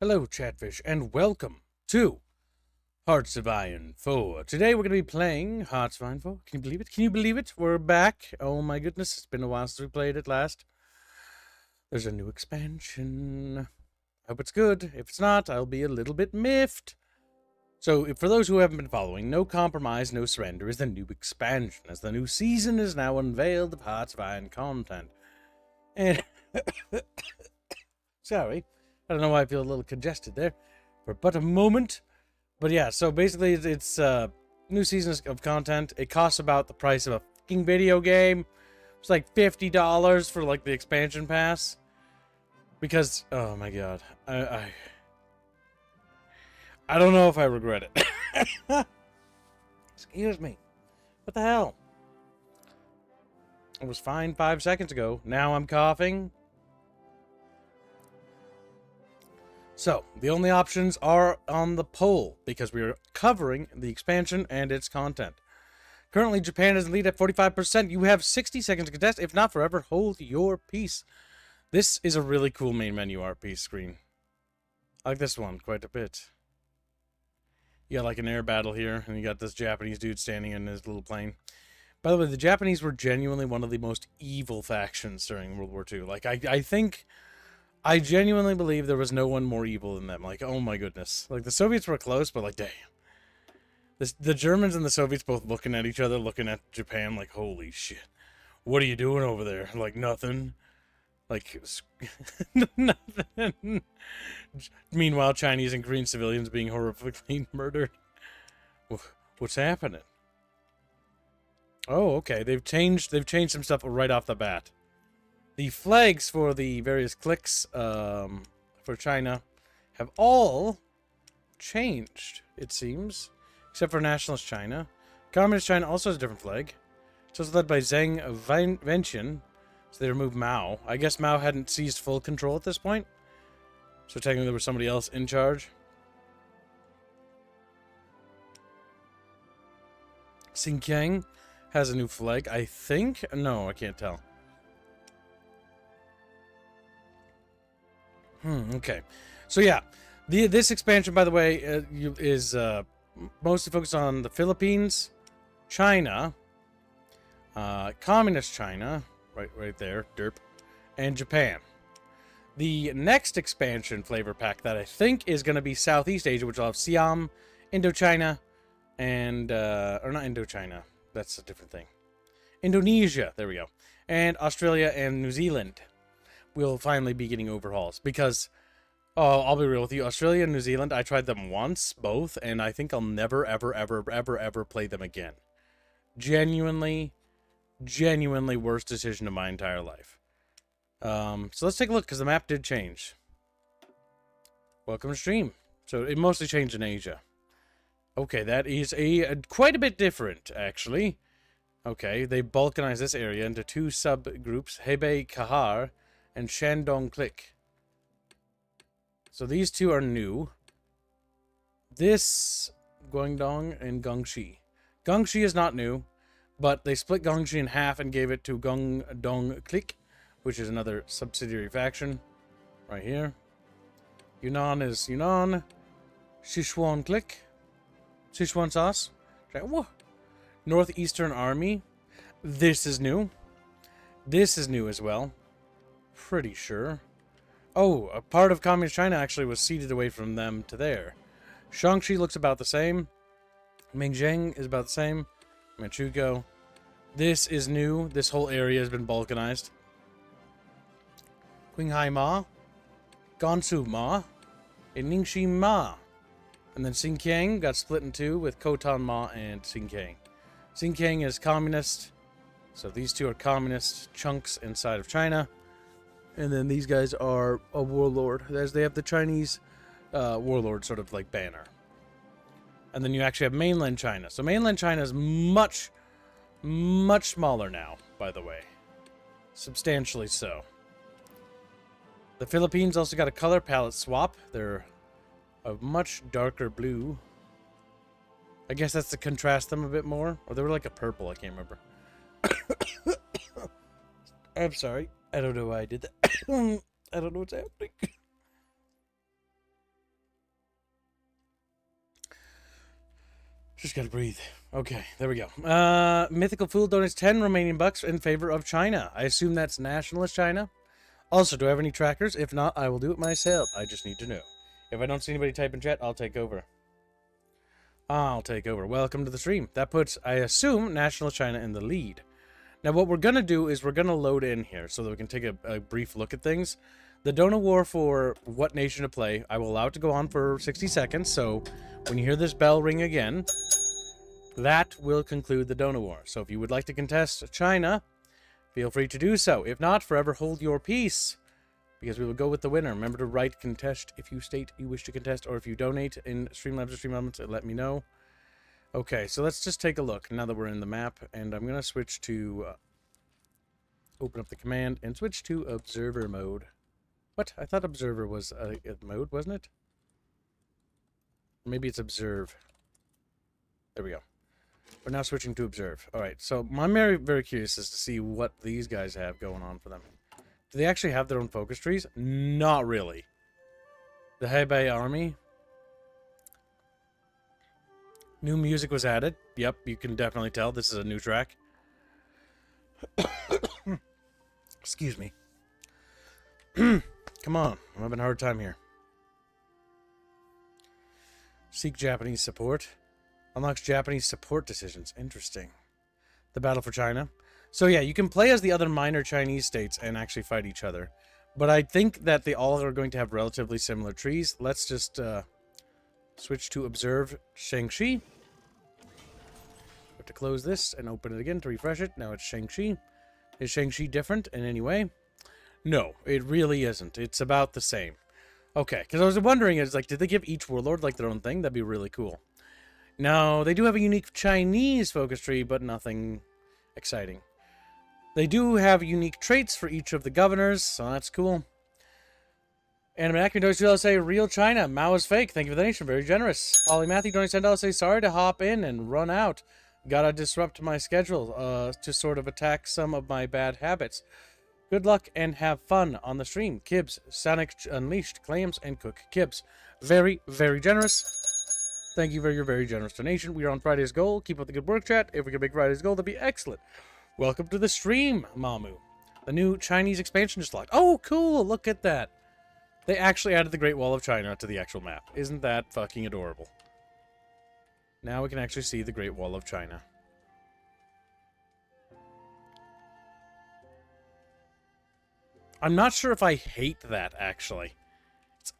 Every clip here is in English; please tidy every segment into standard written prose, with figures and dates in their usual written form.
Hello, Chatfish, and welcome to Hearts of Iron 4. Today we're going to be playing Hearts of Iron 4. Can you believe it? Can you believe it? We're back. Oh my goodness, it's been a while since we played it last. There's a new expansion. I hope it's good. If it's not, I'll be a little bit miffed. So, for those who haven't been following, No Compromise, No Surrender is the new expansion, as the new season is now unveiled of Hearts of Iron content. And... Sorry. I don't know why I feel a little congested there for but a moment. But yeah, so basically it's new seasons of content. It costs about the price of a fucking video game. It's like $50 for like the expansion pass. Because, oh my god. I don't know if I regret it. Excuse me. What the hell? I was fine 5 seconds ago. Now I'm coughing. So, the only options are on the poll, because we are covering the expansion and its content. Currently, Japan is in lead at 45%. You have 60 seconds to contest. If not forever, hold your peace. This is a really cool main menu art piece screen. I like this one quite a bit. You got like an air battle here, and you got this Japanese dude standing in his little plane. By the way, the Japanese were genuinely one of the most evil factions during World War II. Like, I genuinely believe there was no one more evil than them. Like, oh my goodness. Like, the Soviets were close, but like, damn. The Germans and the Soviets both looking at each other, looking at Japan, like, holy shit. What are you doing over there? Like, nothing. Like, nothing. Meanwhile, Chinese and Korean civilians being horrifically murdered. What's happening? Oh, okay. They've changed some stuff right off the bat. The flags for the various cliques for China have all changed, it seems. Except for Nationalist China. Communist China also has a different flag. It's also led by Zheng Wenxian. So they removed Mao. I guess Mao hadn't seized full control at this point. So technically there was somebody else in charge. Xinjiang has a new flag, I think. No, I can't tell. Okay. So yeah, this expansion, by the way, is mostly focused on the Philippines, China, Communist China, right there, derp, and Japan. The next expansion flavor pack that I think is going to be Southeast Asia, which will have Siam, Indochina, and or not Indochina. That's a different thing. Indonesia. There we go. And Australia and New Zealand will finally be getting overhauls, because I'll be real with you, Australia and New Zealand, I tried them once, both, and I think I'll never, ever play them again. Genuinely worst decision of my entire life. So let's take a look, because the map did change. Welcome to stream. So it mostly changed in Asia. Okay, that is quite a bit different, actually. Okay, they balkanized this area into two subgroups, Hebei Kahar and Shandong Click. So these two are new. This Guangdong and Gongxi. Gongxi is not new, but they split Gongxi in half and gave it to Guangdong Click, which is another subsidiary faction. Right here. Yunnan is Yunnan. Sichuan Click. Sichuan sauce. Northeastern Army. This is new. This is new as well. Pretty sure. Oh, a part of Communist China actually was ceded away from them to there. Shaanxi looks about the same. Mingzheng is about the same. Manchukuo. This is new. This whole area has been balkanized. Qinghai Ma. Gansu Ma. And Ningxi Ma. And then Xinjiang got split in two with Khotan Ma and Xinjiang. Xinjiang is communist. So these two are communist chunks inside of China. And then these guys are a warlord, as they have the Chinese warlord sort of like banner. And then you actually have mainland China. So mainland China is much smaller now, by the way. Substantially so. The Philippines also got a color palette swap. They're a much darker blue. I guess that's to contrast them a bit more. Or they were like a purple, I can't remember. I'm sorry. I don't know why I did that. I don't know what's happening. Just gotta breathe. Okay, there we go. Mythical Fool donates 10 Romanian bucks in favor of China. I assume that's nationalist China. Also, do I have any trackers? If not, I will do it myself. I just need to know. If I don't see anybody type in chat, I'll take over. I'll take over. Welcome to the stream. That puts, I assume, nationalist China in the lead. Now, what we're going to do is we're going to load in here so that we can take a brief look at things. The Donor War for what nation to play, I will allow it to go on for 60 seconds. So when you hear this bell ring again, that will conclude the Donor War. So if you would like to contest China, feel free to do so. If not, forever hold your peace, because we will go with the winner. Remember to write contest if you state you wish to contest, or if you donate in Streamlabs or Streamlabs, let me know. Okay, so let's just take a look now that we're in the map, and I'm going to switch to open up the command and switch to observer mode. What? I thought observer was a mode, wasn't it? Maybe it's observe. There we go. We're now switching to observe. Alright, so I'm very, very curious as to see what these guys have going on for them. Do they actually have their own focus trees? Not really. The Hebei army. New music was added. Yep, you can definitely tell this is a new track. Excuse me. Come on, I'm having a hard time here. Seek Japanese support. Unlocks Japanese support decisions. Interesting. The battle for China. So yeah, you can play as the other minor Chinese states and actually fight each other. But I think that they all are going to have relatively similar trees. Let's just switch to observe Shaanxi. Have to close this and open it again to refresh it. Now it's Shaanxi. Is Shaanxi different in any way? No, it really isn't. It's about the same. Okay, because I was wondering, is like, did they give each warlord like their own thing? That'd be really cool. Now, they do have a unique Chinese focus tree, but nothing exciting. They do have unique traits for each of the governors, so that's cool. Anime Acme donates say real China. Mao is fake. Thank you for the donation. Very generous. Ollie Matthew donates $10. Say sorry to hop in and run out. Gotta disrupt my schedule to sort of attack some of my bad habits. Good luck and have fun on the stream. Kibbs, Sonic Unleashed, claims and Cook Kibbs. Very, very generous. Thank you for your very generous donation. We are on Friday's goal. Keep up the good work, chat. If we can make Friday's goal, that'd be excellent. Welcome to the stream, Mamu. The new Chinese expansion just locked. Oh, cool. Look at that. They actually added the Great Wall of China to the actual map. Isn't that fucking adorable? Now we can actually see the Great Wall of China. I'm not sure if I hate that, actually. It's,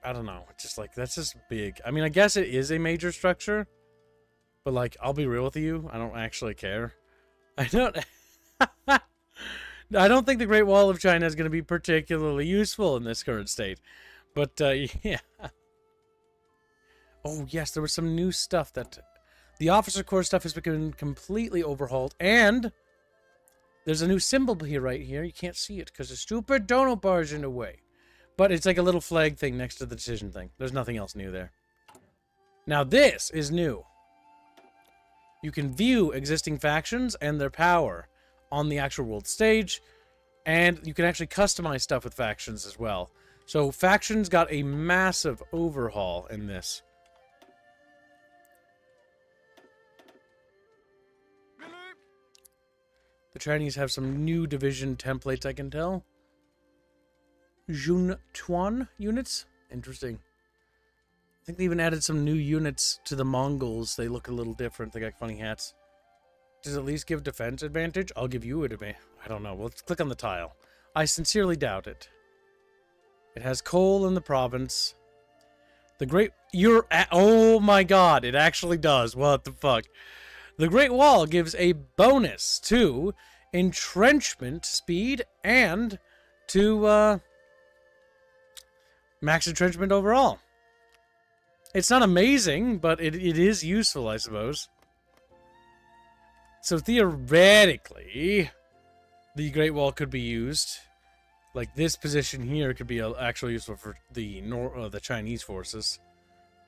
I don't know. It's just like, that's just big. I mean, I guess it is a major structure. But, like, I'll be real with you. I don't actually care. I don't... I don't think the Great Wall of China is going to be particularly useful in this current state. But, yeah. Oh, yes, there was some new stuff that... The Officer Corps stuff has been completely overhauled. And... there's a new symbol here, right here. You can't see it because the stupid donut bar is in the way. But it's like a little flag thing next to the decision thing. There's nothing else new there. Now this is new. You can view existing factions and their power on the actual world stage. And you can actually customize stuff with factions as well. So factions got a massive overhaul in this. The Chinese have some new division templates, I can tell. Juntuan units? Interesting. I think they even added some new units to the Mongols. They look a little different. They got funny hats. Does it at least give defense advantage? I'll give you an advantage. I don't know. Well, let's click on the tile. I sincerely doubt it. It has coal in the province. The Great... You're at... Oh my god, it actually does. What the fuck? The Great Wall gives a bonus to entrenchment speed and to max entrenchment overall. It's not amazing, but it is useful, I suppose. So theoretically, the Great Wall could be used. Like this position here could be actually useful for the Chinese forces.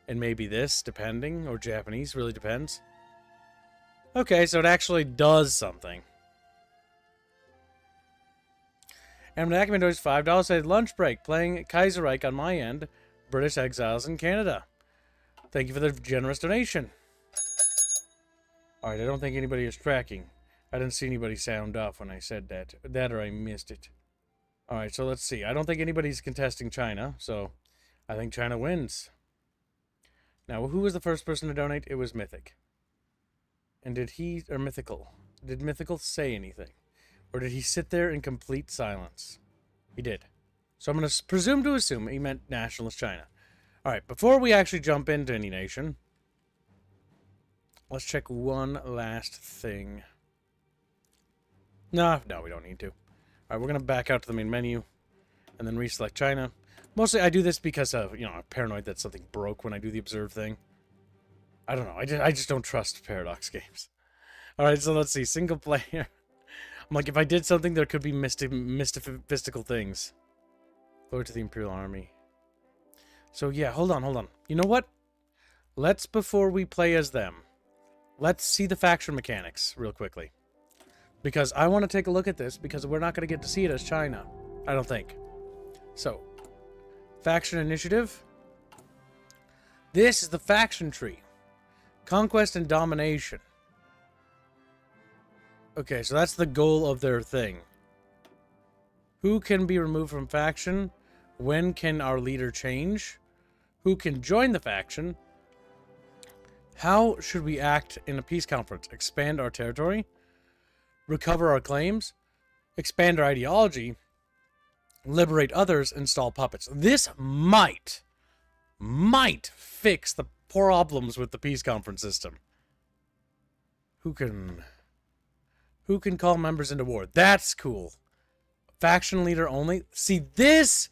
And maybe this, depending, or Japanese, really depends. Okay, so it actually does something. And Ackman does $5. Said lunch break, playing Kaiserreich on my end. British exiles in Canada. Thank you for the generous donation. Alright, I don't think anybody is tracking. I didn't see anybody sound off when I said that. That or I missed it. Alright, so let's see. I don't think anybody's contesting China, so I think China wins. Now, who was the first person to donate? It was Mythic. And did he, or Mythical, did Mythical say anything? Or did he sit there in complete silence? He did. So I'm going to presume to assume he meant nationalist China. Alright, before we actually jump into any nation, let's check one last thing. No, we don't need to. Alright, we're going to back out to the main menu and then reselect China. Mostly I do this because of, I'm paranoid that something broke when I do the observe thing. I don't know. I just don't trust Paradox games. Alright, so let's see. Single player. I'm like, if I did something, there could be mystical things. Go to the Imperial Army. So, yeah, hold on. You know what? Let's, before we play as them, let's see the faction mechanics real quickly. Because I want to take a look at this, because we're not going to get to see it as China. I don't think. So, faction initiative. This is the faction tree. Conquest and domination. Okay, so that's the goal of their thing. Who can be removed from faction? When can our leader change? Who can join the faction? How should we act in a peace conference? Expand our territory? Recover our claims? Expand our ideology? Liberate others? Install puppets. This might fix the problems with the peace conference system. Who can call members into war? That's cool. Faction leader only? See, this,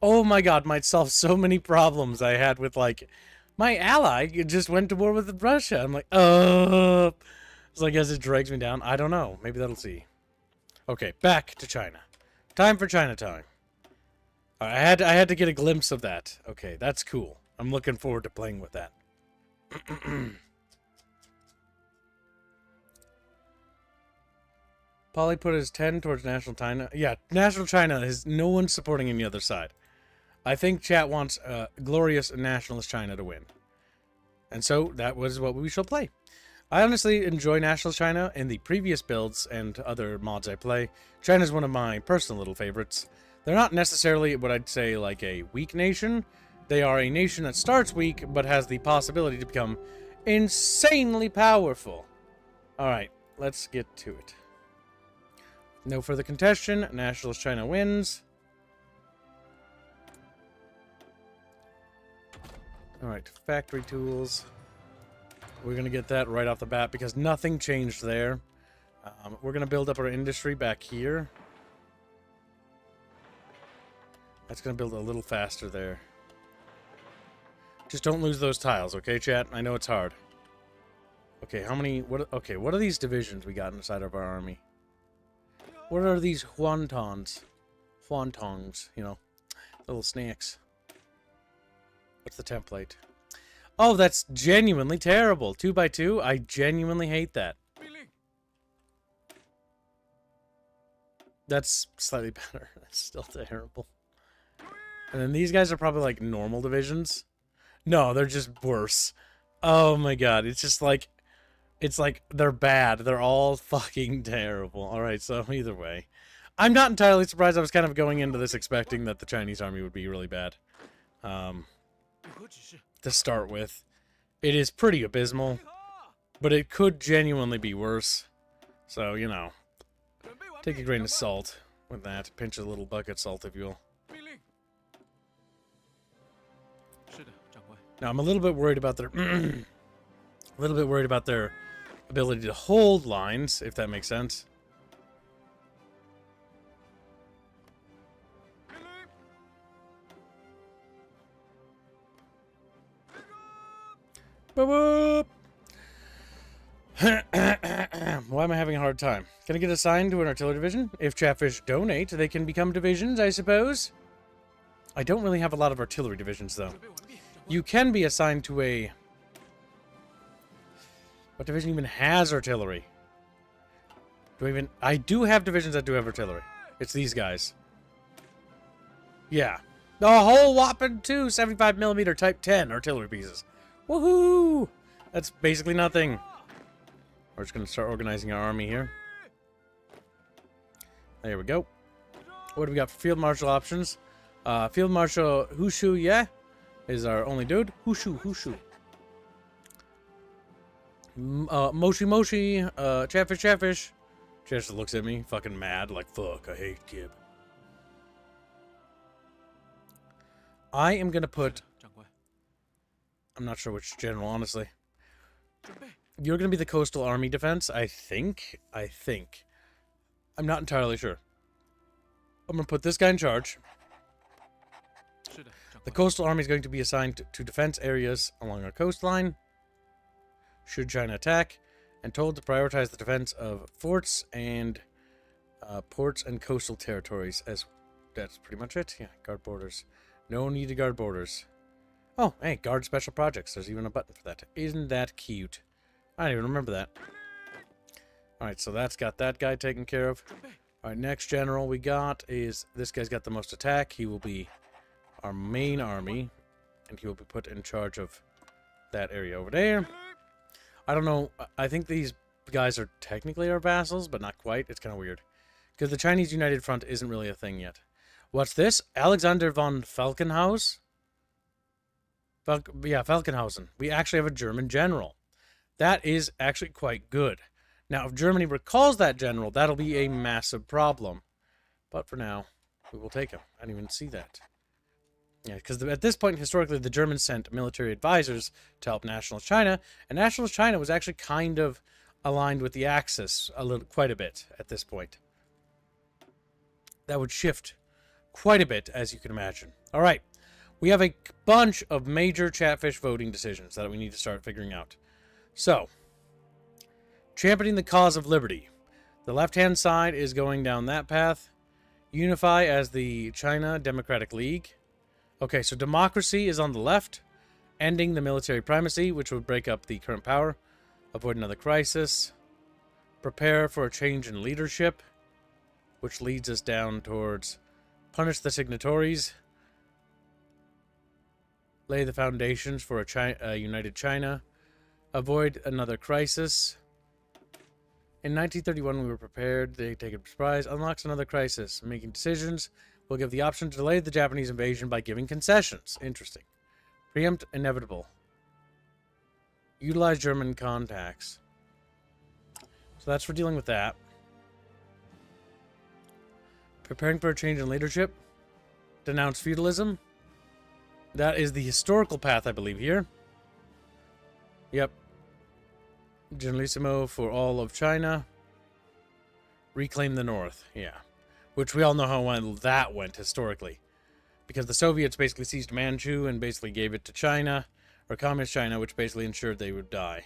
oh my god, might solve so many problems I had with, like, my ally just went to war with Russia. I'm like, so I guess it drags me down. I don't know. Maybe that'll see. Okay, back to China. Time for China time. I had to get a glimpse of that. Okay, that's cool. I'm looking forward to playing with that. Polly put his 10 towards National China. Yeah, National China is no one supporting any other side. I think chat wants glorious nationalist China to win. And so that was what we shall play. I honestly enjoy nationalist China in the previous builds and other mods I play. China's one of my personal little favorites. They're not necessarily what I'd say like a weak nation. They are a nation that starts weak but has the possibility to become insanely powerful. Alright, let's get to it. No further contention. Nationalist China wins. Alright, factory tools. We're going to get that right off the bat because nothing changed there. We're going to build up our industry back here. That's going to build a little faster there. Just don't lose those tiles, okay, chat? I know it's hard. Okay, how many... what are these divisions we got inside of our army? What are these huantons? Huantongs, little snacks. What's the template? Oh, that's genuinely terrible. 2x2? I genuinely hate that. That's slightly better. That's still terrible. And then these guys are probably like normal divisions. No, they're just worse. Oh my god, it's just like... it's like they're bad. They're all fucking terrible. Alright, so either way. I'm not entirely surprised. I was kind of going into this expecting that the Chinese army would be really bad. To start with. It is pretty abysmal. But it could genuinely be worse. So, take a grain of salt with that. Pinch a little bucket salt, if you will. Now, I'm a little bit worried about their... ability to hold lines, if that makes sense. Boop, boop. Why am I having a hard time? Can I get assigned to an artillery division? If Chatfish donate, they can become divisions, I suppose. I don't really have a lot of artillery divisions, though. You can be assigned to a... what division even has artillery? I do have divisions that do have artillery. It's these guys. Yeah. The whole whopping 2 75mm Type 10 artillery pieces. Woohoo! That's basically nothing. We're just going to start organizing our army here. There we go. What do we got for field marshal options? Field Marshal Hushu, yeah, is our only dude. Hushu. Moshi, Chatfish. Just looks at me, fucking mad, like, fuck, I hate Kib. I am gonna put... I'm not sure which general, honestly. You're gonna be the Coastal Army Defense, I think. I'm not entirely sure. I'm gonna put this guy in charge. The Coastal Army is going to be assigned to defense areas along our coastline, should China attack, and told to prioritize the defense of forts and ports and coastal territories. As that's pretty much it. Yeah, guard borders. No need to guard borders. Oh, hey, guard special projects. There's even a button for that. Isn't that cute? I don't even remember that. Alright, so that's got that guy taken care of. Alright, next general we got is... This guy's got the most attack. He will be our main army, and he will be put in charge of that area over there. I don't know. I think these guys are technically our vassals, but not quite. It's kind of weird. Because the Chinese United Front isn't really a thing yet. What's this? Alexander von Falkenhaus? Falkenhausen. We actually have a German general. That is actually quite good. Now, if Germany recalls that general, that'll be a massive problem. But for now, we will take him. I didn't even see that. Yeah, because at this point, historically, the Germans sent military advisors to help Nationalist China, and Nationalist China was actually kind of aligned with the Axis quite a bit at this point. That would shift quite a bit, as you can imagine. All right, we have a bunch of major Chatfish voting decisions that we need to start figuring out. So, championing the cause of liberty. The left-hand side is going down that path. Unify as the China Democratic League. Okay, so democracy is on the left. Ending the military primacy, which would break up the current power. Avoid another crisis. Prepare for a change in leadership, which leads us down towards punish the signatories. Lay the foundations for a united China. Avoid another crisis. In 1931, we were prepared. They take a surprise. Unlocks another crisis. Making decisions. We'll give the option to delay the Japanese invasion by giving concessions. Interesting. Preempt inevitable. Utilize German contacts. So that's for dealing with that. Preparing for a change in leadership. Denounce feudalism. That is the historical path, I believe, here. Yep. Generalissimo for all of China. Reclaim the North. Yeah. Which we all know how well that went historically. Because the Soviets basically seized Manchu and basically gave it to China. Or Communist China, which basically ensured they would die.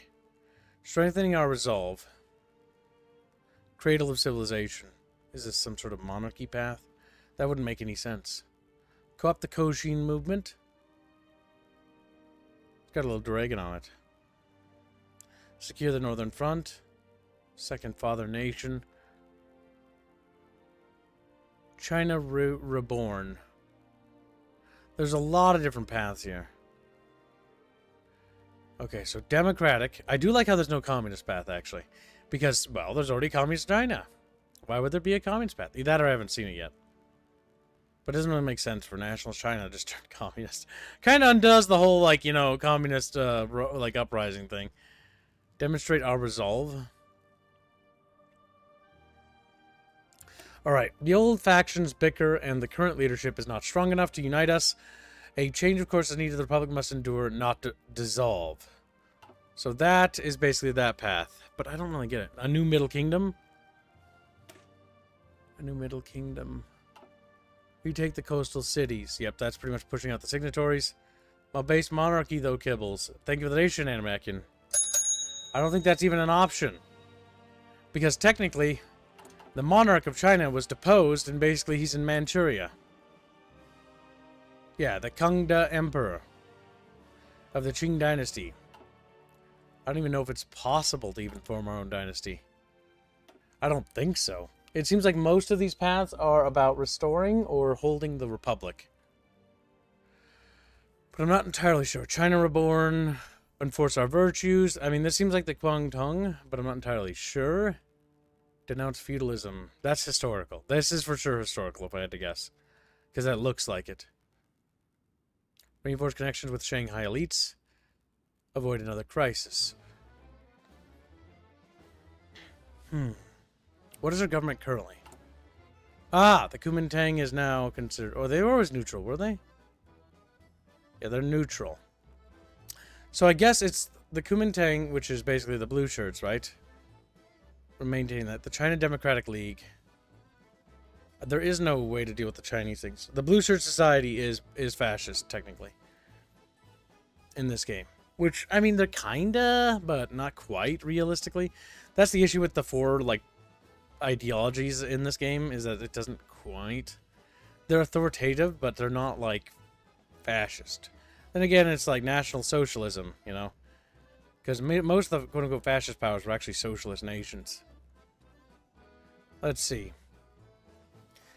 Strengthening our resolve. Cradle of civilization. Is this some sort of monarchy path? That wouldn't make any sense. Co-opt the Koshin movement. It's got a little dragon on it. Secure the Northern Front. Second Father Nation. China Reborn. There's a lot of different paths here. Okay, so Democratic. I do like how there's no Communist path, actually. Because, well, there's already Communist China. Why would there be a Communist path? Either that or I haven't seen it yet. But it doesn't really make sense for Nationalist China to just turn Communist. Kind of undoes the whole, like, you know, Communist, like, uprising thing. Demonstrate our resolve. Alright, the old factions bicker and the current leadership is not strong enough to unite us. A change of course is needed. The Republic must endure, not to dissolve. So that is basically that path. But I don't really get it. A new Middle Kingdom? A new Middle Kingdom. Retake the coastal cities. Yep, that's pretty much pushing out the signatories. My base monarchy, though, Kibbles. Thank you for the nation, Animakian. I don't think that's even an option. Because technically, the monarch of China was deposed, and basically he's in Manchuria. Yeah, the Kangda Emperor of the Qing Dynasty. I don't even know if it's possible to even form our own dynasty. I don't think so. It seems like most of these paths are about restoring or holding the Republic. But I'm not entirely sure. China Reborn, Enforce our virtues. I mean, this seems like the Guangdong, but I'm not entirely sure. Denounce feudalism. That's historical. This is for sure historical, if I had to guess. Because that looks like it. Reinforce connections with Shanghai elites. Avoid another crisis. What is our government currently? Ah, the Kuomintang is now considered... Oh, they were always neutral, were they? Yeah, they're neutral. So I guess it's the Kuomintang, which is basically the blue shirts, right? We're maintaining that. The China Democratic League. There is no way to deal with the Chinese things. The Blue Shirt Society is fascist, technically. In this game. Which, I mean, they're kinda, but not quite, realistically. That's the issue with the four, like, ideologies in this game, is that it doesn't quite... They're authoritative, but they're not, like, fascist. Then again, it's like National Socialism, you know? Because most of the quote-unquote fascist powers were actually socialist nations. Let's see.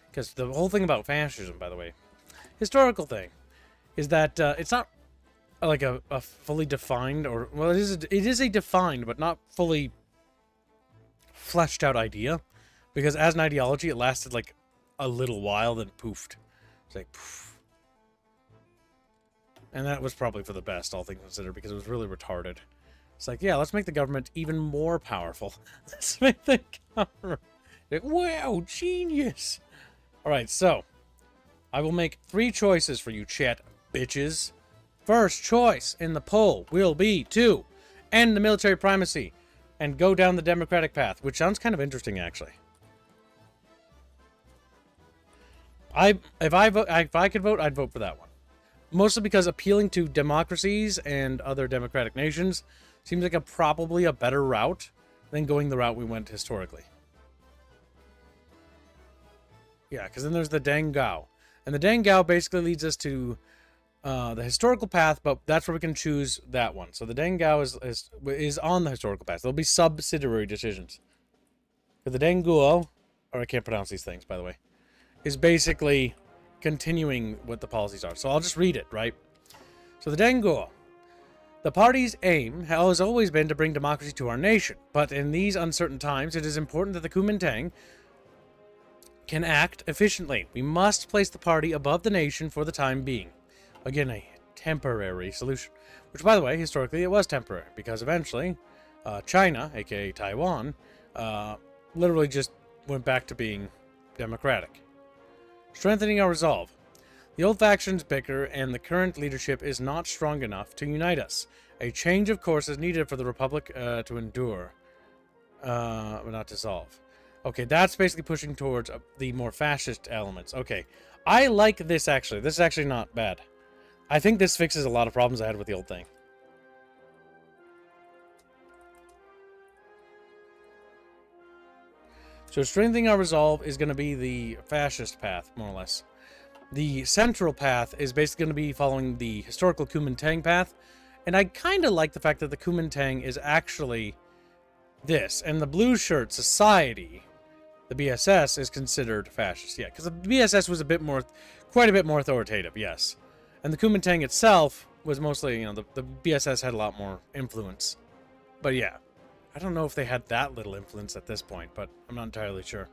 Because the whole thing about fascism, by the way, historical thing, is that it's not like a fully defined, or, well, it is a defined, but not fully fleshed out idea. Because as an ideology, it lasted like a little while, then poofed. It's like, poof. And that was probably for the best, all things considered, because it was really retarded. It's like, yeah, let's make the government even more powerful. Let's make the government... Like, wow, genius! Alright, so, I will make 3 choices for you, chat bitches. First choice in the poll will be to end the military primacy and go down the democratic path, which sounds kind of interesting, actually. If I could vote, I'd vote for that one. Mostly because appealing to democracies and other democratic nations seems like probably a better route than going the route we went historically. Yeah, because then there's the Deng Gao. And the Deng Gao basically leads us to the historical path, but that's where we can choose that one. So the Deng Gao is on the historical path. There'll be subsidiary decisions. But the Deng Guo, or I can't pronounce these things, by the way, is basically continuing what the policies are. So I'll just read it, right? So the Deng Guo. The party's aim has always been to bring democracy to our nation, but in these uncertain times, it is important that the Kuomintang can act efficiently. We must place the party above the nation for the time being. Again, a temporary solution. Which, by the way, historically it was temporary, because eventually China, aka Taiwan, literally just went back to being democratic. Strengthening our resolve. The old factions bicker, and the current leadership is not strong enough to unite us. A change of course is needed for the Republic to endure, but not dissolve. Okay, that's basically pushing towards the more fascist elements. Okay, I like this, actually. This is actually not bad. I think this fixes a lot of problems I had with the old thing. So strengthening our resolve is going to be the fascist path, more or less. The central path is basically going to be following the historical Kuomintang path. And I kind of like the fact that the Kuomintang is actually this. And the Blue Shirt Society, the BSS, is considered fascist. Yeah, because the BSS was quite a bit more authoritative, yes. And the Kuomintang itself was mostly, you know, the BSS had a lot more influence. But yeah, I don't know if they had that little influence at this point, but I'm not entirely sure.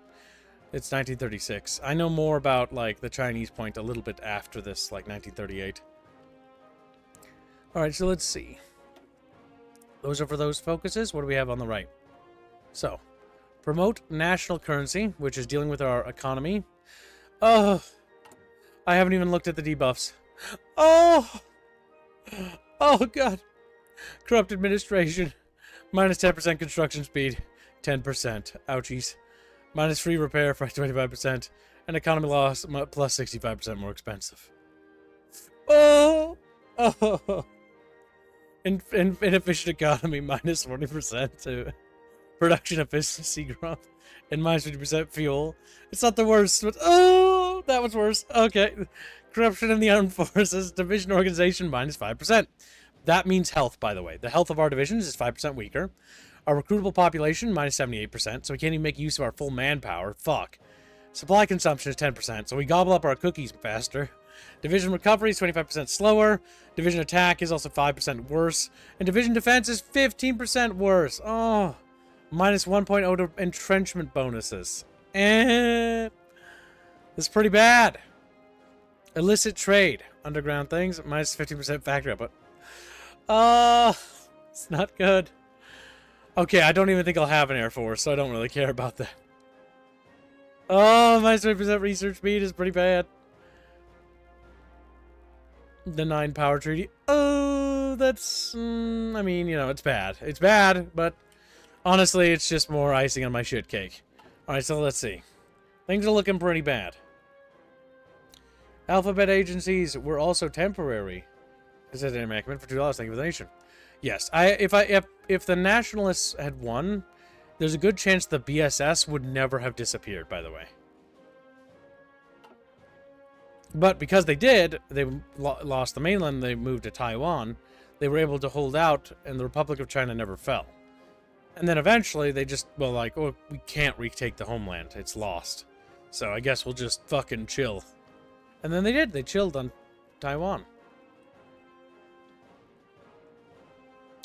It's 1936. I know more about, like, the Chinese point a little bit after this, like 1938. Alright, so let's see. Those are for those focuses. What do we have on the right? So, promote national currency, which is dealing with our economy. Oh, I haven't even looked at the debuffs. Oh! Oh, God. Corrupt administration. Minus 10% construction speed. 10%. Ouchies. Minus free repair for 25%. And economy loss plus 65% more expensive. Oh! Oh! Inefficient economy minus 40% to production efficiency growth. And minus 50% fuel. It's not the worst, but oh! That was worse. Okay. Corruption in the armed forces. Division organization minus 5%. That means health, by the way. The health of our divisions is 5% weaker. Our recruitable population, minus 78%, so we can't even make use of our full manpower. Fuck. Supply consumption is 10%, so we gobble up our cookies faster. Division recovery is 25% slower. Division attack is also 5% worse. And division defense is 15% worse. Oh, minus 1.0 to entrenchment bonuses. It's pretty bad. Illicit trade. Underground things, minus 15% factory output. It's not good. Okay, I don't even think I'll have an Air Force, so I don't really care about that. Oh, minus 20% research speed is pretty bad. The 9 power treaty. Oh, that's... I mean, you know, it's bad. It's bad, but honestly, it's just more icing on my shit cake. Alright, so let's see. Things are looking pretty bad. Alphabet agencies were also temporary. This is an enactment for $2. Thank you for the nation. Yes, if the nationalists had won, there's a good chance the BSS would never have disappeared, by the way. But because they did, they lost the mainland, they moved to Taiwan, they were able to hold out, and the Republic of China never fell. And then eventually, they just, well, like, oh, we can't retake the homeland, it's lost. So I guess we'll just fucking chill. And then they did, they chilled on Taiwan.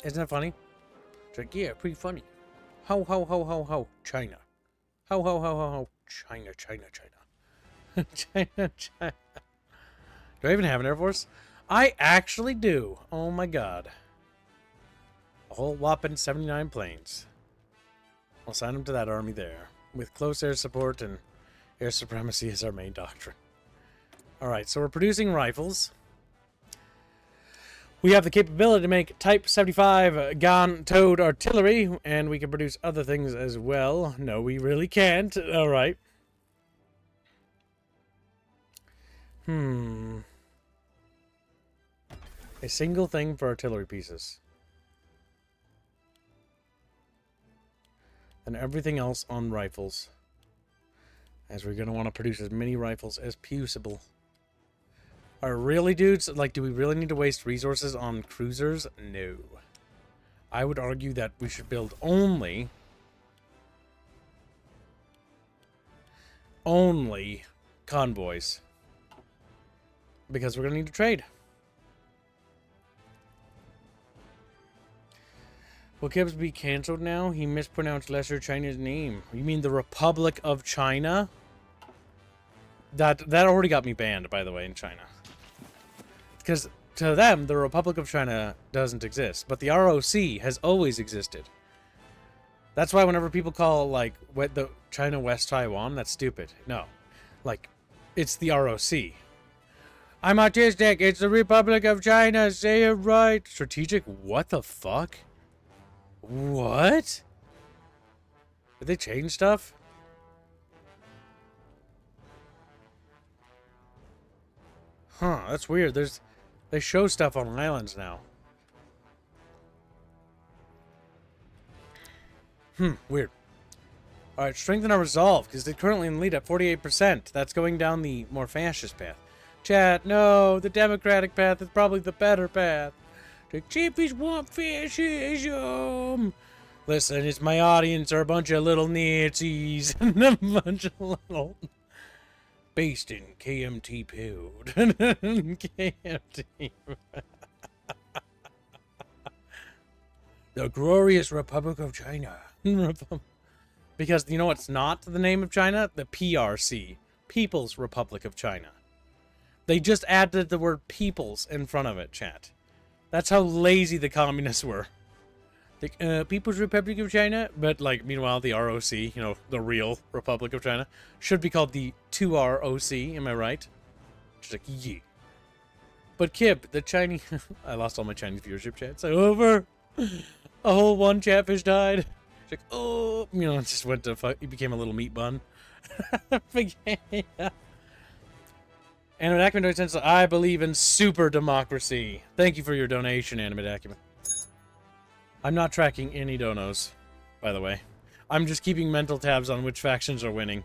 Isn't that funny? It's like, yeah, pretty funny. Ho, ho, ho, ho, ho, China. Ho, ho, ho, ho, ho, China, China, China. China, China. Do I even have an Air Force? I actually do. Oh my god. A whole whopping 79 planes. I'll sign them to that army there. With close air support and air supremacy as our main doctrine. Alright, so we're producing rifles. We have the capability to make Type 75 gun-towed artillery, and we can produce other things as well. No, we really can't. Alright. A single thing for artillery pieces. And everything else on rifles. As we're going to want to produce as many rifles as possible. Are really, dudes? Like, do we really need to waste resources on cruisers? No. I would argue that we should build only convoys. Because we're going to need to trade. Will Gibbs be cancelled now? He mispronounced Lesser China's name. You mean the Republic of China? That already got me banned, by the way, in China. Because to them, the Republic of China doesn't exist. But the ROC has always existed. That's why whenever people call, like, the China West Taiwan, that's stupid. No. Like, it's the ROC. I'm autistic. It's the Republic of China. Say it right. Strategic? What the fuck? What? Did they change stuff? Huh, that's weird. They show stuff on islands now. Weird. Alright, strengthen our resolve, because they're currently in the lead at 48%. That's going down the more fascist path. Chat, no, the democratic path is probably the better path. The chippies want fascism. Listen, it's my audience are a bunch of little Nazis and a bunch of little... Based in KMT Pilled. KMT. The glorious Republic of China. Because, you know what's not the name of China? The PRC. People's Republic of China. They just added the word peoples in front of it, chat. That's how lazy the communists were. The People's Republic of China, but, like, meanwhile, the ROC, you know, the real Republic of China, should be called the 2ROC, am I right? Just like, yeah. But Kib, the Chinese... I lost all my Chinese viewership chats. Over! A whole one chatfish died. It's like, oh... You know, it just went to... He became a little meat bun. Animate Acumen says, I believe in super democracy. Thank you for your donation, Animate Acumen. I'm not tracking any donos, by the way. I'm just keeping mental tabs on which factions are winning.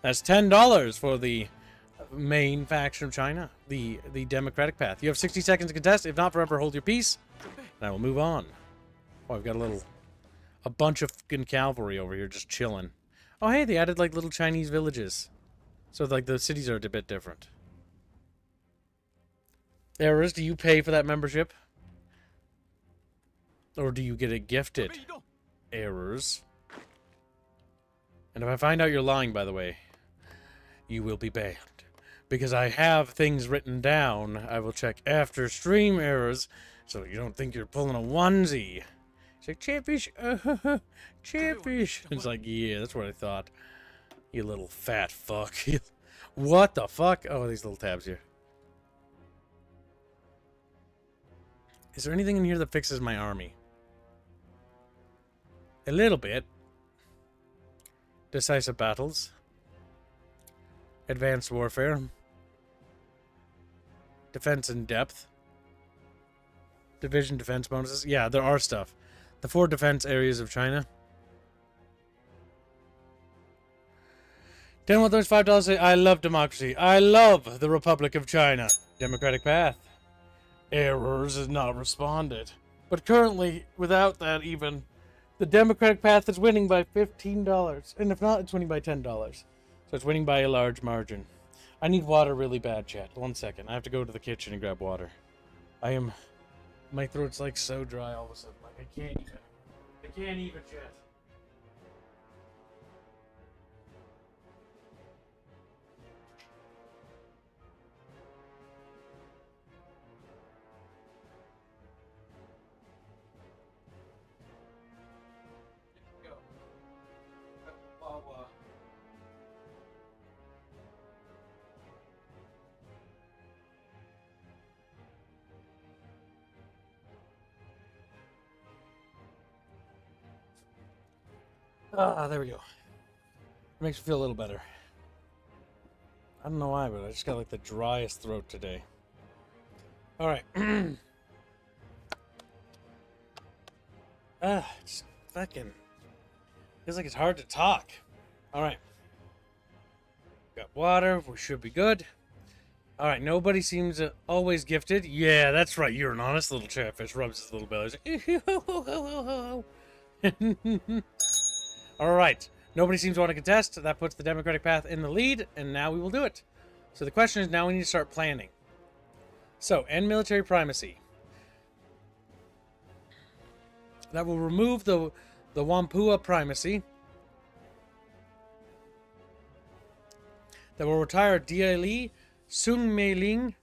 That's $10 for the main faction of China, the democratic path. You have 60 seconds to contest. If not, forever hold your peace. And I will move on. Oh, I've got a bunch of fucking cavalry over here just chilling. Oh, hey, they added, like, little Chinese villages. So, like, the cities are a bit different. Errors, do you pay for that membership? Or do you get it gifted? Errors. And if I find out you're lying, by the way, you will be banned. Because I have things written down. I will check after stream errors, so you don't think you're pulling a onesie. It's like, Chatfish, Chatfish. It's like, yeah, that's what I thought. You little fat fuck. What the fuck? Oh, these little tabs here. Is there anything in here that fixes my army? A little bit. Decisive battles. Advanced warfare. Defense in depth. Division defense bonuses. Yeah, there are stuff. The 4 defense areas of China. $10 with those $5 say, I love democracy. I love the Republic of China. Democratic path. Errors is not responded. But currently, without that even, the Democratic path is winning by $15. And if not, it's winning by $10. So it's winning by a large margin. I need water really bad, chat. 1 second. I have to go to the kitchen and grab water. My throat's like so dry all of a sudden. Like I can't even, chat. Ah, there we go. It makes me feel a little better. I don't know why, but I just got like the driest throat today. Alright. It's fucking... feels like it's hard to talk. Alright. Got water. We should be good. Alright, nobody seems always gifted. Yeah, that's right. You're an honest little chatfish. Rubs his little belly. Alright. Nobody seems to want to contest. That puts the Democratic path in the lead, and now we will do it. So the question is, now we need to start planning. So, end military primacy. That will remove the Wampua primacy. That will retire Dia Li, Sung Mei Ling,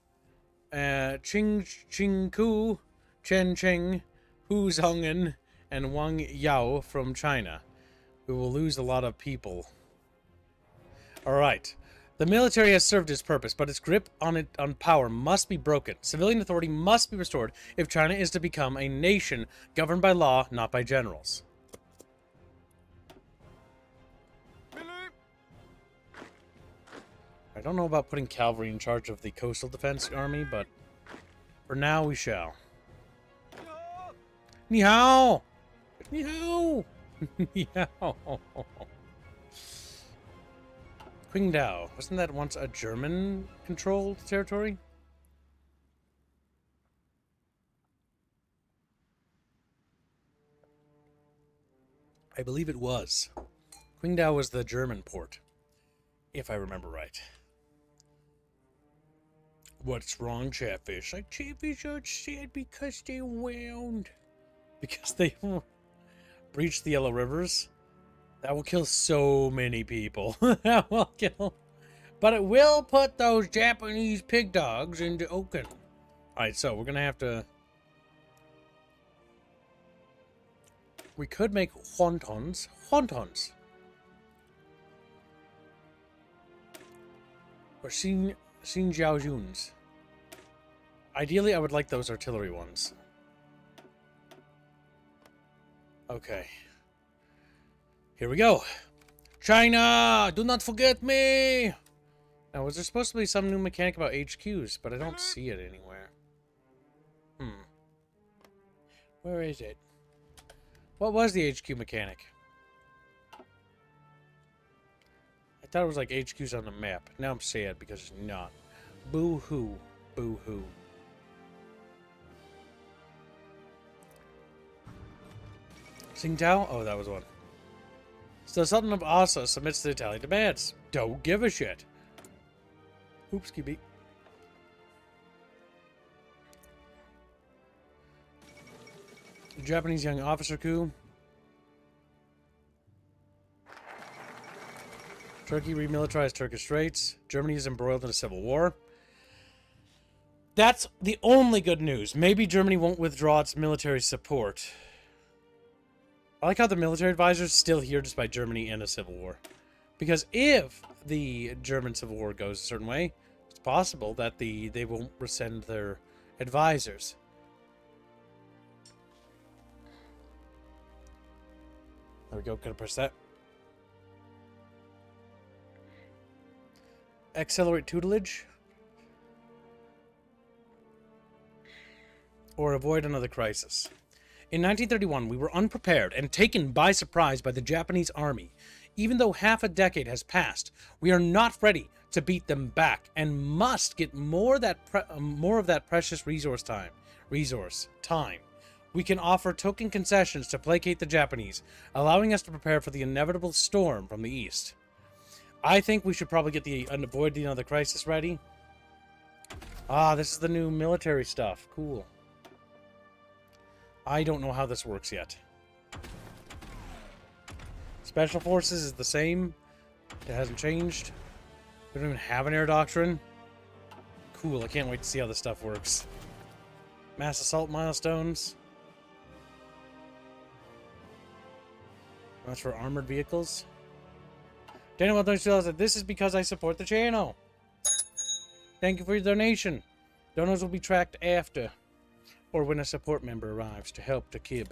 Ching Ku, Chen Cheng, Hu Zongen, and Wang Yao from China. We will lose a lot of people. Alright. The military has served its purpose, but its grip on power must be broken. Civilian authority must be restored if China is to become a nation governed by law, not by generals. I don't know about putting cavalry in charge of the coastal defense army, but for now we shall. Ni hao! Ni hao! Ni hao! Qingdao. Wasn't that once a German-controlled territory? I believe it was. Qingdao was the German port, if I remember right. What's wrong, Chatfish? Like, Chatfish are sad because they wound. Because they breached the Yellow Rivers? That will kill so many people. That will kill. But it will put those Japanese pig dogs into Oaken. Alright, so we're going to have to... We could make wontons. Wontons. Or Xinjiaojuns. Ideally, I would like those artillery ones. Okay. Here we go. China! Do not forget me! Now, was there supposed to be some new mechanic about HQs? But I don't see it anywhere. Where is it? What was the HQ mechanic? I thought it was like HQs on the map. Now I'm sad because it's not. Boo-hoo. Boo-hoo. Tsingtao? Oh, that was one. So the Sultan of Asa submits to the Italian demands. Don't give a shit. Oops, QB. Japanese young officer coup. Turkey remilitarized Turkish Straits. Germany is embroiled in a civil war. That's the only good news. Maybe Germany won't withdraw its military support. I like how the military advisor is still here despite Germany in a civil war. Because if the German civil war goes a certain way, it's possible that they won't rescind their advisors. There we go. Can I press that? Accelerate tutelage. Or avoid another crisis. In 1931, we were unprepared and taken by surprise by the Japanese army. Even though half a decade has passed, we are not ready to beat them back and must get more of that precious resource time. We can offer token concessions to placate the Japanese, allowing us to prepare for the inevitable storm from the east. I think we should probably get avoid another crisis ready. Ah, this is the new military stuff. Cool. I don't know how this works yet. Special Forces is the same. It hasn't changed. We don't even have an air doctrine. Cool, I can't wait to see how this stuff works. Mass assault milestones. That's for armored vehicles. Daniel said, this is because I support the channel. Thank you for your donation. Donors will be tracked after, or when a support member arrives to help the kib.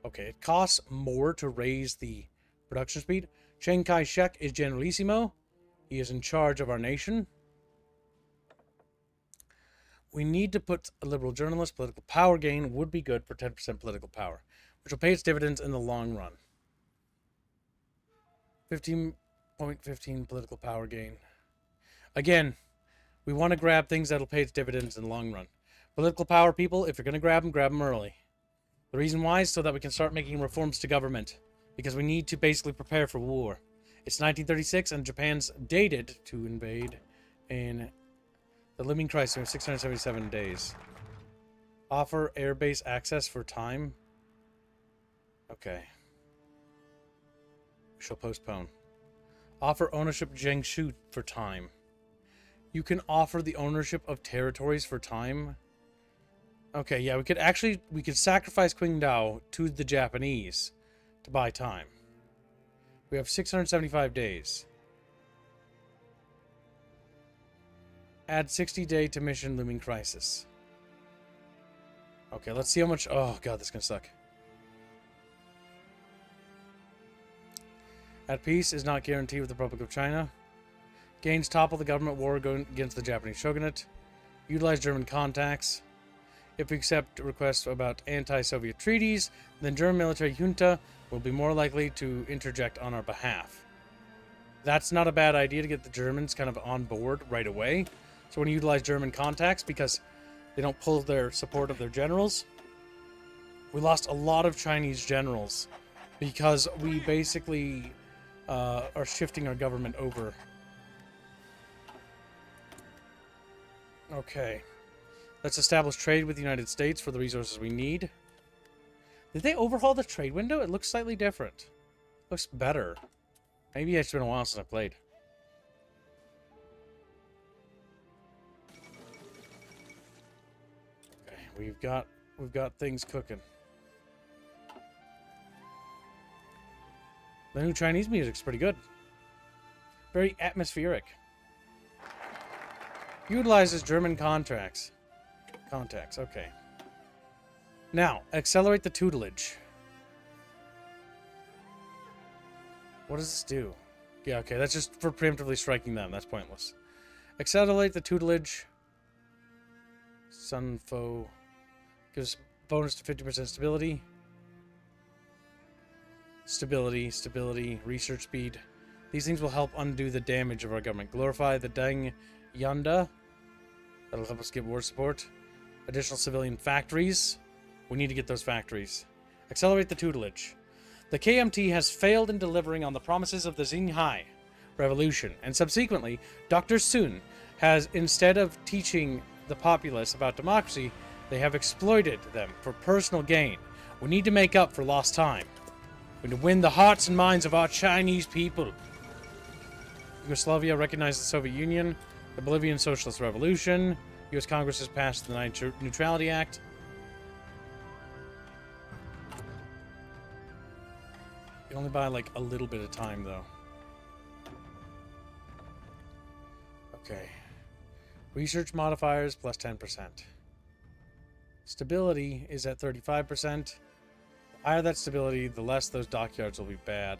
Okay, it costs more to raise the production speed. Chiang Kai-shek is Generalissimo. He is in charge of our nation. We need to put a liberal journalist. Political power gain would be good for 10% political power, which will pay its dividends in the long run. 15.15 political power gain. Again, we want to grab things that'll pay its dividends in the long run. Political power, people, if you're going to grab them early. The reason why is so that we can start making reforms to government, because we need to basically prepare for war. It's 1936, and Japan's dated to invade in the living crisis of 677 days. Offer airbase access for time. Okay. We shall postpone. Offer ownership Jiangsu for time. You can offer the ownership of territories for time. Okay, yeah, we could sacrifice Qingdao to the Japanese to buy time. We have 675 days. Add 60 day to mission looming crisis. Okay, let's see how much. Oh god, this is gonna suck. At peace is not guaranteed with the Republic of China. Gains topple the government war against the Japanese shogunate. Utilize German contacts. If we accept requests about anti-Soviet treaties, then German military junta will be more likely to interject on our behalf. That's not a bad idea to get the Germans kind of on board right away. So when you utilize German contacts, because they don't pull their support of their generals. We lost a lot of Chinese generals because we basically are shifting our government over. Okay. Let's establish trade with the United States for the resources we need. Did they overhaul the trade window? It looks slightly different. Looks better. Maybe it's been a while since I played. Okay, we've got things cooking. The new Chinese music's pretty good. Very atmospheric. Utilizes German contacts, okay. Now, accelerate the tutelage. What does this do? Yeah, okay, that's just for preemptively striking them. That's pointless. Accelerate the tutelage. Sunfo gives bonus to 50% stability. Stability, research speed. These things will help undo the damage of our government. Glorify the Deng Yanda. That'll help us get war support. Additional civilian factories. We need to get those factories. Accelerate the tutelage. The KMT has failed in delivering on the promises of the Xinhai Revolution, and subsequently, Dr. Sun has, instead of teaching the populace about democracy, they have exploited them for personal gain. We need to make up for lost time. We need to win the hearts and minds of our Chinese people. Yugoslavia recognized the Soviet Union. The Bolivian Socialist Revolution. U.S. Congress has passed the Net Neutrality Act. You only buy like a little bit of time, though. Okay. Research modifiers plus 10%. Stability is at 35%. The higher that stability, the less those dockyards will be bad.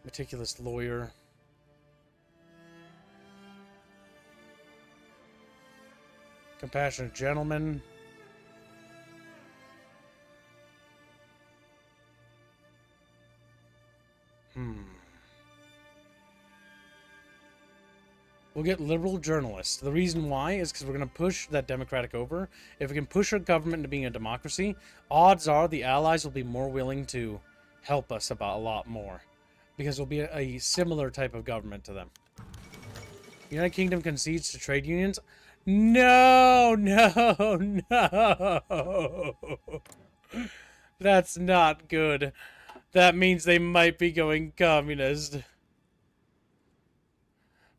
Meticulous lawyer. Compassionate gentleman. We'll get liberal journalists. The reason why is because we're going to push that democratic over. If we can push our government into being a democracy, odds are the allies will be more willing to help us about a lot more. Because we'll be a similar type of government to them. United Kingdom concedes to trade unions. No, no, no. That's not good. That means they might be going communist.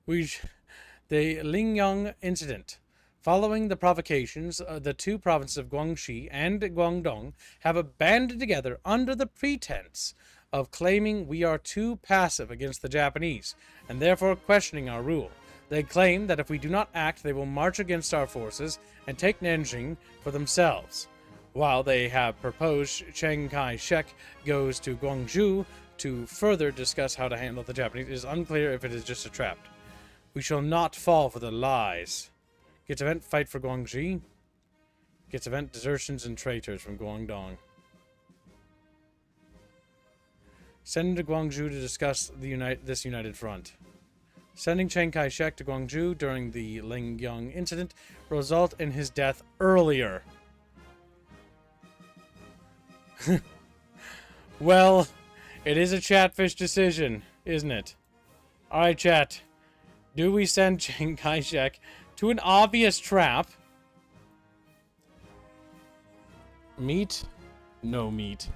The Lingyang incident. Following the provocations, the two provinces of Guangxi and Guangdong have abandoned together under the pretense of claiming we are too passive against the Japanese, and therefore questioning our rule. They claim that if we do not act, they will march against our forces and take Nanjing for themselves. While they have proposed Chiang Kai-shek goes to Guangzhou to further discuss how to handle the Japanese, it is unclear if it is just a trap. We shall not fall for the lies. Gets event fight for Guangxi. Gets event desertions and traitors from Guangdong. Send to Guangzhou to discuss this united front. Sending Chiang Kai-shek to Guangzhou during the Lingyang incident will result in his death earlier. Well, it is a Chatfish decision, isn't it? Alright, chat. Do we send Chiang Kai-shek to an obvious trap? Meat? No meat.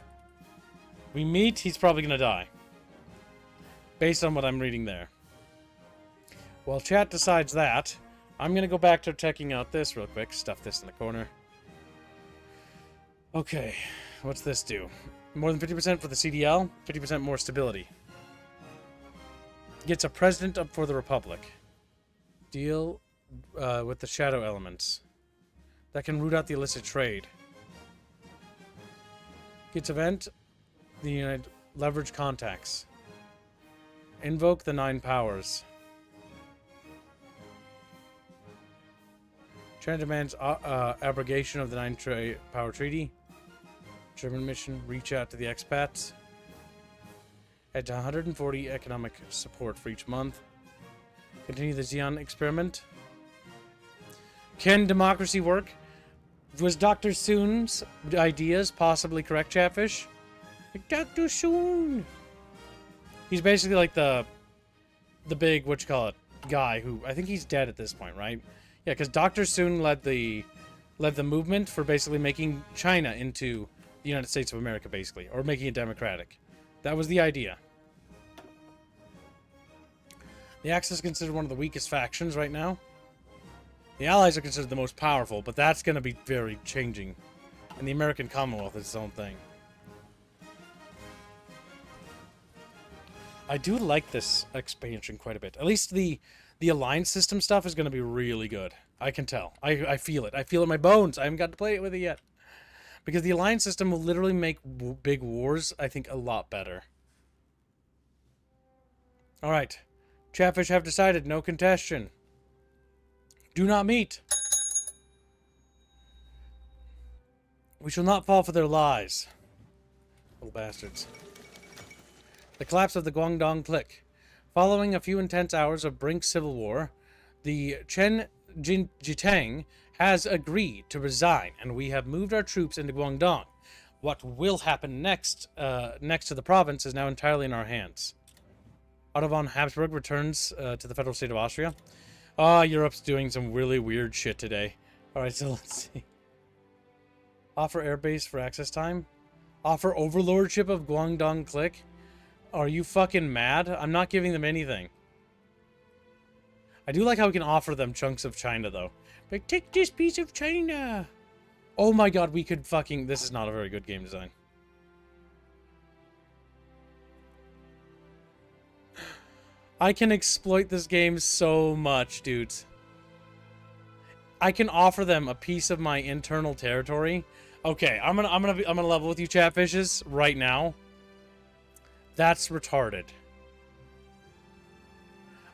We meet, he's probably gonna die. Based on what I'm reading there. While chat decides that, I'm gonna go back to checking out this real quick. Stuff this in the corner. Okay, what's this do? More than 50% for the CDL, 50% more stability. Gets a president up for the Republic. Deal with the shadow elements. That can root out the illicit trade. Gets event, the United leverage contacts. Invoke the 9 powers. China demands abrogation of the 9 power treaty. German mission, reach out to the expats. Add to 140 economic support for each month. Continue the Xi'an experiment. Can democracy work? Was Dr. Soon's ideas possibly correct, Chatfish? Dr. Soon! He's basically like the big, guy who, I think he's dead at this point, right? Yeah, because Dr. Soon led the movement for basically making China into the United States of America, basically. Or making it democratic. That was the idea. The Axis is considered one of the weakest factions right now. The Allies are considered the most powerful, but that's going to be very changing. And the American Commonwealth is its own thing. I do like this expansion quite a bit. At least the alliance system stuff is going to be really good. I can tell. I feel it. I feel it in my bones. I haven't got to play it with it yet. Because the alliance system will literally make big wars, I think, a lot better. Alright. Chatfish have decided no contention. Do not meet. We shall not fall for their lies. Little bastards. The collapse of the Guangdong clique. Following a few intense hours of brink civil war, the Chen Jitang has agreed to resign, and we have moved our troops into Guangdong. What will happen next to the province is now entirely in our hands. Otto von Habsburg returns to the federal state of Austria. Ah, Europe's doing some really weird shit today. Alright, so let's see. Offer airbase for access time. Offer overlordship of Guangdong Click. Are you fucking mad? I'm not giving them anything. I do like how we can offer them chunks of China, though. Like, take this piece of China. Oh my god, we could fucking... This is not a very good game design. I can exploit this game so much, dudes. I can offer them a piece of my internal territory. Okay, I'm gonna level with you, chatfishes, right now. That's retarded.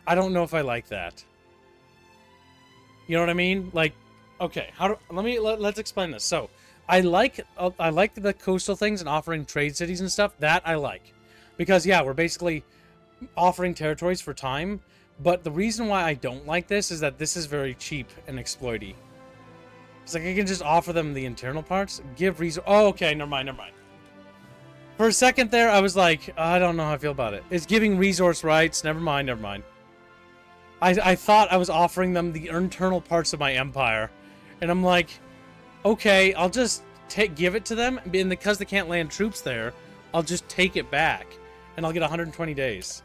I don't know if I like that. You know what I mean? Like, okay, let's explain this. So, I like the coastal things and offering trade cities and stuff. That I like, because yeah, we're basically offering territories for time. But the reason why I don't like this is that this is very cheap and exploity. It's like I can just offer them the internal parts, give resource. Oh, okay, never mind. For a second there, I was like, I don't know how I feel about it. It's giving resource rights. Never mind. I thought I was offering them the internal parts of my empire, and I'm like, okay, I'll just give it to them, and because they can't land troops there, I'll just take it back, and I'll get 120 days.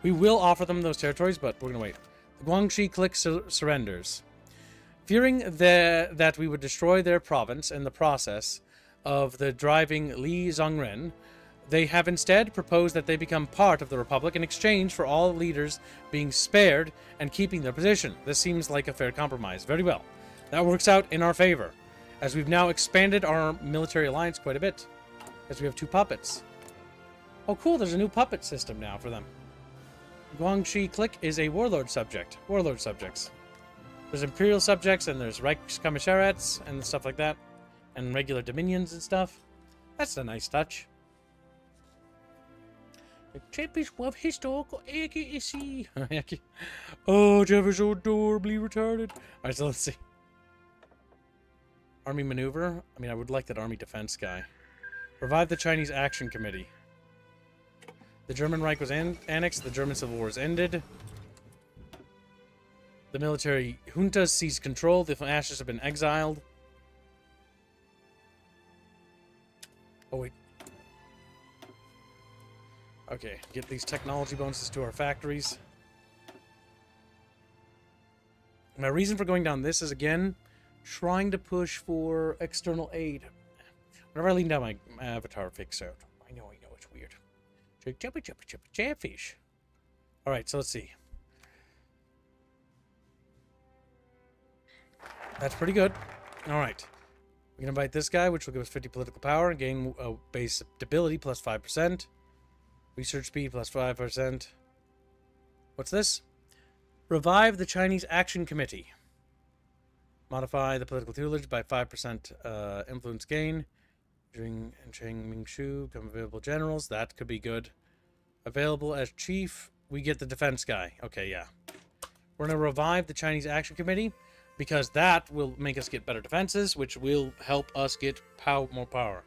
We will offer them those territories, but we're gonna wait. The Guangxi Click surrenders. Fearing that we would destroy their province in the process of the driving Li Zhongren, they have instead proposed that they become part of the Republic in exchange for all leaders being spared and keeping their position. This seems like a fair compromise. Very well. That works out in our favor, as we've now expanded our military alliance quite a bit, as we have 2 puppets. Oh cool, there's a new puppet system now for them. Guangxi Click is a warlord subject. Warlord subjects. There's imperial subjects, and there's Reichskommissariats, and stuff like that. And regular dominions and stuff. That's a nice touch. The champions of historical accuracy. Oh, Jeff is so adorably retarded. Alright, so let's see. Army maneuver. I mean, I would like that army defense guy. Revive the Chinese Action Committee. The German Reich was annexed. The German Civil War is ended. The military junta seized control. The fascists have been exiled. Oh, wait. Okay, get these technology bonuses to our factories. My reason for going down this is, again, trying to push for external aid. Whenever I lean down, my avatar fakes out. I know, it's weird. Chatfish. Alright, so let's see. That's pretty good. Alright. We can invite this guy, which will give us 50 political power and gain base stability plus 5%. Research speed plus 5%. What's this? Revive the Chinese Action Committee. Modify the political tutelage by 5% influence gain. Jing and Cheng Mingshu become available generals. That could be good. Available as chief, we get the defense guy. Okay, yeah. We're going to revive the Chinese Action Committee, because that will make us get better defenses, which will help us get more power.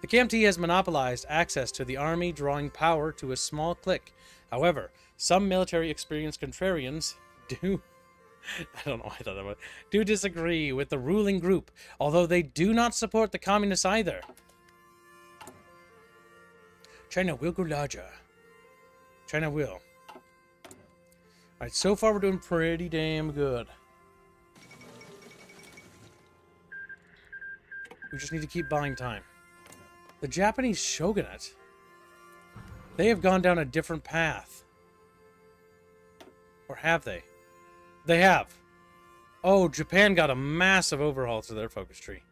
The KMT has monopolized access to the army, drawing power to a small clique. However, some military experienced contrarians do disagree with the ruling group, although they do not support the communists either. China will go larger. China will. Alright, so far we're doing pretty damn good. We just need to keep buying time. The Japanese shogunate, they have gone down a different path. Or have they? They have. Oh, Japan got a massive overhaul to their focus tree.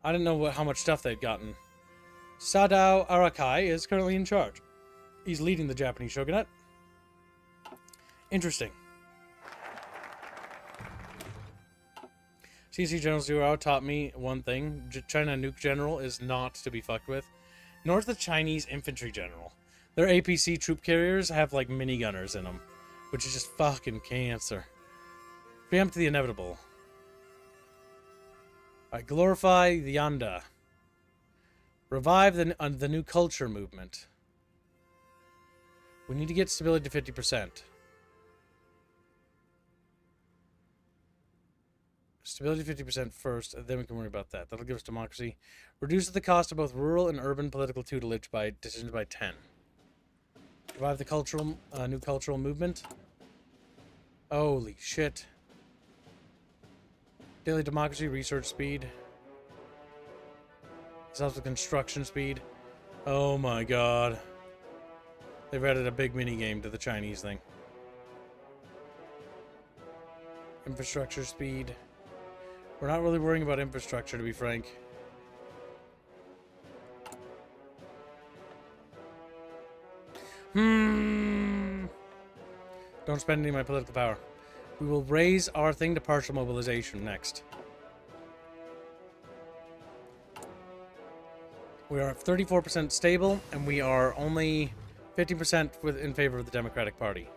I didn't know how much stuff they'd gotten. Sadao Arakai is currently in charge. He's leading the Japanese shogunate. Interesting. CC General Zero taught me one thing. China Nuke General is not to be fucked with. Nor is the Chinese Infantry General. Their APC troop carriers have like minigunners in them, which is just fucking cancer. Preempt the inevitable. Alright, glorify the Yanda. Revive the new culture movement. We need to get stability to 50%. Stability 50% first, and then we can worry about that. That'll give us democracy. Reduces the cost of both rural and urban political tutelage by decisions by 10. Revive the cultural, new cultural movement. Holy shit. Daily democracy, research speed. This helps with construction speed. Oh my god. They've added a big mini game to the Chinese thing. Infrastructure speed. We're not really worrying about infrastructure, to be frank. Don't spend any of my political power. We will raise our thing to partial mobilization next. We are 34% stable, and we are only 50% in favor of the Democratic Party.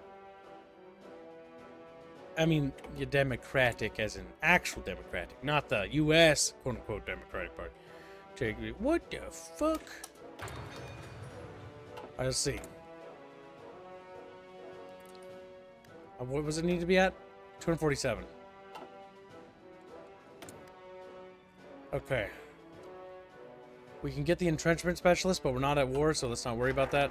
I mean, you're Democratic as in actual Democratic, not the U.S. quote-unquote Democratic Party. What the fuck? Alright, let's see. What was it need to be at? 247. Okay. We can get the entrenchment specialist, but we're not at war, so let's not worry about that.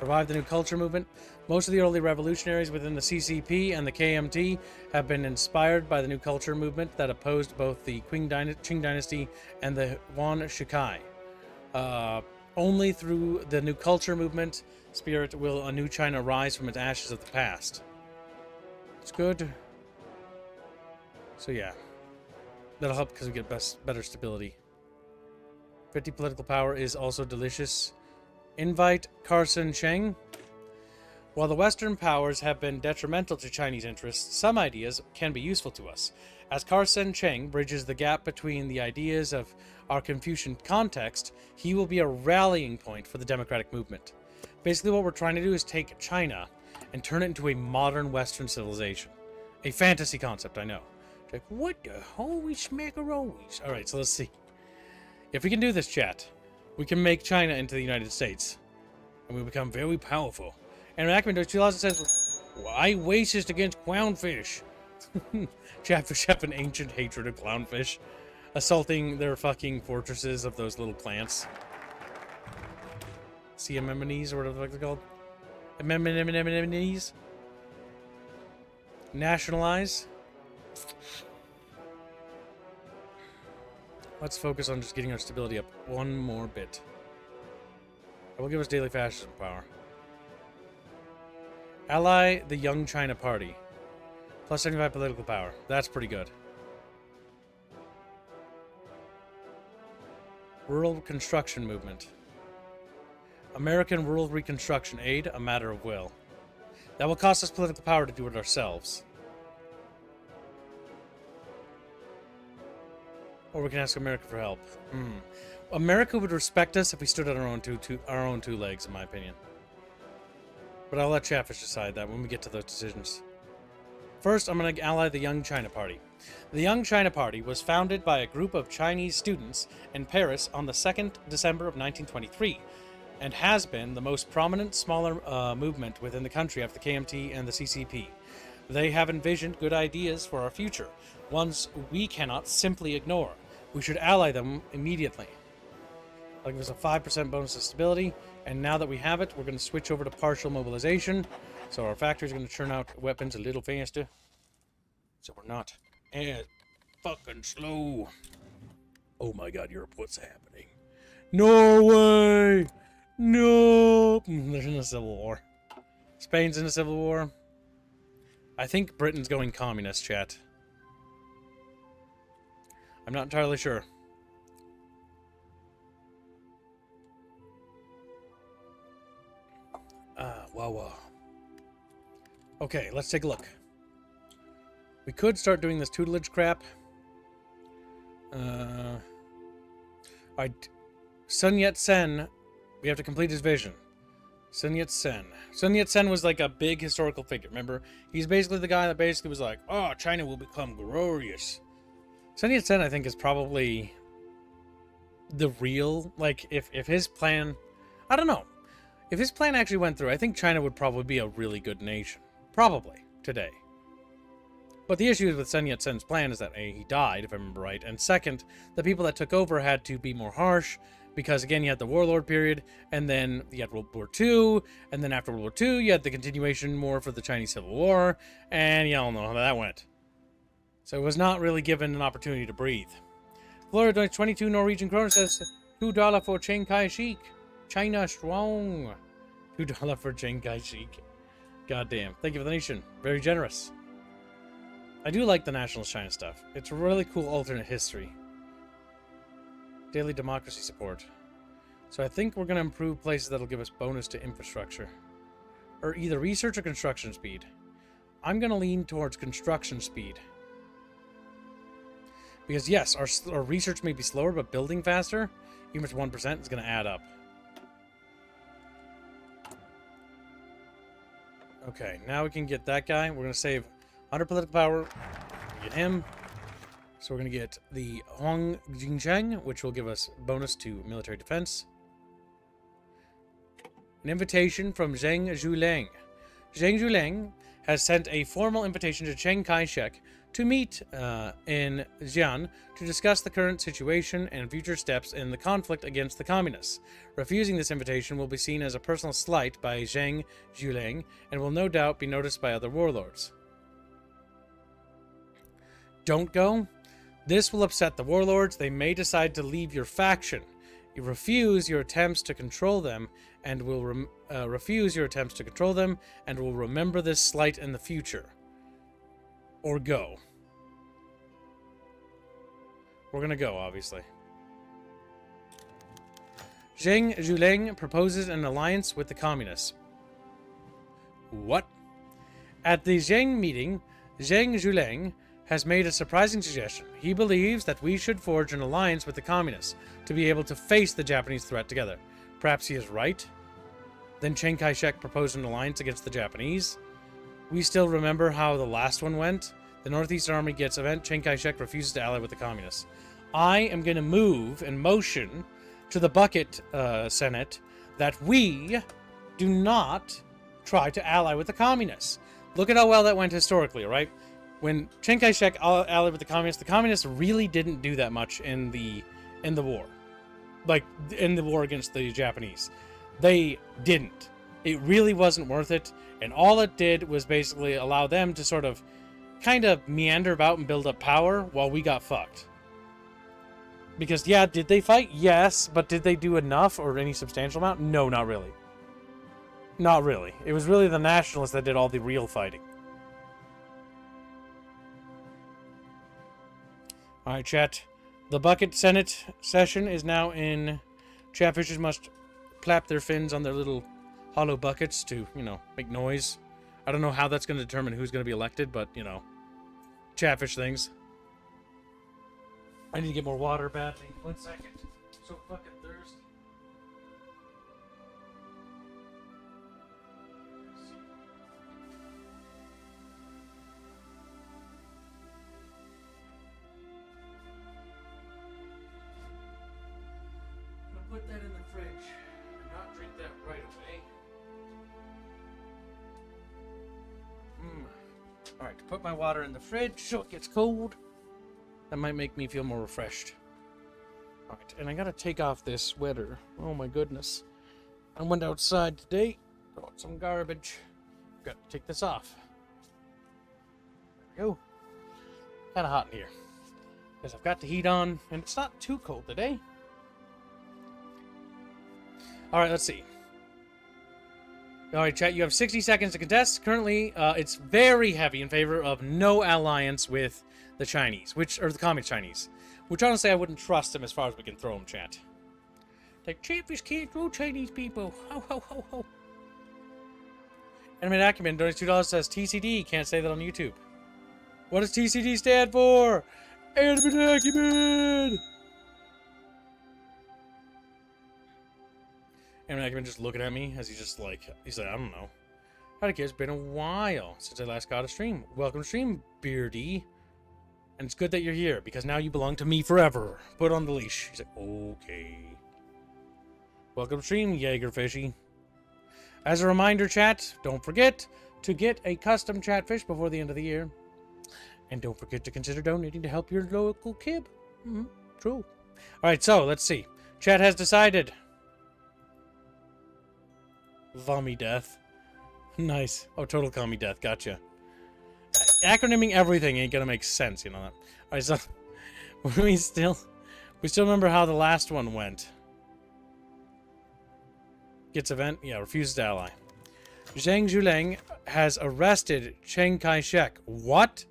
Revive the new culture movement. Most of the early revolutionaries within the CCP and the KMT have been inspired by the new culture movement that opposed both the Qing Dynasty and the Yuan Shikai. Only through the new culture movement spirit will a new China rise from its ashes of the past. It's good. So yeah. That'll help because we get better stability. 50 political power is also delicious. Invite Carson Cheng. While the Western powers have been detrimental to Chinese interests, some ideas can be useful to us. As Carson Cheng bridges the gap between the ideas of our Confucian context, he will be a rallying point for the democratic movement. Basically, what we're trying to do is take China and turn it into a modern Western civilization. A fantasy concept, I know. Like, what the holy smackaroonies? Alright, so let's see. If we can do this, chat, we can make China into the United States. And we become very powerful. And Ackman 2000 says, I racist against clownfish. Chatfish have an ancient hatred of clownfish. Assaulting their fucking fortresses of those little plants. Sea anemones, or whatever the fuck they're called. Anemones. Nationalize. Let's focus on just getting our stability up one more bit. That will give us daily fascism power. Ally the Young China Party. Plus 75 political power. That's pretty good. Rural Construction Movement. American Rural Reconstruction Aid, a matter of will. That will cost us political power to do it ourselves. Or we can ask America for help. America would respect us if we stood on our own two legs, in my opinion. But I'll let Chatfish decide that when we get to those decisions. First, I'm going to ally the Young China Party. The Young China Party was founded by a group of Chinese students in Paris on the 2nd December of 1923, and has been the most prominent smaller movement within the country after the KMT and the CCP. They have envisioned good ideas for our future, ones we cannot simply ignore. We should ally them immediately. I'll give us a 5% bonus to stability, and now that we have it, we're going to switch over to partial mobilization, so our factory's going to churn out weapons a little faster, so we're not as fucking slow. Oh my god, Europe, what's happening? Norway! No! They're in a civil war. Spain's in a civil war. I think Britain's going communist, chat. I'm not entirely sure. Wow. Okay, let's take a look. We could start doing this tutelage crap. Sun Yat-sen, we have to complete his vision. Sun Yat-sen. Sun Yat-sen was like a big historical figure, remember? He's basically the guy that basically was like, oh, China will become glorious. Sun Yat-sen, I think, is probably the real, like, if his plan, I don't know. If his plan actually went through, I think China would probably be a really good nation. Probably. Today. But the issue with Sun Yat-sen's plan is that A, he died, if I remember right, and second, the people that took over had to be more harsh, because again, you had the warlord period, and then you had World War II, and then after World War II, you had the continuation more for the Chinese Civil War, and you all know how that went. So it was not really given an opportunity to breathe. Florida donates 22 Norwegian kroner, says $2 for Chiang Kai-shek. China strong. $2 for Chiang Kai-shek. Goddamn. Thank you for the nation. Very generous. I do like the Nationalist China stuff. It's a really cool alternate history. Daily democracy support. So I think we're going to improve places that'll give us bonus to infrastructure. Or either research or construction speed. I'm going to lean towards construction speed. Because yes, our research may be slower, but building faster, even if it's 1%, is going to add up. Okay, now we can get that guy. We're going to save 100 political power. Get him. So we're going to get the Hong Jingcheng, which will give us bonus to military defense. An invitation from Zheng Zhuliang. Zheng Zhuliang has sent a formal invitation to Chiang Kai-shek to meet in Xi'an to discuss the current situation and future steps in the conflict against the communists. Refusing this invitation will be seen as a personal slight by Zheng Zhuliang and will no doubt be noticed by other warlords. Don't go. This will upset the warlords. They may decide to leave your faction. You refuse your attempts to control them and will remember this slight in the future. Or go. We're gonna go, obviously. Zheng Zhuliang proposes an alliance with the communists. What? At the Zheng meeting, Zheng Zhuliang has made a surprising suggestion. He believes that we should forge an alliance with the communists to be able to face the Japanese threat together. Perhaps he is right? Then Chiang Kai-shek proposed an alliance against the Japanese. We still remember how the last one went. The Northeastern Army gets event. Chiang Kai-shek refuses to ally with the communists. I am going to move and motion to the Bucket Senate that we do not try to ally with the communists. Look at how well that went historically, right? When Chiang Kai-shek allied with the communists really didn't do that much in the war. Like, in the war against the Japanese. They didn't. It really wasn't worth it, and all it did was basically allow them to sort of kind of meander about and build up power while we got fucked. Because, yeah, did they fight? Yes, but did they do enough or any substantial amount? No, not really. Not really. It was really the nationalists that did all the real fighting. Alright, chat. The Bucket Senate session is now in. Chatfishes must clap their fins on their little hollow buckets to, you know, make noise. I don't know how that's going to determine who's going to be elected, but, you know, chatfish things. I need to get more water badly. 1 second. I'm so fucking thirsty. I'm gonna put that in the fridge and not drink that right away. Alright, to put my water in the fridge so it gets cold. That might make me feel more refreshed. Alright, and I gotta take off this sweater. Oh my goodness. I went outside today, got some garbage. Gotta take this off. There we go. Kinda hot in here. Because I've got the heat on, and it's not too cold today. Alright, let's see. Alright, chat, you have 60 seconds to contest. Currently, it's very heavy in favor of no alliance with the Chinese, or the Communist Chinese. Which, honestly, I wouldn't trust them as far as we can throw them, chat. Like, Chatfish can't throw Chinese people. Ho, ho, ho, ho. Animate Acumen donates $2, says TCD. Can't say that on YouTube. What does TCD stand for? Animate Acumen! Animate Acumen just looking at me as he's like, I don't know. Howdy kids, been a while since I last got a stream. Welcome to stream, Beardy. And it's good that you're here, because now you belong to me forever. Put on the leash. He's like, okay. Welcome to stream, Jaegerfishy. As a reminder, chat, don't forget to get a custom chatfish before the end of the year. And don't forget to consider donating to help your local kib. True. Alright, so, let's see. Chat has decided. Vommy death. Nice. Oh, total commie death. Gotcha. Acronyming everything ain't gonna make sense, you know that. Alright, so... we still remember how the last one went. Gets event? Yeah, refuses to ally. Zhang Zhuleng has arrested Chiang Kai-shek. What?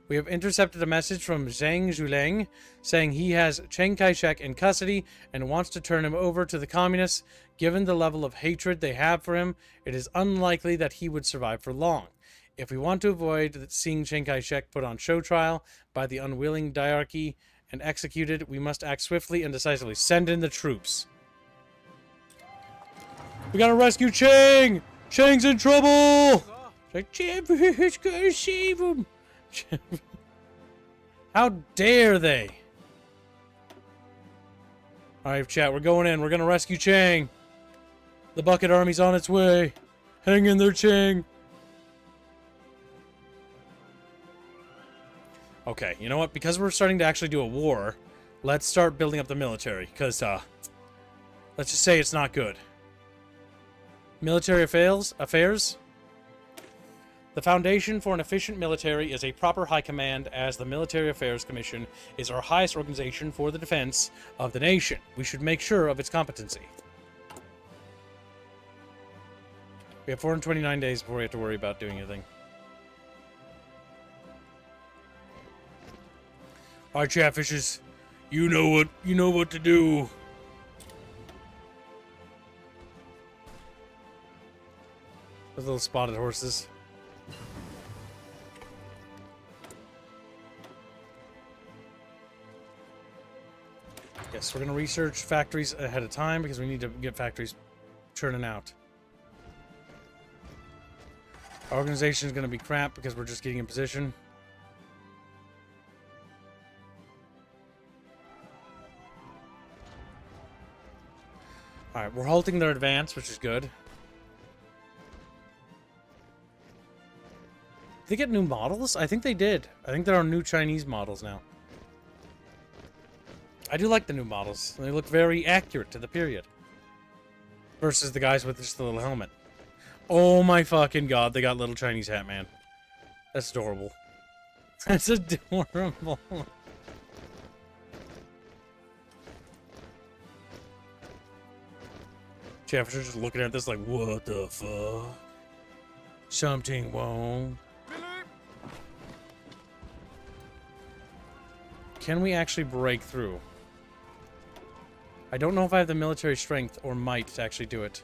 We have intercepted a message from Zhang Zhuleng saying he has Chiang Kai-shek in custody and wants to turn him over to the communists. Given the level of hatred they have for him, it is unlikely that he would survive for long. If we want to avoid seeing Chiang Kai-shek put on show trial by the unwilling diarchy and executed, we must act swiftly and decisively. Send in the troops. We gotta rescue Chiang! Chiang's in trouble! Like, Chatfish, gotta save him! How dare they? Alright, chat, we're going in. We're gonna rescue Chiang. The bucket army's on its way. Hang in there, Chiang. Okay, you know what? Because we're starting to actually do a war, let's start building up the military. Because, let's just say it's not good. Military affairs? The foundation for an efficient military is a proper high command, as the Military Affairs Commission is our highest organization for the defense of the nation. We should make sure of its competency. We have 429 days before we have to worry about doing anything. Alright, Chatfishes. You know what to do. Those little spotted horses. Yes, we're going to research factories ahead of time because we need to get factories churning out. Our organization is going to be crap because we're just getting in position. Alright, we're halting their advance, which is good. Did they get new models? I think they did. I think there are new Chinese models now. I do like the new models. They look very accurate to the period. Versus the guys with just the little helmet. Oh my fucking god, they got little Chinese hat, man. That's adorable. That's adorable. Jeffers are just looking at this like, what the fuck? Something wrong. Can we actually break through? I don't know if I have the military strength or might to actually do it.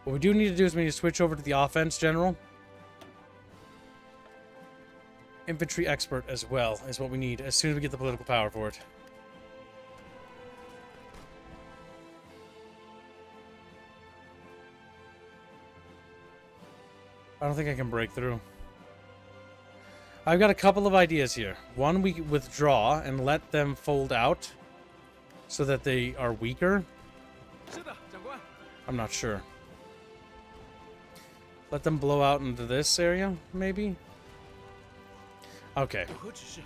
What we do need to do is we need to switch over to the offense, General. Infantry expert as well is what we need as soon as we get the political power for it. I don't think I can break through. I've got a couple of ideas here. One, we withdraw and let them fold out so that they are weaker. I'm not sure. Let them blow out into this area, maybe? Okay.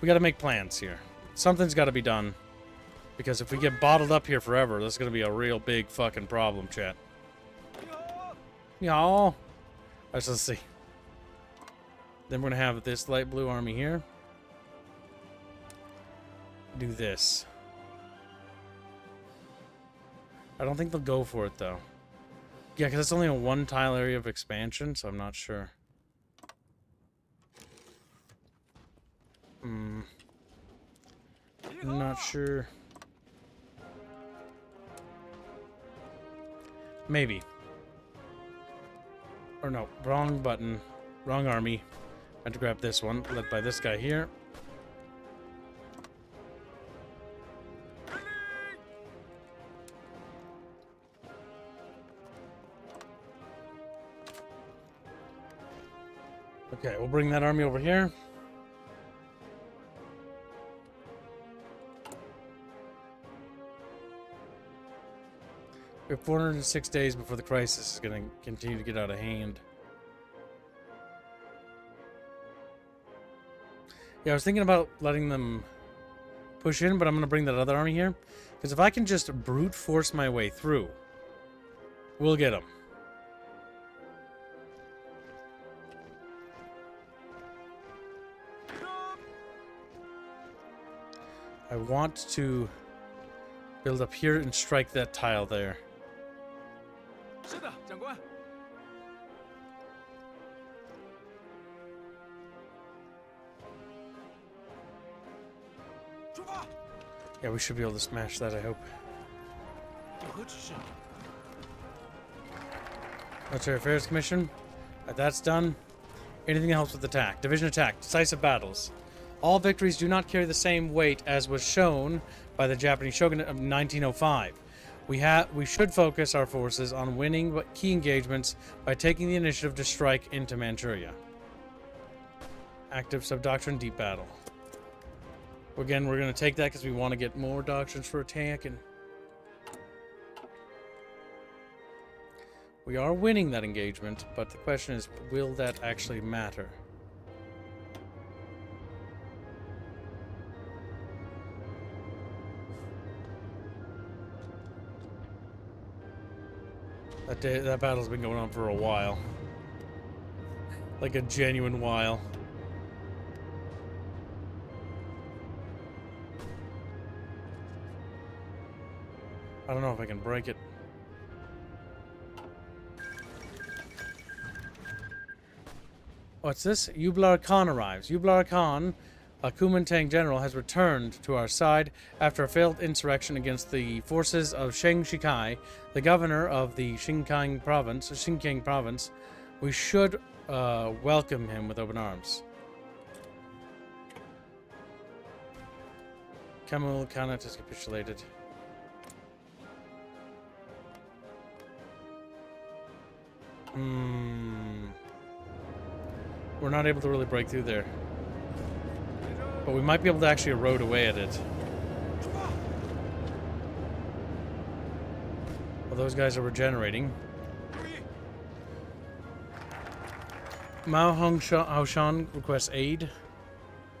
We gotta make plans here. Something's gotta be done. Because if we get bottled up here forever, that's gonna be a real big fucking problem, chat. Y'all. Let's see. Then we're gonna have this light blue army here. Do this. I don't think they'll go for it, though. Yeah, because it's only a one-tile area of expansion, so I'm not sure. I'm not sure. Maybe. Or no, wrong button. Wrong army. I had to grab this one, led by this guy here. Okay, we'll bring that army over here. We have 406 days before the crisis is going to continue to get out of hand. Yeah, I was thinking about letting them push in, but I'm going to bring that other army here. Because if I can just brute force my way through, we'll get them. I want to build up here and strike that tile there. Yeah, we should be able to smash that, I hope. Military Affairs Commission. That's done. Anything that helps with attack. Division attack. Decisive battles. All victories do not carry the same weight as was shown by the Japanese shogunate of 1905. We should focus our forces on winning key engagements by taking the initiative to strike into Manchuria. Active sub-doctrine, deep battle. Again, we're going to take that because we want to get more doctrines for attack, and we are winning that engagement, but the question is, will that actually matter? That battle's been going on for a while. Like a genuine while. I don't know if I can break it. What's this? Yublar Khan arrives. Yublar Khan, a Kuomintang general, has returned to our side after a failed insurrection against the forces of Sheng Shikai, the governor of the Xinjiang province. We should welcome him with open arms. Kamil Khanate has capitulated. We're not able to really break through there. But we might be able to actually erode away at it. Well, those guys are regenerating. Mao Haoshan requests aid.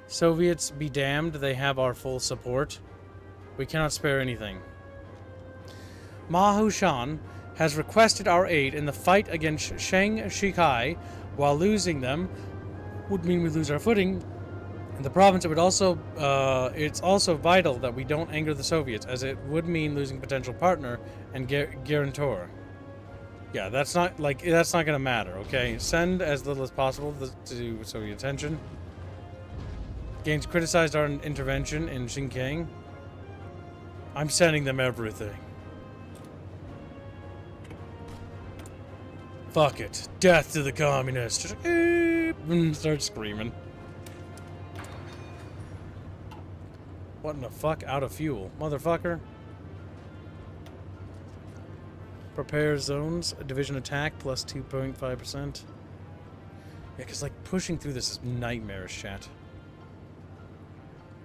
Soviets be damned, they have our full support. We cannot spare anything. Ma Haoshan has requested our aid in the fight against Sheng Shikai. While losing them would mean we lose our footing in the province. It would also, it's also vital that we don't anger the Soviets, as it would mean losing potential partner and guarantor. Yeah, that's not going to matter. Okay, send as little as possible to Soviet attention. Gaines criticized our intervention in Xinjiang. I'm sending them everything. Fuck it. Death to the communists. Just start screaming. What in the fuck? Out of fuel. Motherfucker. Prepare zones. Division attack plus 2.5%. Yeah, because like pushing through this is nightmarish, chat.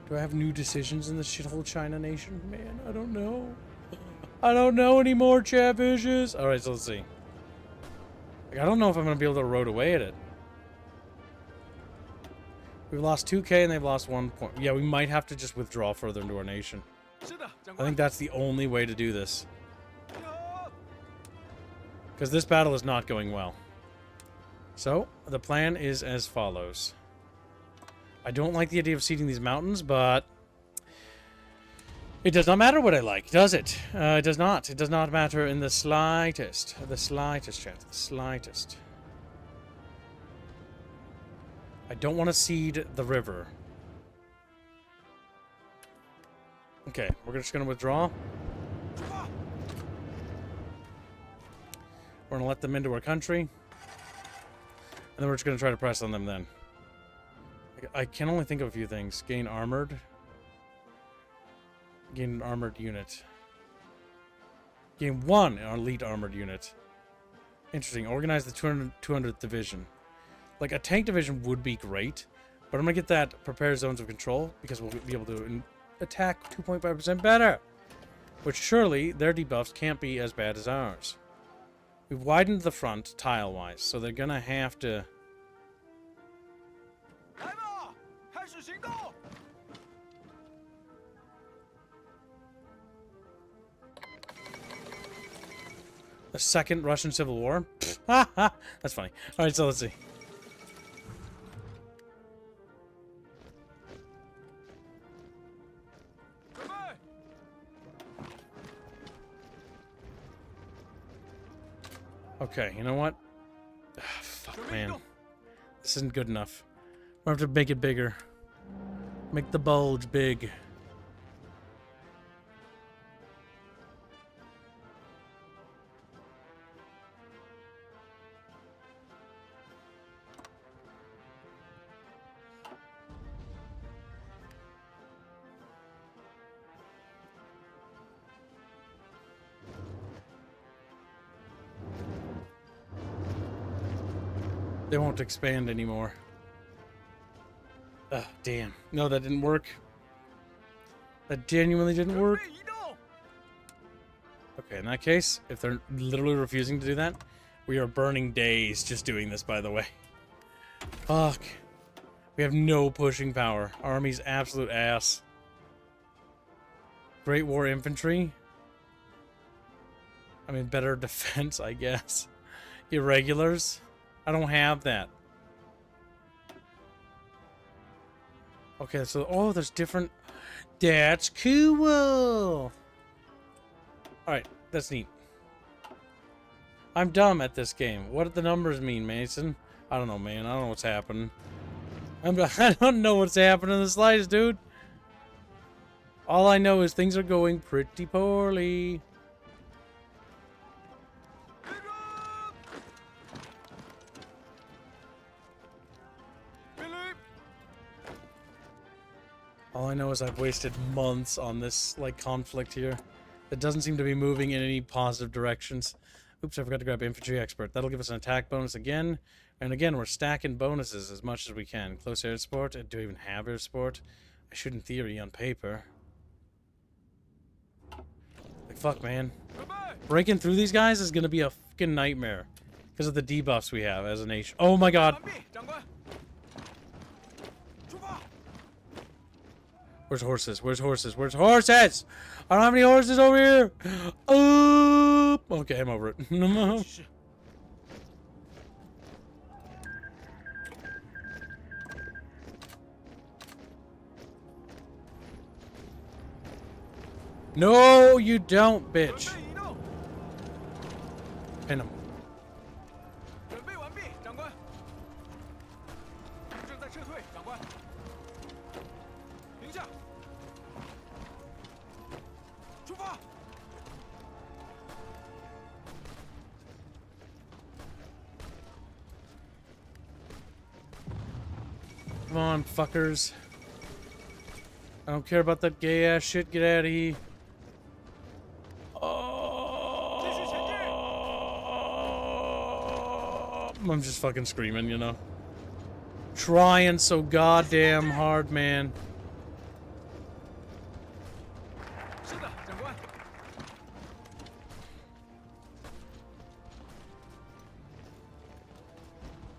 Do I have new decisions in this shithole China nation? Man, I don't know. I don't know anymore, Chatfishes. Alright, so let's see. Like, I don't know if I'm going to be able to erode away at it. We've lost 2k and they've lost 1 point. Yeah, we might have to just withdraw further into our nation. I think that's the only way to do this. Because this battle is not going well. So, the plan is as follows. I don't like the idea of seeding these mountains, but it does not matter what I like, does it? It does not. It does not matter in the slightest. The slightest, chat. The slightest. I don't want to seed the river. Okay, we're just going to withdraw. We're going to let them into our country. And then we're just going to try to press on them then. I can only think of a few things. Gain armored. Gain an armored unit. Gain 1 elite armored unit. Interesting. Organize the 200th division. Like, a tank division would be great, but I'm going to get that prepare zones of control because we'll be able to attack 2.5% better. which surely their debuffs can't be as bad as ours. We've widened the front tile-wise, so they're gonna have to... The Second Russian Civil War? That's funny. Alright, so let's see. Okay, you know what? Fuck, man. This isn't good enough. We'll have to make it bigger. Make the bulge big. They won't expand anymore. Ugh, damn. No, that didn't work. That genuinely didn't work. Okay, in that case, if they're literally refusing to do that, we are burning days just doing this, by the way. Fuck. We have no pushing power. Our army's absolute ass. Great War Infantry. I mean, better defense, I guess. Irregulars. I don't have that. Okay, so, oh, there's different... That's cool! Alright, that's neat. I'm dumb at this game. What do the numbers mean, Mason? I don't know, man. I don't know what's happening. I don't know what's happening in the slightest, dude. All I know is things are going pretty poorly. All I know is I've wasted months on this, like, conflict here. It doesn't seem to be moving in any positive directions. Oops, I forgot to grab Infantry Expert. That'll give us an attack bonus again. And again, we're stacking bonuses as much as we can. Close air support. Do I even have air support? I should in theory on paper. Like, fuck, man. Breaking through these guys is gonna be a fucking nightmare. Because of the debuffs we have as a nation. Oh my god! Where's horses? Where's horses? Where's horses? I don't have any horses over here! Okay, I'm over it. No, you don't, bitch. Pin him. Come on, fuckers. I don't care about that gay ass shit. Get out of here. Oh, I'm just fucking screaming, you know. Trying so goddamn hard, man.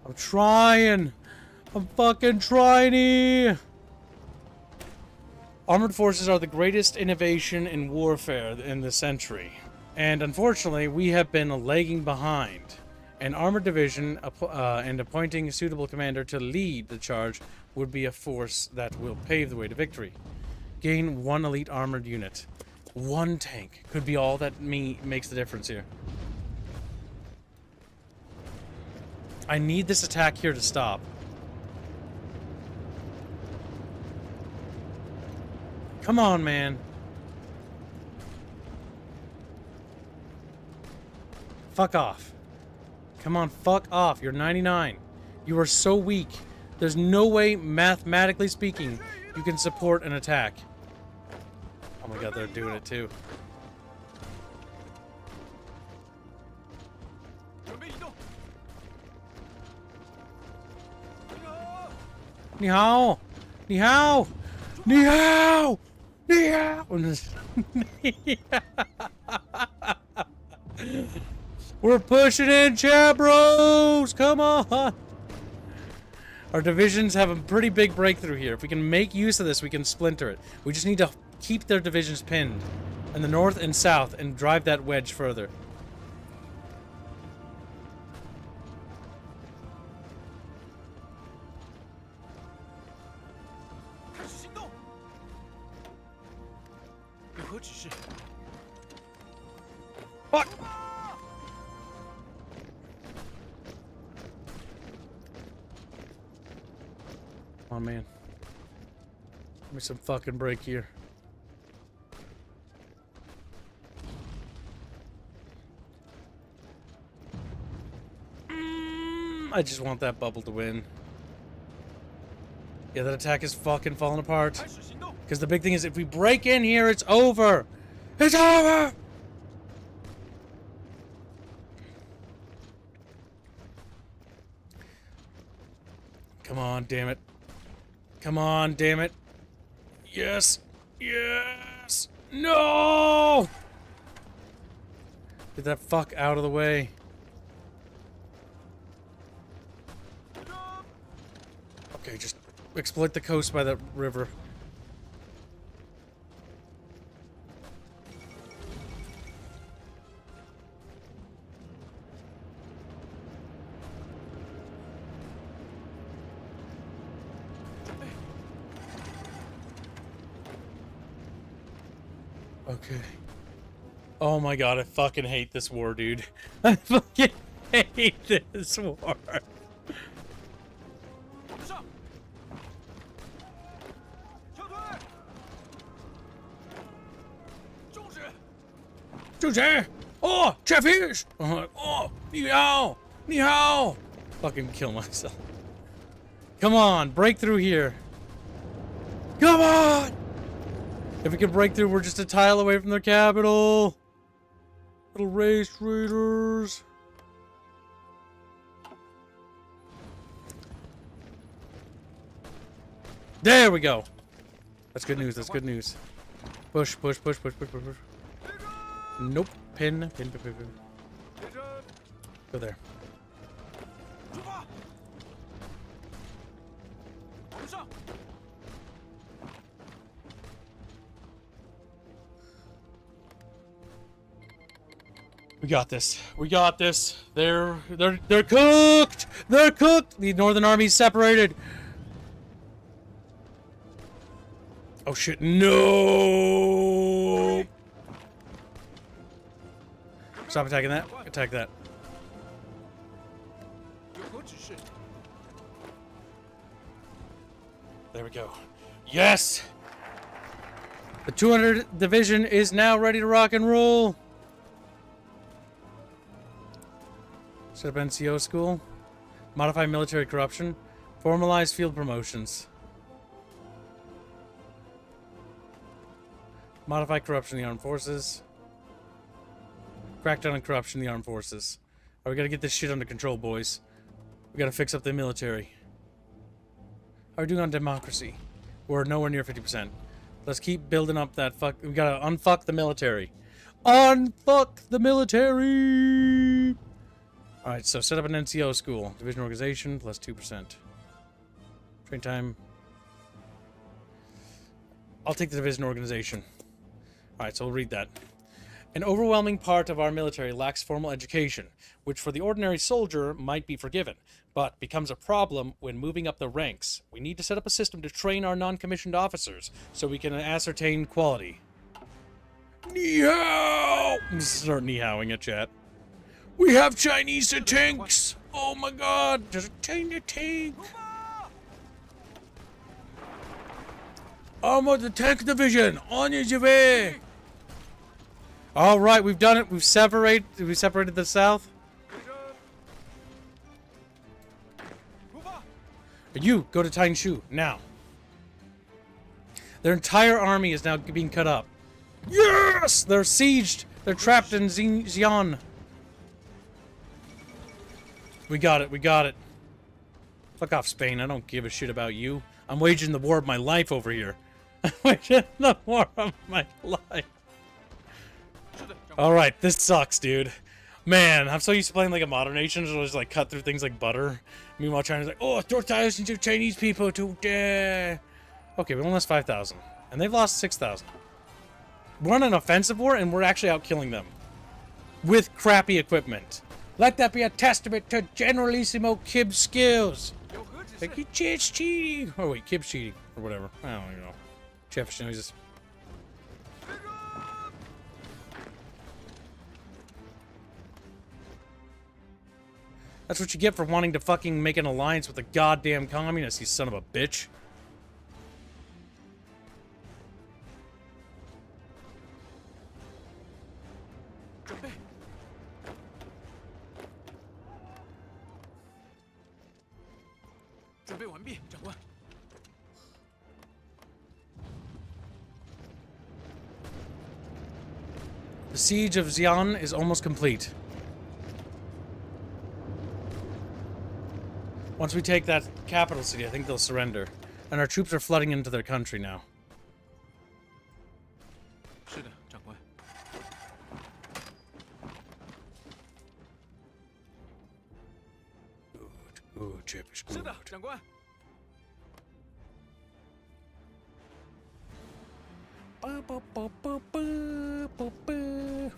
I'm trying. I'm fucking trying. Armored forces are the greatest innovation in warfare in the century. And unfortunately, we have been lagging behind. An armored division and appointing a suitable commander to lead the charge would be a force that will pave the way to victory. Gain one elite armored unit. One tank could be all that makes the difference here. I need this attack here to stop. Come on, man. Fuck off. Come on, fuck off. You're 99. You are so weak. There's no way, mathematically speaking, you can support an attack. Oh my god, they're doing it too. Ni hao! Ni hao! Ni hao! Ni hao! We're pushing in, Chabros! Come on! Our divisions have a pretty big breakthrough here. If we can make use of this, we can splinter it. We just need to keep their divisions pinned in the north and south and drive that wedge further. Fuck! Oh man. Give me some fucking break here. I just want that bubble to win. Yeah, that attack is fucking falling apart. Because the big thing is, if we break in here, it's over! It's over! Come on, damn it. Come on, damn it. Yes! Yes! No! Get that fuck out of the way. Okay, just exploit the coast by that river. Okay. Oh my god, I fucking hate this war, dude. I fucking hate this war. Oh, Chatfish! Oh, ni hao! Ni hao! Fucking kill myself. Come on, break through here. Come on! If we can break through, we're just a tile away from their capital. Little race raiders. There we go. That's good news. That's good news. Push, push, push, push, push, push, push. Nope. Pin, pin, pin, pin, pin. Go there. We got this. We got this. They're cooked. They're cooked. The Northern Army's separated. Oh shit! No. Stop attacking that. Attack that. There we go. Yes! The 200th Division is now ready to rock and roll. Set up NCO school. Modify military corruption. Formalize field promotions. Modify corruption in the armed forces. Crackdown on corruption in the armed forces. Alright, we gotta get this shit under control, boys. We gotta fix up the military. How are we doing on democracy? We're nowhere near 50%. Let's keep building up that fuck. We gotta unfuck the military. Unfuck the military! Alright, so set up an NCO school. Division organization, plus 2%. Train time. I'll take the division organization. Alright, so we'll read that. An overwhelming part of our military lacks formal education, which for the ordinary soldier might be forgiven, but becomes a problem when moving up the ranks. We need to set up a system to train our non-commissioned officers so we can ascertain quality. Ni hao! Start ni haoing at chat. We have Chinese tanks! Oh my god! There's a China tank! I'm on the tank division! On your way! Alright, we've done it. We've separated the south. You, go to Tainshu, now. Their entire army is now being cut up. Yes! They're sieged! They're trapped in Xi'an. We got it, we got it. Fuck off, Spain. I don't give a shit about you. I'm waging the war of my life over here. I'm waging the war of my life. Alright, this sucks, dude. Man, I'm so used to playing like a modern nation, so I just like cut through things like butter. Meanwhile, China's like, oh, 4,000 of Chinese people today. Okay, we only lost 5,000. And they've lost 6,000. We're on an offensive war, and we're actually out killing them. With crappy equipment. Let that be a testament to Generalissimo Kib's skills. Like, it's cheating. Oh, wait, Kib's cheating. Or whatever. I don't even know. Chef noises. That's what you get for wanting to fucking make an alliance with a goddamn communist, you son of a bitch. The siege of Xi'an is almost complete. Once we take that capital city, I think they'll surrender. And our troops are flooding into their country now. Good, Chapfish, good. Ba, ba, ba, ba, ba, ba, ba.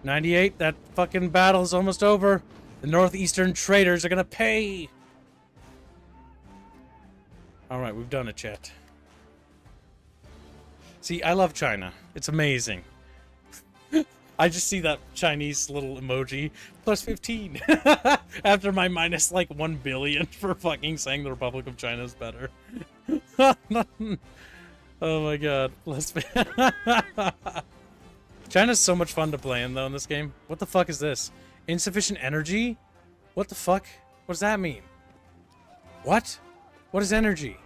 98, that fucking battle's almost over. The northeastern traitors are gonna pay. Alright, we've done it, chat. See, I love China. It's amazing. I just see that Chinese little emoji. Plus 15. After my minus like 1 billion for fucking saying the Republic of China is better. Oh my god. Plus China's so much fun to play in, though, in this game. What the fuck is this? Insufficient energy? What the fuck? What does that mean? What? What is energy?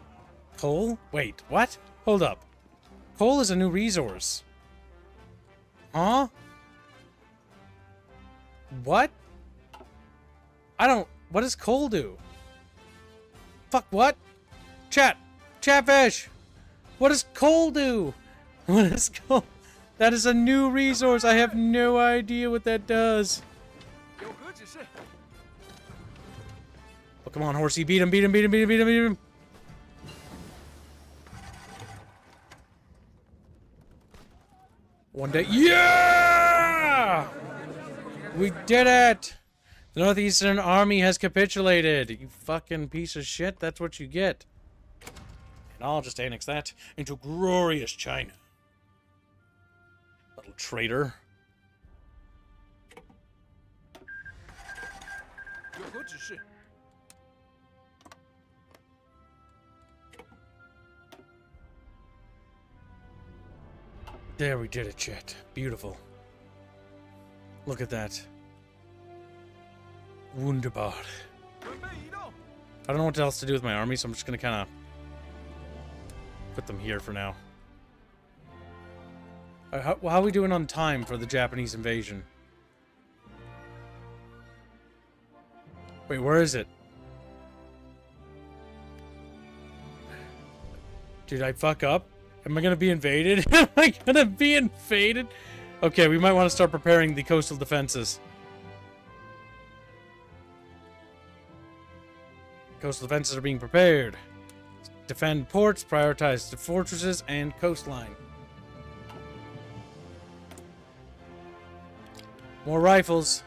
Coal? Wait, what? Hold up. Coal is a new resource. Huh? What? I don't... What does coal do? Fuck, what? Chat! Chatfish! What does coal do? What is coal... That is a new resource. I have no idea what that does. Oh, come on, horsey. Beat him, beat him, beat him, beat him, beat him, beat him. One day. Yeah! We did it! The Northeastern Army has capitulated. You fucking piece of shit. That's what you get. And I'll just annex that into glorious China. Little traitor. There, we did it, chat. Beautiful. Look at that. Wunderbar. I don't know what else to do with my army, so I'm just gonna kind of put them here for now. How are we doing on time for the Japanese invasion? Wait, where is it? Did I fuck up? Am I gonna be invaded? Am I gonna be invaded? Okay, we might want to start preparing the coastal defenses. Coastal defenses are being prepared. Defend ports, prioritize the fortresses, and coastline. More rifles.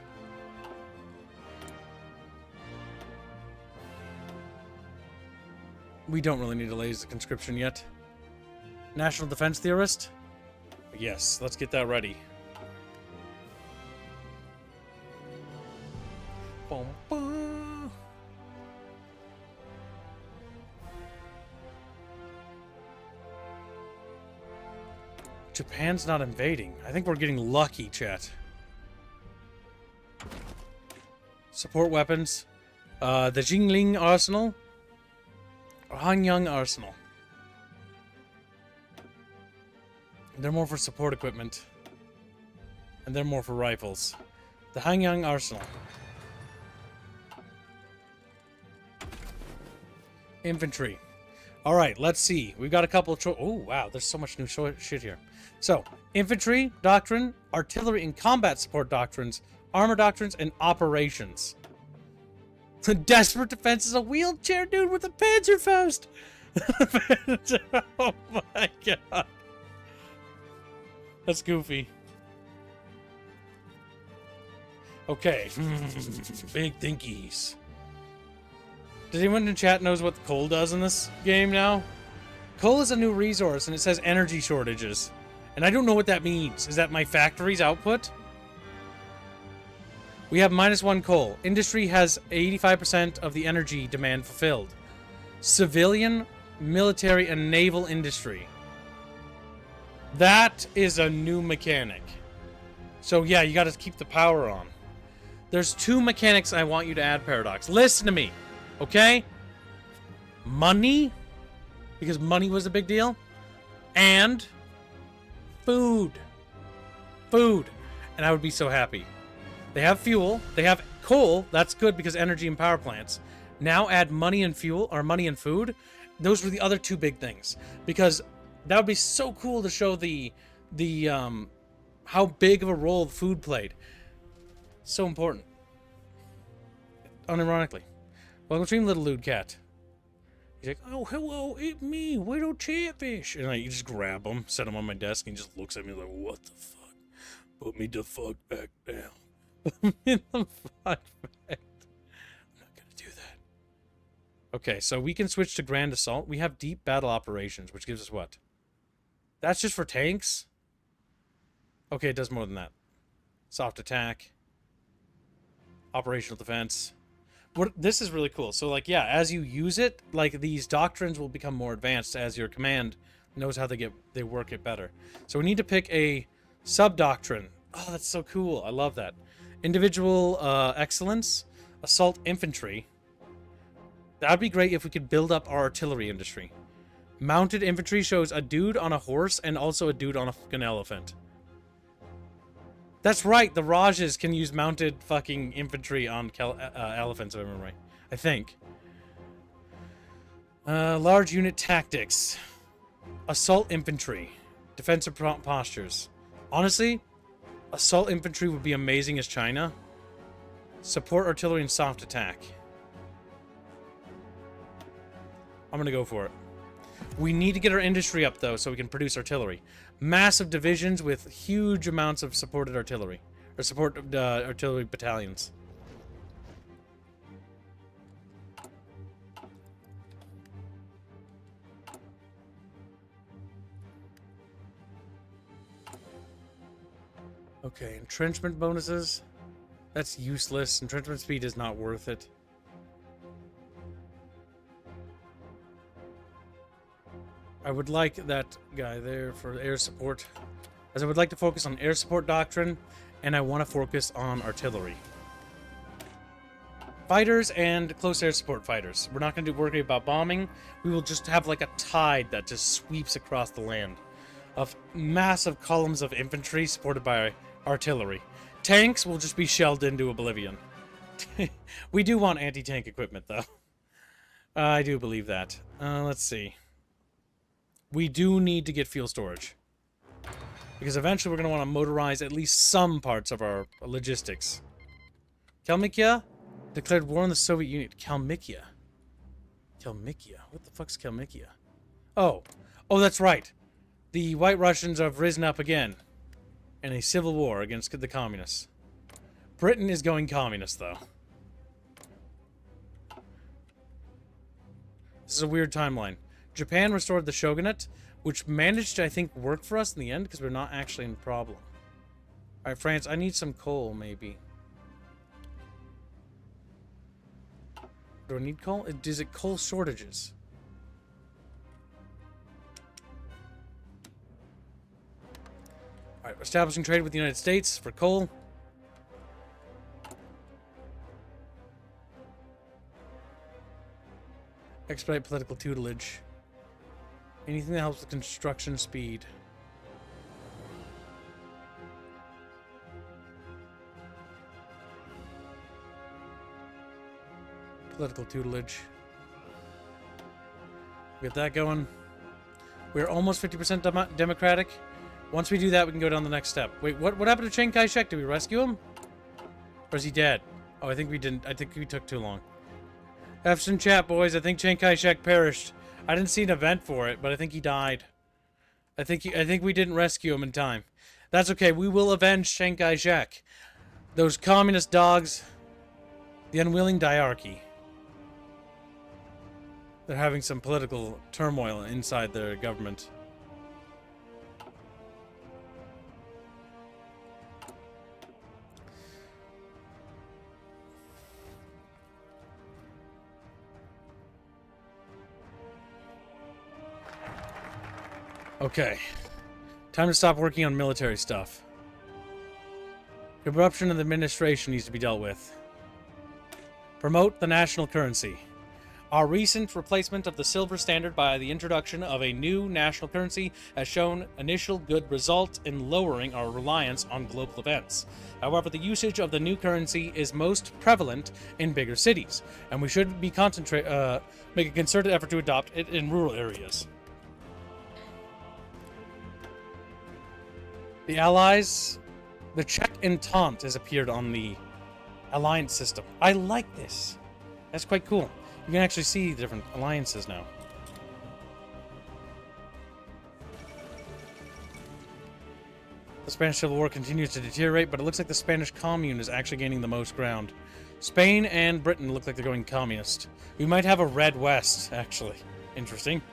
We don't really need to raise the conscription yet. National Defense Theorist? Yes, let's get that ready. Boom, boom. Japan's not invading. I think we're getting lucky, chat. Support weapons. The Jingling Arsenal. Or Hanyang Arsenal. They're more for support equipment. And they're more for rifles. The Hanyang Arsenal. Infantry. All right, let's see. We've got a couple of... Oh, wow. There's so much new shit here. So, infantry doctrine, artillery and combat support doctrines, armor doctrines, and operations. The desperate defense is a wheelchair dude with a Panzerfaust. Oh my god. That's goofy. Okay. Big thinkies. Does anyone in chat knows what coal does in this game now? Coal is a new resource, and it says energy shortages. And I don't know what that means. Is that my factory's output? We have -1 coal. Industry has 85% of the energy demand fulfilled. Civilian, military, and naval industry. That is a new mechanic. So yeah, you gotta keep the power on. There's 2 mechanics I want you to add, Paradox. Listen to me. Okay? Money, because money was a big deal, and food. Food. And I would be so happy. They have fuel, they have coal, that's good because energy and power plants. Now add money and fuel, or money and food. Those were the other 2 big things. Because that would be so cool to show the how big of a role food played. So important. Unironically. Welcome to Little Lewd Cat. He's like, oh, hello, it's me, Widow Chatfish. And you just grab him, set him on my desk, and he just looks at me like, what the fuck? Put me the fuck back down. Put me the fuck back. I'm not gonna do that. Okay, so we can switch to Grand Assault. We have Deep Battle Operations, which gives us what? That's just for tanks? Okay, it does more than that. Soft Attack. Operational Defense. This is really cool. So, like, yeah, as you use it, like, these doctrines will become more advanced as your command knows how they work it better. So we need to pick a sub-doctrine. Oh, that's so cool. I love that. Individual excellence. Assault infantry. That would be great if we could build up our artillery industry. Mounted infantry shows a dude on a horse and also a dude on a fucking elephant. That's right, the Rajas can use mounted fucking infantry on elephants, if I remember right. I think. Large unit tactics. Assault infantry. Defensive postures. Honestly, assault infantry would be amazing as China. Support artillery and soft attack. I'm gonna go for it. We need to get our industry up, though, so we can produce artillery. Massive divisions with huge amounts of supported artillery. Or support artillery battalions. Okay, entrenchment bonuses. That's useless. Entrenchment speed is not worth it. I would like that guy there for air support, as I would like to focus on air support doctrine, and I want to focus on artillery. Fighters and close air support fighters. We're not going to worry about bombing. We will just have like a tide that just sweeps across the land of massive columns of infantry supported by artillery. Tanks will just be shelled into oblivion. We do want anti-tank equipment, though. I do believe that. Let's see. We do need to get fuel storage. Because eventually we're going to want to motorize at least some parts of our logistics. Kalmykia declared war on the Soviet Union. Kalmykia? Kalmykia? What the fuck's Kalmykia? Oh. Oh, that's right. The White Russians have risen up again in a civil war against the communists. Britain is going communist, though. This is a weird timeline. Japan restored the shogunate, which managed to, I think, work for us in the end, because we're not actually in problem. Alright, France, I need some coal, maybe. Do I need coal? Is it coal shortages? Alright, establishing trade with the United States for coal. Expedite political tutelage. Anything that helps with construction speed. Political tutelage. Get that going. We're almost 50% democratic. Once we do that, we can go down the next step. Wait, what happened to Chiang Kai-shek? Did we rescue him? Or is he dead? Oh, I think we didn't. I think we took too long. Have some chat, boys. I think Chiang Kai-shek perished. I didn't see an event for it, but I think he died. I think we didn't rescue him in time. That's okay. We will avenge Chiang Kai-shek. Those communist dogs. The unwilling diarchy. They're having some political turmoil inside their government. Okay. Time to stop working on military stuff. Corruption of the administration needs to be dealt with. Promote the national currency. Our recent replacement of the silver standard by the introduction of a new national currency has shown initial good result in lowering our reliance on global events. However, the usage of the new currency is most prevalent in bigger cities, and we should be make a concerted effort to adopt it in rural areas. The Allies, the check entente has appeared on the alliance system. I like this. That's quite cool. You can actually see different alliances now. The Spanish Civil War continues to deteriorate, but it looks like the Spanish Commune is actually gaining the most ground. Spain and Britain look like they're going communist. We might have a Red West, actually. Interesting.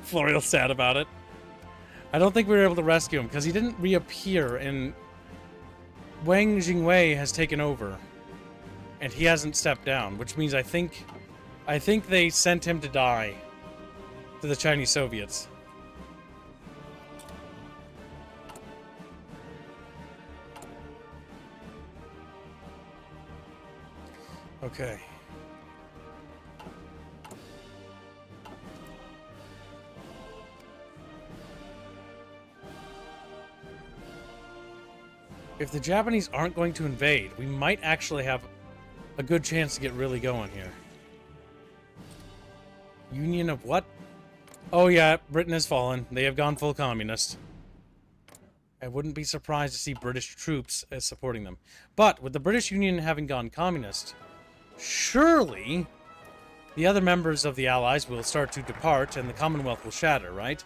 Florial's sad about it. I don't think we were able to rescue him because he didn't reappear, and Wang Jingwei has taken over, and he hasn't stepped down, which means I think they sent him to die to the Chinese Soviets. Okay. If the Japanese aren't going to invade, we might actually have a good chance to get really going here. Union of what? Oh yeah, Britain has fallen. They have gone full communist. I wouldn't be surprised to see British troops as supporting them. But with the British Union having gone communist, surely the other members of the Allies will start to depart and the Commonwealth will shatter, right?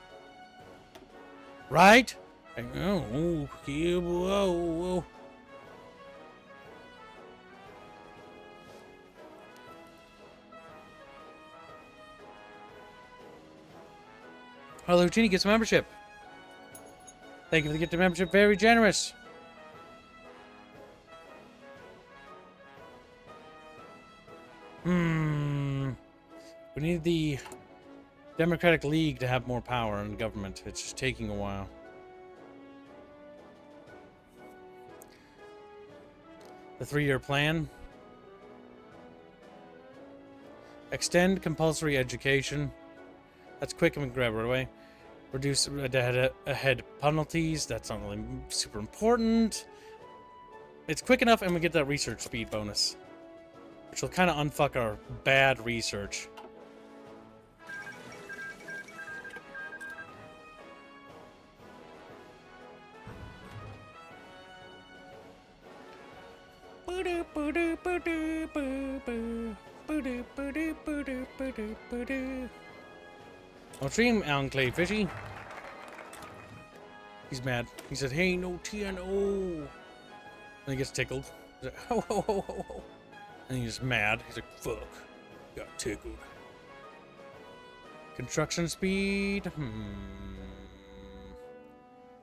Right? Oh, yeah, whoa. Hello, Genie gets a membership. Thank you for the gift of membership. Very generous. We need the Democratic League to have more power in government. It's just taking a while. The 3-year plan. Extend compulsory education. That's quick. I'm going to grab it right away. Reduce ahead penalties. That's not really super important. It's quick enough, and we get that research speed bonus, which will kind of unfuck our bad research. I'll stream Enclave Fishy. He's mad. He said, hey, no TNO. And he gets tickled. He's like, ho, ho, ho, ho, ho. And he's mad. He's like, fuck. Got tickled. Construction speed.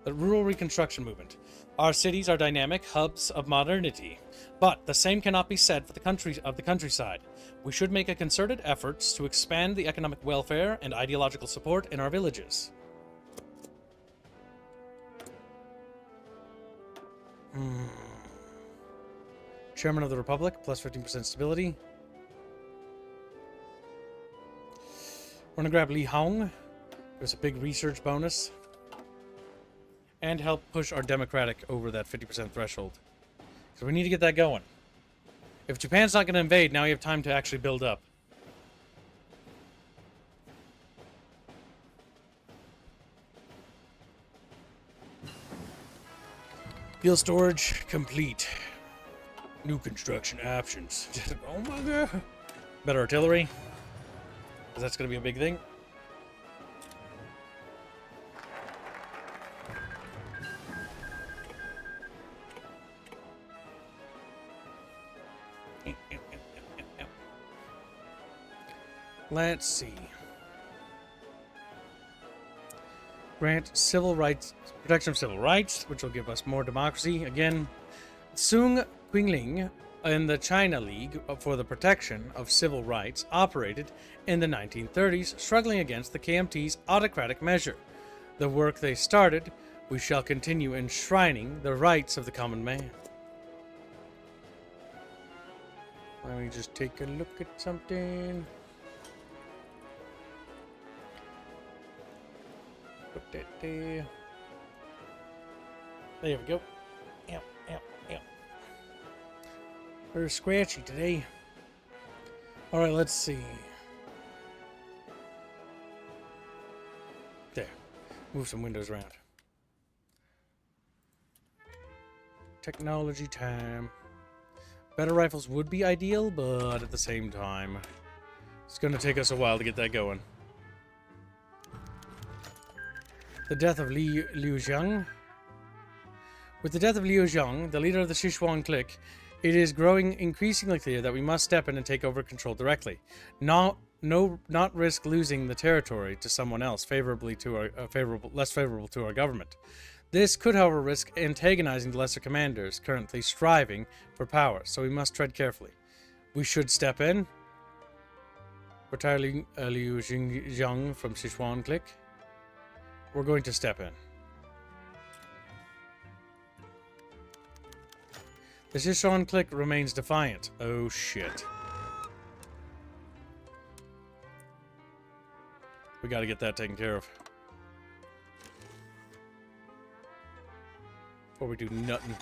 The rural reconstruction movement. Our cities are dynamic hubs of modernity, but the same cannot be said for the countryside. We should make a concerted efforts to expand the economic welfare and ideological support in our villages. Chairman of the Republic, plus 15% stability. We're gonna grab Li Hong. There's a big research bonus. And help push our democratic over that 50% threshold. So we need to get that going. If Japan's not going to invade, now you have time to actually build up. Fuel storage complete. New construction options. Oh my god. Better artillery. Because that's going to be a big thing. Let's see. Grant civil rights, protection of civil rights, which will give us more democracy. Again, Sung Qingling in the China League for the Protection of Civil Rights operated in the 1930s, struggling against the KMT's autocratic measure. The work they started, we shall continue enshrining the rights of the common man. Let me just take a look at something. Put that there. There we go. Yep. We're scratchy today. Alright, let's see. There. Move some windows around. Technology time. Better rifles would be ideal, but at the same time, it's going to take us a while to get that going. The death of Liu Zhang. With the death of Liu Zhang, the leader of the Sichuan clique, it is growing increasingly clear that we must step in and take over control directly. Not risk losing the territory to someone else less favorable to our government. This could, however, risk antagonizing the lesser commanders currently striving for power, so we must tread carefully. We should step in. Retire Liu Zhang from Sichuan clique. We're going to step in. The Sichuan clique remains defiant. Oh shit. We gotta get that taken care of. Before we do nothing.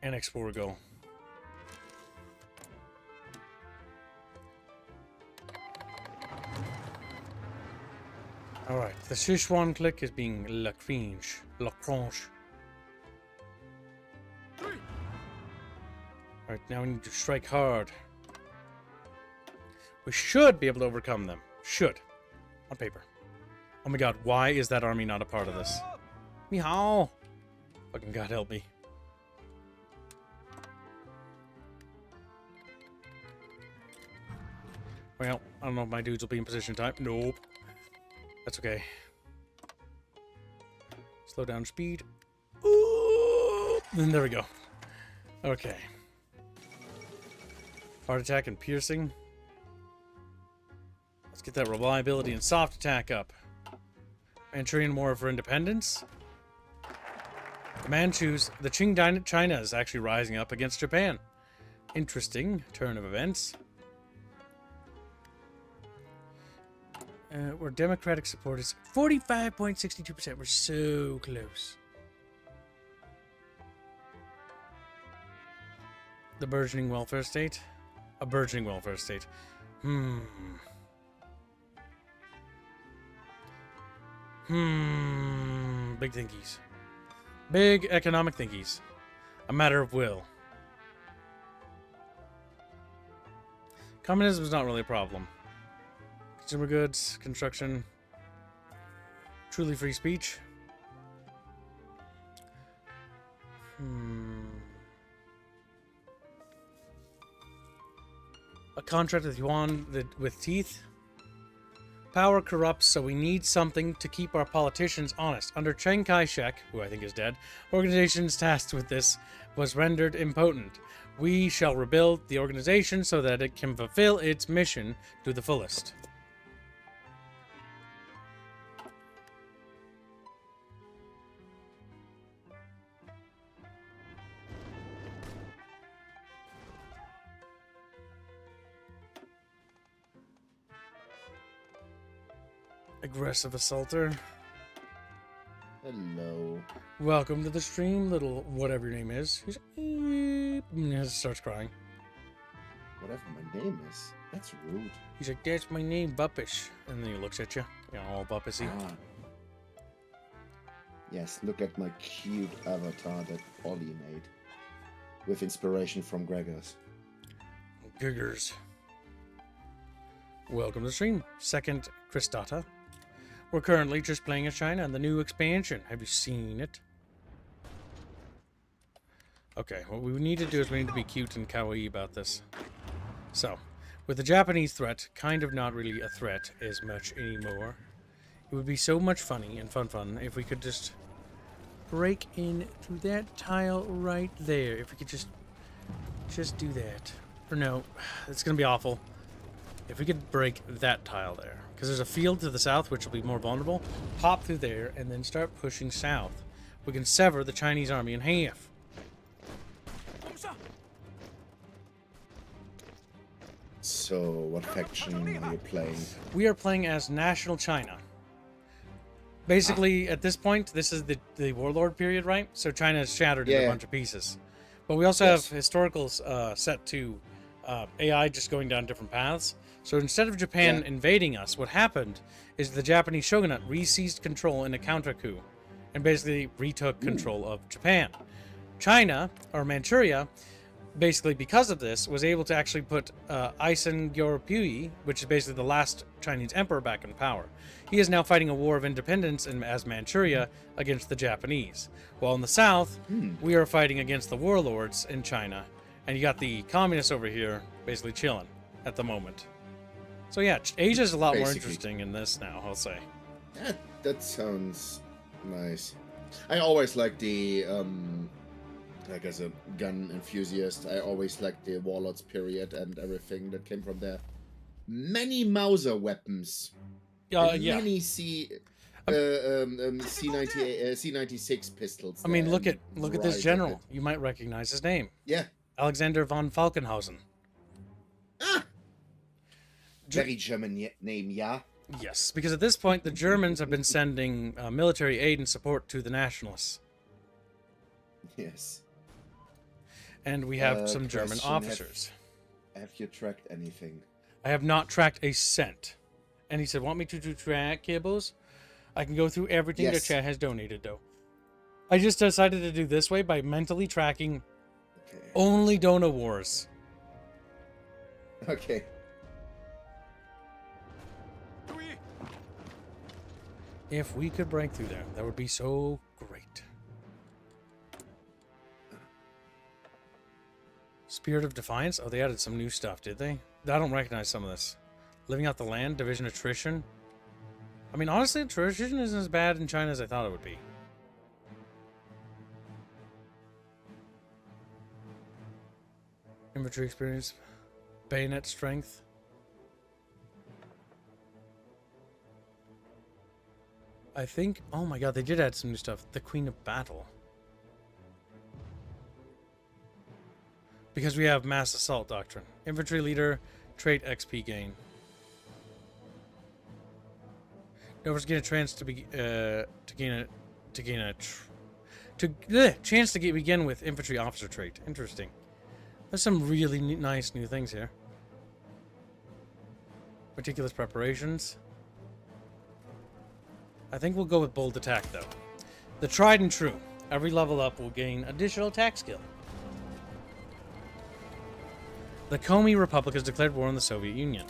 Annex 4 go. Alright, the Sichuan clique is being Lagrange. Alright, now we need to strike hard. We should be able to overcome them. Should. On paper. Oh my god, why is that army not a part of this? Meow! Fucking god help me. Well, I don't know if my dudes will be in position time. Nope. That's okay. Slow down speed. Ooh, and there we go. Okay. Hard attack and piercing. Let's get that reliability and soft attack up. Manchurian War for Independence. The Manchus, the Qing China is actually rising up against Japan. Interesting turn of events. Where Democratic support is 45.62%. We're so close. The burgeoning welfare state. A burgeoning welfare state. Big thinkies. Big economic thinkies. A matter of will. Communism is not really a problem. Consumer goods, construction, truly free speech. A contract with Yuan with teeth. Power corrupts, so we need something to keep our politicians honest. Under Chiang Kai-shek, who I think is dead, organizations tasked with this was rendered impotent. We shall rebuild the organization so that it can fulfill its mission to the fullest. Aggressive assaulter. Hello. Welcome to the stream, little whatever your name is. He's and he starts crying. Whatever my name is. That's rude. He's like, that's my name, Buppish. And then he looks at you, all Buppissy. Ah. Yes, look at my cute avatar that Ollie made. With inspiration from Gregor's. Giggers. Welcome to the stream. Second Christata. We're currently just playing as China and the new expansion. Have you seen it? Okay, what we need to do is we need to be cute and kawaii about this. So, with the Japanese threat kind of not really a threat as much anymore, it would be so much funny and fun if we could just break into that tile right there. If we could just do that. Or no, it's going to be awful. If we could break that tile there. Because there's a field to the south which will be more vulnerable. Pop through there and then start pushing south. We can sever the Chinese army in half. So, what faction are you playing? We are playing as National China. Basically, at this point, this is the warlord period, right? So China is shattered into a bunch of pieces. But we also have historicals set to AI just going down different paths. So instead of Japan invading us, what happened is the Japanese shogunate re-seized control in a counter coup and basically retook control of Japan. China, or Manchuria, basically because of this, was able to actually put Isen Gyorpui, which is basically the last Chinese emperor, back in power. He is now fighting a war of independence as Manchuria against the Japanese. While in the south, we are fighting against the warlords in China. And you got the communists over here basically chilling at the moment. So yeah, Asia's a lot more interesting in this now, I'll say. That sounds nice. I always like the, like as a gun enthusiast, I always liked the warlords period and everything that came from there. Many Mauser weapons. Many C96 pistols. I mean, look at this general. You might recognize his name. Yeah. Alexander von Falkenhausen. Ah! Very German name, yeah? Yes, because at this point, the Germans have been sending military aid and support to the nationalists. Yes. And we have some German officers. Have you tracked anything? I have not tracked a cent. And he said, want me to track cables? I can go through everything that chat has donated, though. I just decided to do this way by mentally tracking only Dona Wars. Okay. If we could break through there, that would be so great. Spirit of Defiance? Oh, they added some new stuff, did they? I don't recognize some of this. Living out the land, division attrition. I mean, honestly, attrition isn't as bad in China as I thought it would be. Infantry experience. Bayonet strength. I think... Oh my god, they did add some new stuff. The Queen of Battle. Because we have Mass Assault Doctrine. Infantry Leader, trait XP gain. Novers gain a chance to begin with Infantry Officer trait. Interesting. There's some really nice new things here. Meticulous preparations. I think we'll go with bold attack, though. The tried and true. Every level up will gain additional attack skill. The Komi Republic has declared war on the Soviet Union.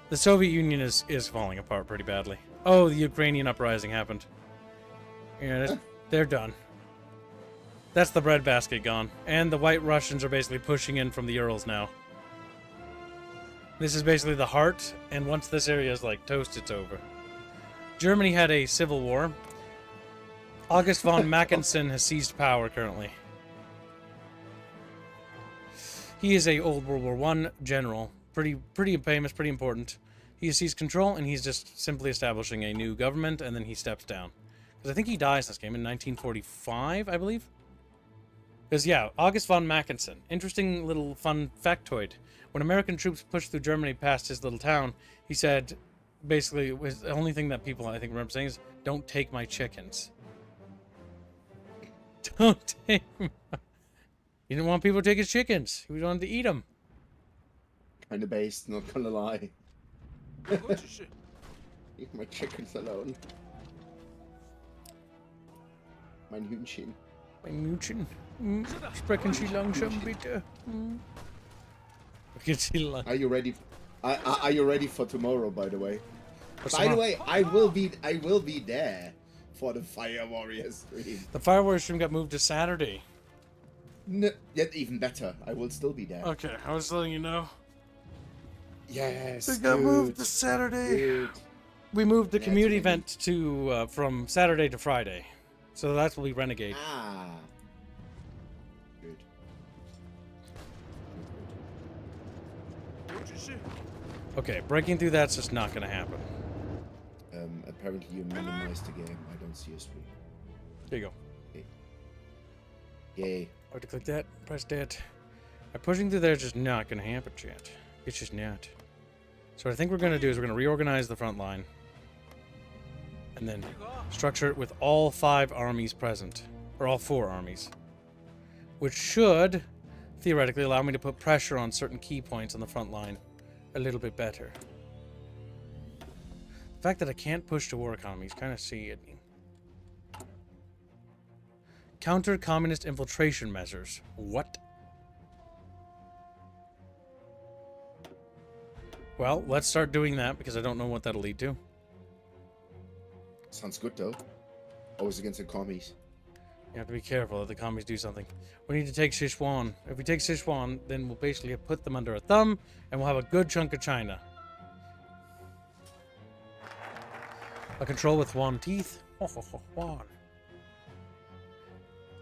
The Soviet Union is falling apart pretty badly. Oh, the Ukrainian uprising happened. Yeah, they're done. That's the breadbasket gone. And the White Russians are basically pushing in from the Urals now. This is basically the heart, and once this area is like toast, it's over. Germany had a civil war. August von Mackensen has seized power currently. He is a old World War I general. Pretty famous, pretty important. He has seized control, and he's just simply establishing a new government, and then he steps down. Because I think he dies in this game in 1945, I believe? Because, yeah, August von Mackensen. Interesting little fun factoid. When American troops pushed through Germany past his little town, he said, basically was the only thing that people I think remember saying is, "Don't take my chickens." Don't take. You didn't want people to take his chickens. He wanted to eat them. Kind of based, not gonna lie. Leave my chickens alone. Mein Hühnchen. Mein Hühnchen. Sprechen Sie langsam, bitte? Are you ready? Are you ready for tomorrow? By the way. What's By the tomorrow? way, I will be there for the Fire Warriors stream. The Fire Warrior stream got moved to Saturday. No, yet even better, I will still be there. Okay, I was letting you know. Yes. It got moved to Saturday. Good. We moved the Yeah, community it's really- event to from Saturday to Friday, so that will be Renegade. Ah. Good. Okay, breaking through that's just not gonna happen. Apparently you minimized the game. I don't see a screen. There you go. Yay. I have to click that, press that. Pushing through there is just not gonna happen, chat. It's just not. So what I think we're gonna do is we're gonna reorganize the front line. And then structure it with all 5 armies present. Or all 4 armies. Which should, theoretically, allow me to put pressure on certain key points on the front line a little bit better. The fact that I can't push to war economy is kind of sickening. Counter communist infiltration measures. What? Well, let's start doing that because I don't know what that'll lead to. Sounds good though. Always against the commies. You have to be careful that the commies do something. We need to take Sichuan. If we take Sichuan, then we'll basically put them under a thumb, and we'll have a good chunk of China. A control with Juan teeth. Ho, ho, ho, Juan.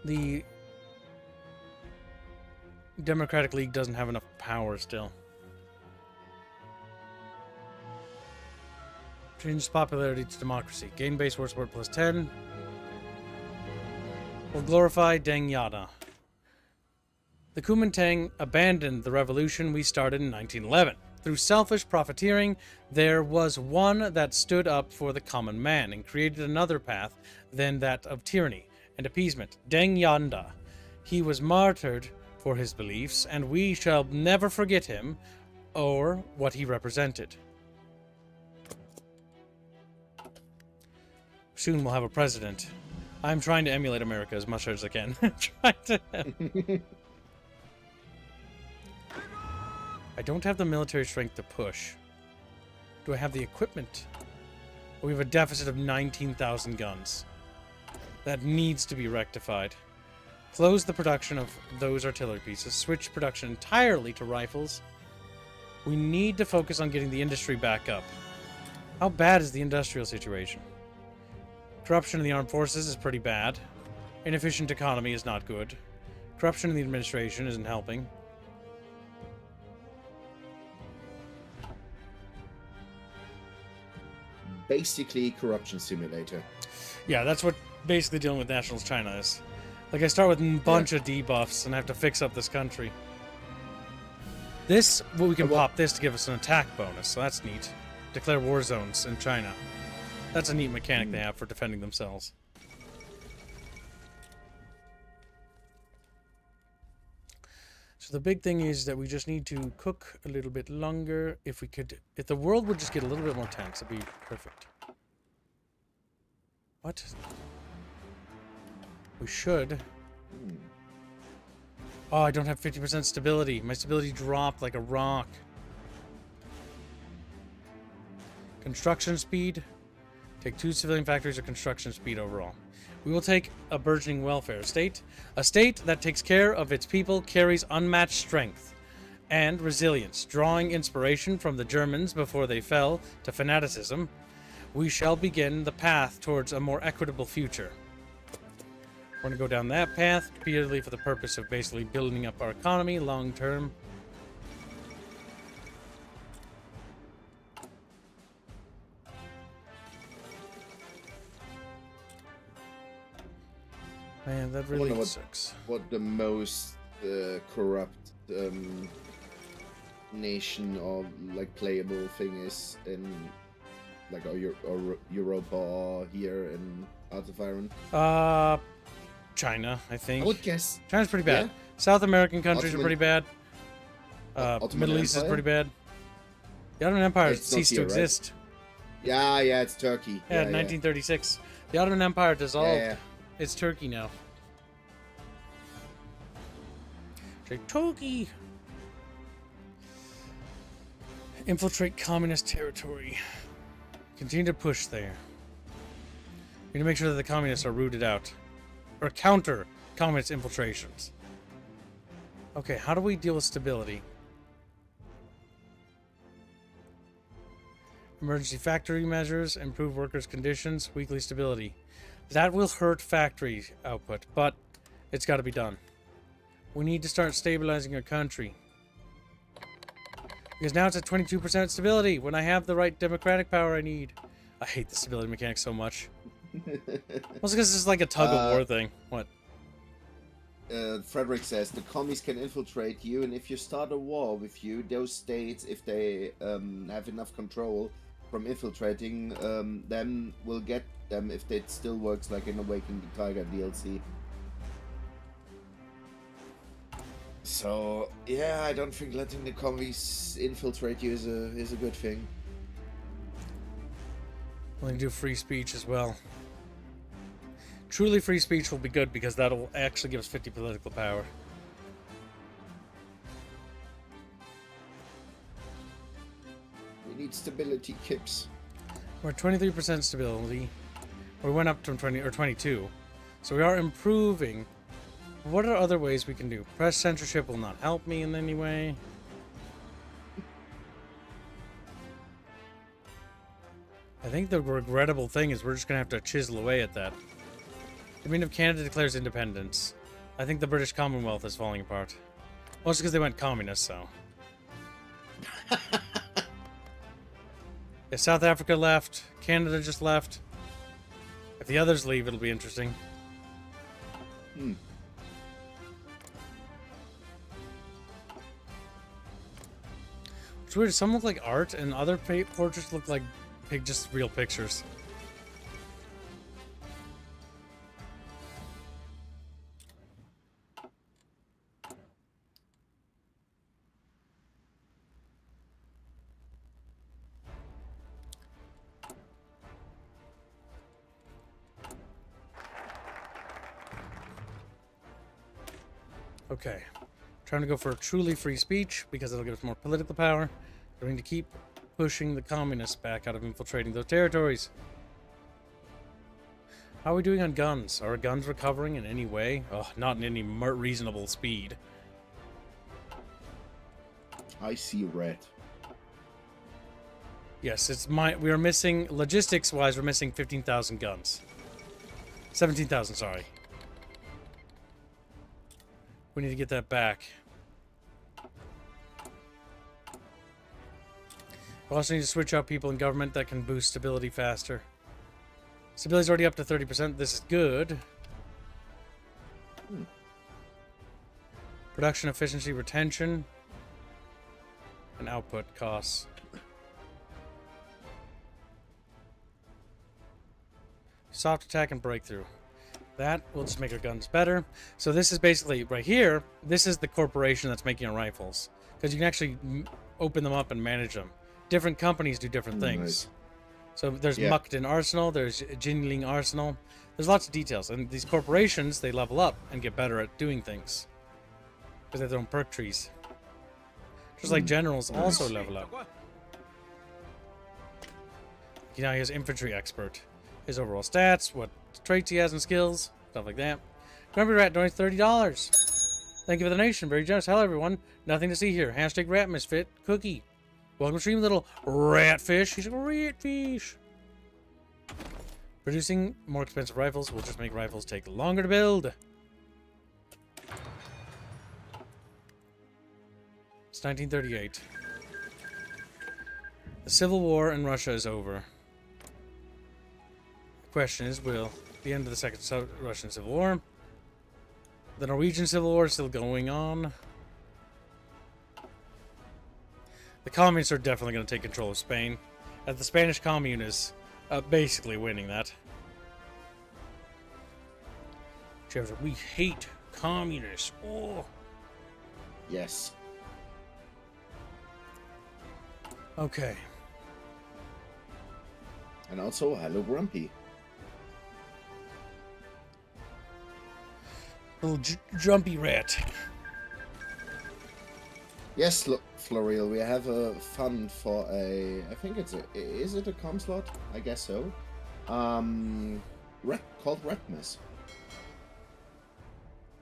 The Democratic League doesn't have enough power still. Change popularity to democracy. Gain base war support plus 10. Will glorify Deng Yada. The Kuomintang abandoned the revolution we started in 1911. Through selfish profiteering, there was one that stood up for the common man and created another path than that of tyranny and appeasement. Deng Yada. He was martyred for his beliefs, and we shall never forget him or what he represented. Soon we'll have a president. I'm trying to emulate America as much as I can. I don't have the military strength to push. Do I have the equipment? We have a deficit of 19,000 guns. That needs to be rectified. Close the production of those artillery pieces. Switch production entirely to rifles. We need to focus on getting the industry back up. How bad is the industrial situation? Corruption in the armed forces is pretty bad. Inefficient economy is not good. Corruption in the administration isn't helping. Basically, corruption simulator. Yeah, that's what basically dealing with Nationals China is. Like, I start with a bunch of debuffs, and I have to fix up this country. This, well, we can pop this to give us an attack bonus, so that's neat. Declare war zones in China. That's a neat mechanic they have for defending themselves. So the big thing is that we just need to cook a little bit longer. If the world would just get a little bit more tense, it'd be perfect. What? We should. Oh, I don't have 50% stability. My stability dropped like a rock. Construction speed. Take 2 civilian factories or construction speed overall. We will take a burgeoning welfare state. A state that takes care of its people carries unmatched strength and resilience, drawing inspiration from the Germans before they fell to fanaticism. We shall begin the path towards a more equitable future. We're going to go down that path purely for the purpose of basically building up our economy long term. Man, that really sucks. What the most corrupt nation or like playable thing is in Like or Europe or here in Arts of Iron? China, I think. I would guess. China's pretty bad. Yeah? South American countries are Ottoman- pretty bad. Ottoman Middle East is Empire? pretty bad. The Ottoman Empire It's not ceased to here, right? exist. Yeah, it's Turkey. Yeah, 1936. The Ottoman Empire dissolved. Yeah. It's Turkey now. Turkey. Infiltrate communist territory. Continue to push there. We need to make sure that the communists are rooted out. Or counter communist infiltrations. Okay, how do we deal with stability? Emergency factory measures, improve workers' conditions, weekly stability. That will hurt factory output, but it's got to be done. We need to start stabilizing our country. Because now it's at 22% stability when I have the right democratic power I need. I hate the stability mechanic so much. Also because it's like a tug-of-war thing. What? Frederick says, the commies can infiltrate you, and if you start a war with you, those states, if they have enough control from infiltrating them, will get them if it still works like in Awakening the Tiger DLC. So, yeah, I don't think letting the commies infiltrate you is a good thing. We're going to do free speech as well. Truly free speech will be good because that'll actually give us 50 political power. We need stability, Kips. We're at 23% stability. We went up to 20 or 22. So we are improving. What are other ways we can do? Press censorship will not help me in any way. I think the regrettable thing is we're just going to have to chisel away at that. I mean, if Canada declares independence, I think the British Commonwealth is falling apart. Mostly because they went communist, so. If South Africa left, Canada just left. If the others leave, it'll be interesting. It's weird, some look like art, and other portraits look like just real pictures. Okay. Trying to go for truly free speech because it'll give us more political power. We're going to keep pushing the communists back out of infiltrating those territories. How are we doing on guns? Are our guns recovering in any way? Oh, not in any reasonable speed. I see red. Yes, we are missing, logistics-wise, we're missing 15,000 guns. 17,000, sorry. We need to get that back. We also need to switch out people in government that can boost stability faster. Stability's already up to 30%. This is good. Production efficiency, retention, and output costs. Soft attack and breakthrough. That will just make our guns better. So this is basically, right here, this is the corporation that's making our rifles. Because you can actually open them up and manage them. Different companies do different things. Nice. So there's Mukden Arsenal, there's Jinling Arsenal. There's lots of details. And these corporations, they level up and get better at doing things. Because they have their own perk trees. Just like generals also level up. Now he has infantry expert. His overall stats, what traits he has and skills, stuff like that. Grumpy Rat donates $30. Thank you for the donation. Very generous. Hello, everyone. Nothing to see here. Hashtag Rat Misfit. Cookie. Welcome to stream, little ratfish. He's a ratfish. Producing more expensive rifles will just make rifles take longer to build. It's 1938. The Civil War in Russia is over. The question is, will the end of the Second Russian Civil War? The Norwegian Civil War is still going on. The communists are definitely going to take control of Spain. As the Spanish Commune is basically winning that. We hate communists. Oh. Yes. Okay. And also, hello, Grumpy. Little jumpy rat. Yes, look, Florial, we have a fund for a... I think it's a... Is it a com slot? I guess so. Called Redmas.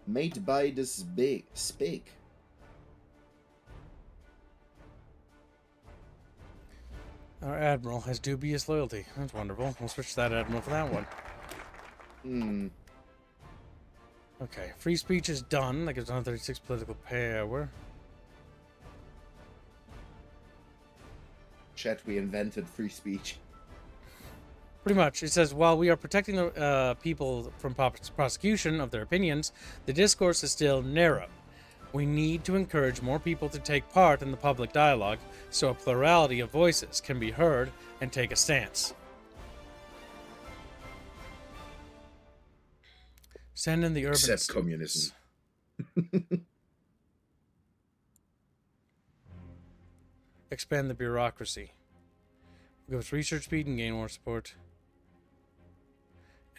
Made by this big Spake. Our admiral has dubious loyalty. That's wonderful. We'll switch that admiral for that one. Okay, free speech is done. That gives 136 political power. Chat, we invented free speech. Pretty much. It says, while we are protecting the people from prosecution of their opinions, the discourse is still narrow. We need to encourage more people to take part in the public dialogue so a plurality of voices can be heard and take a stance. Send in the urban... Except communism. Expand the bureaucracy. Give us research speed and gain more support.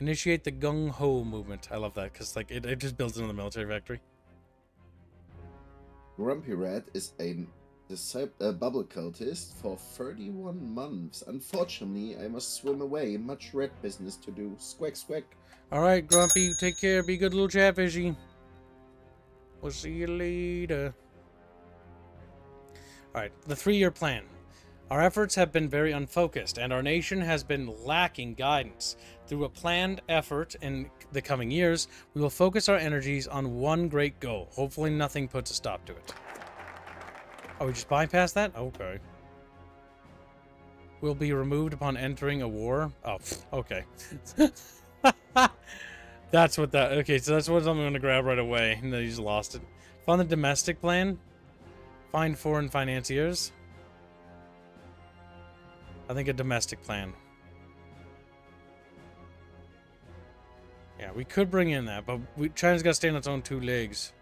Initiate the gung-ho movement. I love that because like it just builds into the military factory. Grumpy Rat is a bubble cultist for 31 months. Unfortunately, I must swim away. Much red business to do. Squeak, squeak. Alright, Grumpy, take care. Be good little chatfishy. We'll see you later. Alright, the 3-year plan. Our efforts have been very unfocused, and our nation has been lacking guidance. Through a planned effort in the coming years, we will focus our energies on one great goal. Hopefully nothing puts a stop to it. Oh, we just bypassed that? Okay. Will be removed upon entering a war? Oh, okay. That's what that... Okay, so that's what I'm going to grab right away. And then you just lost it. Fund the domestic plan. Find foreign financiers. I think a domestic plan. Yeah, we could bring in that, but China's got to stand on its own 2 legs.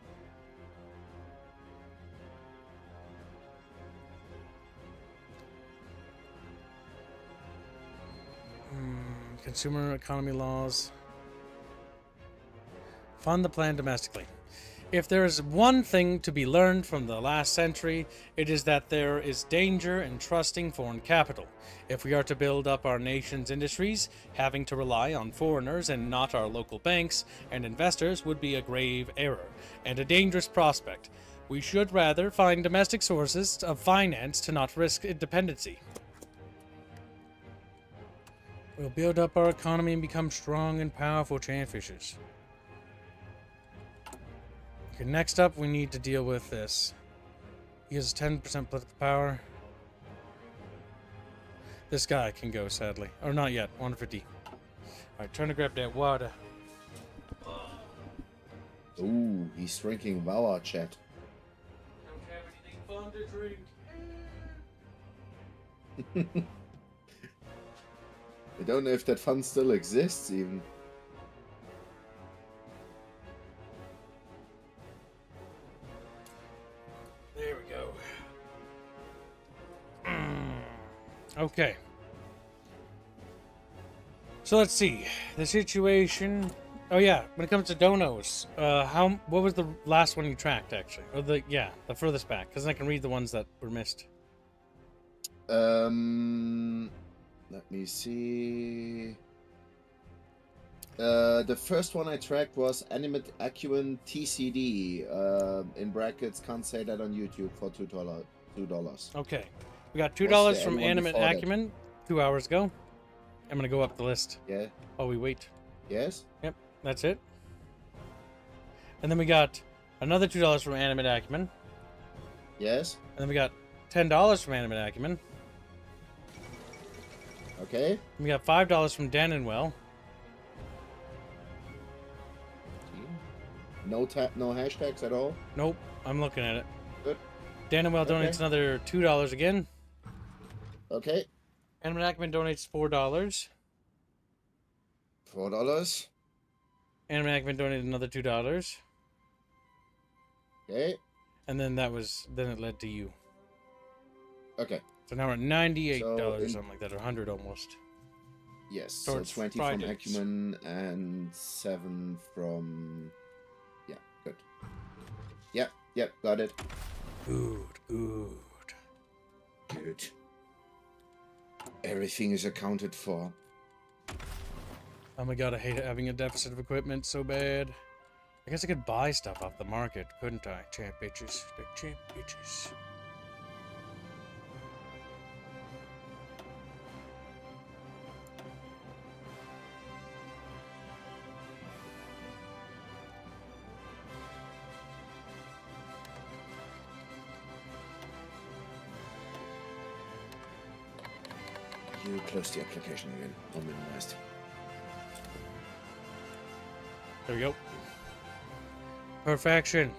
Consumer economy laws. Fund the plan domestically. If there is one thing to be learned from the last century, it is that there is danger in trusting foreign capital. If we are to build up our nation's industries, having to rely on foreigners and not our local banks and investors would be a grave error and a dangerous prospect. We should rather find domestic sources of finance to not risk dependency. We'll build up our economy and become strong and powerful chatfishes. Okay, next up, we need to deal with this. He has 10% political power. This guy can go, sadly. Or not yet, 150. Alright, trying to grab that water. Ooh, he's drinking Wawa, chat. Don't have anything fun to drink. I don't know if that fund still exists, even. There we go. Okay. So let's see. The situation... Oh yeah, when it comes to donos, what was the last one you tracked, actually? Or the furthest back, because I can read the ones that were missed. Let me see. The first one I tracked was Animate Acumen TCD. In brackets, can't say that on YouTube for $2. Okay. We got $2 from Animate Acumen 2 hours ago. I'm going to go up the list. Yeah. Oh, we wait. Yes? Yep, that's it. And then we got another $2 from Animate Acumen. Yes. And then we got $10 from Animate Acumen. Okay. And we got $5 from Danenwell. No hashtags at all? Nope, I'm looking at it. Good. Danenwell donates another $2 again. Okay. Henry Ackman donates $4. $4. Henry Ackman donated another $2. Okay. And then then it led to you. Okay. So now we're at $98, So something like that, or 100 almost. Yes. So Towards 20 Fridays. from Acumen and 7 from. Yeah. Good. Yep. Yep. Got it. Good. Good. Everything is accounted for. Oh my god, I hate having a deficit of equipment so bad. I guess I could buy stuff off the market, couldn't I? Champ bitches. The champ bitches. You close the application again. Or minimized. There we go. Perfection.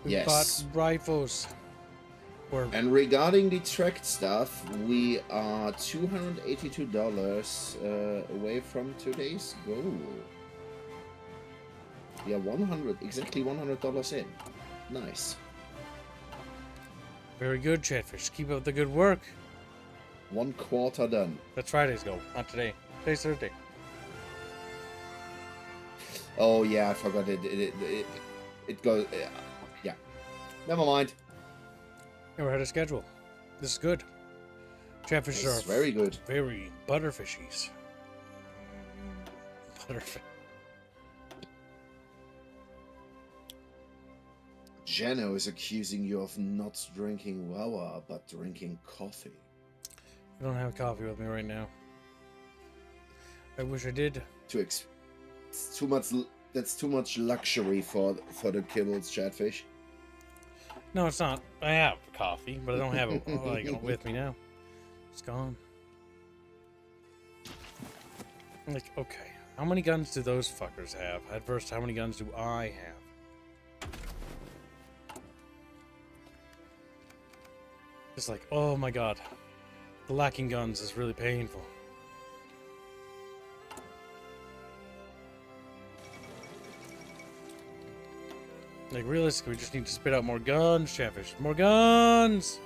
We Yes. bought rifles. And regarding the tracked stuff, we are $282 away from today's goal. We are exactly $100 in. Nice. Very good, Chatfish. Keep up the good work. 1/4 done. That's Friday's goal, not today. Today's Thursday. Oh yeah, I forgot it. It goes. Yeah. Never mind. Yeah, we're ahead of schedule. This is good. Chatfish It's are very good. very butterfishies. Butterfish. Jeno is accusing you of not drinking Wawa, but drinking coffee. I don't have coffee with me right now. I wish I did. It's too much. That's too much luxury for the kibbles, Chatfish. No, it's not. I have coffee, but I don't have it like with me now. It's gone. Like, okay, how many guns do those fuckers have? At first, how many guns do I have? It's like, oh my god, the lacking guns is really painful. Like, realistically, we just need to spit out more guns, Chatfish. More guns!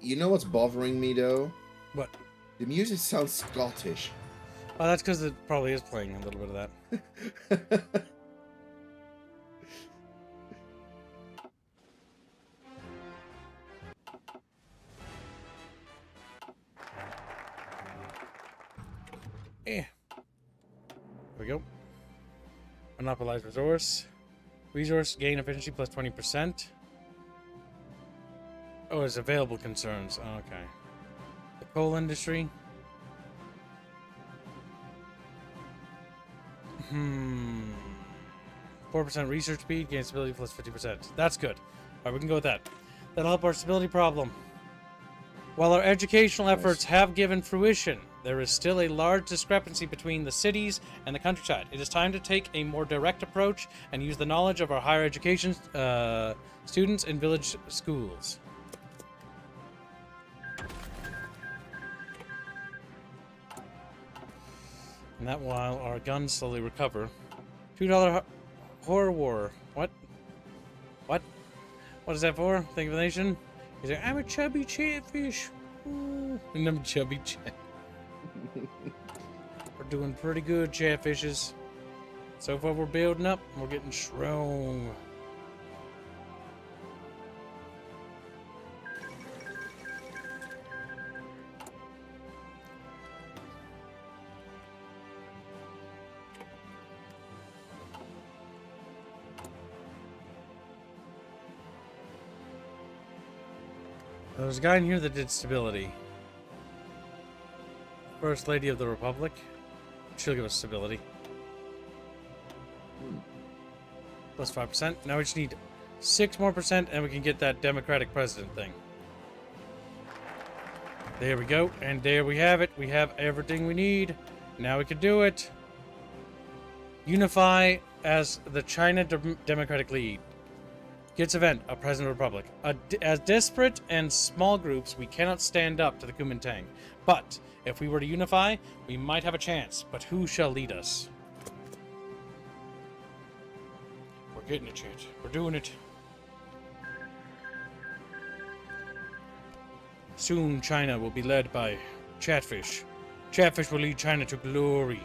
You know what's bothering me, though? What? The music sounds Scottish. Oh, that's because it probably is playing a little bit of that. There we go. Monopolize resource. Resource gain efficiency plus 20%. Oh, it's available concerns. Oh, okay. The coal industry. 4% research speed, gain stability plus 50%. That's good. Alright, we can go with that. That'll help our stability problem. While our educational efforts have given fruition, there is still a large discrepancy between the cities and the countryside. It is time to take a more direct approach and use the knowledge of our higher education students in village schools. And that while our guns slowly recover. $2 horror war. What? What? What is that for? Think of the nation? He's like, I'm a chubby chatfish. Ooh. And I'm a chubby chat. We're doing pretty good, chatfishes. So far we're building up. We're getting strong. There's a guy in here that did stability. First Lady of the Republic. She'll give us stability. Plus 5%. Now we just need 6% more and we can get that Democratic President thing. There we go. And there we have it. We have everything we need. Now we can do it. Unify as the China Democratic League. Gets event, a President of the Republic. As disparate and small groups, we cannot stand up to the Kuomintang. But if we were to unify, we might have a chance. But who shall lead us? We're getting it, chat. We're doing it. Soon China will be led by Chatfish. Chatfish will lead China to glory.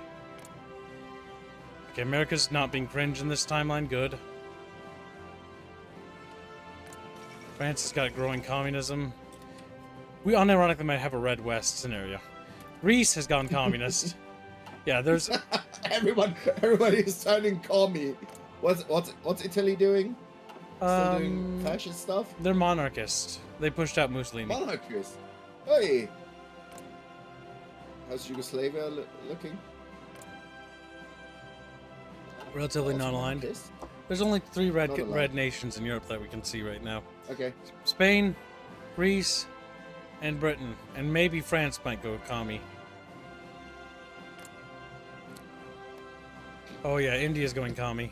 Okay, America's not being cringe in this timeline. Good. France has got growing communism. We unironically might have a Red West scenario. Greece has gone communist. Yeah, there's everybody is turning commie. What's Italy doing? Still doing fascist stuff? They're monarchist. They pushed out Mussolini. Monarchist. Hey. How's Yugoslavia looking? Relatively Also non-aligned. monarchist? There's only 3 Not aligned. red nations in Europe that we can see right now. Okay. Spain, Greece, and Britain. And maybe France might go commie. Oh yeah, India's going commie.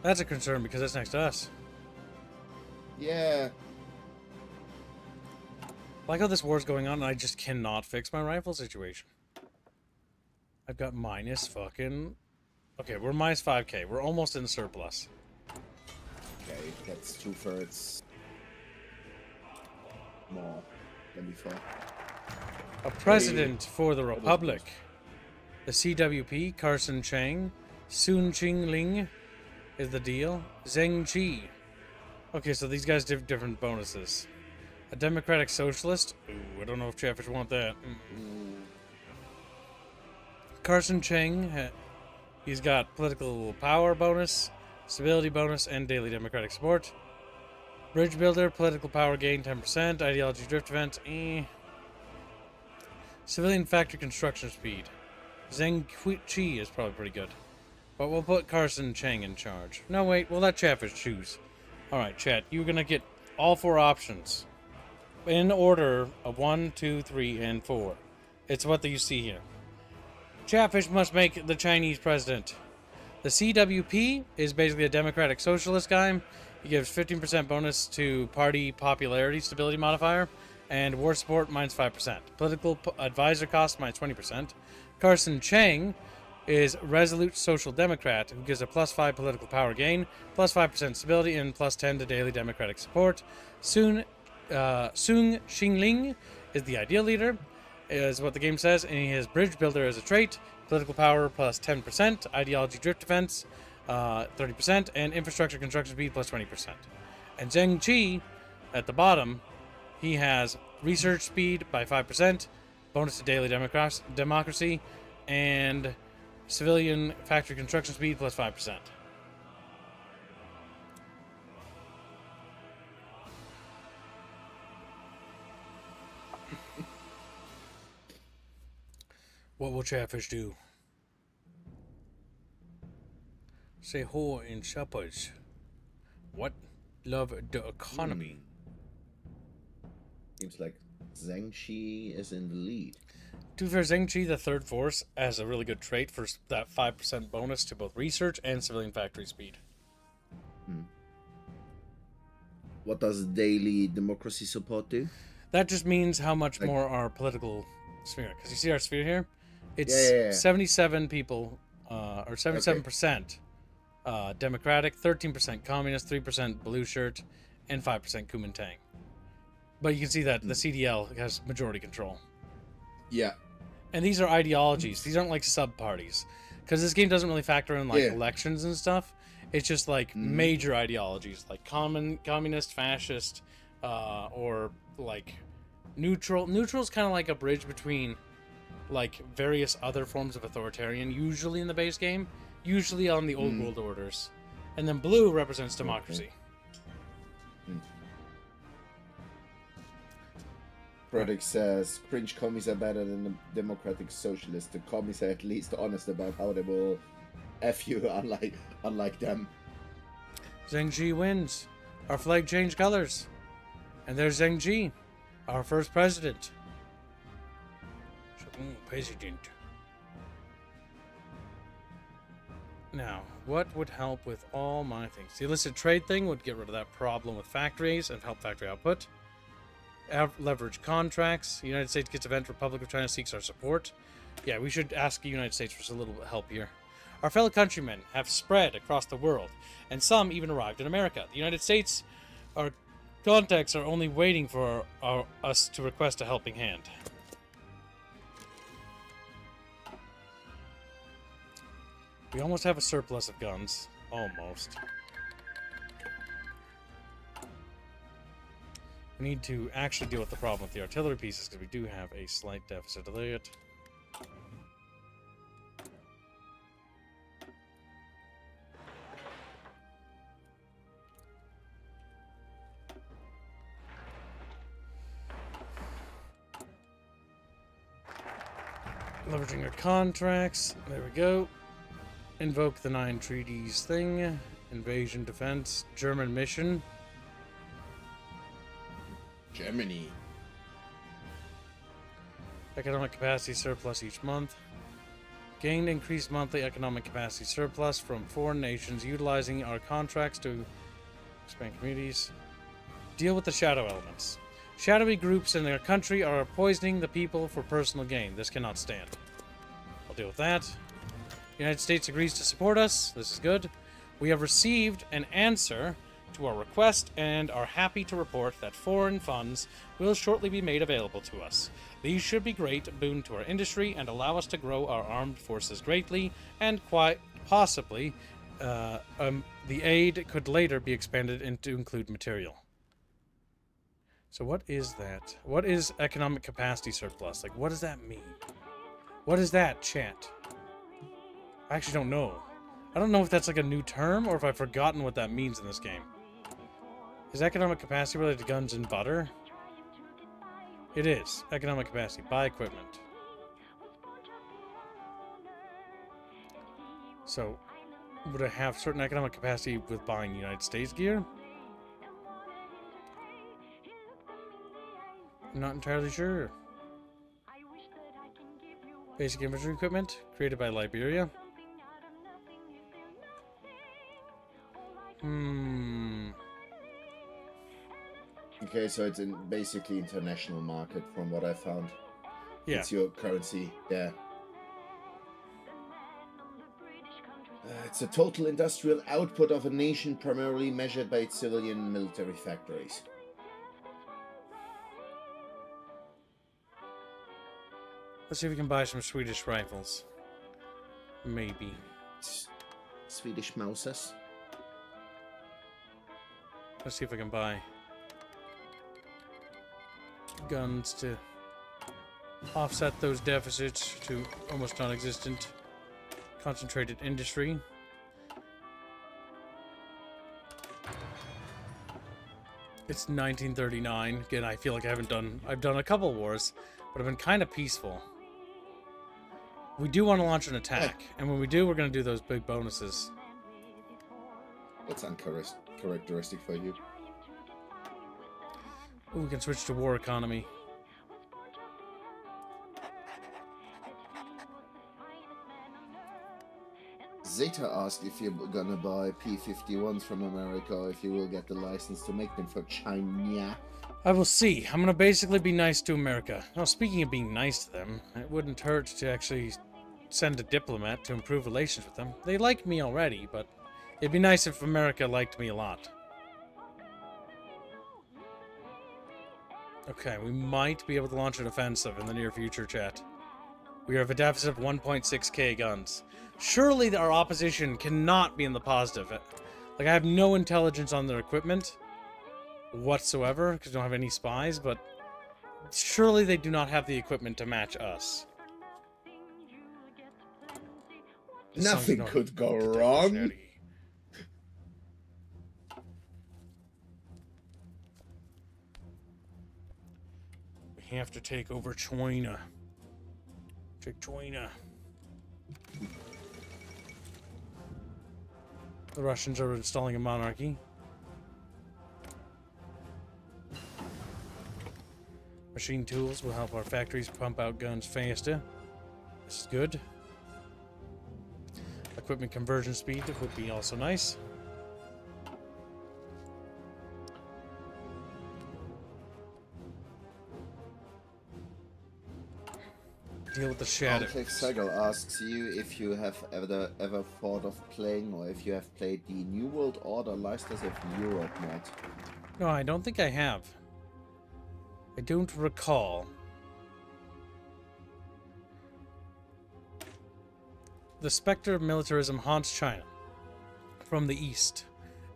That's a concern because that's next to us. Yeah. I like how this war's going on and I just cannot fix my rifle situation. I've got minus fucking... Okay, we're minus 5k. We're almost in surplus. Okay, that's 2/3 more than before. A president for the Republic. The CWP, Carson Chang. Sun Qingling is the deal. Zheng Qi. Okay, so these guys have different bonuses. A democratic socialist. Ooh, I don't know if Chatfish want that. Carson Chang, he's got political power bonus, stability bonus, and daily democratic support. Bridge builder, political power gain 10%, ideology drift event, Civilian factory construction speed. Zheng Qi is probably pretty good. But we'll put Carson Chang in charge. No, wait, we'll let Chatfish choose. Alright, chat, you're gonna get all 4 options. In order of 1, 2, 3, and 4. It's what you see here. Chatfish must make the Chinese president. The CWP is basically a democratic socialist guy. He gives 15% bonus to party popularity stability modifier, and war support minus 5%. Political advisor cost minus 20%. Carson Chang is resolute social democrat who gives a plus 5 political power gain, plus 5% stability, and plus 10 to daily democratic support. Sun Qingling is the ideal leader, is what the game says, and he has bridge builder as a trait, political power plus 10%, ideology drift defense 30%, and infrastructure construction speed plus 20%. And Zheng Qi at the bottom, he has research speed by 5%, bonus to daily democracy, and civilian factory construction speed plus 5%. What will Chatfish do? Say ho in shepherds. What? Love the economy. Seems like Zheng Qi is in the lead. To be fair, Zheng Qi, the third force, has a really good trait for that 5% bonus to both research and civilian factory speed. What does daily democracy support do? That just means how much more our political sphere. Because you see our sphere here? It's 77 people, or 77% Democratic, 13% Communist, 3% Blue Shirt, and 5% Kuomintang. But you can see that the CDL has majority control. Yeah. And these are ideologies. These aren't like sub-parties. Because this game doesn't really factor in like elections and stuff. It's just like major ideologies, like communist, fascist, or like neutral. Neutral's kind of like a bridge between like various other forms of authoritarian, usually in the base game, usually on the old world orders. And then blue represents democracy. Product says cringe commies are better than the democratic socialists. The commies are at least honest about how they will F you, unlike them. Zheng Qi wins. Our flag changed colors. And there's Zheng Qi, our first president. President. Now, what would help with all my things? The illicit trade thing would get rid of that problem with factories and help factory output. Leverage contracts. The United States gets event. Republic of China seeks our support. Yeah, we should ask the United States for a little bit of help here. Our fellow countrymen have spread across the world, and some even arrived in America. The United States, our contacts are only waiting for us to request a helping hand. We almost have a surplus of guns. Almost. We need to actually deal with the problem with the artillery pieces, because we do have a slight deficit of that. Leveraging our contracts. There we go. Invoke the 9 treaties thing. Invasion, defense, German mission. Germany. Economic capacity surplus each month. Gain increased monthly economic capacity surplus from foreign nations utilizing our contracts to expand communities. Deal with the shadow elements. Shadowy groups in their country are poisoning the people for personal gain. This cannot stand. I'll deal with that. The United States agrees to support us. This is good. We have received an answer to our request and are happy to report that foreign funds will shortly be made available to us. These should be great boon to our industry and allow us to grow our armed forces greatly, and quite possibly the aid could later be expanded to include material. So what is that? What is economic capacity surplus? Like, what does that mean? What is that, chat? I actually don't know. I don't know if that's like a new term or if I've forgotten what that means in this game. Is economic capacity related to guns and butter? It is. Economic capacity. Buy equipment. So, would I have certain economic capacity with buying United States gear? I'm not entirely sure. Basic infantry equipment, created by Liberia. Okay, so it's in basically international market from what I found. Yeah. It's your currency, yeah. It's a total industrial output of a nation primarily measured by its civilian military factories. Let's see if we can buy some Swedish rifles. Maybe. Swedish Mausers. Let's see if I can buy guns to offset those deficits to almost non-existent concentrated industry. It's 1939. Again, I feel like I've done a couple wars, but I've been kind of peaceful. We do want to launch an attack, and when we do, we're going to do those big bonuses. That's uncharacteristic for you. Ooh, we can switch to war economy. Zeta asked if you're gonna buy P-51s from America, or if you will get the license to make them for China. I will see. I'm gonna basically be nice to America. Now, speaking of being nice to them, it wouldn't hurt to actually send a diplomat to improve relations with them. They like me already, but it'd be nice if America liked me a lot. Okay, we might be able to launch an offensive in the near future, chat. We have a deficit of 1.6k guns. Surely our opposition cannot be in the positive. Like, I have no intelligence on their equipment whatsoever, because I don't have any spies, but surely they do not have the equipment to match us. Nothing could go wrong. We have to take over China. Take China. The Russians are installing a monarchy. Machine tools will help our factories pump out guns faster. This is good. Equipment conversion speed would be also nice. Deal with the shadows. Complex Cycle asks you if you have ever thought of playing or if you have played the New World Order Lifestyles of Europe mod. No, I don't think I have. I don't recall. The specter of militarism haunts China from the east,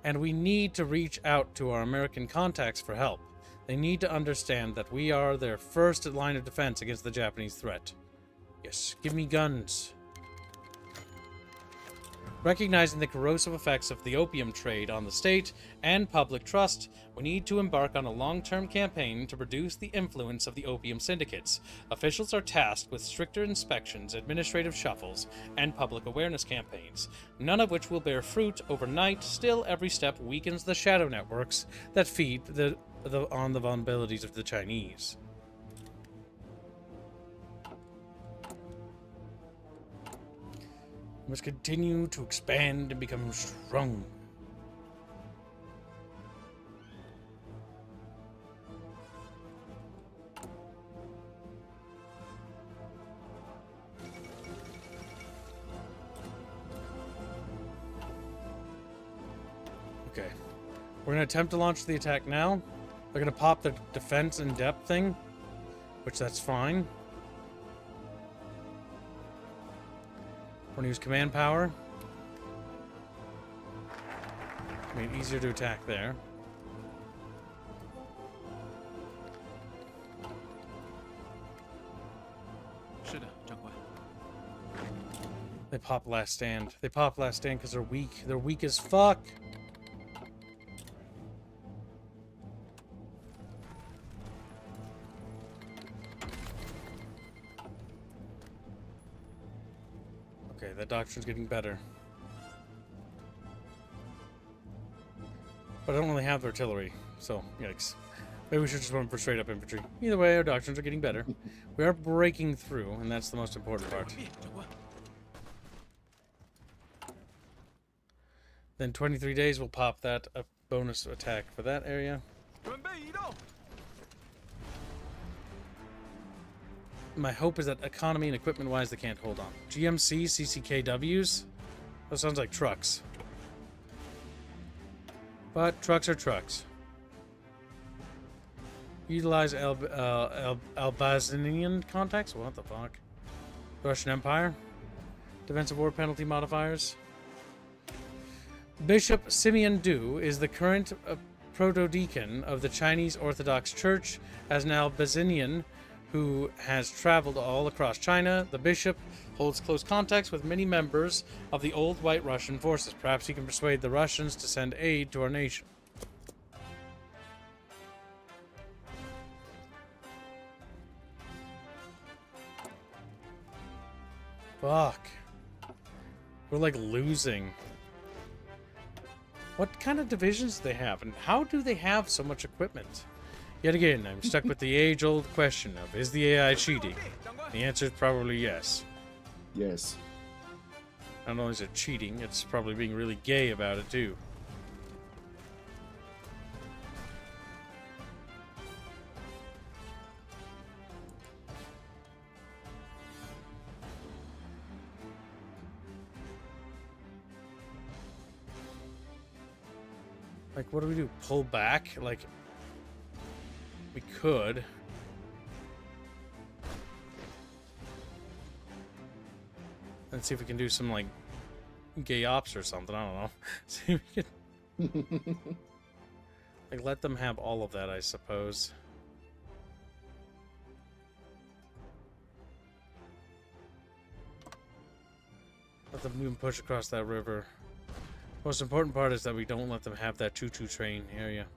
and we need to reach out to our American contacts for help. They need to understand that we are their first line of defense against the Japanese threat. Yes, give me guns. Recognizing the corrosive effects of the opium trade on the state and public trust, we need to embark on a long-term campaign to reduce the influence of the opium syndicates. Officials are tasked with stricter inspections, administrative shuffles, and public awareness campaigns, none of which will bear fruit overnight. Still, every step weakens the shadow networks that feed on the vulnerabilities of the Chinese. We must continue to expand and become strong. Okay. We're going to attempt to launch the attack now. They're going to pop the defense in depth thing, which that's fine. We're going to use command power. Made it easier to attack there. They pop last stand. They pop last stand because they're weak. They're weak as fuck. Okay, that doctrine's getting better. But I don't really have artillery, so yikes. Maybe we should just run for straight up infantry. Either way, our doctrines are getting better. We are breaking through, and that's the most important part. Then 23 days we'll pop that bonus attack for that area. My hope is that economy and equipment wise they can't hold on. GMC, CCKWs? That sounds like trucks. But trucks are trucks. Utilize Albazinian contacts? What the fuck? The Russian Empire? Defensive war penalty modifiers? Bishop Simeon Du is the current proto-deacon of the Chinese Orthodox Church. As an Albazinian who has traveled all across China, the bishop holds close contacts with many members of the old White Russian forces. Perhaps he can persuade the Russians to send aid to our nation. Fuck. We're like losing. What kind of divisions do they have, and how do they have so much equipment? Yet again, I'm stuck with the age-old question of, is the AI cheating? The answer is probably yes. Yes. Not only is it cheating, it's probably being really gay about it, too. Like, what do we do? Pull back? Like, we could. Let's see if we can do some, like, gay ops or something. I don't know. See if we can... like, let them have all of that, I suppose. Let them even push across that river. Most important part is that we don't let them have that choo-choo train area.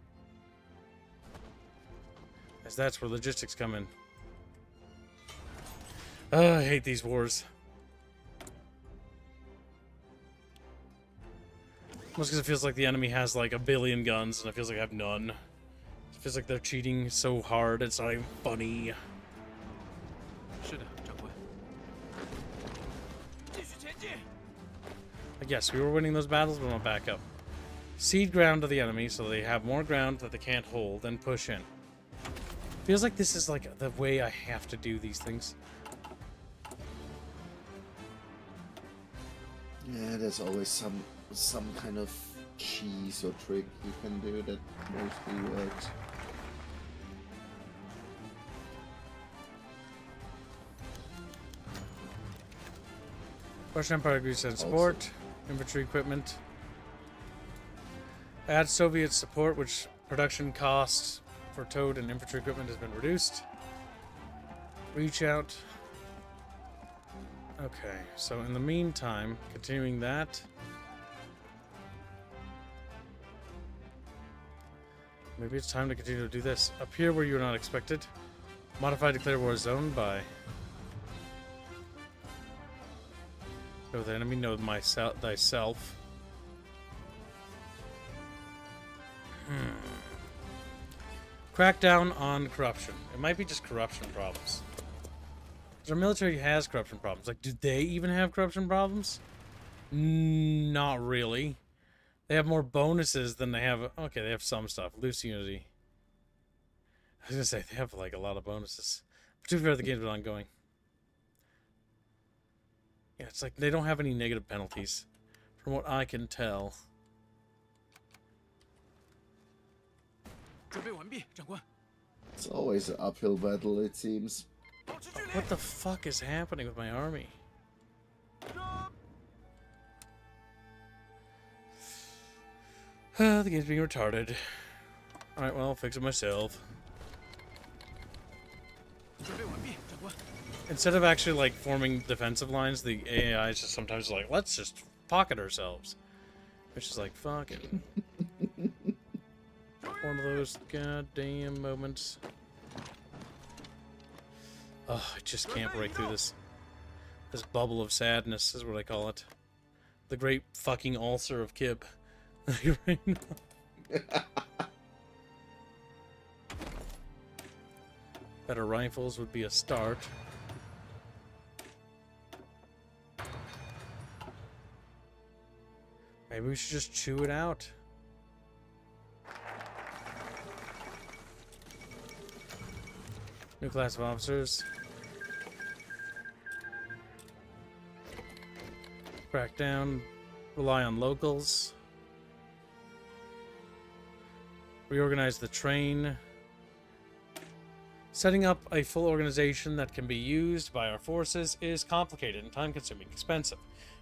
As that's where logistics come in. I hate these wars. Most because it feels like the enemy has like a billion guns and it feels like I have none. It feels like they're cheating so hard it's not even funny. Like, yes, we were winning those battles, but I'm gonna back up. Cede ground to the enemy so they have more ground that they can't hold, then push in. Feels like this is like the way I have to do these things. Yeah, there's always some kind of cheese or trick you can do that mostly works. Russian Empire agrees to support. Infantry equipment. Add Soviet support, which production costs for towed and infantry equipment has been reduced. Reach out. Okay, so in the meantime, continuing that. Maybe it's time to continue to do this. Up here where you're not expected. Modify declare war zone by... Know the enemy, know thyself. Crackdown on corruption. It might be just corruption problems. Our military has corruption problems. Like, do they even have corruption problems? Not really. They have more bonuses than they have... Okay, they have some stuff. Loose unity. I was gonna say, they have, like, a lot of bonuses. Particularly if the game's been ongoing. Yeah, it's like they don't have any negative penalties. From what I can tell. It's always an uphill battle, it seems. What the fuck is happening with my army? The game's being retarded. Alright, well, I'll fix it myself. Instead of actually, like, forming defensive lines, the AI is just sometimes like, let's just pocket ourselves. Which is like, fuck it. One of those goddamn moments. Oh, I just can't break through this. This bubble of sadness is what I call it. The great fucking ulcer of Kib. Right now. Better rifles would be a start. Maybe we should just chew it out. New class of officers. Crack down. Rely on locals. Reorganize the train. Setting up a full organization that can be used by our forces is complicated and time-consuming, expensive.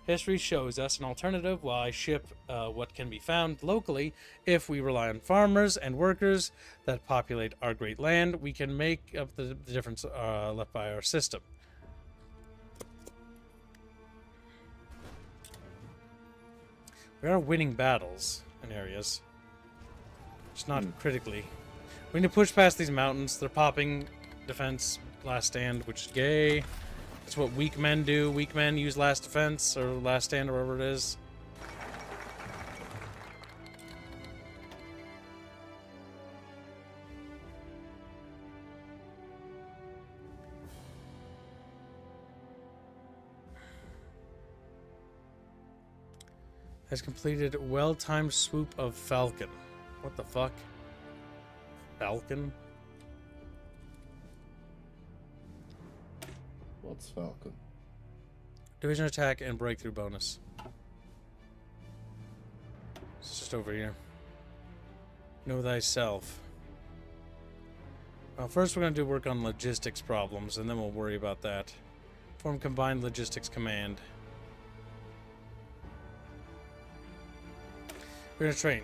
History shows us an alternative why ship what can be found locally. If we rely on farmers and workers that populate our great land, we can make up the difference left by our system. We are winning battles in areas. Just not critically. We need to push past these mountains. They're popping defense, last stand, which is gay. That's what weak men do. Weak men use last defense or last stand or whatever it is. Has completed well-timed swoop of Falcon. What the fuck? Falcon? What's Falcon? Division attack and breakthrough bonus. It's just over here. Know thyself. Well, first we're going to do work on logistics problems, and then we'll worry about that. Form combined logistics command. We're going to train.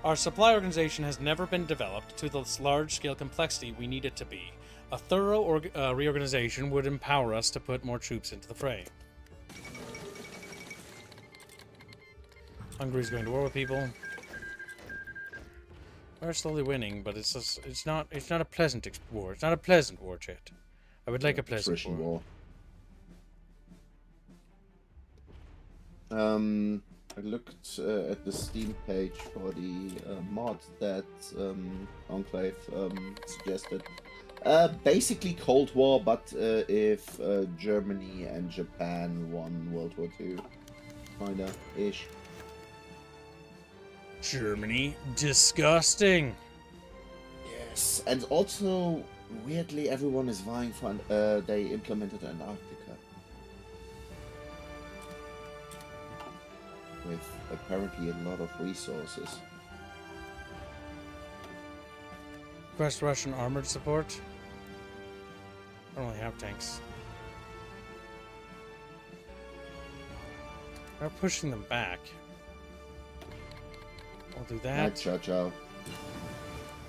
Our supply organization has never been developed to the large-scale complexity we need it to be. A thorough reorganization would empower us to put more troops into the fray. Hungary's going to war with people. We're slowly winning, but it's not a pleasant war. It's not a pleasant war, chat. I would like a pleasant war. I looked at the Steam page for the mod that Enclave suggested. Basically Cold War, but if Germany and Japan won World War II. Kinda ish. Germany, disgusting. Yes, and also weirdly everyone is vying for. They implemented Antarctica with apparently a lot of resources. Request Russian armored support. I don't really have tanks. We're pushing them back. We'll do that. Ciao, ciao.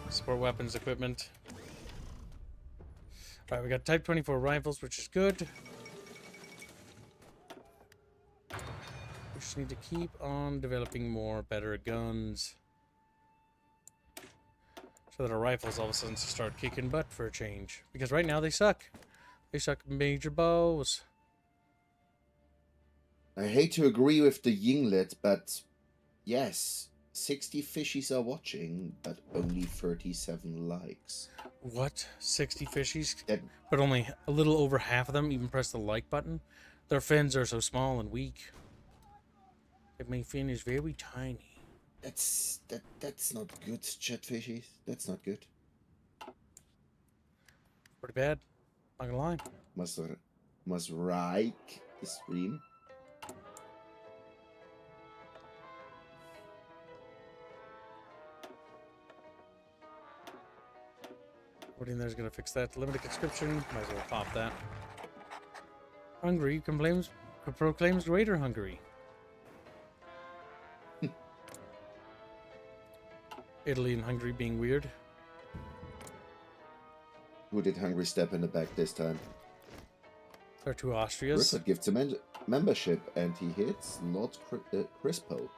Support weapons, equipment. Alright, we got Type 24 rifles, which is good. We just need to keep on developing more, better guns. So that our rifles all of a sudden start kicking butt for a change. Because right now they suck. They suck major bows. I hate to agree with the Yinglet, but yes, 60 fishies are watching, but only 37 likes. What? 60 fishies? That, But only a little over half of them even press the like button? Their fins are so small and weak. My fin is very tiny. that's not good, Chatfishies. That's not good. Pretty bad. Not gonna lie. Must like the stream. What in there's gonna fix that? Limited conscription. Might as well pop that. Hungary proclaims Greater Hungary. Italy and Hungary being weird. Who did Hungry step in the back this time? There are two Austrias. Rupert gives a membership and he hits Lord Crispo.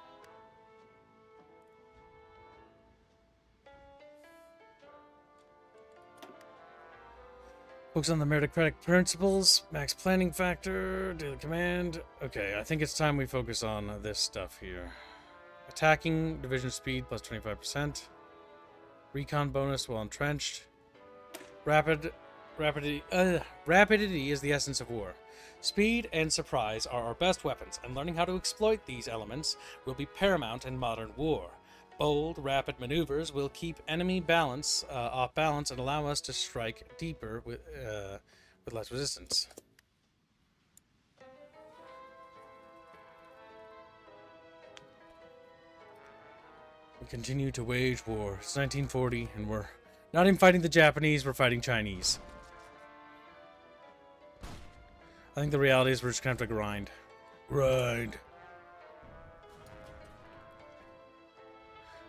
Focus on the meritocratic principles, max planning factor, daily command. Okay, I think it's time we focus on this stuff here. Attacking, division speed plus 25%. Recon bonus while entrenched. Rapidity is the essence of war. Speed and surprise are our best weapons, and learning how to exploit these elements will be paramount in modern war. Bold, rapid maneuvers will keep enemy balance off balance and allow us to strike deeper with less resistance. We continue to wage war. It's 1940, and we're not even fighting the Japanese, we're fighting Chinese. I think the reality is we're just gonna have to grind. Grind.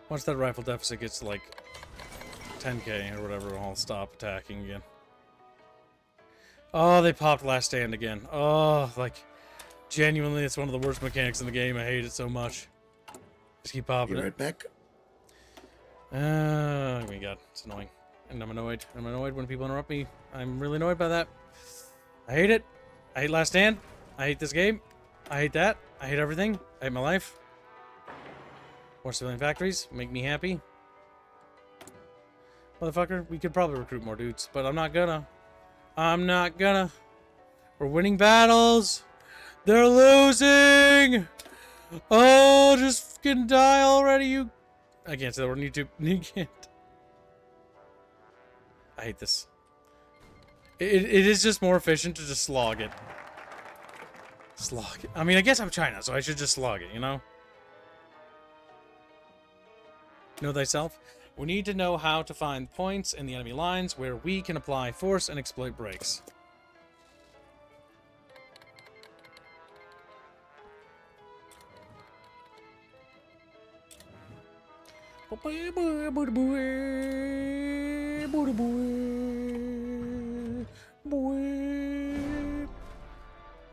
Once that rifle deficit gets to like 10k or whatever, I'll stop attacking again. Oh, they popped Last Stand again. Oh, like, genuinely, it's one of the worst mechanics in the game. I hate it so much. Just keep popping Be it. right back. Oh my god, it's annoying. And I'm annoyed. I'm annoyed when people interrupt me. I'm really annoyed by that. I hate it. I hate Last Stand. I hate this game. I hate that. I hate everything. I hate my life. More civilian factories. Make me happy. Motherfucker, we could probably recruit more dudes, but I'm not gonna. I'm not gonna. We're winning battles. They're losing. Oh, just fucking die already, you. I can't say that word on YouTube. You can't. I hate this. It is just more efficient to just slog it. Slog it. I mean, I guess I'm China, so I should just slog it, you know? Know thyself? We need to know how to find points in the enemy lines where we can apply force and exploit breaks.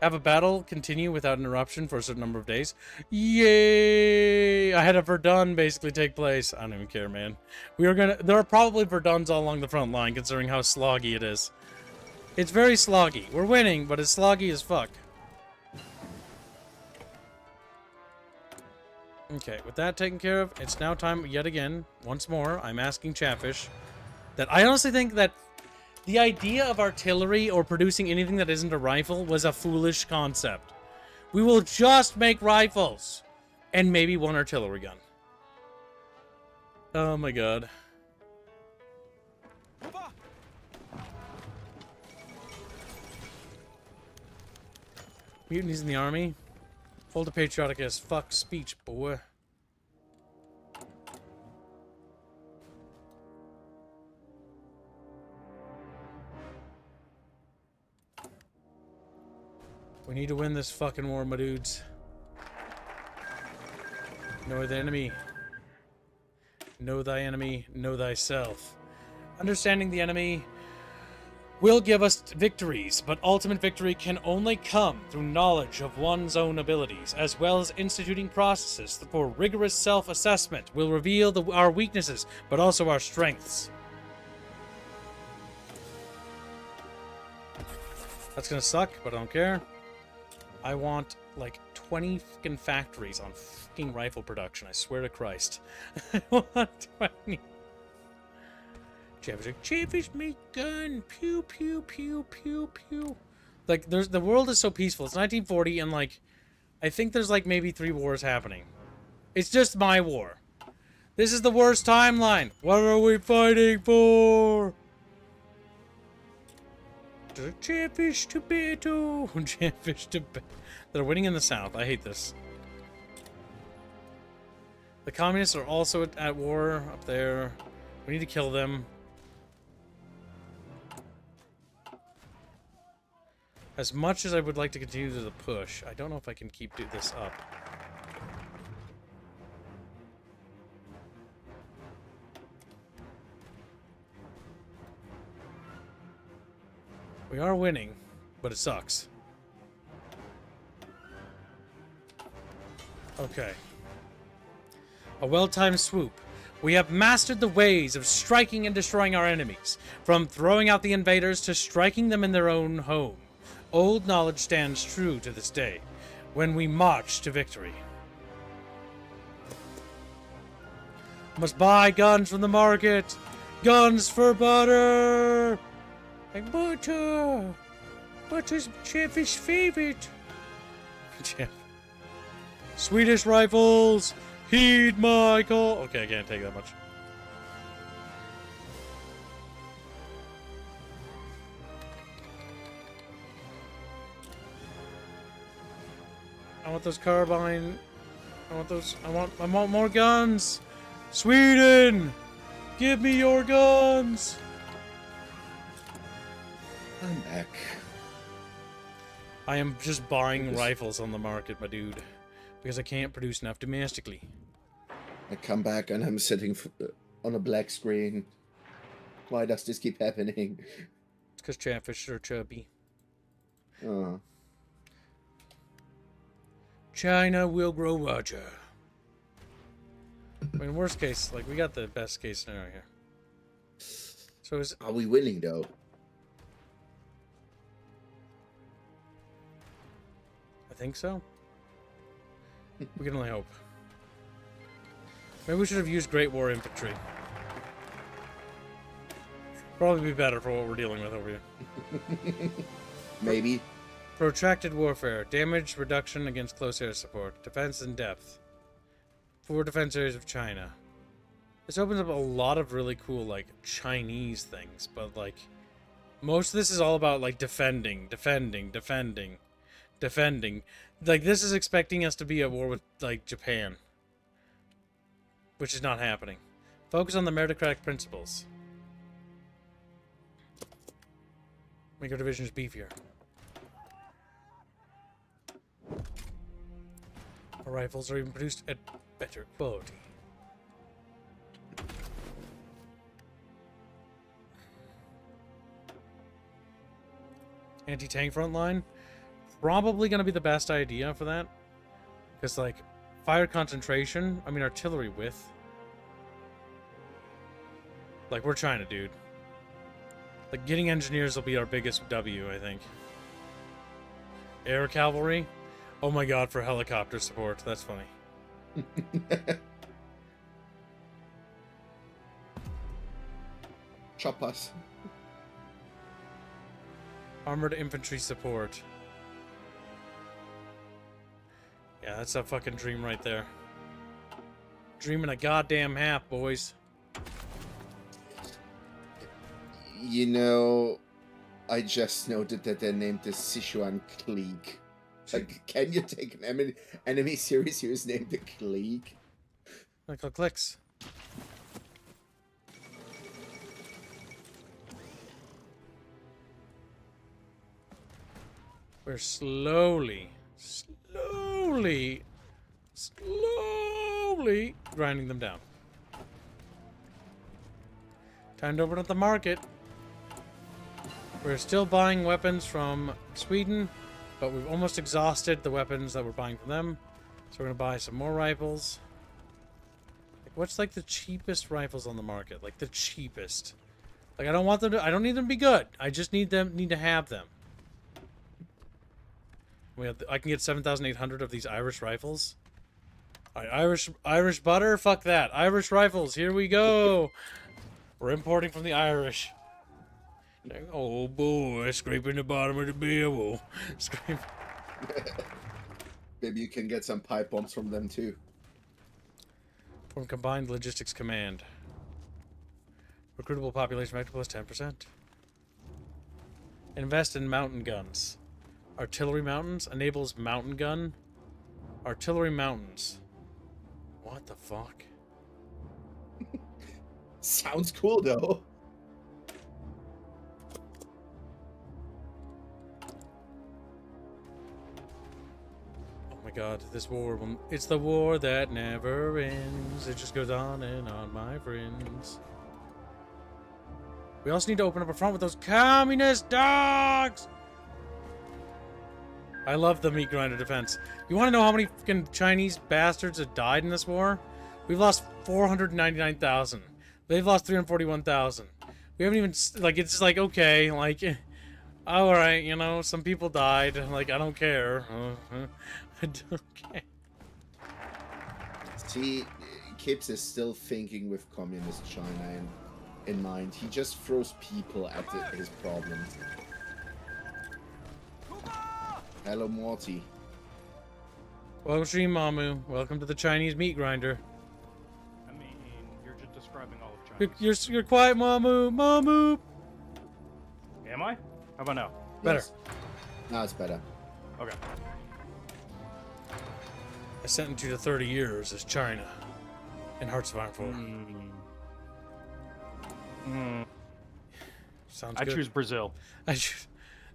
Have a battle continue without interruption for a certain number of days. Yay! I had a Verdun basically take place. I don't even care, man. There are probably Verduns all along the front line, considering how sloggy it is. It's very sloggy. We're winning, but it's sloggy as fuck. Okay, with that taken care of, it's now time yet again, once more, I'm asking Chatfish that I honestly think that the idea of artillery or producing anything that isn't a rifle was a foolish concept. We will just make rifles. And maybe one artillery gun. Oh my god. Mutinies in the army. Hold a patriotic as fuck speech, boy. We need to win this fucking war, my dudes. Know the enemy. Know thy enemy, know thyself. Understanding the enemy will give us victories, but ultimate victory can only come through knowledge of one's own abilities, as well as instituting processes for rigorous self-assessment will reveal our weaknesses, but also our strengths. That's gonna suck, but I don't care. I want, like, 20 fucking factories on fucking rifle production, I swear to Christ. I want 20. Chatfish, like, Chatfish, make gun! Pew, pew, pew, pew, pew. Like, the world is so peaceful. It's 1940, and, like, I think there's, like, maybe 3 wars happening. It's just my war. This is the worst timeline. What are we fighting for? Chatfish to battle. Chatfish to battle. They're winning in the south. I hate this. The communists are also at war up there. We need to kill them. As much as I would like to continue to the push, I don't know if I can keep this up. We are winning, but it sucks. Okay. A well-timed swoop. We have mastered the ways of striking and destroying our enemies, from throwing out the invaders to striking them in their own home. Old knowledge stands true to this day, when we march to victory. Must buy guns from the market! Guns for butter! Like butter! Butter's Chatfish favorite! Swedish rifles! Heed my call! Okay, I can't take that much. I want those carbine. I want those. I want more guns. Sweden, give me your guns. I'm back. I am just buying rifles on the market, my dude, because I can't produce enough domestically. I come back and I'm sitting on a black screen. Why does this keep happening? It's because Chatfish are chubby. China will grow larger. I mean, worst case, like, we got the best case scenario here. So Are we winning, though? I think so. We can only hope. Maybe we should have used Great War Infantry. Probably be better for what we're dealing with over here. Maybe. Protracted warfare. Damage reduction against close air support. Defense in depth. 4 defense areas of China. This opens up a lot of really cool, like, Chinese things, but, like, most of this is all about, like, defending. Like, this is expecting us to be at war with, like, Japan. Which is not happening. Focus on the meritocratic principles. Make our divisions beefier. Our rifles are even produced at better quality. Anti-tank front line? Probably going to be the best idea for that. Because, like, fire concentration, I mean, artillery width. Like, we're China, dude. Like, getting engineers will be our biggest W, I think. Air cavalry? Oh my god, for helicopter support. That's funny. Choppers. Armored infantry support. Yeah, that's a fucking dream right there. Dreaming a goddamn half, boys. You know, I just noted that they named the Sichuan Clique. Like, can you take an enemy series who is named the Clique? Click, clicks. We're slowly grinding them down. Time to open up the market. We're still buying weapons from Sweden, but we've almost exhausted the weapons that we're buying from them. So we're gonna buy some more rifles. Like, what's like the cheapest rifles on the market? Like the cheapest. Like I don't want them to. I don't need them to be good. I just need to have them. We have. I can get 7,800 of these Irish rifles. All right, Irish butter. Fuck that. Irish rifles. Here we go. We're importing from the Irish. Oh boy, scraping the bottom of the barrel. Scrape. Maybe you can get some pipe bombs from them too. From Combined Logistics Command. Recruitable population factor plus 10%. Invest in mountain guns. Artillery mountains enables mountain gun. Artillery mountains. What the fuck? Sounds cool though. Oh my god, this war will... It's the war that never ends. It just goes on and on, my friends. We also need to open up a front with those communist dogs! I love the meat grinder defense. You want to know how many fucking Chinese bastards have died in this war? We've lost 499,000. They've lost 341,000. We haven't even... Like, it's just like, okay, like... Alright, you know, some people died. Like, I don't care. I don't care. See, Kips is still thinking with communist China in mind. He just throws people at his problems. Hello, Morty. Welcome, Stream Mamu. Welcome to the Chinese meat grinder. I mean, you're just describing all of China. You're quiet, Mamu. Mamu. Am I? How about now? Better. Yes. Now it's better. Okay. I sentenced you to 30 years as China in Hearts of Iron 4. Sounds I good. choose Brazil. That's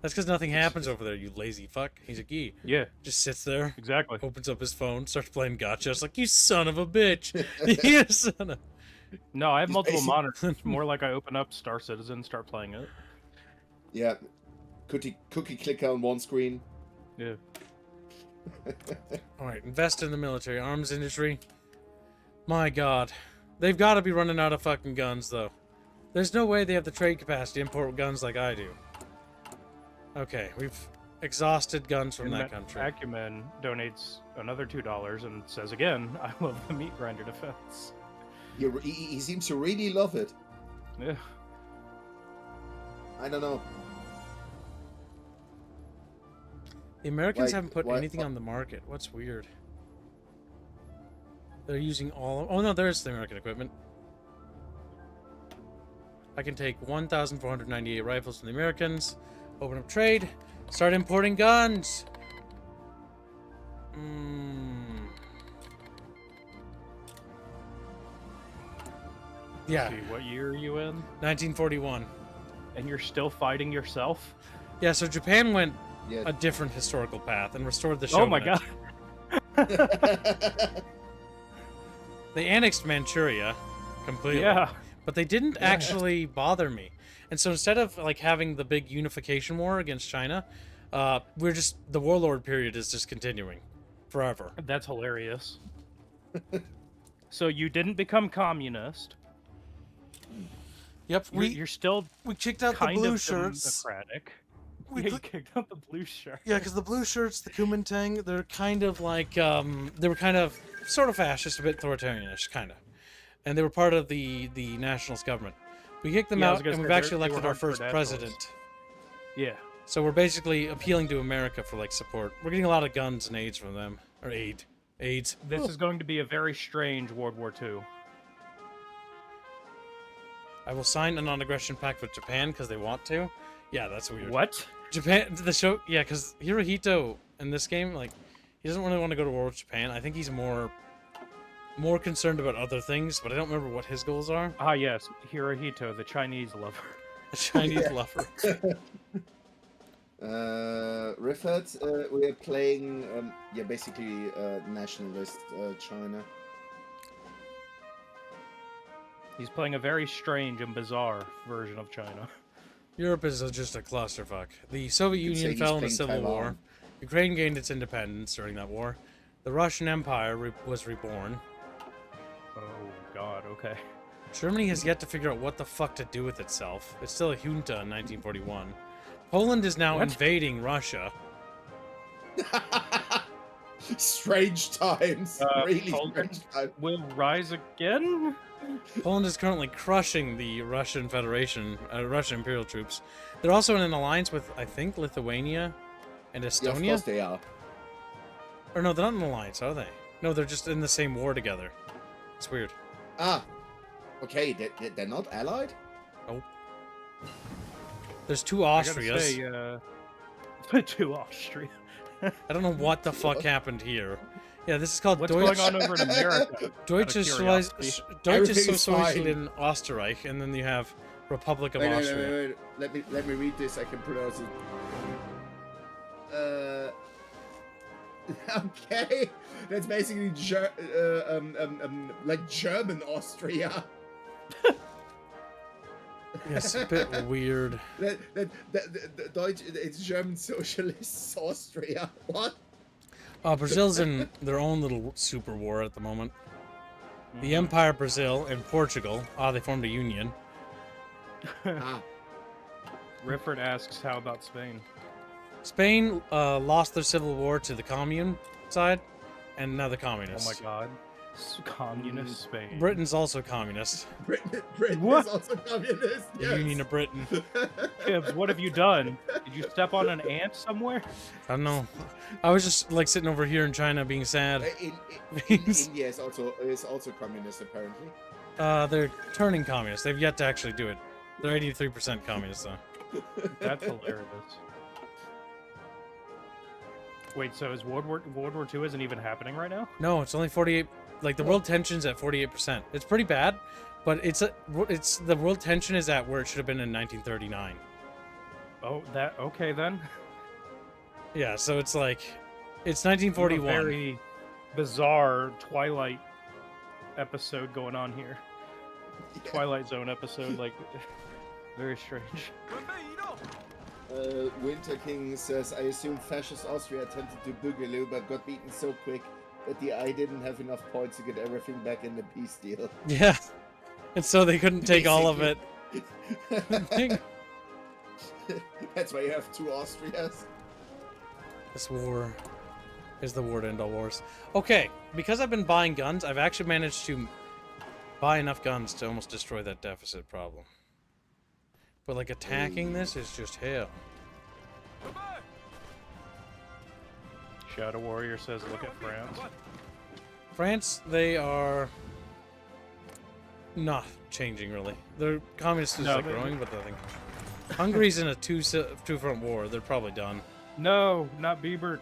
because nothing happens over there, you lazy fuck. He's a geek. Yeah, Just sits there, exactly. opens up his phone, starts playing gotcha. It's like, you son of a bitch. You son of... No, I have He's multiple basic- monitors. It's more like I open up Star Citizen, start playing it. Yeah. Cookie clicker on one screen. Yeah. Alright, invest in the military. Arms industry. My god. They've got to be running out of fucking guns, though. There's no way they have the trade capacity to import guns like I do. Okay, we've exhausted guns from that country. Acumen donates another $2 and says again, I love the meat grinder defense. He seems to really love it. Yeah. I don't know. The Americans Like, haven't put what- anything on the market. What's weird? They're using all... Oh, no, there's the American equipment. I can take 1,498 rifles from the Americans, open up trade, start importing guns! Yeah, Let's see, what year are you in? 1941. And you're still fighting yourself? Yeah, so Japan went Yeah. a different historical path and restored the Oh my shogunate. god. They annexed Manchuria completely. Yeah. But they didn't actually bother me. And so instead of like having the big unification war against China, we're just the warlord period is just continuing forever. That's hilarious. So you didn't become communist. Yep, You're still we kicked out the kind blue of shirts. democratic. We Yeah, you cl- kicked out the blue shirt. Yeah, because the blue shirts, the Kuomintang, they're kind of like they were kind of sort of fascist, a bit authoritarianish, kind of, and they were part of the nationalist government. We kicked them Yeah, I was out, gonna and say, we've actually they were elected our hardcore first nationalists. president. Yeah. So we're basically appealing to America for like support. We're getting a lot of guns and aids from them. Or aid. AIDS. This is going to be a very strange World War II. I will sign a non-aggression pact with Japan because they want to. Yeah, that's weird. What? Japan, the show, yeah, because Hirohito in this game, like, he doesn't really want to go to war with Japan. I think he's more concerned about other things, but I don't remember what his goals are. Ah, yes, Hirohito, the Chinese lover. A Chinese lover. Riffet, we are playing, yeah, basically nationalist China. He's playing a very strange and bizarre version of China. Europe is just a clusterfuck. The Soviet Union fell in the Civil War. Ukraine gained its independence during that war. The Russian Empire was reborn. Oh, God, okay. Germany has yet to figure out what the fuck to do with itself. It's still a junta in 1941. Poland is now invading Russia. Strange times. Really Poland strange times. will rise again? Poland is currently crushing the Russian Federation, Russian Imperial troops. They're also in an alliance with, I think, Lithuania and Estonia. Yeah, of course they are. Or no, they're not in an alliance, are they? No, they're just in the same war together. It's weird. Ah, okay, they're not allied? Oh. There's two Austrias. I gotta say, two Austria. I don't know what the fuck happened here. Yeah, this is called What's Deutsch. going on over in America? Deutsche curiosity. Sozialistischen Österreich, and then you have Republic of Austria. Wait. Let me read this. I can pronounce it. Okay, that's basically like German Austria. Yes, a bit weird. That Deutsch, it's German Socialist Austria. What? Brazil's in their own little super war at the moment. The Empire Brazil and Portugal, they formed a union. Rifford asks, how about Spain? Spain lost their civil war to the commune side, and now the communists. Oh my god. Communist Spain. Britain's also communist. Britain What? is also communist. The Yes. Union of Britain. Gibbs, what have you done? Did you step on an ant somewhere? I don't know. I was just like sitting over here in China being sad. India is also communist apparently. They're turning communist. They've yet to actually do it. They're 83% communist though. That's hilarious. Wait, so is World War II isn't even happening right now? No, it's only 48. Like the world tension's at 48%. It's pretty bad, but it's the world tension is at where it should have been in 1939. Oh, that okay then. Yeah, so it's like it's A 1941. very bizarre Twilight episode going on here. Twilight Zone episode, like very strange. Winter King says, I assume fascist Austria attempted to boogaloo but got beaten so quick that the I didn't have enough points to get everything back in the peace deal. Yeah, and so they couldn't take all of it. That's why you have two Austrias. This war is the war to end all wars. Okay, because I've been buying guns, I've actually managed to buy enough guns to almost destroy that deficit problem. But like attacking this is just hell. Shadow Warrior says, look at France. France, they are not changing really. Their communist is like growing, but I think Hungary's in a two-front war. They're probably done. No, not Bieber.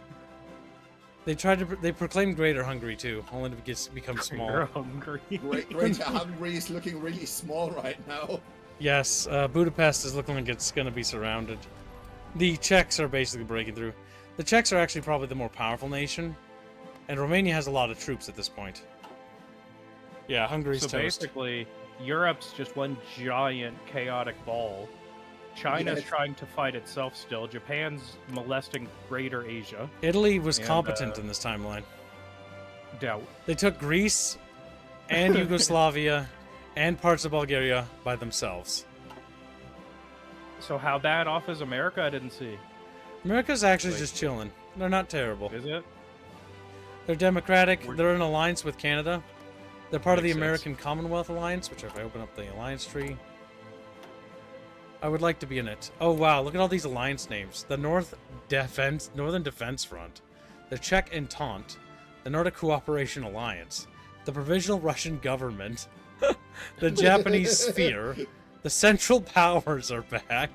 They proclaimed Greater Hungary too, only to become small. You're hungry. Greater Hungary is looking really small right now. Yes, Budapest is looking like it's going to be surrounded. The Czechs are basically breaking through. The Czechs are actually probably the more powerful nation, and Romania has a lot of troops at this point. Yeah, Hungary's toast. Basically, Europe's just one giant chaotic ball. China's trying to fight itself still. Japan's molesting Greater Asia. Italy was competent in this timeline. Doubt. They took Greece and Yugoslavia and parts of Bulgaria by themselves. So how bad off is America? I didn't see. America's actually just chilling. They're not terrible. Is it? They're democratic. They're in alliance with Canada. They're part of the Makes sense. American Commonwealth Alliance, which if I open up the alliance tree, I would like to be in it. Oh wow, look at all these alliance names. The Northern Defense Front, the Czech Entente, the Nordic Cooperation Alliance, the Provisional Russian Government, the Japanese Sphere, the Central Powers are back,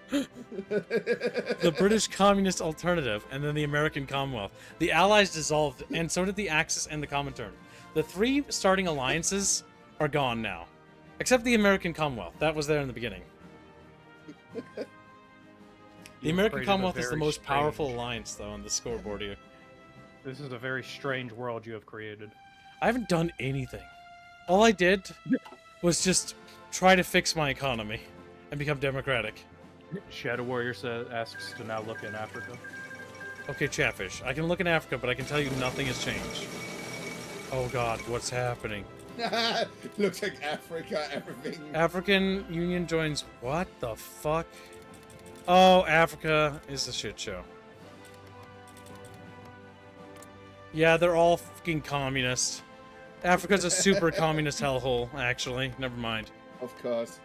the British Communist Alternative, and then the American Commonwealth. The Allies dissolved, and so did the Axis and the Comintern. The 3 starting alliances are gone now. Except the American Commonwealth. That was there in the beginning. The American Commonwealth is the most powerful alliance, though, on the scoreboard here. This is a very strange world you have created. I haven't done anything. All I did was just try to fix my economy and become democratic. Shadow Warrior asks to now look in Africa. Okay, Chatfish. I can look in Africa, but I can tell you nothing has changed. Oh god, what's happening? Looks like Africa, everything. African Union joins... What the fuck? Oh, Africa is a shit show. Yeah, they're all fucking communist. Africa's a super communist hellhole, actually. Never mind. Of course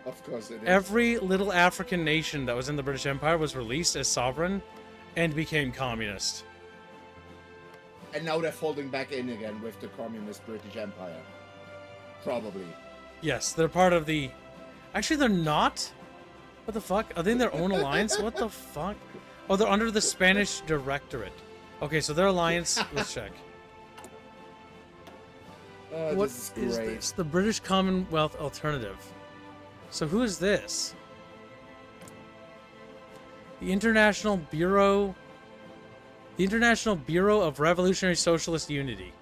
it is. Every little African nation that was in the British Empire was released as sovereign and became communist. And now they're folding back in again with the communist British Empire. Probably. Yes, they're part of the... Actually, they're not. What the fuck? Are they in their own alliance? What the fuck? Oh, they're under the Spanish Directorate. Okay, so their alliance... Let's check. What this is great. this? The British Commonwealth Alternative. So who is this? The International Bureau of Revolutionary Socialist Unity.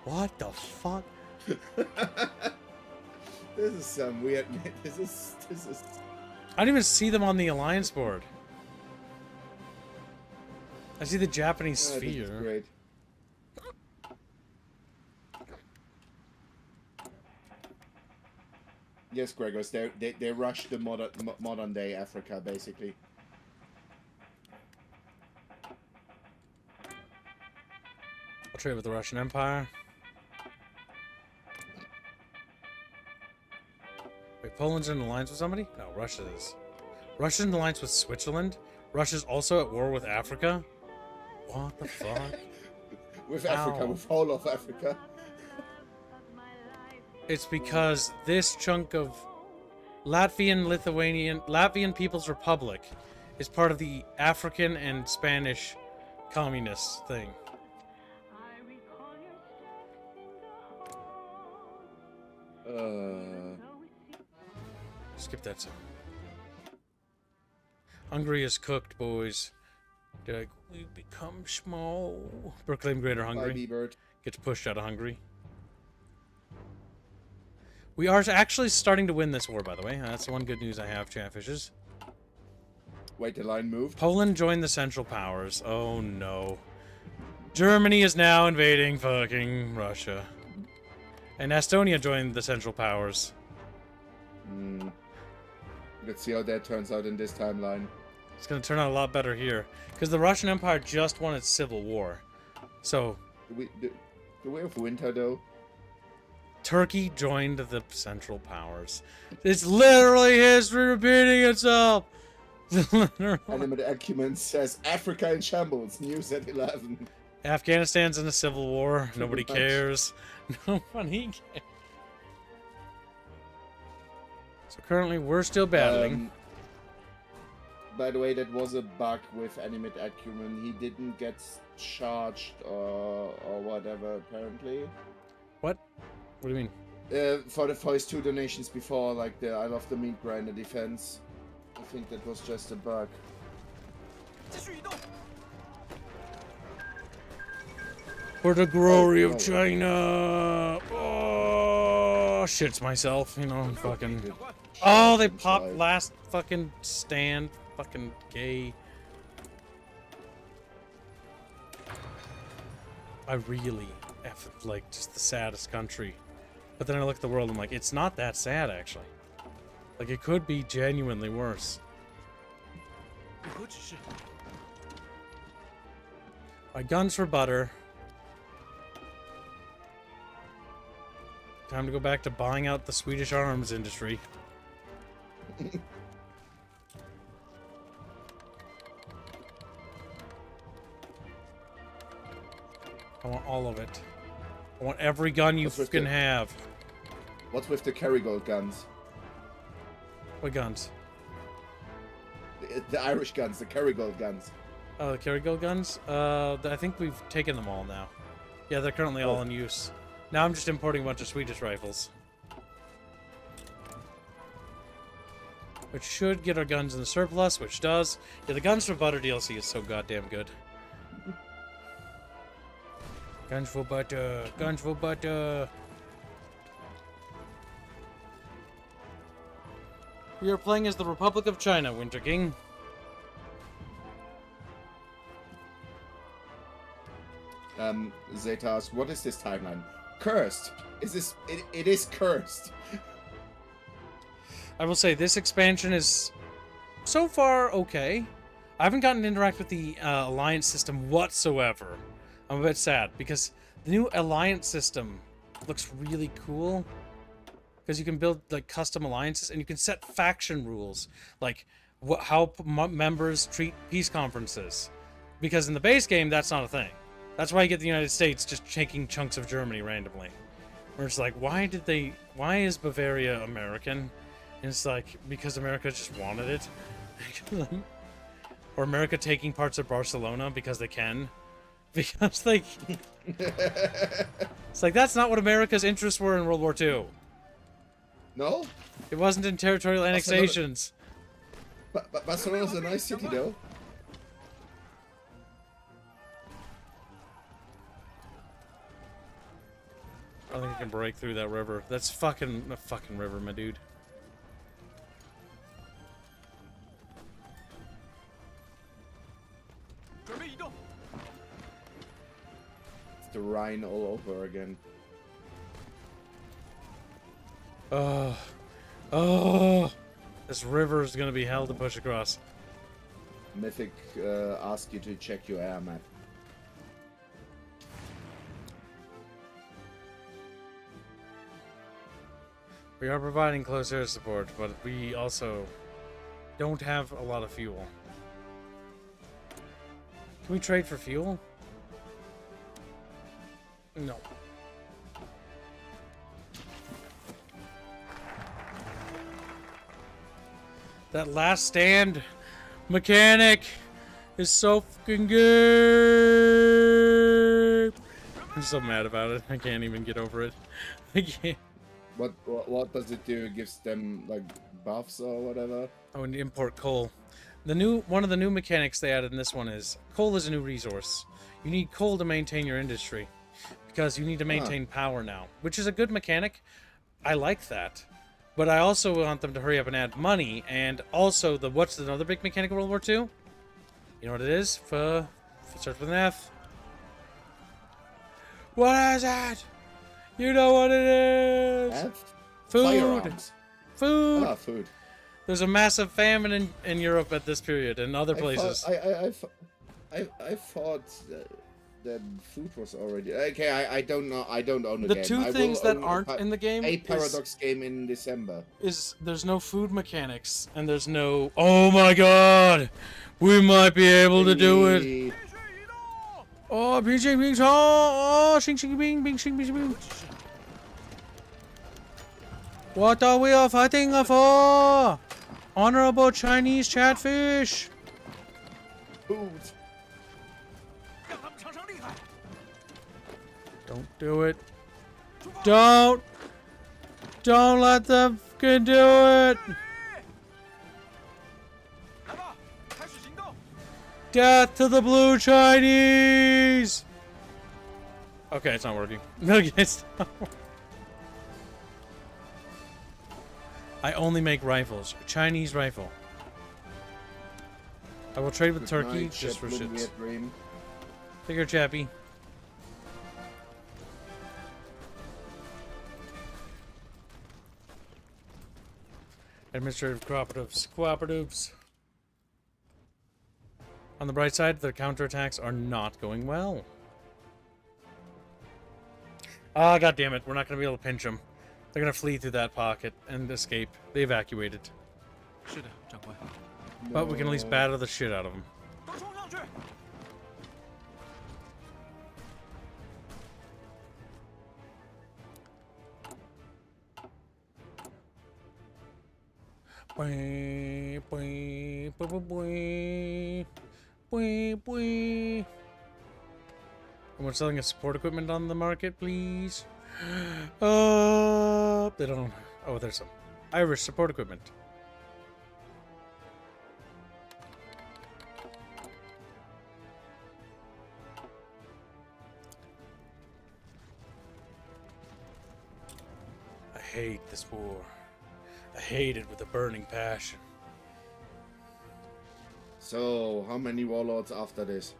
What the fuck? This is some weird. This is. I don't even see them on the alliance board. I see the Japanese This is sphere. great. Yes, Gregors, they rushed the modern day Africa basically. I'll trade with the Russian Empire. Wait, Poland's in alliance with somebody? No, Russia is. Russia's in alliance with Switzerland? Russia's also at war with Africa? What the fuck? With Africa, with all of Africa. It's because this chunk of Latvian People's Republic is part of the African and Spanish communist thing. Skip that song. Hungary is cooked, boys. Did we become small? Proclaim Greater Hungary. Gets pushed out of Hungary. We are actually starting to win this war, by the way. That's the one good news I have, Chatfishes. Wait, the line moved? Poland joined the Central Powers. Oh no. Germany is now invading fucking Russia. And Estonia joined the Central Powers. Let's see how that turns out in this timeline. It's gonna turn out a lot better here. Because the Russian Empire just won its civil war. So... Do we have winter, though? Turkey joined the Central Powers. It's literally history repeating itself! Animate Acumen says, Africa in shambles, news at 11. Afghanistan's in a civil war. Nobody cares. Nobody cares. So currently, we're still battling. By the way, that was a bug with Animate Acumen. He didn't get charged or whatever, apparently. What? What do you mean? For his 2 donations before, like the I Love the Meat Grinder defense. I think that was just a bug. For the glory of China! Oh, shits myself, you know, fucking... Oh, they popped last fucking stand. Fucking gay. I really like just the saddest country. But then I look at the world and I'm like, it's not that sad, actually. Like, it could be genuinely worse. My guns for butter. Time to go back to buying out the Swedish arms industry. I want all of it. I want every gun you can have. What's with the Kerrygold guns? What guns? The Irish guns, the Kerrygold guns. Oh, the Kerrygold guns? I think we've taken them all now. Yeah, they're currently all in use. Now I'm just importing a bunch of Swedish rifles. Which should get our guns in the surplus, which does. Yeah, the Guns for Butter DLC is so goddamn good. Guns for butter, guns for butter. We are playing as the Republic of China, Winter King. Zetas, what is this timeline? Cursed. Is this? It is cursed. I will say this expansion is so far okay. I haven't gotten to interact with the alliance system whatsoever. I'm a bit sad because the new alliance system looks really cool because you can build like custom alliances and you can set faction rules like how members treat peace conferences. Because in the base game, that's not a thing. That's why you get the United States just taking chunks of Germany randomly. Where it's like, why is Bavaria American? And it's like, because America just wanted it. Or America taking parts of Barcelona because they can. Because they... It's like, that's not what America's interests were in World War II. No? It wasn't in territorial annexations. But Barcelona's a nice city, though. I think I can break through that river. That's fucking a fucking river, my dude. It's the Rhine all over again. Oh, this river is gonna be hell to push across. Mythic ask you to check your air map. We are providing close air support, but we also don't have a lot of fuel. Can we trade for fuel? No. That last stand mechanic is so fucking good. I'm so mad about it. I can't even get over it. I can't. What does it do? It gives them like buffs or whatever? Oh, and import coal. One of the new mechanics they added in this one is coal is a new resource. You need coal to maintain your industry because you need to maintain power now, which is a good mechanic. I like that. But I also want them to hurry up and add money, and also what's another big mechanic of World War II? You know what it is? Starts with an F. What is it? You know what it is? F? Food. Firearms. Food. Ah, food. There's a massive famine in Europe at this period and other places. I thought that food was already okay. I don't know. I don't own the game. The two things that aren't in the game a Paradox game in December is there's no food mechanics and there's no. Oh my God, we might be able to do it. Oh, bing bing bing oh, shing shing bing bing shing bing bing. What are we all fighting for? Honorable Chinese Chatfish. Food. Don't do it. Don't let them fucking do it. Death to the blue Chinese. Okay, it's not working. Okay, it's not working. I only make rifles. Chinese rifle. I will trade with Turkey just for shits. Take care, Chappie. Administrative cooperatives. On the bright side, their counterattacks are not going well. Ah, god damn it. We're not going to be able to pinch them. They're going to flee through that pocket and escape. They evacuated. But we can at least batter the shit out of them. Bwee, bwee, bwee, bwee, bwee, bwee. And we're selling a support equipment on the market, please. They don't. Oh, there's some Irish support equipment. I hate this war. I hate it with a burning passion. So, how many warlords after this?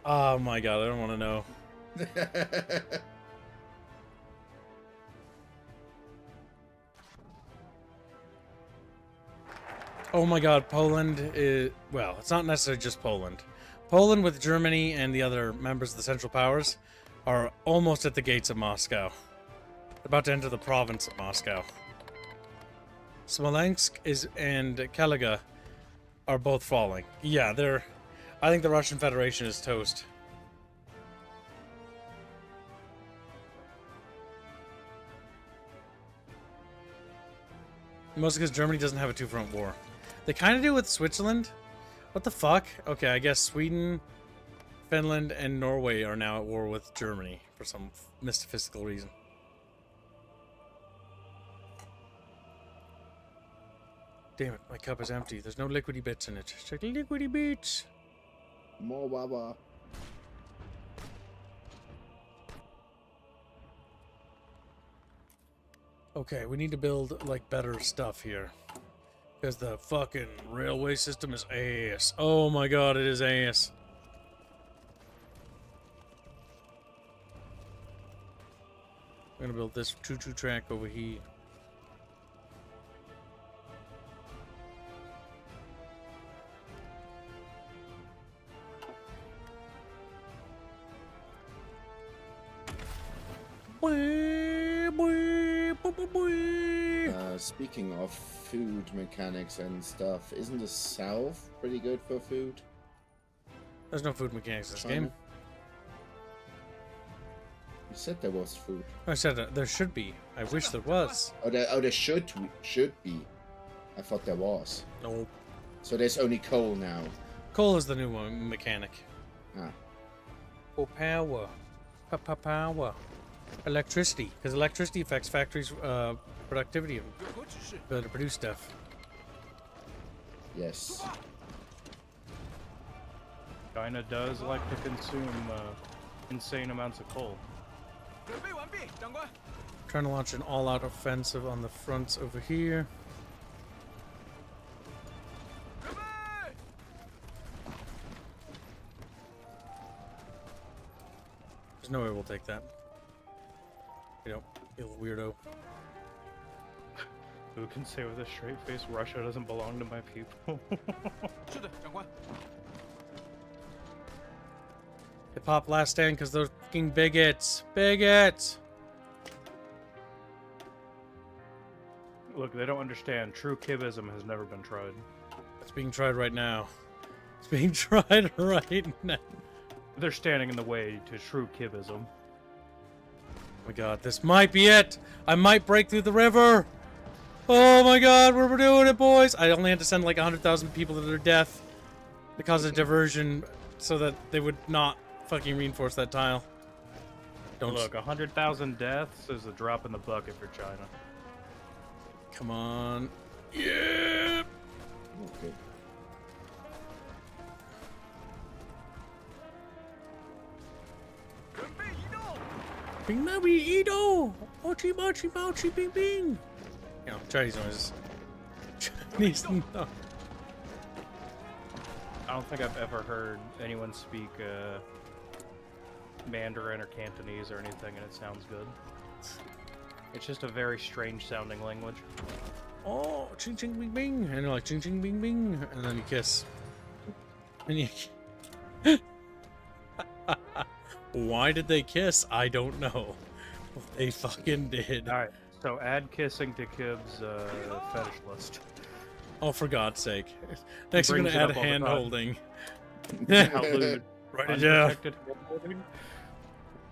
Oh my god, I don't want to know. Oh my god, Poland is... Well, it's not necessarily just Poland. Poland with Germany and the other members of the Central Powers are almost at the gates of Moscow. About to enter the province of Moscow. Smolensk and Kaluga are both falling. Yeah, they're... I think the Russian Federation is toast. Mostly because Germany doesn't have a two-front war. They kind of do with Switzerland. What the fuck? Okay, I guess Sweden, Finland, and Norway are now at war with Germany for some mystical reason. Damn it, my cup is empty. There's no liquidy bits in it. Check the liquidy bits. More Wawa. Okay, we need to build, like, better stuff here. Because the fucking railway system is ass. Oh my god, it is ass. I'm gonna build this choo-choo track over here. Speaking of food mechanics and stuff, isn't the South pretty good for food? There's no food mechanics in this China? game. You said there was food. I said there should be. I wish there was. Oh, there should be. I thought there was. No. So there's only coal now. Coal is the new one mechanic. Ah. For power. Power. Electricity. Because electricity affects factories' productivity and ability to produce stuff. Yes. China does like to consume insane amounts of coal. Trying to launch an all-out offensive on the fronts over here. There's no way we'll take that. You know, you little weirdo. Who can say with a straight face Russia doesn't belong to my people? They pop last stand because they're fucking bigots. Bigots! Look, they don't understand. True kibism has never been tried. It's being tried right now. It's being tried right now. They're standing in the way to true kibism. Oh my god, this might be it! I might break through the river! Oh my god, we're doing it, boys! I only had to send like 100,000 people to their death to cause a diversion so that they would not fucking reinforce that tile. Don't Look, 100,000 deaths is a drop in the bucket for China. Come on. Yeah! Okay. Bing Mabi Ido! Mochi mochi mochi bing bing! You know, Chinese noises. Chinese no. I don't think I've ever heard anyone speak Mandarin or Cantonese or anything, and it sounds good. It's just a very strange sounding language. Oh, ching ching bing bing! And you're like ching ching bing bing, and then you kiss. And you. Why did they kiss? I don't know. They fucking did. Alright, so add kissing to Kib's fetish list. Oh, for God's sake. Next, we're gonna brings it add up all the hand time. holding. How lewd. Right it down. Unprotected hand holding?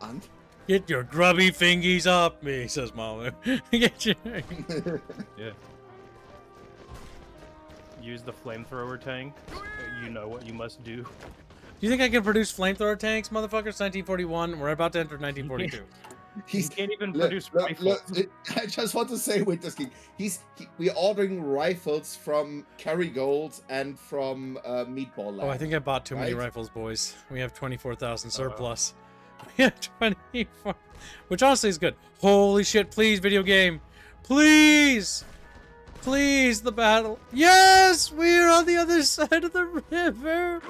And? Get your grubby fingies up me, says Mamu. Get your... Yeah. use the flamethrower tank, you know what you must do. Do you think I can produce flamethrower tanks, motherfuckers? 1941. We're about to enter 1942. You can't even produce rifles. I just want to say with this king, we're ordering rifles from Kerrygold and from Meatball Land. Oh, I think I bought too many right? rifles, boys. We have 24,000 surplus. We have 24, which honestly is good. Holy shit! Please, video game, please, please, the battle. Yes, we're on the other side of the river.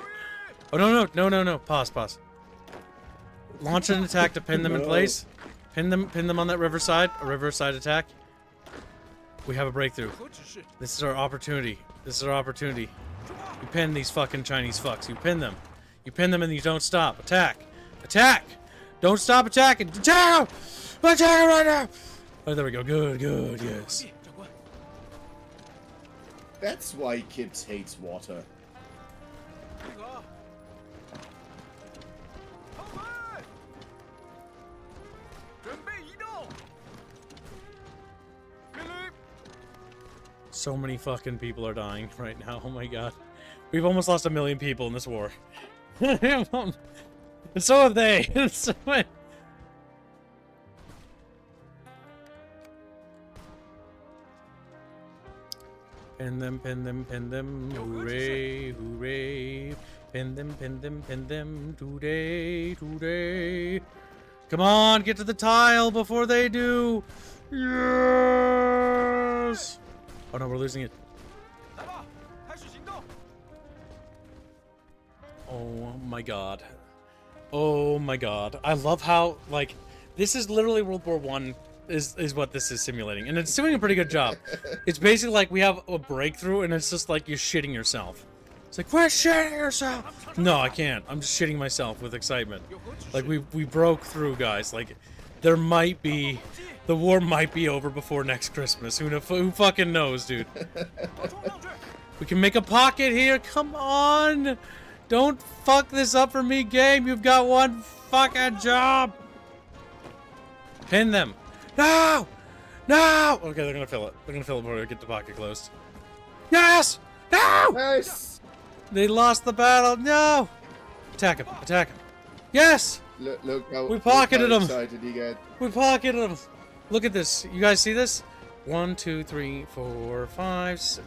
Oh no! Pause. Launch an attack to pin them in place. Pin them on that riverside. A riverside attack. We have a breakthrough. This is our opportunity. You pin these fucking Chinese fucks. You pin them. You pin them and you don't stop. Attack. Don't stop attacking. Attack right now. Oh, there we go. Good. Yes. That's why Kips hates water. So many fucking people are dying right now. Oh my god. We've almost lost 1 million people in this war. And so have they. Pin them. Hooray. Pin them. Today. Come on, get to the tile before they do. Yes. Oh no, we're losing it. Oh my god. I love how, like, this is literally World War I is what this is simulating. And it's doing a pretty good job. It's basically like we have a breakthrough and it's just like you're shitting yourself. It's like, quit shitting yourself! No, I can't. I'm just shitting myself with excitement. Like, we broke through, guys. Like, there might be... The war might be over before next Christmas. Who fucking knows, dude? We can make a pocket here. Come on! Don't fuck this up for me, game. You've got one fucking job. Pin them. No! Okay, they're gonna fill it. Before we get the pocket closed. Yes! No! Nice! They lost the battle. No! Attack him. Yes! Look how we pocketed him. Excited he got. We pocketed him. Look at this. You guys see this? 1, 2, 3, 4, 5.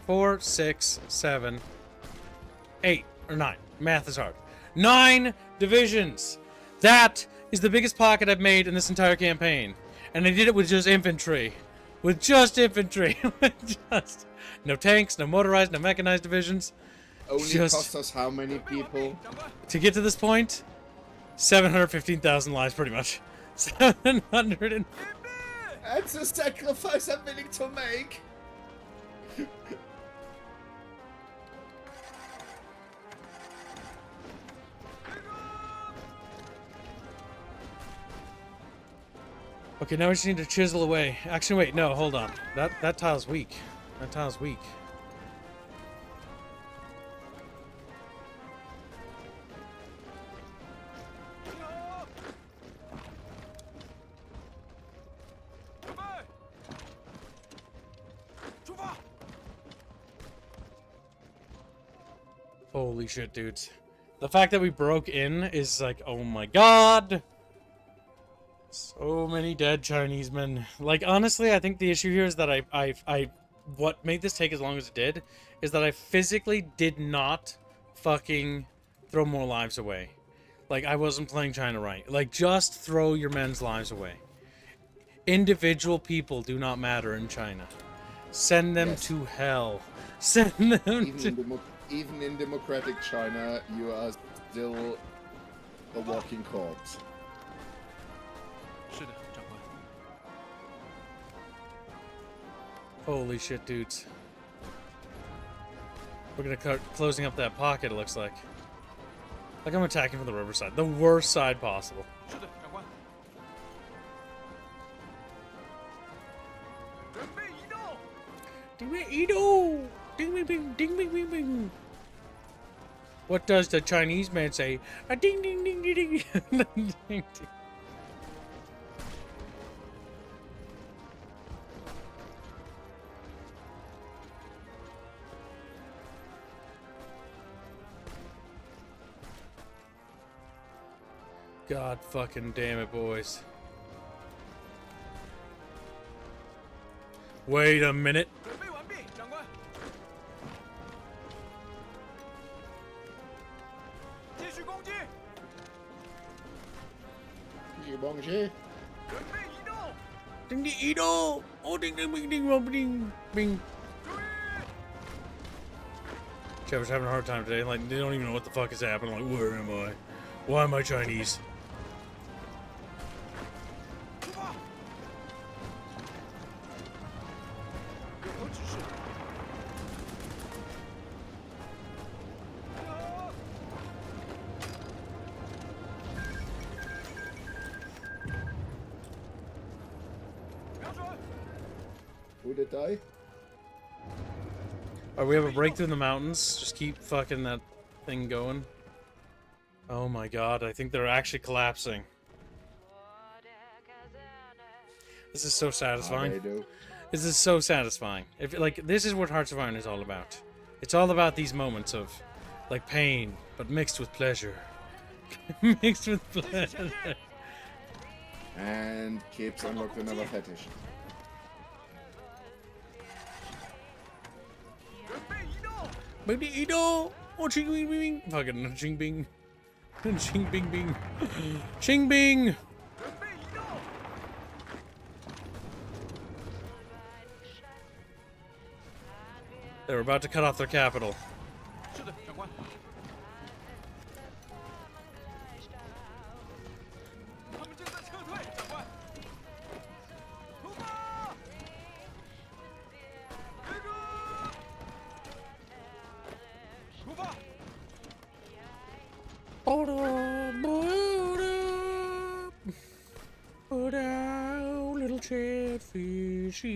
4, 6, 7, 8 or 9. Math is hard. 9 divisions. That is the biggest pocket I've made in this entire campaign, and I did it with just infantry. No tanks, no motorized, no mechanized divisions. Only cost us how many people? To get to this point, 715,000 lives, pretty much. 700 and... That's a sacrifice I'm willing to make. Okay, now we just need to chisel away. Actually, wait, no, hold on. That tile's weak. Holy shit, dudes. The fact that we broke in is like, oh my god! So many dead Chinese men. Like, honestly, I think the issue here is that what made this take as long as it did is that I physically did not fucking throw more lives away. Like, I wasn't playing China right. Like, just throw your men's lives away. Individual people do not matter in China. Send them to hell. Send them Even in democratic China, you are still a walking corpse. Holy shit, dudes. We're gonna start closing up that pocket, it looks like. Like I'm attacking from the riverside. The worst side possible. What does the Chinese man say? A ding ding ding ding ding. Ding. God fucking damn it, boys. Wait a minute. 准备完毕，长官。继续攻击，继续攻击。准备移动， Ding ding ding oh ding ding ding ding ding ding. 注意， Trevor's having a hard time today. Like, they don't even know what the fuck is happening. Like, where am I? Why am I Chinese? 出发。有何指示？瞄准。 Who did die? Alright, we have a breakthrough in the mountains. Just keep fucking that thing going. Oh my god, I think they're actually collapsing. This is so satisfying. They do. This is so satisfying. If like this is what Hearts of Iron is all about. It's all about these moments of like pain, but mixed with pleasure. Mixed with pleasure. And keeps unlocked another fetish. 准备移动， Baby Ido! Oh, ching bing bing! Fucking ching bing. Ching bing bing. Ching bing! 准备移动， They were about to cut off their capital. 是的，长官。他们正在撤退，长官。出发！别哥，出发！ Little chatfishy.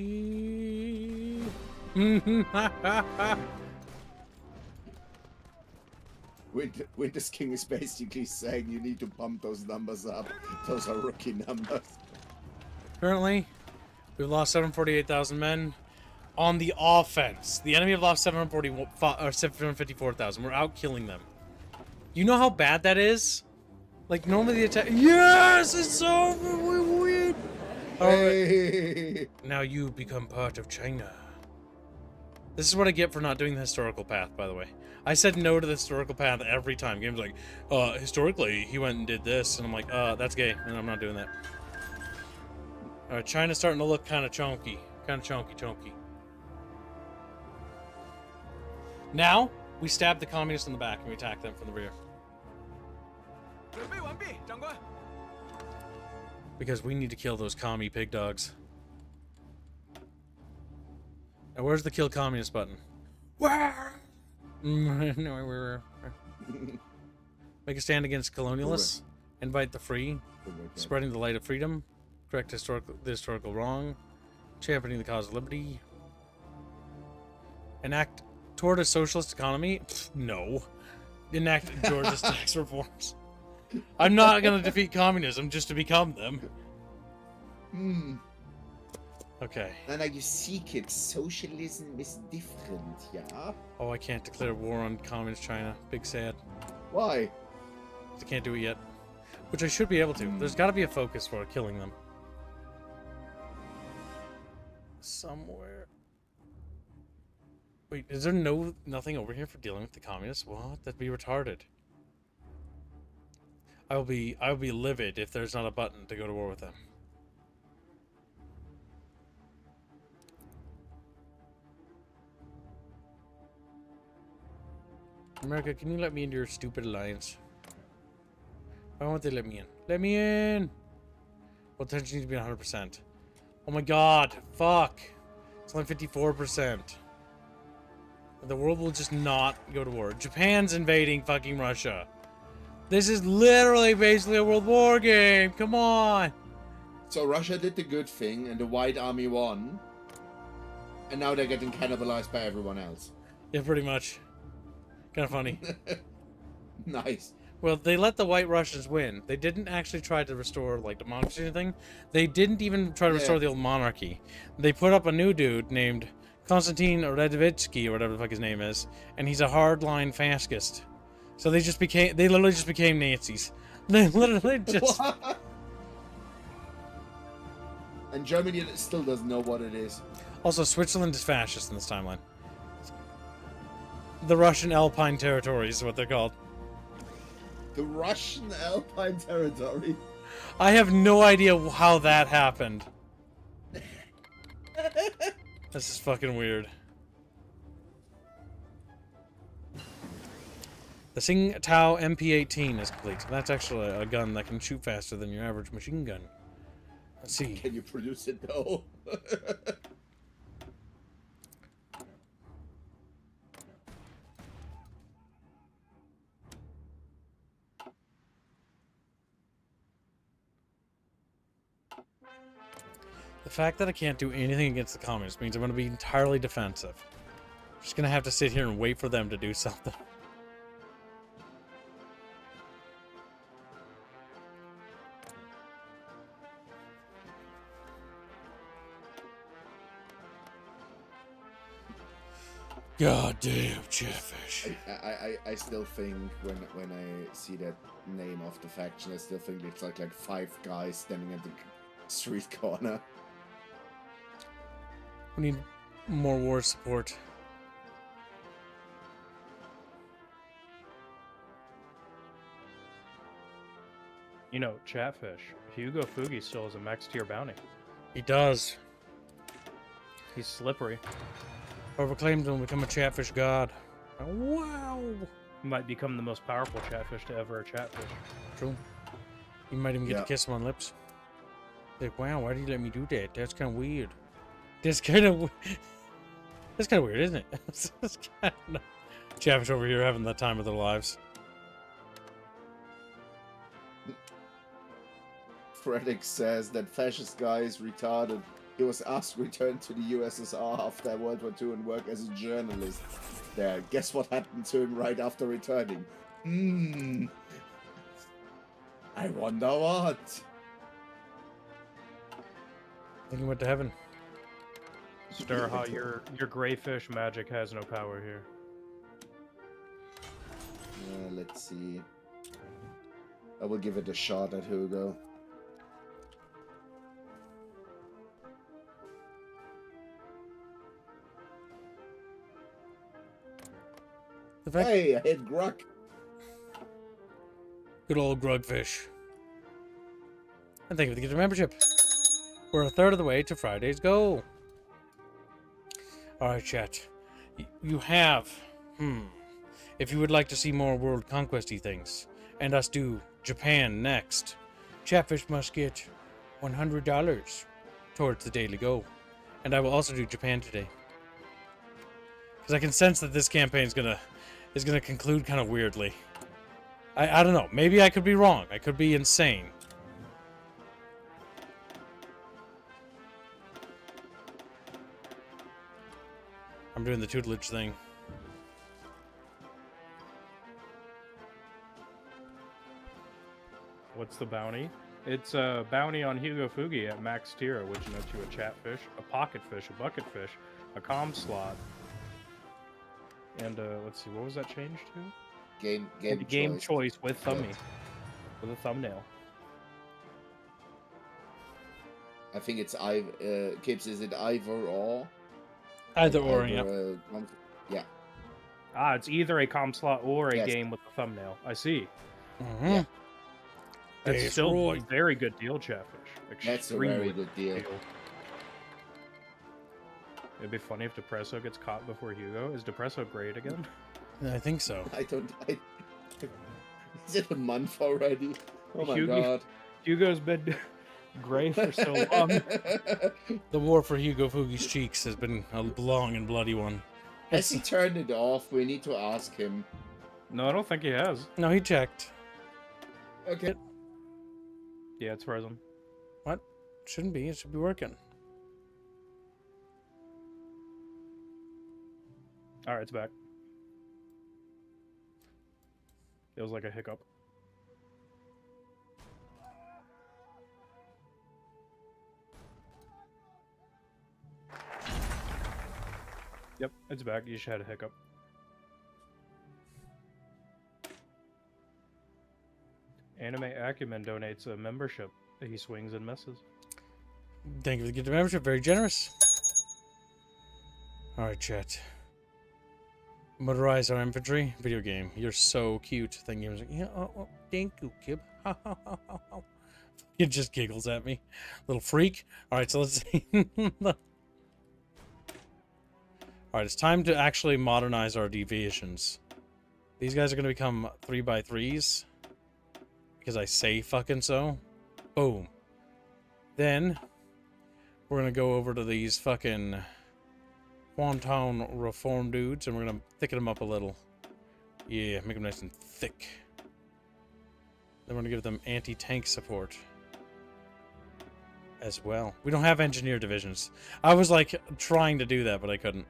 Winter's King is basically saying you need to pump those numbers up. Those are rookie numbers. Currently, we've lost 748,000 men on the offense. The enemy have lost 754,000. We're out killing them. You know how bad that is? Like normally the attack. Yes, it's over. We win. Hey! Now you become part of China. This is what I get for not doing the historical path, by the way. I said no to the historical path every time. Game's like, historically, he went and did this. And I'm like, that's gay. And I'm not doing that. Alright, China's starting to look kind of chunky. Kind of chunky. Now, we stab the communists in the back and we attack them from the rear. 准备完毕，长官。 Because we need to kill those commie pig dogs. Now, where's the kill communist button? Where? Make a stand against colonialists. Invite the free. Spreading the light of freedom. Correct the historical wrong. Championing the cause of liberty. Enact toward a socialist economy? Pfft, no. Enact Georgia's tax reforms. I'm not going to defeat communism just to become them. Hmm. Okay. Now you seek it. Socialism is different, yeah? Oh, I can't declare war on communist China. Big sad. Why? I can't do it yet. Which I should be able to. There's got to be a focus for killing them. Somewhere. Wait, is there nothing over here for dealing with the communists? What? That'd be retarded. I will be livid if there's not a button to go to war with them. America, can you let me into your stupid alliance? Why won't they let me in? Let me in! Well, tension needs to be 100%. Oh my god, fuck! It's only 54%. The world will just not go to war. Japan's invading fucking Russia. This is literally basically a World War game. Come on. So Russia did the good thing and the White Army won. And now they're getting cannibalized by everyone else. Yeah, pretty much. Kind of funny. Nice. Well, they let the White Russians win. They didn't actually try to restore, like, democracy or anything. They didn't even try to restore the old monarchy. They put up a new dude named Konstantin Radovitsky, or whatever the fuck his name is. And he's a hardline fascist. So they literally just became Nazis. They literally just... What? And Germany still doesn't know what it is. Also, Switzerland is fascist in this timeline. The Russian Alpine territories is what they're called. The Russian Alpine territory. I have no idea how that happened. This is fucking weird. The Sing Tao MP18 is complete. That's actually a gun that can shoot faster than your average machine gun. Let's see. Can you produce it though? The fact that I can't do anything against the communists means I'm going to be entirely defensive. I'm just going to have to sit here and wait for them to do something. God damn, Chatfish. I still think when I see that name of the faction, I still think it's like 5 guys standing at the street corner. We need more war support. You know, Chatfish. Hugo Fugi still has a max tier bounty. He does. He's slippery. Overclaimed him, become a Chatfish god. Oh, wow. He might become the most powerful Chatfish to ever a Chatfish. True. You might even get Yeah. to kiss him on lips. Like, wow, why did you let me do that? That's kind of weird. That's kind of weird, isn't it? That's kind of... Chatfish over here having the time of their lives. Frederick says that fascist guy is retarded. He was asked to return to the USSR after World War II and work as a journalist there. Guess what happened to him right after returning? I wonder what. I think he went to heaven. Stirha, your grayfish magic has no power here. Let's see. I will give it a shot at Hugo. The fact Hey, I hit Gruck. Good old Grugfish. And thank you for the gift of membership. We're a third of the way to Friday's goal. Alright, chat. You have... If you would like to see more world conquesty things, and us do Japan next, Chatfish must get $100 towards the daily goal. And I will also do Japan today. Because I can sense that this campaign is gonna conclude kind of weirdly. I don't know. Maybe I could be wrong. I could be insane. I'm doing the tutelage thing. What's the bounty? It's a bounty on Hugo Fugi at max tier, which nets you a Chatfish, a pocketfish, a bucketfish, a comm slot, and let's see, what was that changed to? Game choice with thumbie, with a thumbnail. I think it's Kips, is it either or? Either or, yeah. Yeah. Ah, it's either a comm slot or a Yes. game with a thumbnail. I see. Mm-hmm. That's That's still right. a very good deal, Chatfish. That's a Extremely very good deal. It'd be funny if Depresso gets caught before Hugo. Is Depresso great again? I think so. Is it a month already? Oh my god. Hugo's been gray for so long. The war for Hugo Fugi's cheeks has been a long and bloody one. Has he turned it off? We need to ask him. No, I don't think he has. No, he checked. Okay. Yeah, it's frozen. What? Shouldn't be. It should be working. Alright, it's back. Feels like a hiccup. Yep, it's back. You just had a hiccup. Anime Acumen donates a membership. He swings and misses. Thank you for the gift of membership. Very generous. Alright, chat. Motorize our infantry. Video game. You're so cute. Thank you. Yeah, thank you, Kib. It just giggles at me. Little freak. Alright, so let's see. Alright, it's time to actually modernize our divisions. These guys are going to become 3x3s. Because I say fucking so. Boom. Then, we're going to go over to these fucking Quantown reform dudes, and we're going to thicken them up a little. Yeah, make them nice and thick. Then we're going to give them anti-tank support as well. We don't have engineer divisions. I was, like, trying to do that, but I couldn't.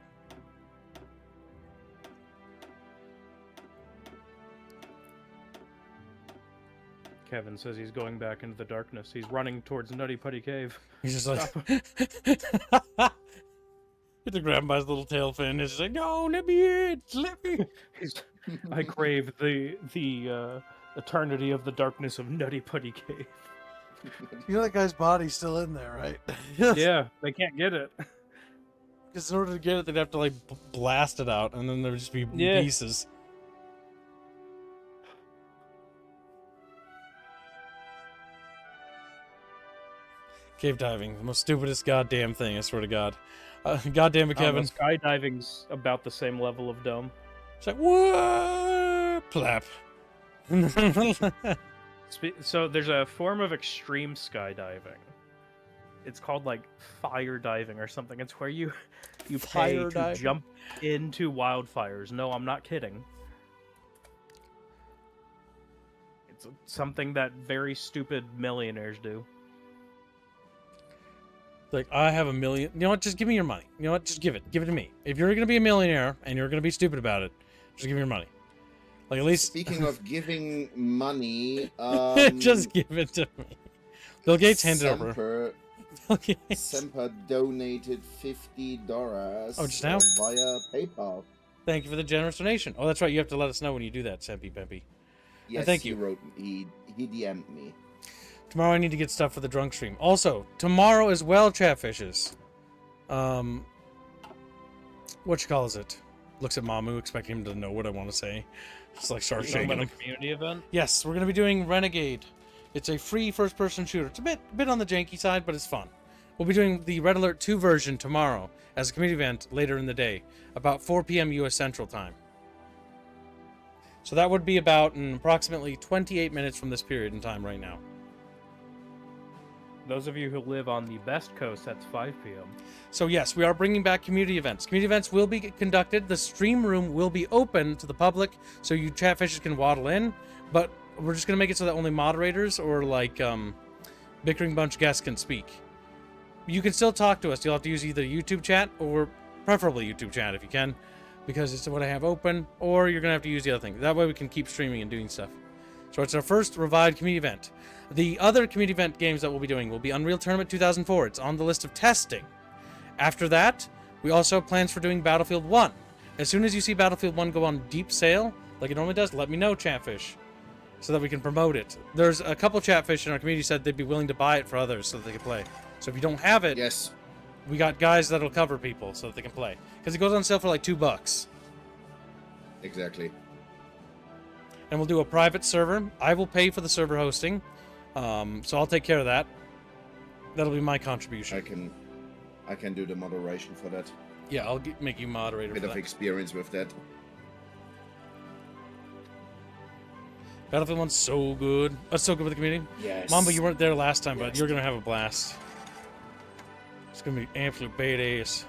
Kevin says he's going back into the darkness. He's running towards Nutty Putty Cave. He's just like... Get to grab him by his little tail fin. He's just like, no, let me in. Let me. I crave the eternity of the darkness of Nutty Putty Cave. You know that guy's body's still in there, right? Yeah, they can't get it. Because in order to get it, they'd have to, like, blast it out, and then there'd just be Yeah. pieces. Cave diving, the most stupidest goddamn thing, I swear to God. Goddamn it, Kevin. Skydiving's about the same level of dumb. It's like, what? Plap. So there's a form of extreme skydiving. It's called like fire diving or something. It's where you pay Fire to diving? jump into wildfires. No, I'm not kidding. It's something that very stupid millionaires do. Like, I have $1 million. You know what? Just give me your money. You know what? Just give it. Give it to me. If you're going to be a millionaire and you're going to be stupid about it, just give me your money. Like, at least... Speaking of giving money, just give it to me. Bill Gates handed over. Bill Gates. Semper donated $50 just now? Via PayPal. Thank you for the generous donation. Oh, that's right. You have to let us know when you do that, Sempy Pempy. Yes, thank he you. wrote. He DM'd me. Tomorrow I need to get stuff for the drunk stream. Also, tomorrow as well, Chatfishes. What you calls it? Looks at Mamu, expecting him to know what I want to say. Just like start Talking shaking about him. a community event? Yes, we're going to be doing Renegade. It's a free first-person shooter. It's a bit on the janky side, but it's fun. We'll be doing the Red Alert 2 version tomorrow as a community event later in the day, about 4 p.m. U.S. Central Time. So that would be about in approximately 28 minutes from this period in time right now. Those of you who live on the best coast, that's 5 p.m. So yes, we are bringing back community events. Community events will be conducted. The stream room will be open to the public, so you chatfishers can waddle in. But we're just going to make it so that only moderators or like Bickering Bunch guests can speak. You can still talk to us. You'll have to use either YouTube chat or preferably YouTube chat if you can, because it's what I have open, or you're going to have to use the other thing. That way we can keep streaming and doing stuff. So it's our first revived community event. The other community event games that we'll be doing will be Unreal Tournament 2004. It's on the list of testing. After that, we also have plans for doing Battlefield 1. As soon as you see Battlefield 1 go on deep sale, like it normally does, let me know, Chatfish, so that we can promote it. There's a couple Chatfish in our community said they'd be willing to buy it for others so that they can play. So if you don't have it, Yes. we got guys that'll cover people so that they can play. Because it goes on sale for like $2. Exactly. And we'll do a private server. I will pay for the server hosting. So I'll take care of that. That'll be my contribution. I can do the moderation for that. Yeah, I'll make you moderator Bit for of that. experience with that. Battlefield 1's so good. That's so good with the community. Yes. Mamba, you weren't there last time, but you're going to have a blast. It's going to be absolute badass.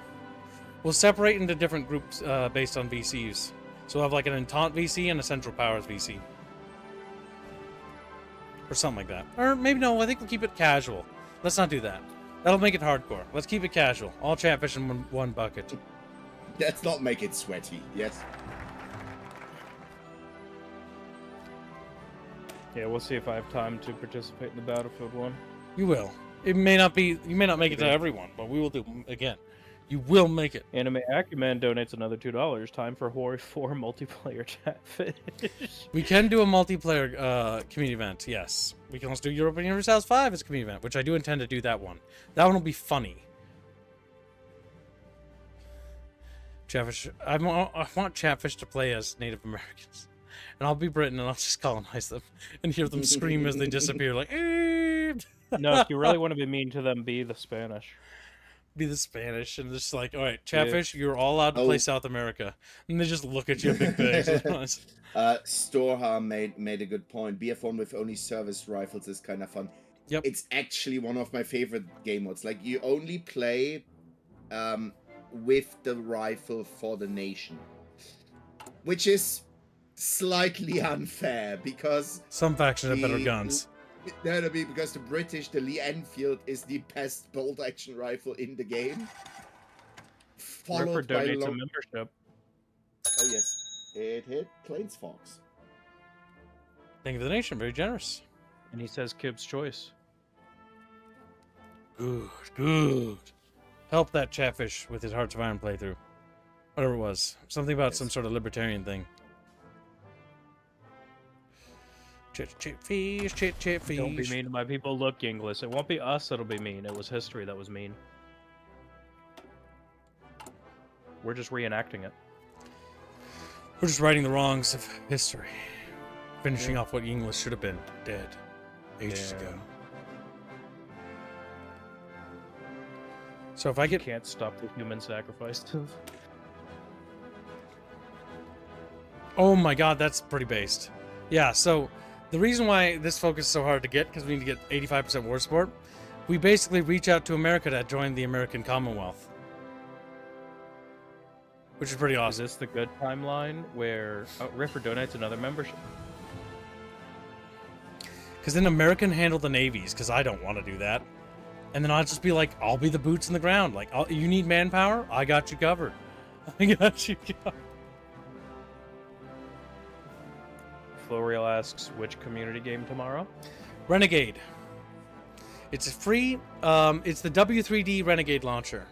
We'll separate into different groups based on VCs. So we'll have like an Entente VC and a Central Powers VC. Or something like that. Or maybe no, I think we'll keep it casual. Let's not do that. That'll make it hardcore. Let's keep it casual. All chatfish in one bucket. Let's not make it sweaty. Yes. Yeah, we'll see if I have time to participate in the Battlefield one. You will. It may not be. You may not make it to everyone, but we will do again. You will make it. Anime Acumen donates another $2. Time for HOI 4 multiplayer chatfish. We can do a multiplayer community event, yes. We can also do European Universalis 5 as a community event, which I do intend to do that one. That one will be funny. Chatfish. I want Chatfish to play as Native Americans. And I'll be Britain and I'll just colonize them and hear them scream as they disappear like, No, if you really want to be mean to them, be the Spanish. Be the Spanish and just like, all right, Chatfish, you're all allowed to play South America. And they just look at you big bags. Storha made a good point. BF1 with only service rifles is kind of fun. Yep. It's actually one of my favorite game modes. Like, you only play with the rifle for the nation. Which is slightly unfair, because... Some factions have better guns. That'll be because the British, the Lee Enfield, is the best bolt-action rifle in the game. Ripper donates a membership. Oh, yes. It hit Plains Fox. Thank you for the nation. Very generous. And he says Kib's choice. Good, good. Help that Chatfish with his Hearts of Iron playthrough. Whatever it was. Something about some sort of libertarian thing. Chatfish. Don't be mean to my people. Look, English. It won't be us that'll be mean. It was history that was mean. We're just reenacting it. We're just righting the wrongs of history. Finishing off what English should have been dead ages ago. So if I You can't stop the human sacrifice. Oh my god, that's pretty based. Yeah, so the reason why this focus is so hard to get, because we need to get 85% war support, we basically reach out to America to join the American Commonwealth. Which is pretty awesome. Is this the good timeline where Ripper donates another membership? Because then America can handle the navies, because I don't want to do that. And then I'll just be like, I'll be the boots in the ground. Like, you need manpower? I got you covered. I got you covered. Florial asks, which community game tomorrow? Renegade. It's a free, it's the W3D Renegade launcher.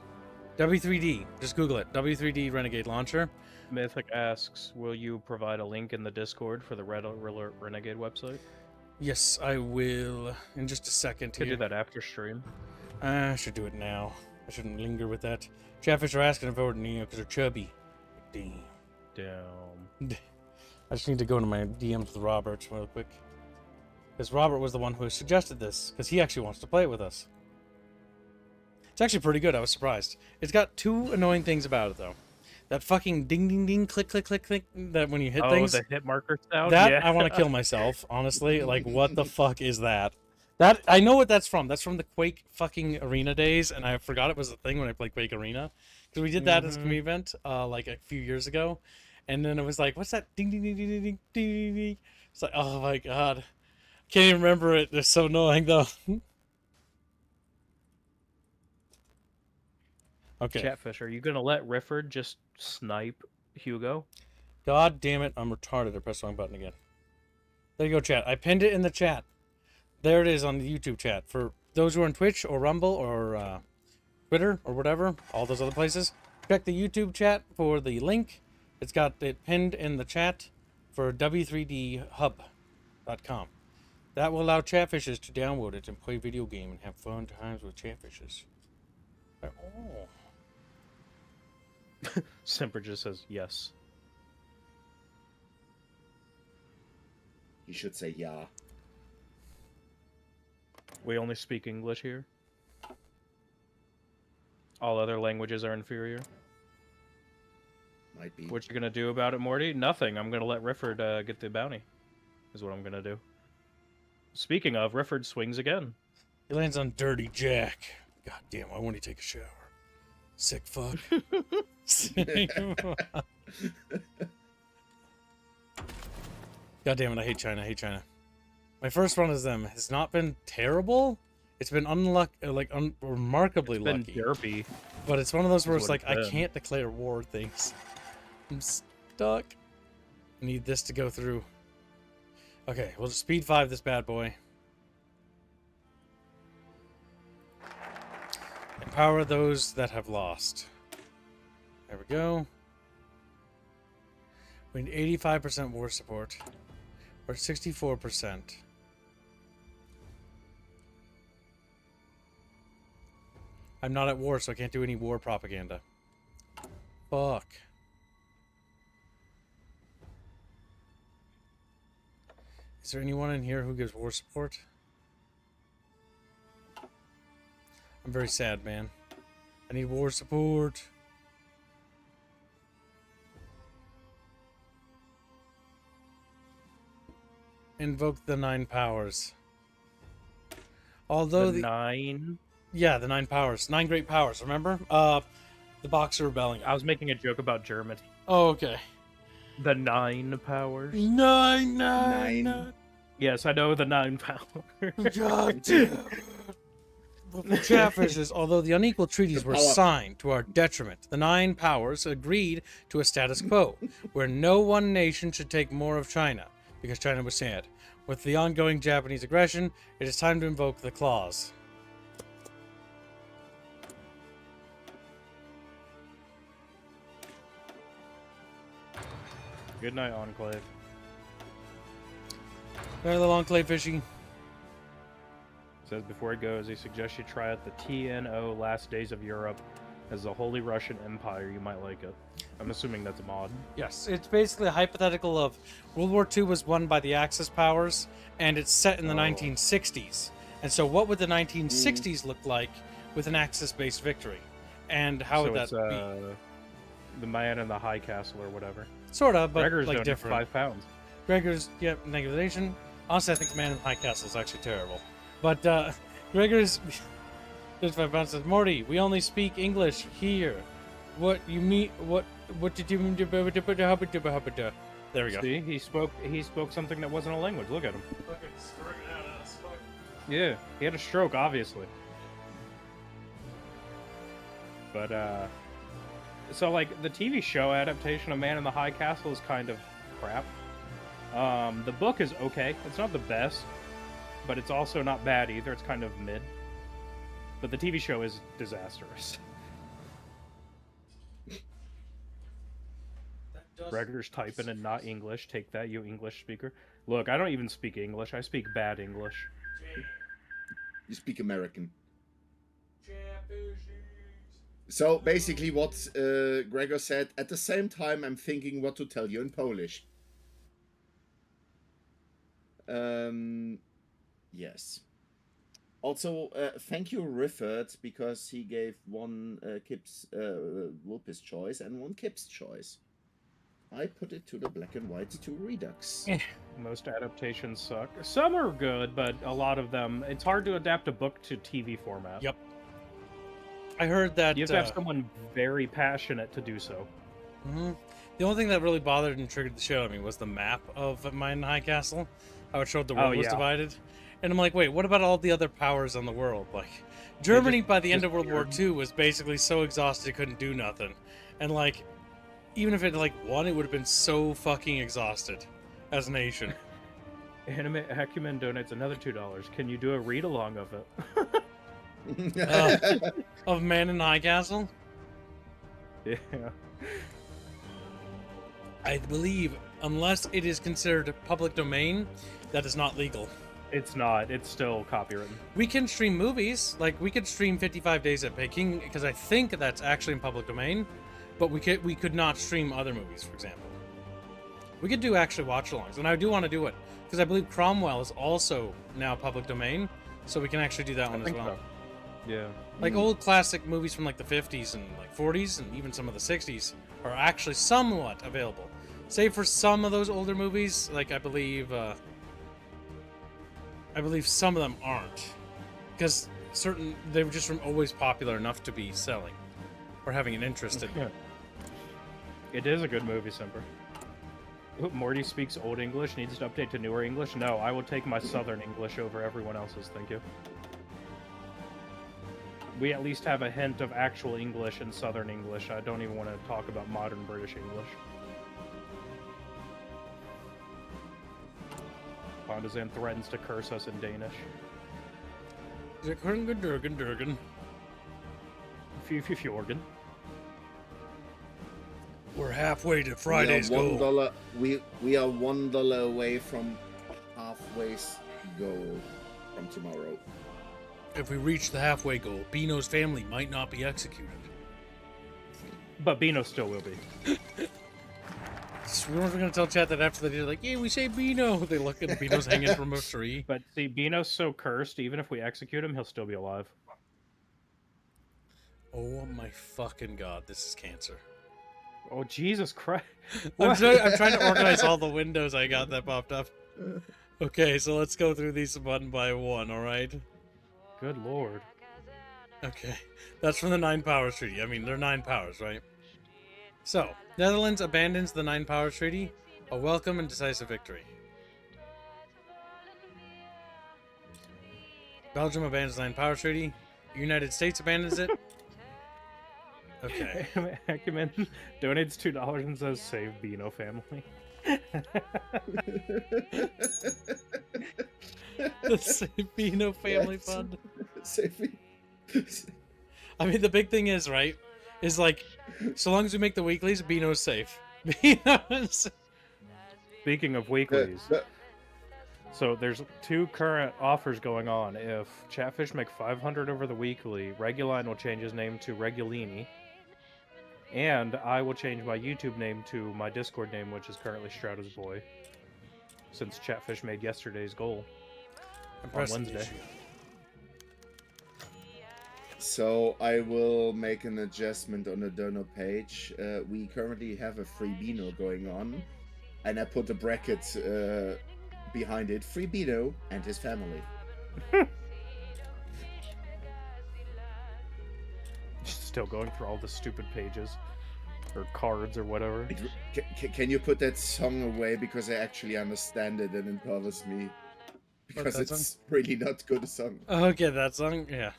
W3D, just Google it. W3D Renegade launcher. Mythic asks, will you provide a link in the Discord for the Red Alert Renegade website? Yes, I will. In just a second Could here. do that after stream. I should do it now. I shouldn't linger with that. Chatfish are asking if I were Neo because they're chubby. Damn. I just need to go into my DMs with Robert real quick. Because Robert was the one who suggested this, because he actually wants to play it with us. It's actually pretty good, I was surprised. It's got two annoying things about it, though. That fucking ding ding ding, click click click click, that when you hit things. Oh, the hit marker sound? That, yeah. I want to kill myself, honestly. Like, what the fuck is that? That, I know what that's from. That's from the Quake fucking Arena days, and I forgot it was a thing when I played Quake Arena. Because we did that as a community event, like, a few years ago. And then it was like, what's that? Ding, ding, ding, ding, ding, ding, ding, ding. It's like, oh my god. Can't even remember it. It's so annoying, though. Okay. Chatfish, are you going to let Rifford just snipe Hugo? God damn it. I'm retarded. I pressed the wrong button again. There you go, chat. I pinned it in the chat. There it is on the YouTube chat. For those who are on Twitch or Rumble or Twitter or whatever, all those other places, check the YouTube chat for the link. It's got it pinned in the chat for w3dhub.com. That will allow chatfishes to download it and play video game and have fun times with chatfishes. Oh. Semper just says yes. You should say yeah. We only speak English here. All other languages are inferior. Might be. What you gonna do about it, Morty? Nothing. I'm gonna let Rifford get the bounty. Is what I'm gonna do. Speaking of, Rifford swings again. He lands on Dirty Jack. God damn, why won't he take a shower? Sick fuck. Sick fuck. God damn it, I hate China. I hate China. My first run as them has not been terrible. It's been remarkably It's been lucky. derpy. But it's one of those where it's That's like, what I it's been. can't declare war things. I'm stuck. I need this to go through. Okay, we'll just speed 5 this bad boy. Empower those that have lost. There we go. We need 85% war support. We're at 64%. I'm not at war, so I can't do any war propaganda. Fuck. Is there anyone in here who gives war support? I'm very sad, man. I need war support. Invoke the 9 powers. Although the 9? Yeah, the 9 powers. 9 great powers, remember? The Boxer Rebellion. I was making a joke about Germany. Oh, okay. The 9 powers? 9. Yes, I know the 9 powers. God damn. But for Chatfishes, although the unequal treaties were signed to our detriment, the 9 powers agreed to a status quo, where no one nation should take more of China, because China was sad. With the ongoing Japanese aggression, it is time to invoke the clause. Good night, Enclave. There's the long clay fishy. Says before he goes, he suggests you try out the TNO Last Days of Europe as the Holy Russian Empire. You might like it. I'm assuming that's a mod. Yes, it's basically a hypothetical of World War II was won by the Axis powers, and it's set in the 1960s. And so what would the 1960s look like with an Axis-based victory? And how would that be? The Man in the High Castle or whatever. Sort of, but Gregor's like doing different. 5 pounds. Gregor's, yep, negativization. Honestly, I think the Man in the High Castle is actually terrible. But Gregor's 35 pounds says, Morty, we only speak English here. What you mean? What did you mean? There we go. See, he spoke something that wasn't a language. Look at him. Yeah, he had a stroke, obviously. But so like the TV show adaptation of Man in the High Castle is kind of crap. The book is okay. It's not the best, but it's also not bad either. It's kind of mid. But the TV show is disastrous. Gregor's typing and not English. Take that, you English speaker. Look, I don't even speak English. I speak bad English. You speak American. So basically what Gregor said, at the same time I'm thinking what to tell you in Polish. Yes. Also, thank you, Rifford, because he gave one Wolp's choice and one Kip's choice. I put it to the Black and White 2 Redux. Most adaptations suck. Some are good, but a lot of them, it's hard to adapt a book to TV format. Yep. I heard that... You have to have someone very passionate to do so. The only thing that really bothered and triggered the show, I mean, was the map of Man in the High Castle. How it showed the world was divided. And I'm like, wait, what about all the other powers on the world? Like, Germany by the end of World War II was basically so exhausted it couldn't do nothing. And like, even if it like won, it would have been so fucking exhausted as a nation. Anime Acumen donates another $2. Can you do a read-along of it? Of Man in the High Castle? Yeah. I believe, unless it is considered public domain, that is not legal. It's not. It's still copywritten. We can stream movies. Like, we could stream 55 Days at Peking, because I think that's actually in public domain. But we could not stream other movies, for example. We could do actually watch-alongs, and I do want to do it, because I believe Cromwell is also now public domain, so we can actually do that one as well. So. Yeah. Like old classic movies from like the 50s and like 40s and even some of the 60s are actually somewhat available. Save for some of those older movies, like I believe some of them aren't, because they were just always popular enough to be selling or having an interest in. It is a good movie, Simper. Morty speaks Old English, needs to update to newer English. No, I will take my Southern English over everyone else's, thank you. We at least have a hint of actual English and Southern English. I don't even want to talk about modern British English. Bondazan threatens to curse us in Danish. Durgan. Fjorgen. We're halfway to Friday's goal. We are $1 away from halfway's goal from tomorrow. If we reach the halfway goal, Beano's family might not be executed. But Beano still will be. So we're going to tell chat that after they did, like, yeah, we say Beano. They look and Beano's hanging from a tree. But see, Beano's so cursed, even if we execute him, he'll still be alive. Oh my fucking god, this is cancer. Oh, Jesus Christ. I'm trying to organize all the windows I got that popped up. Okay, so let's go through these one by one, alright? Good lord. Okay, that's from the 9 Powers Treaty. I mean, they're 9 powers, right? So, Netherlands abandons the 9 Powers Treaty, a welcome and decisive victory. Belgium abandons the 9 Powers Treaty. United States abandons it. Okay. Acumen donates $2 and says, "Save Beano family." The Save Beano Family Fund. Save. I mean, the big thing is, right, is like, so long as we make the weeklies, Beano's safe. Beano's... Speaking of weeklies, so there's 2 current offers going on. If Chatfish make 500 over the weekly, Reguline will change his name to Regulini. And I will change my YouTube name to my Discord name, which is currently Shroud's Boy. Since Chatfish made yesterday's goal on Wednesday. So I will make an adjustment on the donor page. We currently have a free Beano going on. And I put a bracket behind it. Free Beano and his family. Still going through all the stupid pages. Or cards or whatever. Can you put that song away? Because I actually understand it and it bothers me. Because it's really not good a song. Okay, that song? Yeah.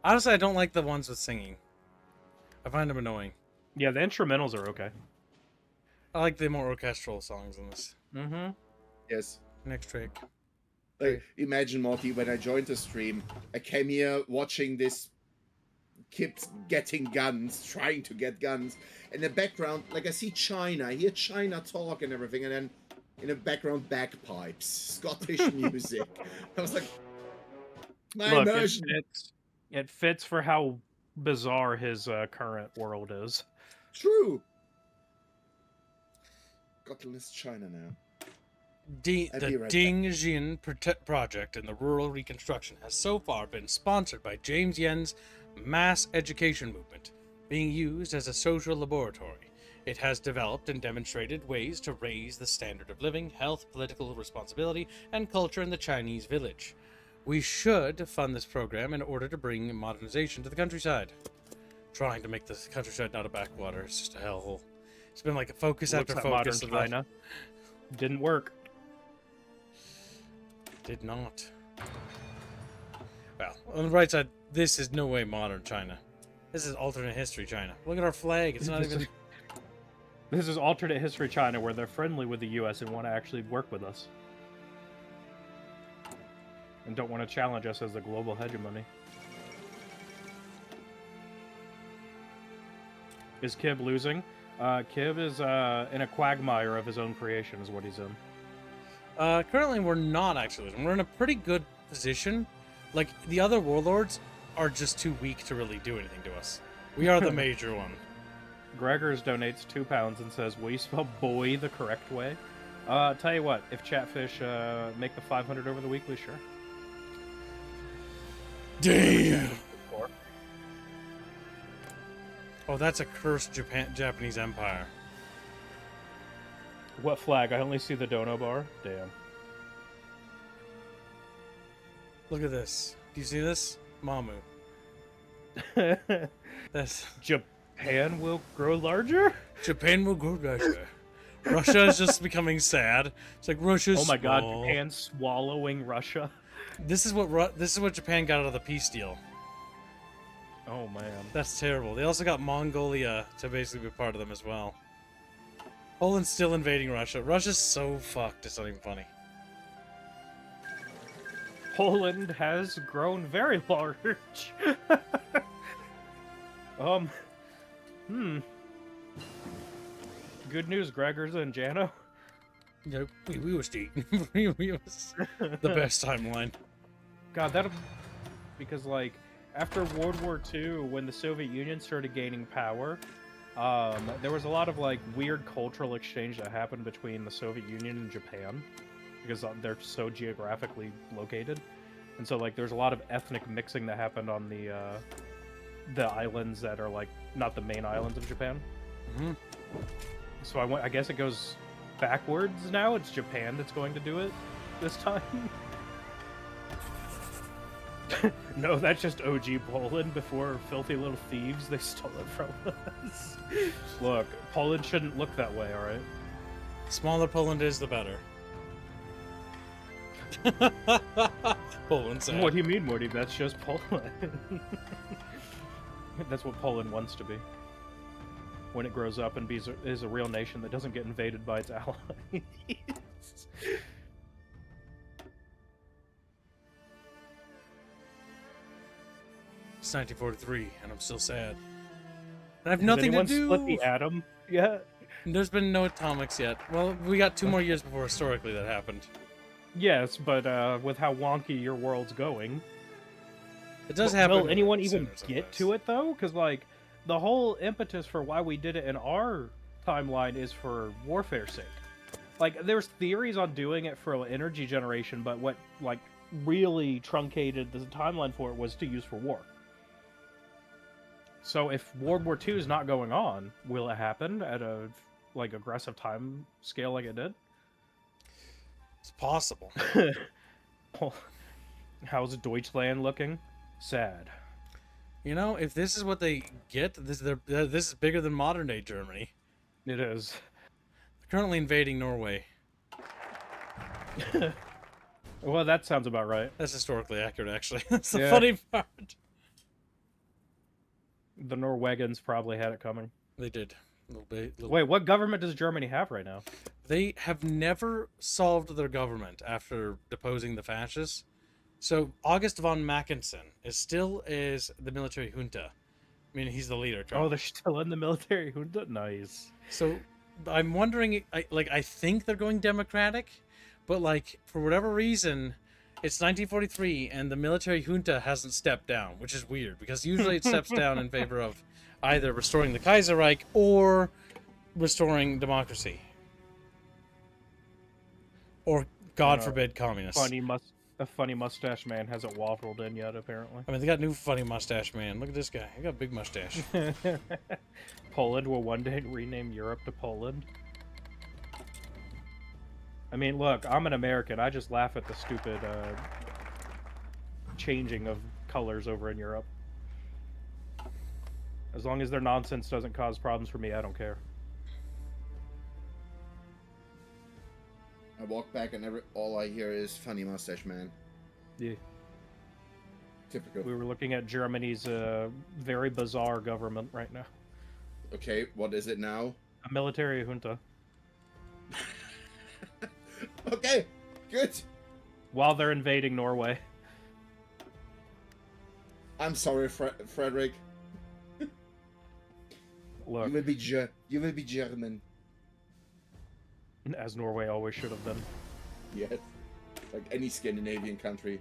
Honestly, I don't like the ones with singing. I find them annoying. Yeah, the instrumentals are okay. I like the more orchestral songs in this. Mm-hmm. Yes. Next trick. Like, imagine, Morty, when I joined the stream, I came here watching this kids getting guns, trying to get guns. In the background, like, I see China, I hear China talk and everything, and then in the background, bagpipes, Scottish music. I was like, my immersion. It fits for how bizarre his current world is. True. Scotland is China now. The Dingjin project in the rural reconstruction has so far been sponsored by James Yen's mass education movement, being used as a social laboratory. It has developed and demonstrated ways to raise the standard of living, health, political responsibility, and culture in the Chinese village. We should fund this program in order to bring modernization to the countryside. Trying to make the countryside not a backwater, it's just a hellhole. It's been like a focus after focus. Modern China didn't work. Did not. Well, on the right side, this is no way modern China. This is alternate history China. Look at our flag. It's not even... This is alternate history China, where they're friendly with the U.S. and want to actually work with us. And don't want to challenge us as the global hegemony. Is Kib losing? Kib is in a quagmire of his own creation, is what he's in. Currently, we're not actually losing. We're in a pretty good position. Like, the other warlords are just too weak to really do anything to us. We are the major one. Gregors donates £2 and says, "Will you spell boy the correct way?" Tell you what, if Chatfish make the 500 over the weekly, sure. Damn! Oh, that's a cursed Japanese empire. What flag? I only see the dono bar. Damn. Look at this. Do you see this? Mamu. That's... Japan will grow larger? Japan will grow larger. Russia is just becoming sad. It's like Russia's Oh my god, small. Japan swallowing Russia. This is what Japan got out of the peace deal. Oh man. That's terrible. They also got Mongolia to basically be part of them as well. Poland's still invading Russia. Russia's so fucked, it's not even funny. Poland has grown very large. Good news, Gregors and Jano. Yeah, we was deep. we was the best timeline. God, that because like after World War II, when the Soviet Union started gaining power, there was a lot of like weird cultural exchange that happened between the Soviet Union and Japan because they're so geographically located, and so like there's a lot of ethnic mixing that happened on the islands that are like not the main islands of Japan. Mm-hmm. So I guess it goes backwards now. It's Japan that's going to do it this time. No, that's just OG Poland before filthy little thieves. They stole it from us. Look, Poland shouldn't look that way, alright? Smaller Poland is the better. Poland sad. What do you mean, Morty? That's just Poland. That's what Poland wants to be. When it grows up and is a real nation that doesn't get invaded by its allies. It's 1943, and I'm still sad. And I have nothing to Has do. anyone split the atom yet? There's been no atomics yet. Well, we got 2 more years before historically that happened. Yes, but with how wonky your world's going, It does happen. will anyone even sooner get sometimes. to it though? Because like the whole impetus for why we did it in our timeline is for warfare's sake. Like there's theories on doing it for energy generation, but what like really truncated the timeline for it was to use for war. So if World War II is not going on, will it happen at a like aggressive time scale like it did? It's possible. How's Deutschland looking? Sad. You know, if this is what they get, this is bigger than modern day Germany. It is. They're currently invading Norway. Well, that sounds about right. That's historically accurate, actually. That's the Yeah. funny part. The Norwegians probably had it coming. They did. Wait, what government does Germany have right now? They have never solved their government after deposing the fascists. So August von Mackensen is the military junta. I mean, he's the leader. Oh, they're still in the military junta? Nice. So I'm wondering, I think they're going democratic, but like for whatever reason, it's 1943 and the military junta hasn't stepped down, which is weird because usually it steps down in favor of either restoring the Kaiserreich or restoring democracy, or God forbid, communists. A funny mustache man hasn't waffled in yet, apparently. I mean, they got new funny mustache man. Look at this guy. He got a big mustache. Poland will one day rename Europe to Poland. I mean, look, I'm an American. I just laugh at the stupid changing of colors over in Europe. As long as their nonsense doesn't cause problems for me, I don't care. I walk back and all I hear is funny mustache man. Yeah. Typical. We were looking at Germany's very bizarre government right now. Okay, what is it now? A military junta. Okay, good. While they're invading Norway. I'm sorry, Frederick. Look, You will be German. as Norway always should have been. Yes. Like any Scandinavian country.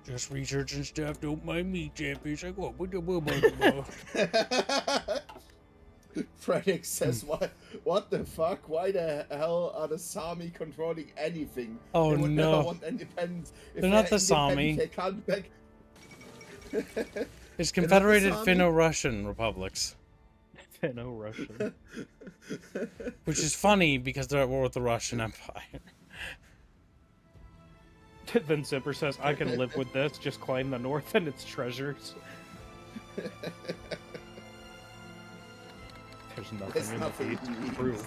Just researching stuff. Don't mind me, champions. I go. Frederick says, what the fuck? Why the hell are the Sami controlling anything? Oh, They would no. never want independence. If They're not the independent, Sami. They can't back. It's Confederated Sami? Finno-Russian republics. Finno-Russian. Which is funny because they're at war with the Russian Empire. Then Zipper says, I can live with this, just claim the North and its treasures. There's nothing There's in nothing the in these. True.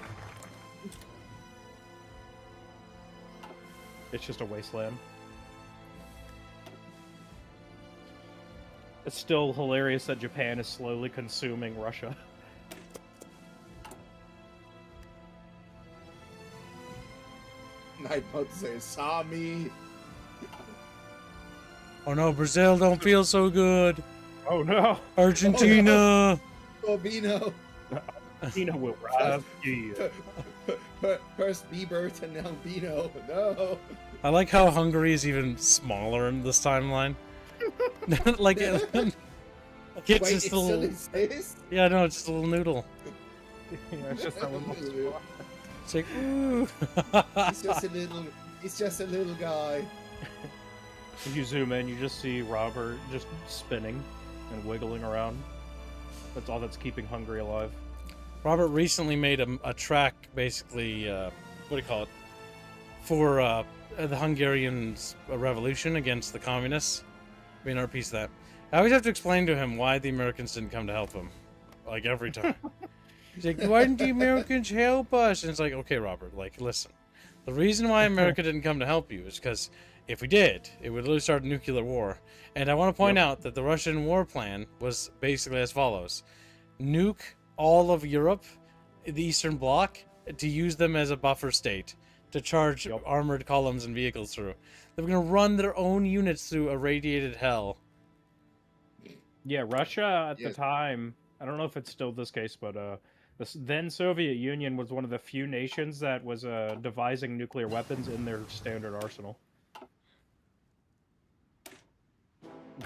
It's just a wasteland. It's still hilarious that Japan is slowly consuming Russia. Night mode says Sami. Oh no, Brazil don't feel so good. Oh no! Argentina. Oh, Bino. Tina will rise to you. First Bebert and now Bino. No. I like how Hungary is even smaller in this timeline. like, it's Wait, it just a still little. exists? Yeah, no, it's just a little noodle. Yeah, it's just a little spot. It's like, ooh. It's just a little guy. If you zoom in, you just see Robert just spinning and wiggling around. That's all that's keeping Hungary alive. Robert recently made a track, basically, what do you call it, for the Hungarians' revolution against the communists. Being our piece of that. I always have to explain to him why the Americans didn't come to help him. Like, every time. He's like, why didn't the Americans help us? And it's like, okay, Robert, like, listen. The reason why America didn't come to help you is because if we did, it would literally start a nuclear war. And I want to point out that the Russian war plan was basically as follows. Nuke all of Europe, the Eastern Bloc, to use them as a buffer state to charge armored columns and vehicles through. They were going to run their own units through irradiated hell. Yeah, Russia at the time, I don't know if it's still this case, but the then Soviet Union was one of the few nations that was devising nuclear weapons in their standard arsenal.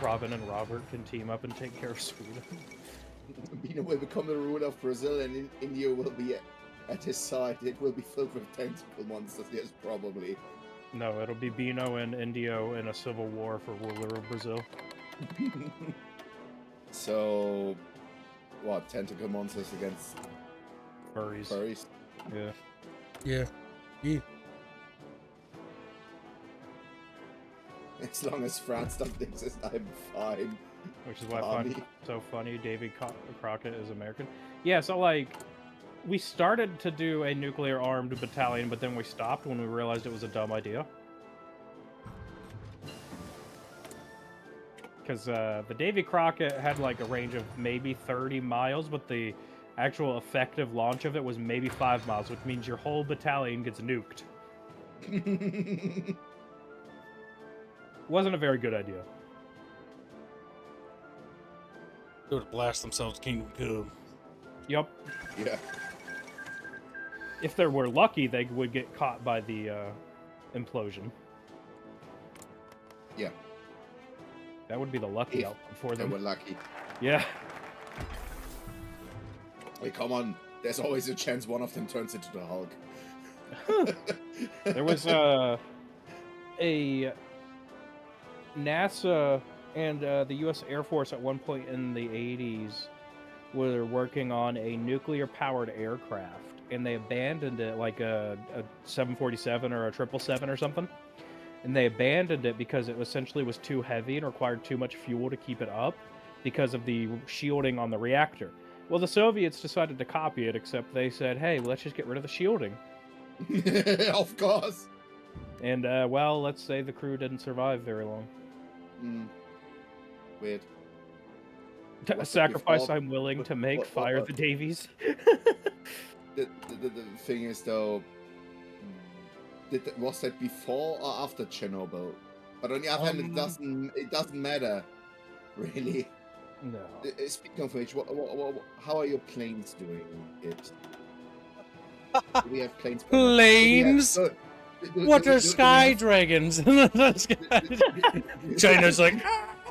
Robin and Robert can team up and take care of Sweden. Bino will become the ruler of Brazil, and India will be at his side. It will be filled with tentacle monsters. Yes, probably. No, it'll be Bino and Indio in a civil war for ruler of Brazil. So, what? Tentacle monsters against Furries. furries? Yeah. Yeah. Yeah. As long as France doesn't exist, I'm fine. Which is why I find it so funny Davy Crockett is American. Yeah, so like, we started to do a nuclear-armed battalion, but then we stopped when we realized it was a dumb idea. Because the Davy Crockett had like a range of maybe 30 miles, but the actual effective launch of it was maybe 5 miles, which means your whole battalion gets nuked. Wasn't a very good idea. They would blast themselves Kingdom Come. Yep. Yeah. If they were lucky, they would get caught by the implosion. Yeah. That would be the lucky outcome for They them. were lucky. Yeah. Hey, come on. There's always a chance one of them turns into the Hulk. There was a NASA and the U.S. Air Force at one point in the 80s were working on a nuclear-powered aircraft, and they abandoned it, like a 747 or a 777 or something. And they abandoned it because it essentially was too heavy and required too much fuel to keep it up because of the shielding on the reactor. Well, the Soviets decided to copy it, except they said, hey, let's just get rid of the shielding. Of course. And, well, let's say the crew didn't survive very long. Weird. A sacrifice I'm willing to make, fire the Davies. The thing is, though, was that before or after Chernobyl? But on the other hand, it doesn't matter, really. No. Speaking of which, how are your planes doing it? Do we have planes? Planes? What are sky dragons? China's like,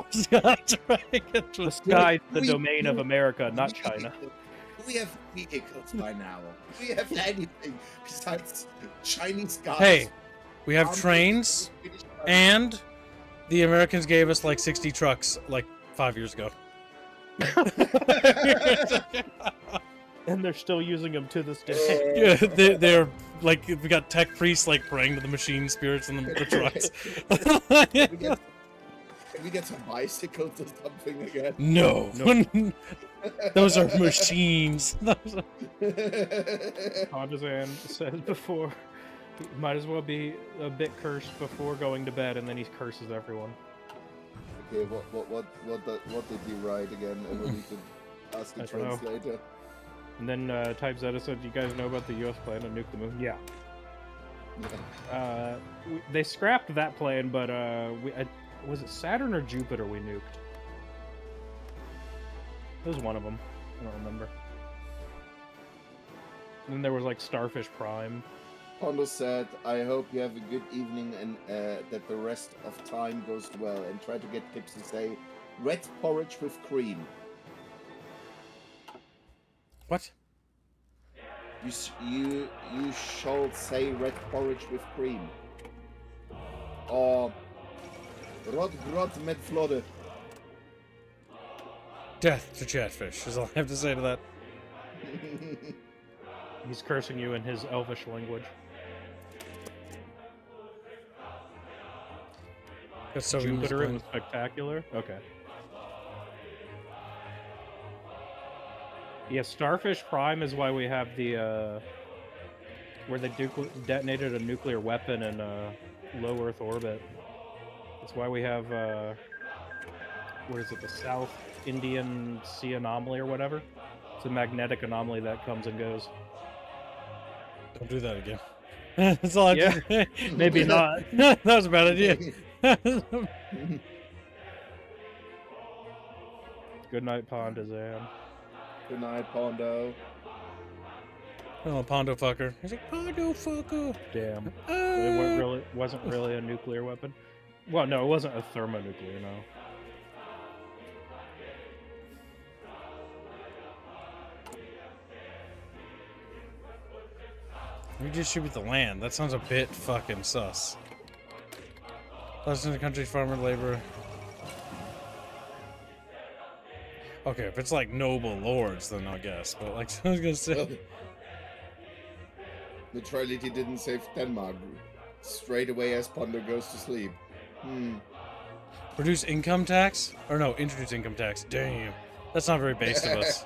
sky dragons. The sky's the domain of America, not China. We have vehicles by now. We have anything besides Chinese guys. Hey, we have trains, and the Americans gave us like 60 trucks like 5 years ago. And they're still using them to this day. Yeah, they're like, we got tech priests like praying to the machine spirits in the trucks. Can we get some bicycles or something again? No. Those are machines. Condazan says before, he might as well be a bit cursed before going to bed, and then he curses everyone. Okay, what did he write again? I will need to ask the translator. And then Typezetta said, "You guys know about the U.S. plan to nuke the moon?" Yeah. They scrapped that plan, but Was it Saturn or Jupiter we nuked? It was one of them. I don't remember. And then there was like Starfish Prime. Pondo said, I hope you have a good evening and that the rest of time goes well. And try to get Pips to say, red porridge with cream. What? You shall say red porridge with cream. Or rot grot met flodde. Death to Chatfish is all I have to say to that. He's cursing you in his elvish language. That's so Jupiter was spectacular? Okay. Yeah, Starfish Prime is why we have the, where they detonated a nuclear weapon in low Earth orbit. That's why we have, what is it, the South Indian Sea Anomaly or whatever? It's a magnetic anomaly that comes and goes. Don't do that again. That's all I have to say. Maybe not. That was a bad idea. Good night, Pondazan. Good night, Pondo. Oh, Pondo fucker. He's like, Pondo fucker. Damn. It wasn't really a nuclear weapon. Well, no, it wasn't a thermonuclear, no. Redistribute the land. That sounds a bit fucking sus. Less in the country's farmer labor. Okay, if it's like noble lords, then I guess. But like I was gonna say, Neutrality didn't save Denmark. Straight away as Pondo goes to sleep. reduce income tax? Or no, introduce income tax. Damn, that's not very based of us.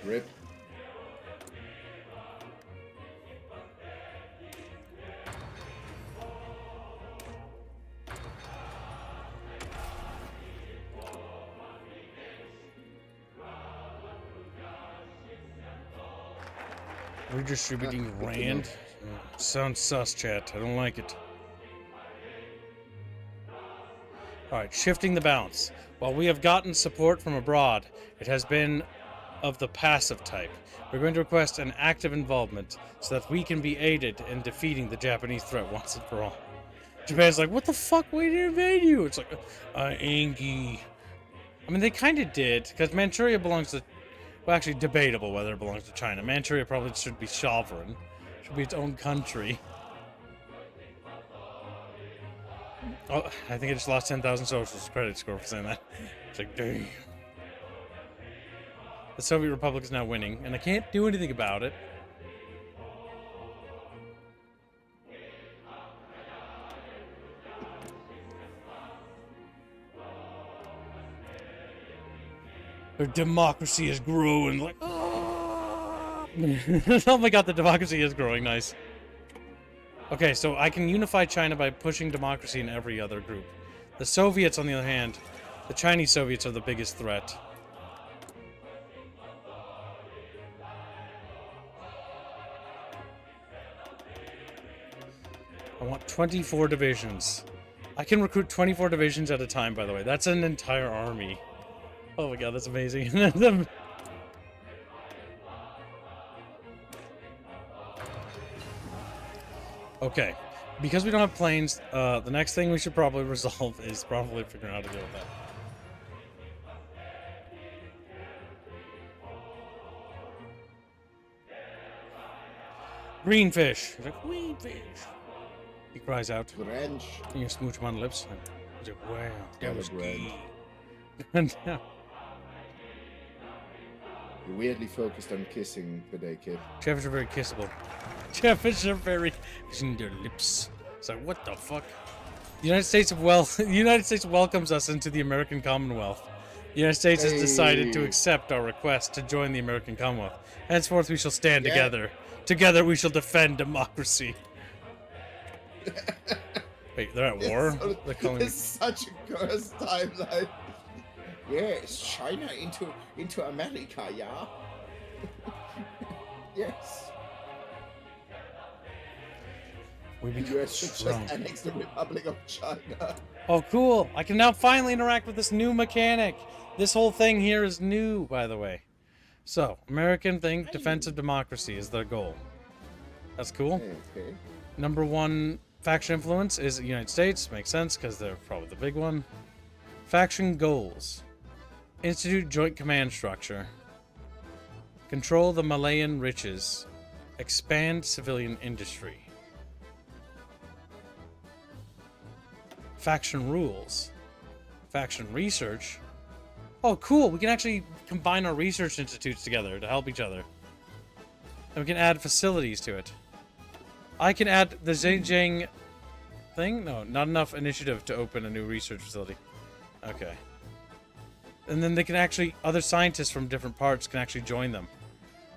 Rip. Redistributing rand? Sounds sus, chat. I don't like it. Alright, shifting the balance. While we have gotten support from abroad, it has been of the passive type. We're going to request an active involvement so that we can be aided in defeating the Japanese threat once and for all. Japan's like, what the fuck? We didn't invade you! It's like, Angie. I mean, they kind of did, because Manchuria belongs to... Well, actually, debatable whether it belongs to China. Manchuria probably should be sovereign. Should be its own country. Oh, I think I just lost 10,000 socials credit score for saying that. It's like, dang. The Soviet Republic is now winning, and I can't do anything about it. Their democracy is growing, like, oh my god, the democracy is growing, nice. Okay, so I can unify China by pushing democracy in every other group. The Soviets, on the other hand, the Chinese Soviets are the biggest threat. I want 24 divisions. I can recruit 24 divisions at a time, by the way. That's an entire army. Oh my god, that's amazing. Okay, because we don't have planes, the next thing we should probably resolve is probably figuring out how to deal with that. Green fish! He's like, green fish! He cries out. French. And you smooch him on the lips. He's like, wow, that was Red. gay. And yeah. You're weirdly focused on kissing today, kid. Chatfish are very kissable. Chatfish are very kissing their lips. It's like, what the fuck? The United States the United States welcomes us into the American Commonwealth. The United States has decided to accept our request to join the American Commonwealth. Henceforth, we shall stand together. Together, we shall defend democracy. Wait, they're at war? They're calling me. It's such a cursed timeline. Yes, China into America, yeah. Yes. We The become US should strong. just annex the Republic of China. Oh, cool. I can now finally interact with this new mechanic. This whole thing here is new, by the way. So, American think defensive democracy is their goal. That's cool. Okay. Number one faction influence is the United States. Makes sense, because they're probably the big one. Faction goals. Institute joint command structure. Control the Malayan riches. Expand civilian industry. Faction rules. Faction research. Oh, cool. We can actually combine our research institutes together to help each other. And we can add facilities to it. I can add the Zhejiang thing? No, not enough initiative to open a new research facility. Okay. And then they can actually, other scientists from different parts can actually join them.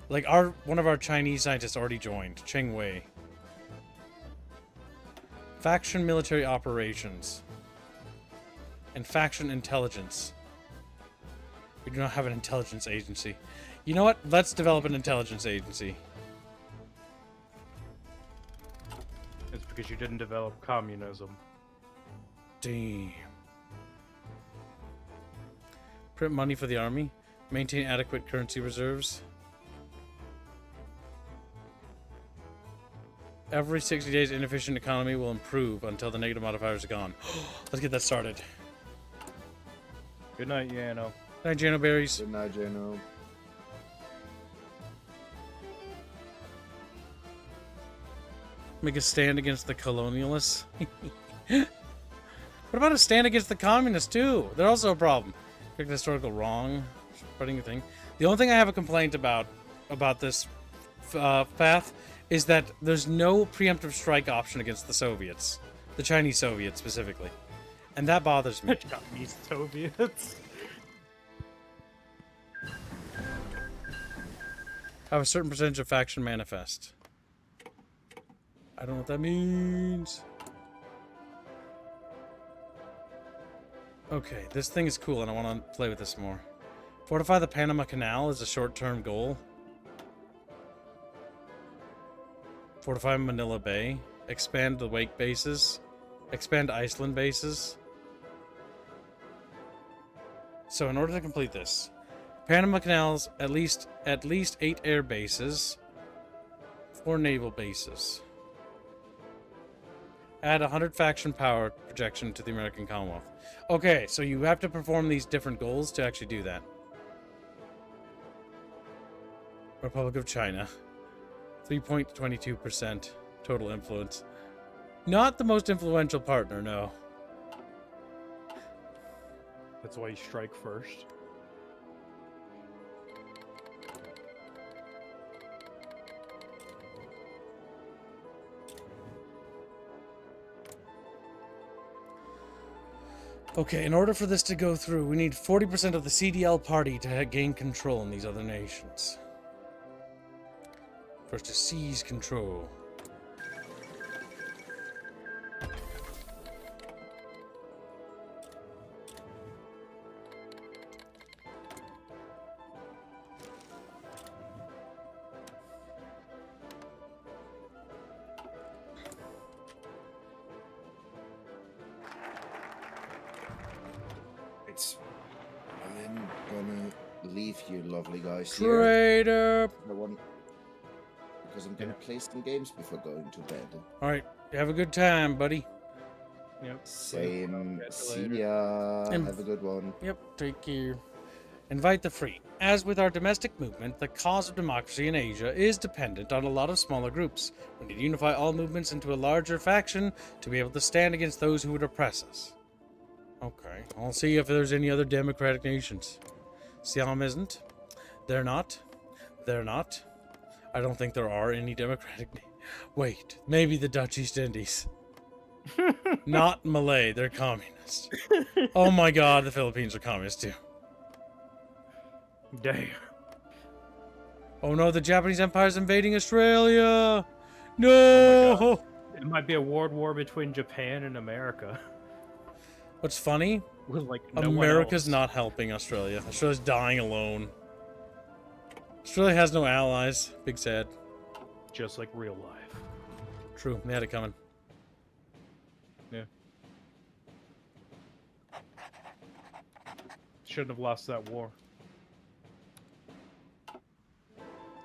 Like one of our Chinese scientists already joined, Cheng Wei. Faction military operations. And faction intelligence. We do not have an intelligence agency. You know what? Let's develop an intelligence agency. It's because you didn't develop communism. Damn. Print money for the army. Maintain adequate currency reserves. Every 60 days, inefficient economy will improve until the negative modifiers are gone. Let's get that started. Good night, Yano. Good night, Jano Berries. Good night, Jano. Make a stand against the colonialists. What about a stand against the communists, too? They're also a problem. Correct historical wrong. Spreading a thing. The only thing I have a complaint about this path is that there's no preemptive strike option against the Soviets. The Chinese Soviets, specifically. And that bothers me. Chinese Soviets. Have a certain percentage of faction manifest. I don't know what that means. Okay, this thing is cool and I want to play with this more. Fortify the Panama Canal is a short-term goal. Fortify Manila Bay. Expand the Wake bases. Expand Iceland bases. So in order to complete this, Panama Canal's at least 8 air bases, 4 naval bases. Add 100 faction power projection to the American Commonwealth. Okay, so you have to perform these different goals to actually do that. Republic of China. 3.22% total influence. Not the most influential partner, no. That's why you strike first. Okay, in order for this to go through, we need 40% of the CDL party to gain control in these other nations. For us to seize control. I'm gonna leave you lovely guys here. Traitor! Because I'm gonna play some games before going to bed. Alright, have a good time, buddy. Yep. Same. Catch you See later. ya. And- Have a good one. Yep, take care. Invite the free. As with our domestic movement, the cause of democracy in Asia is dependent on a lot of smaller groups. We need to unify all movements into a larger faction to be able to stand against those who would oppress us. Okay, I'll see if there's any other democratic nations. Siam isn't. They're not. They're not. I don't think there are any democratic... Wait, maybe the Dutch East Indies. Not Malay, they're communist. Oh my god, the Philippines are communist too. Damn. Oh no, the Japanese Empire's invading Australia! No! Oh It might be a world war between Japan and America. What's funny? With like no America's one else. not helping Australia. Australia's dying alone. Australia has no allies. Big sad. Just like real life. True, they had it coming. Yeah. Shouldn't have lost that war.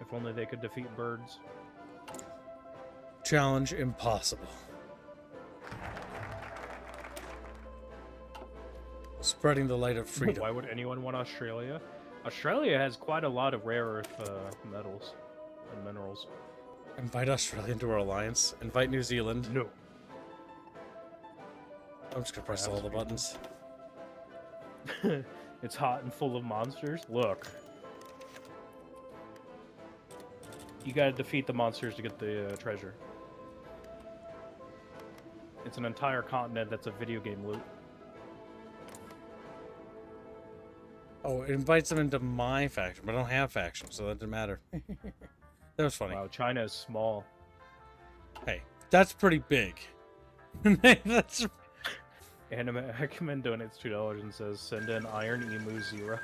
If only they could defeat birds. Challenge impossible. Spreading the light of freedom. Why would anyone want Australia? Australia has quite a lot of rare earth metals and minerals. Invite Australia into our alliance. Invite New Zealand. No. I'm just gonna press all the buttons. It's hot and full of monsters. Look. You gotta defeat the monsters to get the treasure. It's an entire continent that's a video game loop. Oh, it invites them into my faction, but I don't have faction, so that didn't matter. That was funny. Wow, China is small. Hey, that's pretty big. That's... Anime Heckman donates $2 and says, send in Iron Emu 0.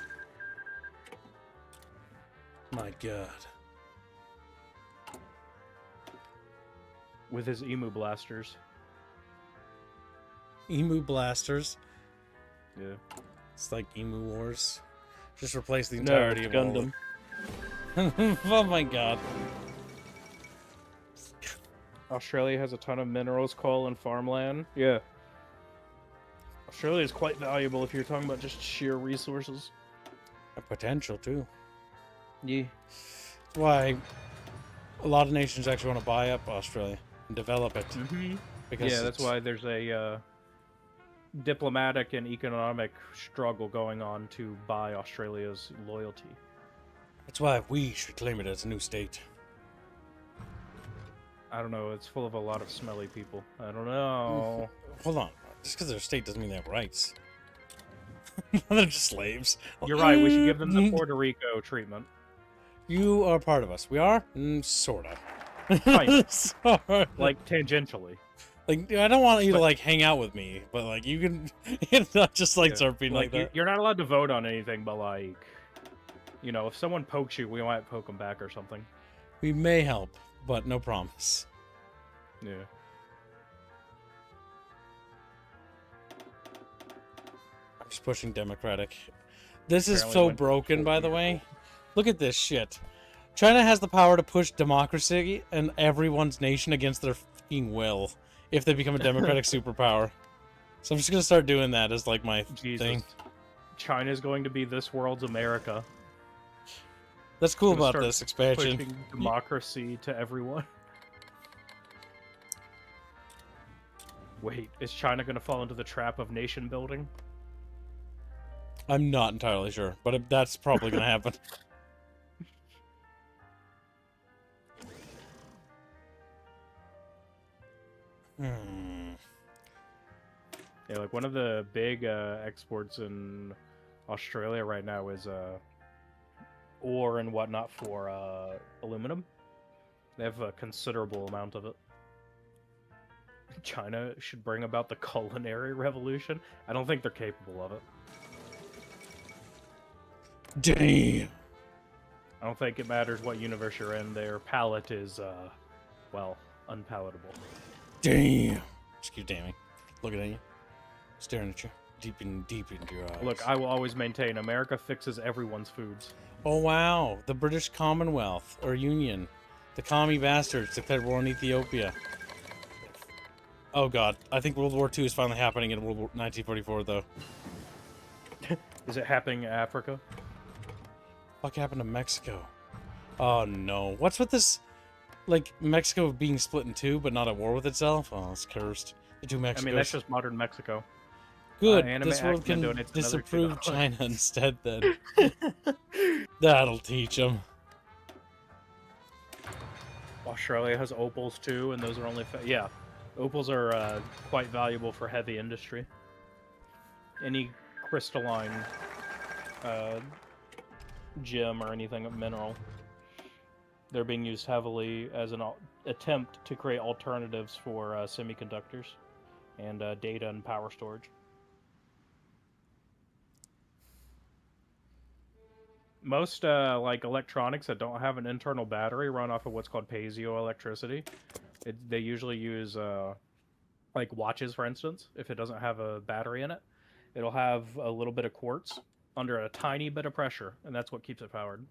My god. With his emu blasters. Emu blasters. Yeah. It's like Emu Wars. Just replace the No, entirety it's of all Gundam. Oh my god. Australia has a ton of minerals, coal, and farmland. Yeah. Australia is quite valuable if you're talking about just sheer resources. A potential, too. Yeah. Why a lot of nations actually want to buy up Australia and develop it. Mm-hmm. Because Yeah, that's why there's a diplomatic and economic struggle going on to buy Australia's loyalty. That's why we should claim it as a new state. I don't know, it's full of a lot of smelly people. I don't know. Hold on. Just because they're a state doesn't mean they have rights. They're just slaves. You're right, we should give them the Puerto Rico treatment. You are part of us. We are? Sorta. Kind of. Sorta. Like, tangentially. Like, I don't want you to, like, hang out with me, but, like, you can... It's not just, like, start being like that. You're not allowed to vote on anything, but, like... You know, if someone pokes you, we might poke them back or something. We may help, but no promise. Yeah. I'm just pushing Democratic. This is Apparently so went to broken, by the 4 way. Look at this shit. China has the power to push democracy and everyone's nation against their fucking will if they become a democratic superpower. So I'm just gonna start doing that as like my thing. China's going to be this world's America. That's cool Gonna about start this expansion. Pushing democracy to everyone. Wait, is China going to fall into the trap of nation building? I'm not entirely sure, but that's probably gonna happen. Yeah, like one of the big exports in Australia right now is ore and whatnot for aluminum. They have a considerable amount of it. China should bring about the culinary revolution. I don't think they're capable of it. Damn. I don't think it matters what universe you're in. Their palate is, well, unpalatable. Damn. Just keep damning. Looking at you. Staring at you. Deep into your eyes. Look, I will always maintain America fixes everyone's foods. Oh wow. The British Commonwealth, or Union. The commie bastards declared war on Ethiopia. Oh god. I think World War II is finally happening in 1944, though. Is it happening in Africa? What happened to Mexico? Oh no. What's with this? Like, Mexico being split in two, but not at war with itself? Oh, it's cursed. The two Mexicos. I mean, that's just modern Mexico. Good. Anime This world Acumen can donates another disapprove $2. China instead, then. That'll teach them. Australia has opals too, and those are only yeah, opals are quite valuable for heavy industry. Any crystalline gem or anything of mineral, they're being used heavily as an attempt to create alternatives for semiconductors and data and power storage. Most like electronics that don't have an internal battery run off of what's called piezoelectricity. They usually use like watches, for instance, if it doesn't have a battery in it, it'll have a little bit of quartz under a tiny bit of pressure, and that's what keeps it powered.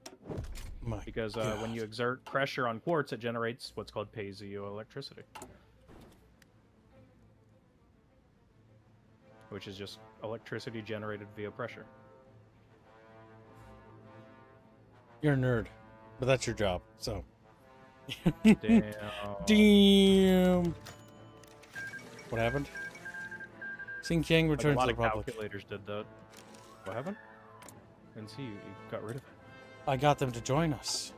My Because God. when you exert pressure on quartz, it generates what's called piezoelectricity, which is just electricity generated via pressure. You're a nerd, but that's your job, so. Damn. Damn. What happened? Xing Qiang Like, a returns lot to the of Republic. calculators did that. What happened? And see, you got rid of it. I got them to join us.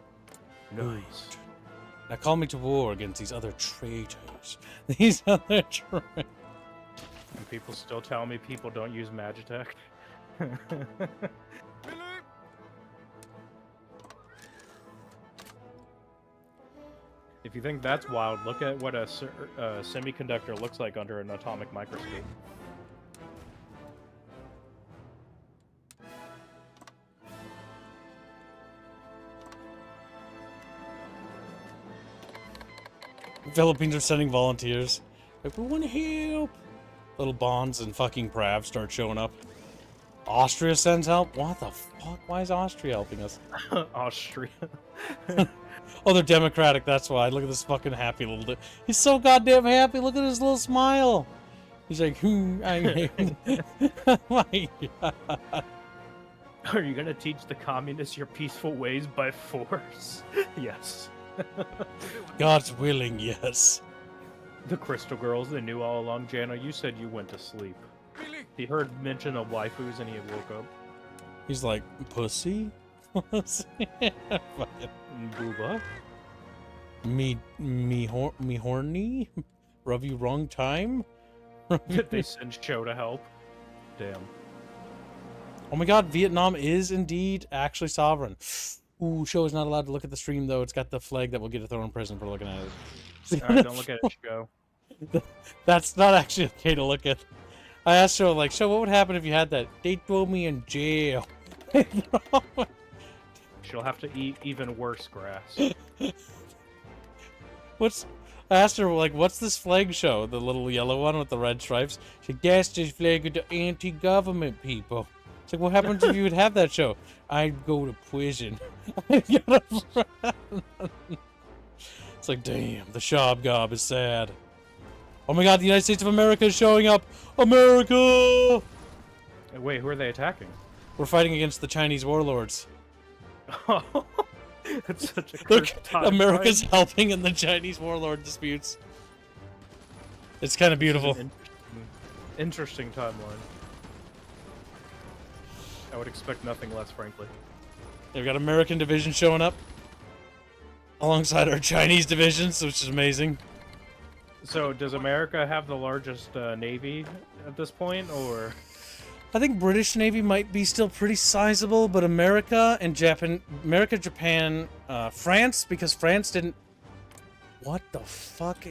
Nice. Now call me to war against these other traitors. These other traitors. And people still tell me people don't use Magitech. Billy! If you think that's wild, look at what a semiconductor looks like under an atomic microscope. Philippines are sending volunteers. Like, we want to help. Little Bonds and fucking Prav start showing up. Austria sends help? What the fuck? Why is Austria helping us? Austria. Oh, they're democratic, that's why. Look at this fucking happy little he's so goddamn happy. Look at his little smile. He's like, I my God. Are you gonna teach the communists your peaceful ways by force? Yes. God's willing, yes. The Crystal Girls, they knew all along. Jano, you said you went to sleep. Billy! He heard mention of waifus and he woke up. He's like, pussy? Pussy? Fucking Booba? me horny? Rub you wrong time? Did they send Cho to help? Damn. Oh my God, Vietnam is indeed actually sovereign. Ooh, show is not allowed to look at the stream though. It's got the flag that will get a thrown in prison for looking at it. Alright, don't look at it, Cho. That's not actually okay to look at. I asked Show, like, Show, what would happen if you had that? They'd throw me in jail. She'll have to eat even worse grass. I asked her, like, what's this flag show? The little yellow one with the red stripes? She said, that's the flag of the anti-government people. It's like, what happens if you would have that show? I'd go to prison. It's like, damn, the Shob Gob is sad. Oh my God, the United States of America is showing up! America! Wait, who are they attacking? We're fighting against the Chinese warlords. That's such a Look, cursed time, America's right? helping in the Chinese warlord disputes. It's kind of beautiful. Interesting timeline. I would expect nothing less, frankly. They've got American division showing up alongside our Chinese divisions, which is amazing. So, does America have the largest navy at this point, or? I think British Navy might be still pretty sizable, but America, Japan, France, because France didn't... What the fuck?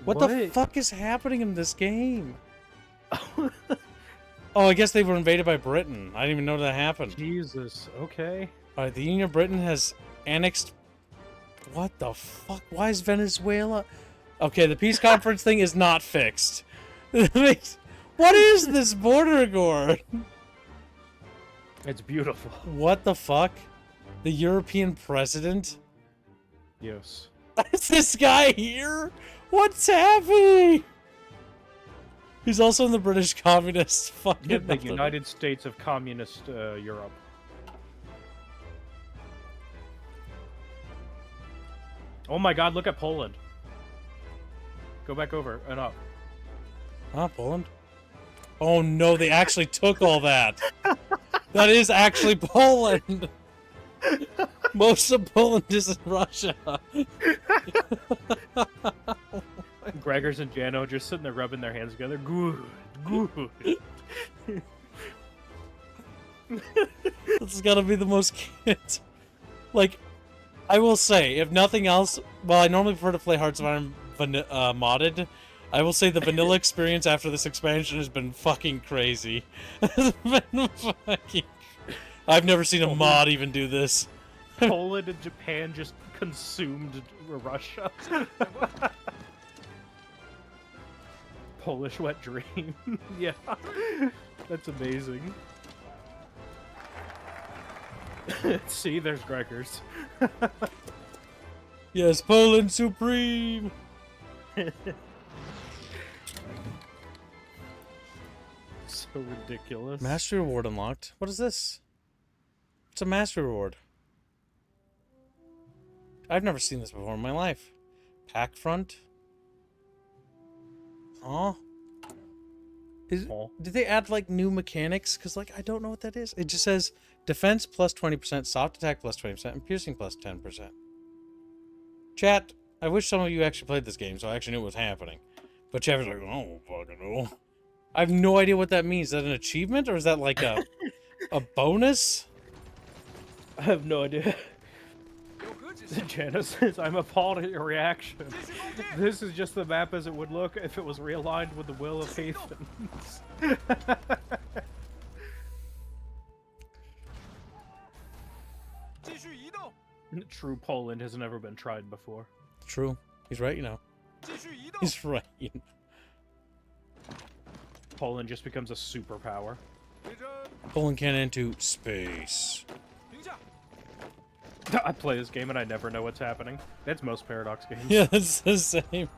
What the fuck is happening in this game? Oh, I guess they were invaded by Britain. I didn't even know that happened. Jesus, okay. Alright, the Union of Britain has annexed... What the fuck? Why is Venezuela... Okay, the peace conference thing is not fixed. What is this border guard? It's beautiful. What the fuck? The European president? Yes. Is this guy here? What's happening? He's also in the British Communist fucking... The United States of Communist Europe. Oh my God, look at Poland. Go back over and up. Huh, Poland? Oh no, they actually took all that. That is actually Poland. Most of Poland is in Russia. Gregors and Jano just sitting there rubbing their hands together. Good, good. This is gotta be the most kids. Like, I will say, if nothing else, well, I normally prefer to play Hearts of Iron modded. I will say the vanilla experience after this expansion has been fucking crazy. I've never seen a mod even do this. Poland and Japan just consumed Russia. Polish wet dream. Yeah, that's amazing. See, there's Gregors. Yes, Poland supreme. So ridiculous. Mastery reward unlocked. What is this? It's a mastery reward. I've never seen this before in my life. Pack front. Huh? Did they add like new mechanics? Because like I don't know what that is. It just says defense plus 20%, soft attack plus 20%, and piercing plus 10%. Chat, I wish some of you actually played this game so I actually knew what was happening. But chat was like, oh fucking know. I have no idea what that means. Is that an achievement or is that like a bonus? I have no idea. 有何指示？ Jana says, I'm appalled at your reaction. This is just the map as it would look if it was realigned with the will of Heathens. 继续移动， True Poland has never been tried before. True. He's right, you know. 继续移动， He's right, you know. Poland just becomes a superpower. 回身， Pulling cannon into space. 停下， I play this game and I never know what's happening. That's most Paradox games. Yeah, it's the same.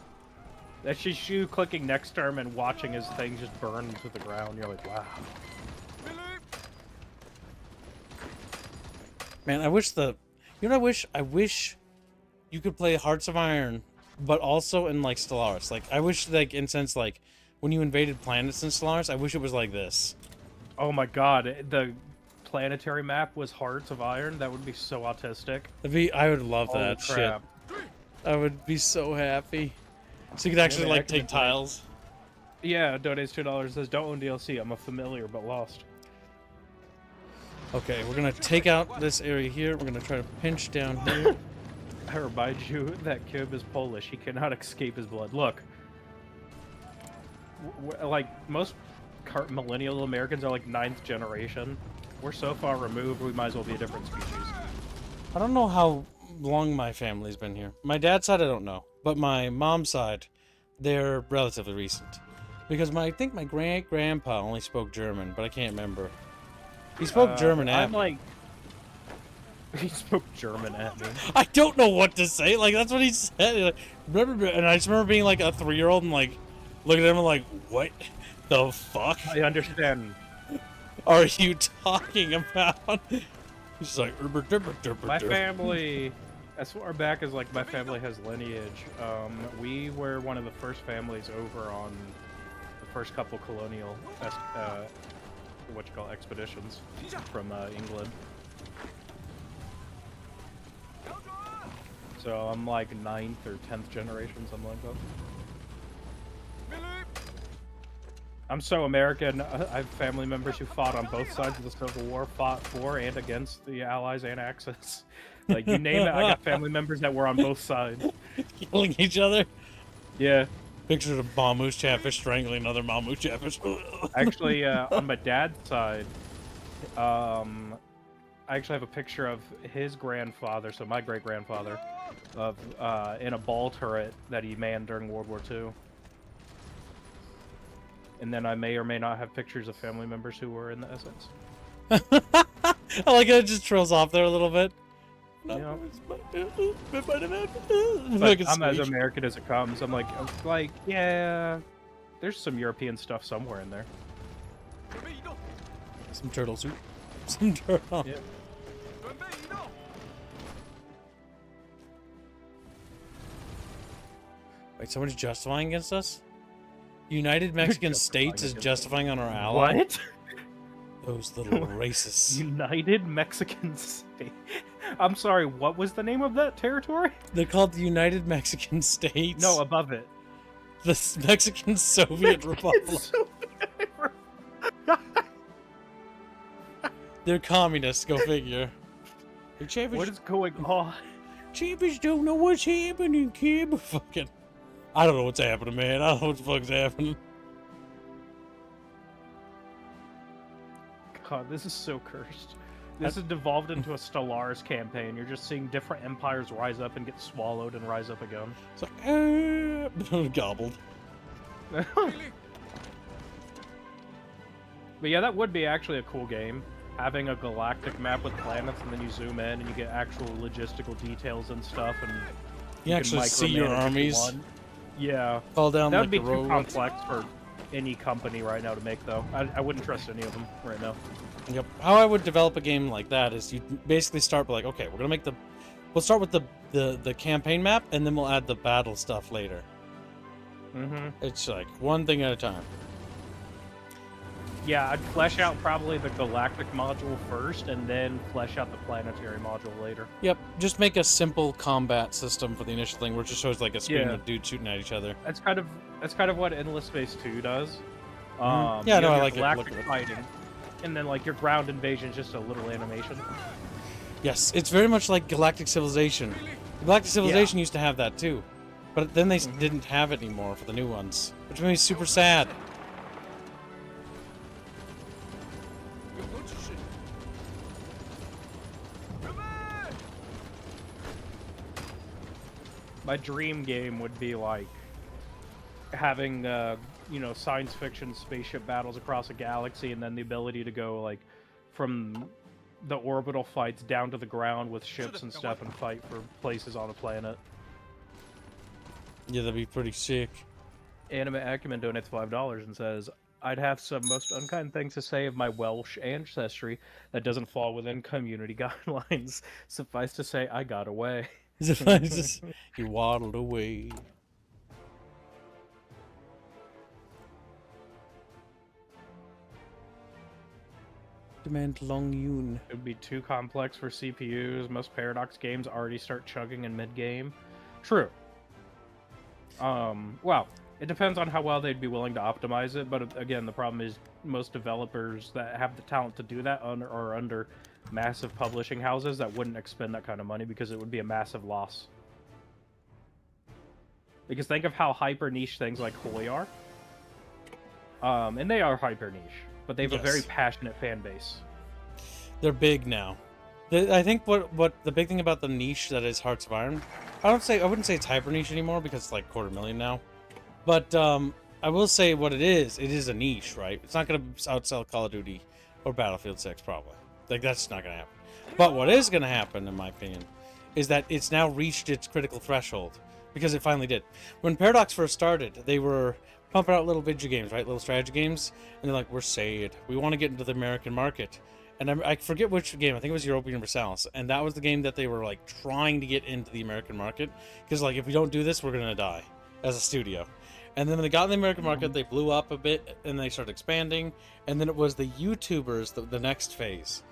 That's just you clicking next to him and watching his thing just burn into the ground. You're like, wow. 命令， Man, I wish the... You know what I wish you could play Hearts of Iron, but also in, like, Stellaris. Like, I wish, like, in sense, like, when you invaded planets in Stellaris, I wish it was like this. Oh my god, the planetary map was Hearts of Iron? That would be so autistic. I would love Holy that shit. crap. I would be so happy. So you could actually, like, take tiles. Yeah, donates $2, says, don't own DLC, I'm a familiar but lost. Okay, we're gonna take out this area here. We're gonna try to pinch down here. I remind you that Kib is Polish. He cannot escape his blood. Look. Like, most millennial Americans are like 9th generation. We're so far removed, we might as well be a different species. I don't know how long my family's been here. My dad's side, I don't know. But my mom's side, they're relatively recent. Because I think my great-grandpa only spoke German, but I can't remember. He spoke German at I'm me. like... He spoke German at me. I don't know what to say. Like, that's what he said. And I just remember being like a 3-year-old and like, looking at him and like, what the fuck I understand. are you talking about? He's like, My family, as far back as like my family has lineage, we were one of the first families over on the first couple colonial, expeditions from England. 瞄准， So I'm like 9th or 10th generation, something like that. 命令， I'm so American. I have family members who fought on both sides of the Civil War, fought for and against the Allies and Axis. Like, you name it, I got family members that were on both sides. killing each other. Yeah. Pictures of Mamu's Chatfish strangling another Mamu's Chatfish. Actually, on my dad's side, I actually have a picture of his grandfather, so my great-grandfather, of in a ball turret that he manned during World War II. And then I may or may not have pictures of family members who were in the SS. I like how it just trails off there a little bit. Yeah. But But I'm as American as it comes. I'm like, yeah, there's some European stuff somewhere in there. 准备移动， Some turtle soup. Some turtle. Yeah. 准备移动， Wait, somebody's justifying against us? United Mexican States is justifying on our ally? What? Those little racists. United Mexican State. I'm sorry, what was the name of that territory? They're called the United Mexican States. No, above it. The Mexican Soviet Republic. They're communists, go figure. The Chavez, What is going on? Chavez don't know what's happening, kid. Fucking... I don't know what's happening, man. I don't know what the fuck's happening. God, this is so cursed. This has devolved into a Stellaris campaign. You're just seeing different empires rise up and get swallowed and rise up again. It's like, gobbled. Really? But yeah, that would be actually a cool game. Having a galactic map with planets, and then you zoom in and you get actual logistical details and stuff, and You actually can see your micromanage if you armies want. Yeah, fall down that like would be the too road. complex for any company right now to make, though. I wouldn't trust any of them right now. Yep. How I would develop a game like that is you basically start with like, okay, we're gonna make we'll start with the campaign map, and then we'll add the battle stuff later. Mm-hmm. It's like one thing at a time. Yeah, I'd flesh out probably the galactic module first, and then flesh out the planetary module later. Yep. Just make a simple combat system for the initial thing, where it just shows like a screen Yeah. of dudes shooting at each other. That's kind of what Endless Space 2 does. Yeah, you no, have I your like it. galactic Look at it. fighting, and then like your ground invasion is just a little animation. Yes, it's very much like Galactic Civilization. Galactic Civilization used to have that too, but then they didn't have it anymore for the new ones, which made me super sad. 有何指示？准备！ My dream game would be like having you know, science fiction spaceship battles across a galaxy, and then the ability to go like from the orbital fights down to the ground with ships and stuff and fight for places on a planet. Yeah, that'd be pretty sick. Anime Acumen donates $5 and says, I'd have some most unkind things to say of my Welsh ancestry that doesn't fall within community guidelines. Suffice to say, I got away. He waddled away. Demand long yun. It would be too complex for CPUs. Most Paradox games already start chugging in mid-game. True. Well, it depends on how well they'd be willing to optimize it, but again, the problem is most developers that have the talent to do that are under massive publishing houses that wouldn't expend that kind of money because it would be a massive loss. Because think of how hyper niche things like HOI are. And they are hyper niche, but they have a very Yes. passionate fan base. They're big now. I think what the big thing about the niche that is Hearts of Iron, I wouldn't say it's hyper niche anymore because it's like 250,000 now. But I will say what it is a niche, right? It's not going to outsell Call of Duty or Battlefield 6 probably. Like that's not going to happen. But what is going to happen, in my opinion, is that it's now reached its critical threshold because it finally did. When Paradox first started, they were pumping out little video games, right? Little strategy games, and they're like, "We're sad. We want to get into the American market." And I forget which game. I think it was Europa Universalis, and that was the game that they were like trying to get into the American market because like if we don't do this, we're gonna die as a studio. And then when they got in the American market, they blew up a bit, and they started expanding. And then it was the YouTubers, the next phase.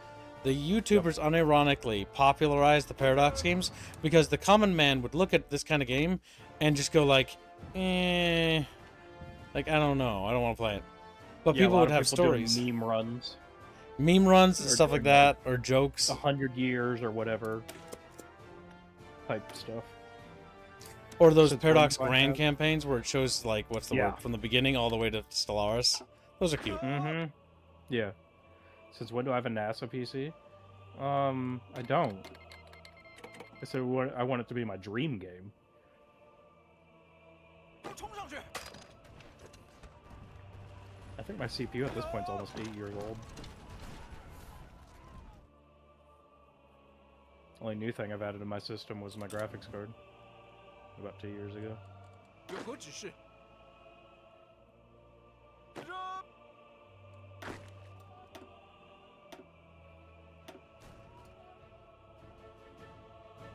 The YouTubers unironically popularized the Paradox games because the common man would look at this kind of game and just go like, like I don't know, I don't want to play it. But Yeah, a people lot would of have people doing stories. meme runs, Meme runs and Or stuff like doing that, or jokes. 100 years or whatever type stuff. Or those Since Paradox when do I Grand have- campaigns where it shows, like, what's the Yeah. word, from the beginning all the way to Stellaris. Those are cute. Mm-hmm. Yeah. Since when do I have a NASA PC? I don't. I said I want it to be my dream game. 冲上去！ I think my CPU at this point is almost 8 years old. Only new thing I've added to my system was my graphics card. About 2 years ago. 有何指示？起身！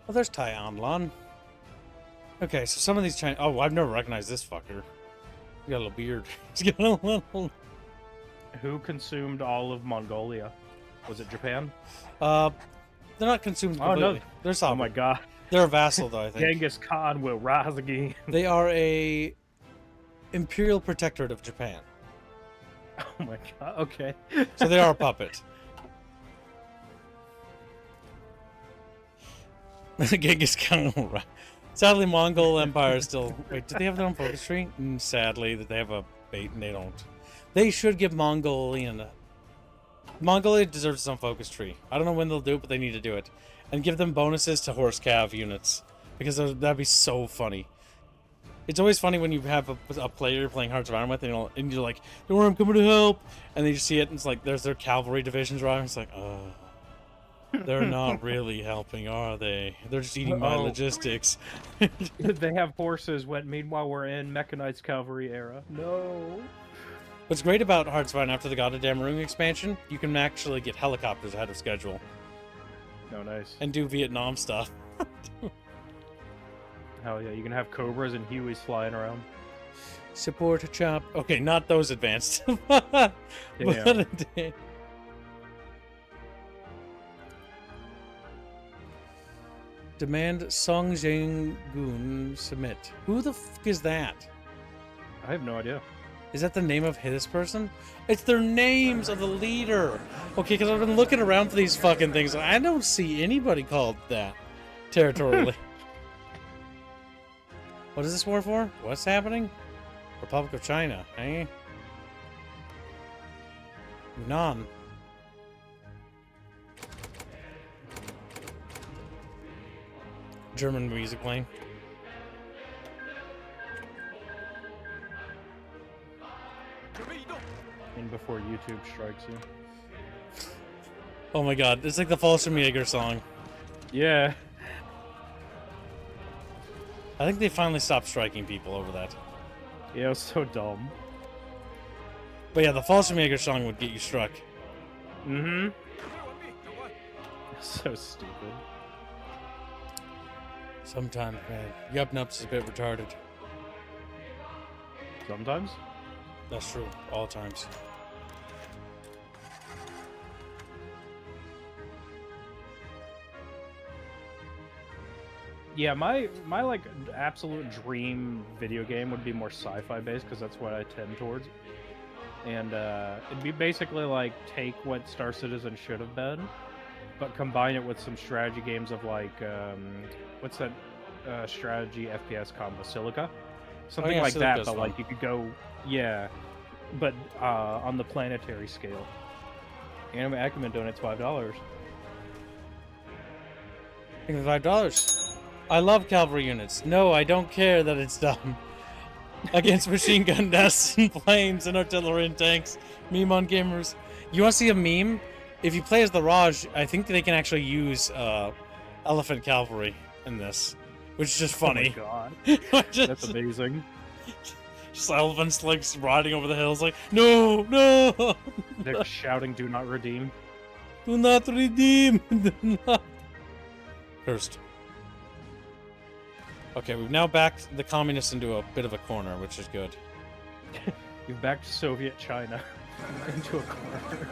Oh, there's Tai Anlan. Okay, so some of these Chinese... Oh, I've never recognized this fucker. He's got a little beard. He's got a little... Who consumed all of Mongolia? Was it Japan? They're not consumed Oh, no. completely. They're Oh sovereign. my god. They're a vassal, though, I think. Genghis Khan will rise again. They are a imperial protectorate of Japan. Oh my god. Okay. So they are a puppet. Genghis Khan. Right. Sadly, Mongol Empire is still... Wait, do they have their own focus tree? Sadly, that they have a bait and they don't. They should give Mongolia deserves its own focus tree. I don't know when they'll do it, but they need to do it. And give them bonuses to horse cav units. Because that'd be so funny. It's always funny when you have a player you're playing Hearts of Iron with, and you're like, "Don't worry, I'm coming to help," and then you see it, and it's like there's their cavalry divisions arriving. It's like, they're not really helping, are they? They're just eating my logistics. They have horses. When meanwhile we're in mechanized cavalry era. No. What's great about Hearts of Iron after the Goddamn Room expansion, you can actually get helicopters ahead of schedule. Oh, nice. And do Vietnam stuff. Hell yeah, you can have Cobras and Hueys flying around. Support a chop. Okay, not those advanced. Damn. Demand Song Jiang-gun submit. Who the fuck is that? I have no idea. Is that the name of this person? It's their names of the leader. Okay, because I've been looking around for these fucking things, and I don't see anybody called that territorially. What is this war for? What's happening? Republic of China, eh? Yunnan. German music playing. And before YouTube strikes you. Oh my god, it's like the Fallschirmjäger song. Yeah. I think they finally stopped striking people over that. Yeah, it was so dumb. But yeah, the Fallschirmjäger song would get you struck. Mm-hmm. So stupid. Sometimes, man. Yup Nups is a bit retarded. Sometimes? That's true. All times. Yeah, my like absolute dream video game would be more sci-fi based because that's what I tend towards. And it'd be basically like take what Star Citizen should have been, but combine it with some strategy games of like what's that strategy FPS combo, Silica? Something yeah, like that, Silica's but fun. like you could go, yeah, but on the planetary scale. Anime Acumen donates $5. Think of $5. I love cavalry units. No, I don't care that it's dumb. Against machine gun nests and planes and artillery and tanks. Meme on gamers. You want to see a meme? If you play as the Raj, I think they can actually use elephant cavalry in this, which is just funny. Oh my god, Just- that's amazing. Just elephants like riding over the hills, like no, no, They're shouting, "Do not redeem." do not redeem. Do not. Cursed. Okay, we've now backed the communists into a bit of a corner, which is good. You've backed Soviet China into a corner.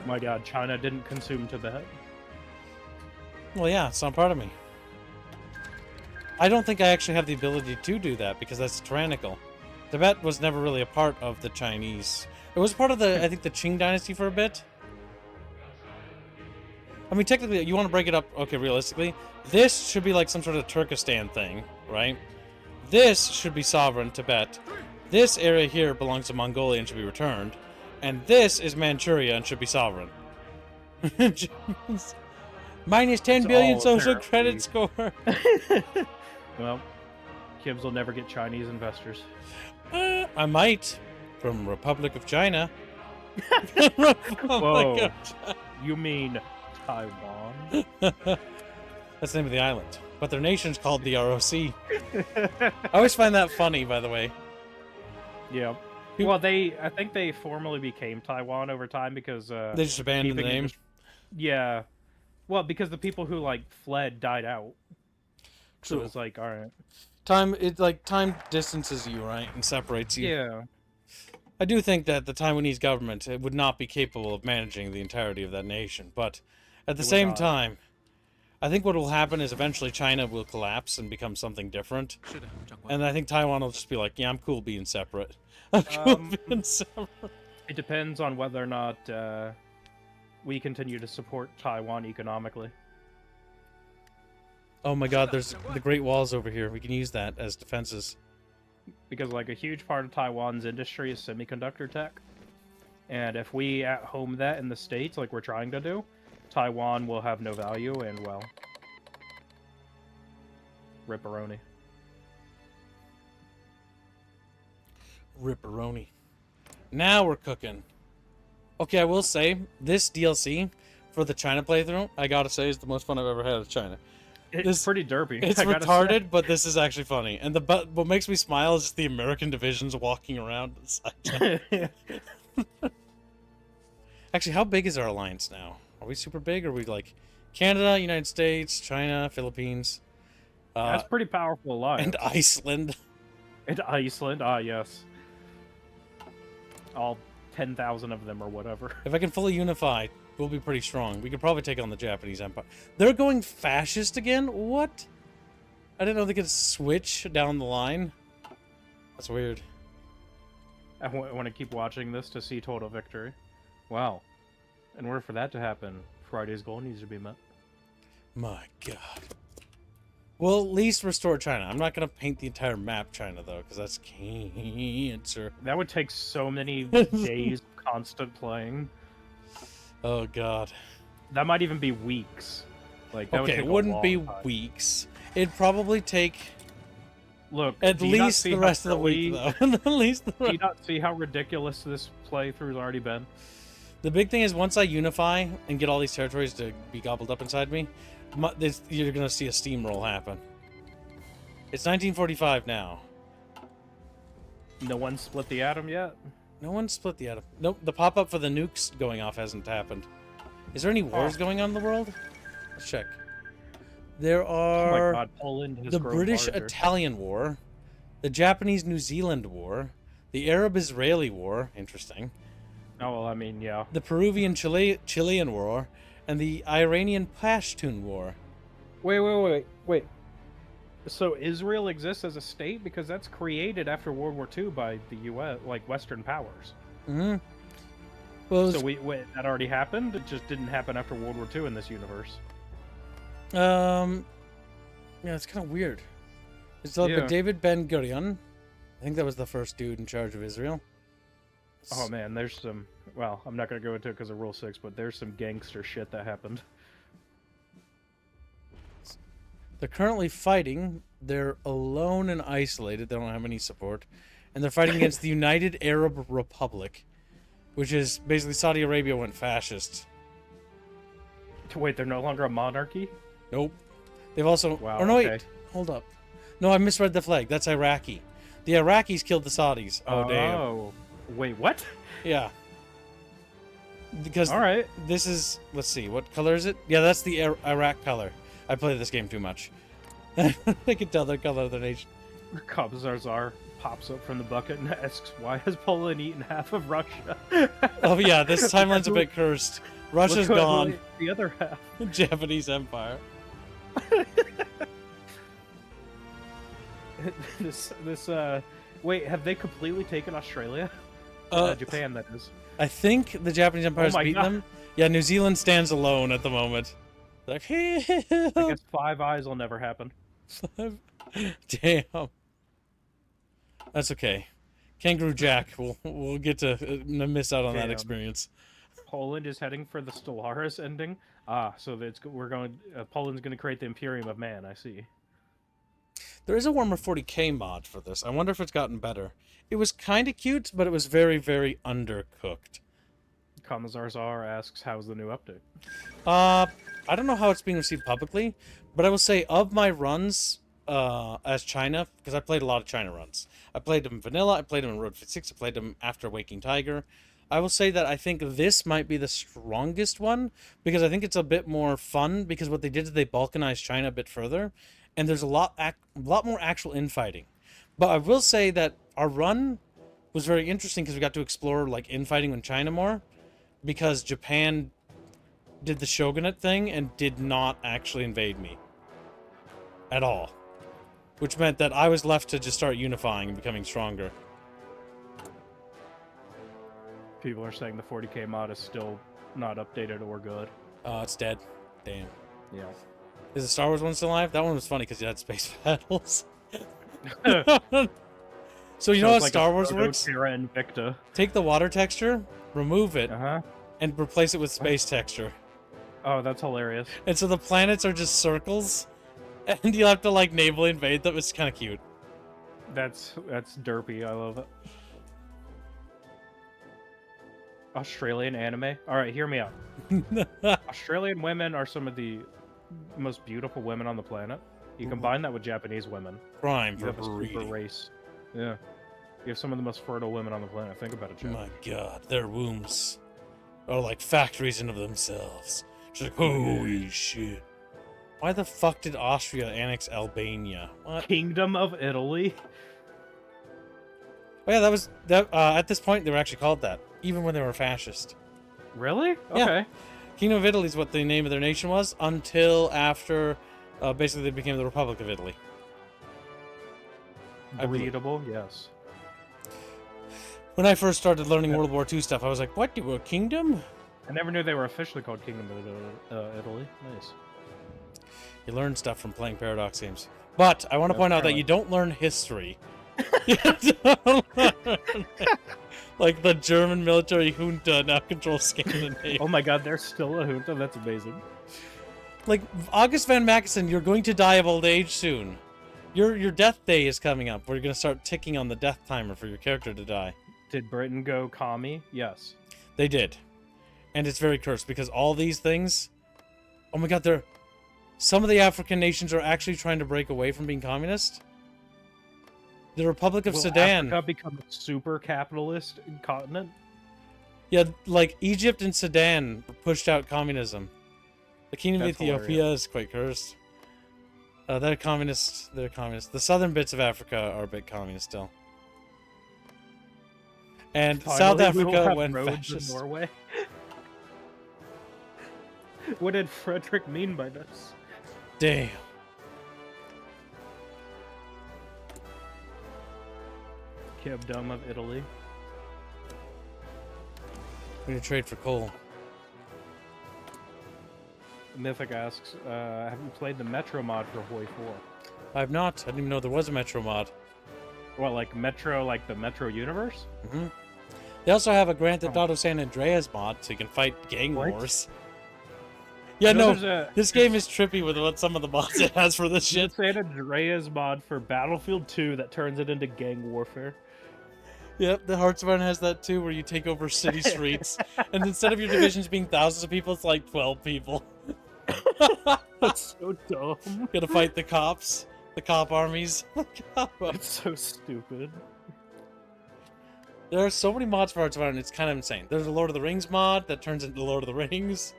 My god, China didn't consume Tibet. Well, yeah, it's not part of me. I don't think I actually have the ability to do that because that's tyrannical. Tibet was never really a part of the Chinese. It was part of the, I think, the Qing dynasty for a bit. I mean, technically, you want to break it up, okay, realistically. This should be like some sort of Turkestan thing, right? This should be sovereign Tibet. This area here belongs to Mongolia and should be returned. And this is Manchuria and should be sovereign. Minus 10 It's billion all social apparently- credit score. Well, Kibbs will never get Chinese investors. I might. From Republic of China. Whoa. You mean Taiwan? That's the name of the island. But their nation's called the ROC. I always find that funny, by the way. Yeah. Who- Well, I think they formally became Taiwan over time because They just abandoned the keeping it name. just- yeah. Well, because the people who like fled died out. So True. it was like, all right. Time distances you, right? And separates you. Yeah. I do think that the Taiwanese government would not be capable of managing the entirety of that nation. But at the would same not. time, I think what will happen is eventually China will collapse and become something different. 是的，长官。 And I think Taiwan will just be like, yeah, I'm cool being separate. I'm cool being separate. It depends on whether or not we continue to support Taiwan economically. Oh my god, there's the Great Walls over here. We can use that as defenses. Because like a huge part of Taiwan's industry is semiconductor tech. And if we at home that in the States like we're trying to do, Taiwan will have no value and well. Ripperoni. Ripperoni. Now we're cooking. Okay, I will say, this DLC for the China playthrough, I gotta say, is the most fun I've ever had with China. It's pretty derpy. It's I gotta retarded, but this is actually funny. And what makes me smile is just the American divisions walking around. say. Actually, how big is our alliance now? Are we super big? Or are we like Canada, United States, China, Philippines? That's pretty powerful alliance. And Iceland. And Iceland, ah yes. All 10,000 of them or whatever. If I can fully unify, we'll be pretty strong. We could probably take on the Japanese Empire. They're going fascist again? What? I didn't know they could switch down the line. That's weird. I want to keep watching this to see total victory. Wow. In order for that to happen, Friday's goal needs to be met. My God. Well, at least restore China. I'm not going to paint the entire map China, though, because that's cancer. That would take so many days of constant playing. Oh, God. That might even be weeks. Like, that would Okay, take it wouldn't be long time. weeks. It'd probably take Look, at do you not least see the how rest of the week, silly- though. At least the Do you not see how ridiculous this playthrough's already been? The big thing is, once I unify and get all these territories to be gobbled up inside me, you're going to see a steamroll happen. It's 1945 now. No one split the atom yet? No one split the atom. Nope, the pop-up for the nukes going off hasn't happened. Is there any wars going on in the world? Let's check. There Oh are my god, Poland has the grown larger. British-Italian War, the Japanese-New Zealand War, the Arab-Israeli War, interesting, Oh, well, I mean, yeah. the Peruvian-Chilean War, and the Iranian-Pashtun War. Wait. So Israel exists as a state? Because that's created after World War II by the U.S., like, Western powers. Mm-hmm. Well, So wait, that already happened? It just didn't happen after World War II in this universe. yeah, it's kind of weird. It's led by Yeah. David Ben Gurion. I think that was the first dude in charge of Israel. Oh man, there's some... Well, I'm not going to go into it because of Rule 6, but there's some gangster shit that happened. They're currently fighting. They're alone and isolated. They don't have any support. And they're fighting against the United Arab Republic, which is basically Saudi Arabia went fascist. Wait, they're no longer a monarchy? Nope. They've also... Wow, oh, no, okay. wait. Hold up. No, I misread the flag. That's Iraqi. The Iraqis killed the Saudis. Oh, damn. Oh, wait, what? Yeah. Because Alright. this is... Let's see. What color is it? Yeah, that's the Iraq color. I play this game too much. I can tell the color of the nation. Kobzarzar pops up from the bucket and asks, why has Poland eaten half of Russia? Oh, yeah. This timeline's a bit cursed. Russia's Look who gone. ate the other half. Japanese Empire. Wait, have they completely taken Australia? Japan, that is. I think the Japanese Empire's my beaten God. them. Yeah, New Zealand stands alone at the moment. They're like, I guess Five Eyes will never happen. damn. That's okay. Kangaroo Jack, we'll get to miss out on that Damn. experience. Poland is heading for the Stellaris ending. So Poland's going to create the Imperium of Man. I see. There is a Warhammer 40k mod for this. I wonder if it's gotten better. It was kind of cute, but it was very, very undercooked. Kamazarzar asks, "How's the new update?" I don't know how it's being received publicly, but I will say of my runs as China, because I played a lot of China runs. I played them in Vanilla, I played them in Road 56, I played them after Waking Tiger. I will say that I think this might be the strongest one, because I think it's a bit more fun, because what they did is they balkanized China a bit further, and there's a lot more actual infighting. But I will say that our run was very interesting, because we got to explore like infighting with China more, because Japan did the shogunate thing and did not actually invade me at all, which meant that I was left to just start unifying and becoming stronger. People are saying the 40k mod is still not updated or good. It's dead. Damn. Yeah. Is the Star Wars one still alive? That one was funny because you had space battles. So you know how Star Wars works? Terra Invicta. Take the water texture, remove it, Uh-huh. and replace it with space texture. Oh, that's hilarious. And so the planets are just circles, and you'll have to like naval invade them. It's kind of cute. That's derpy. I love it. Australian anime. All right, hear me out. Australian women are some of the most beautiful women on the planet. You combine that with Japanese women, Prime you for have a super breeding. race. Yeah. You have some of the most fertile women on the planet. Think about it, Jeff. My God, their wombs are like factories in of themselves. It's like, holy shit. Why the fuck did Austria annex Albania? What? Kingdom of Italy. Oh yeah, that was that. At this point, they were actually called that, even when they were fascist. Really? Yeah. Okay. Kingdom of Italy is what the name of their nation was until after, basically, they became the Republic of Italy. I believe. Breedable, yes. When I first started learning World War II stuff, I was like, "What? A kingdom?" I never knew they were officially called Kingdom of Italy. Nice. You learn stuff from playing Paradox games. But I want to Yeah, point out that apparently. you don't learn history. Like the German military junta now controls Scandinavia. Oh my god, there's still a junta? That's amazing. Like, August Van Mackensen, you're going to die of old age soon. Your death day is coming up, where you're going to start ticking on the death timer for your character to die. Did Britain go commie? Yes. They did. And it's very cursed, because all these things... Oh my god, some of the African nations are actually trying to break away from being communist. The Republic of Will Sudan. Africa become a super capitalist continent? Yeah, like Egypt and Sudan pushed out communism. The Kingdom of That's Ethiopia hilarious. is quite cursed. They're communist. They're communist. The southern bits of Africa are a bit communist still. And South Finally, we will Africa have went roads fascist. in Norway. What did Frederick mean by this? Damn. Kingdom of Italy. We're gonna trade for coal. Mythic asks, have you played the Metro mod for HOI 4? I have not. I didn't even know there was a Metro mod. What, like Metro, like the Metro universe? hmm They also have a Grand Theft Oh. Auto San Andreas mod, so you can fight gang What? wars. Yeah, You know, no, there's this game is trippy with what some of the mods it has for this shit. San Andreas mod for Battlefield 2 that turns it into gang warfare. Yep, the Hearthstone has that too, where you take over city streets, and instead of your divisions being thousands of people, it's like 12 people. That's so dumb. Gotta fight the cops, the cop armies. It's so stupid. There are so many mods for Hearthstone, and it's kind of insane. There's a Lord of the Rings mod that turns into Lord of the Rings.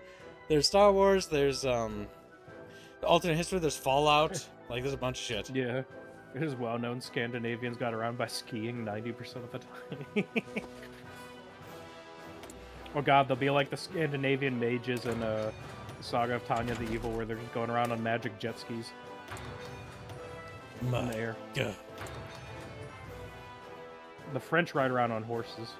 There's Star Wars. There's alternate history. There's Fallout. Like, there's a bunch of shit. Yeah. It is well known Scandinavians got around by skiing 90% of the time. Oh god, they'll be like the Scandinavian mages in Saga of Tanya the Evil, where they're just going around on magic jet skis in My the air. God. The French ride around on horses.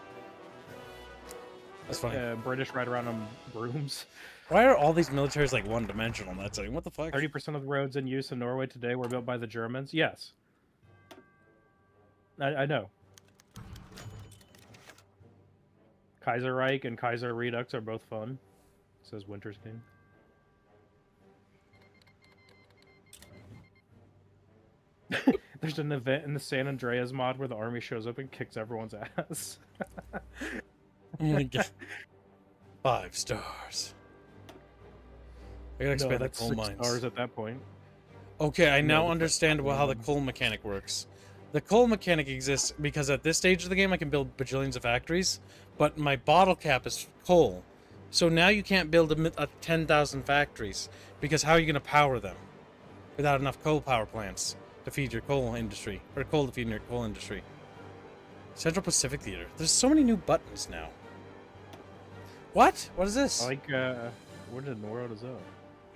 That's funny. British ride around on brooms. Why are all these militaries like one-dimensional? That's like, what the fuck? 30% of the roads in use in Norway today were built by the Germans. Yes. I know. Kaiserreich and Kaiser Redux are both fun, says Winter's King. There's an event in the San Andreas mod where the army shows up and kicks everyone's ass. Oh my God. 5 stars. I gotta No, expand the that's coal 6 mines. stars at that point. Okay, I now No, understand how the coal mechanic works. The coal mechanic exists because at this stage of the game I can build bajillions of factories, but my bottle cap is coal. So now you can't build a 10,000 factories, because how are you going to power them without enough coal power plants to feed your coal industry, or coal to feed your coal industry? Central Pacific Theater. There's so many new buttons now. What? What is this? Like, what in the world is that?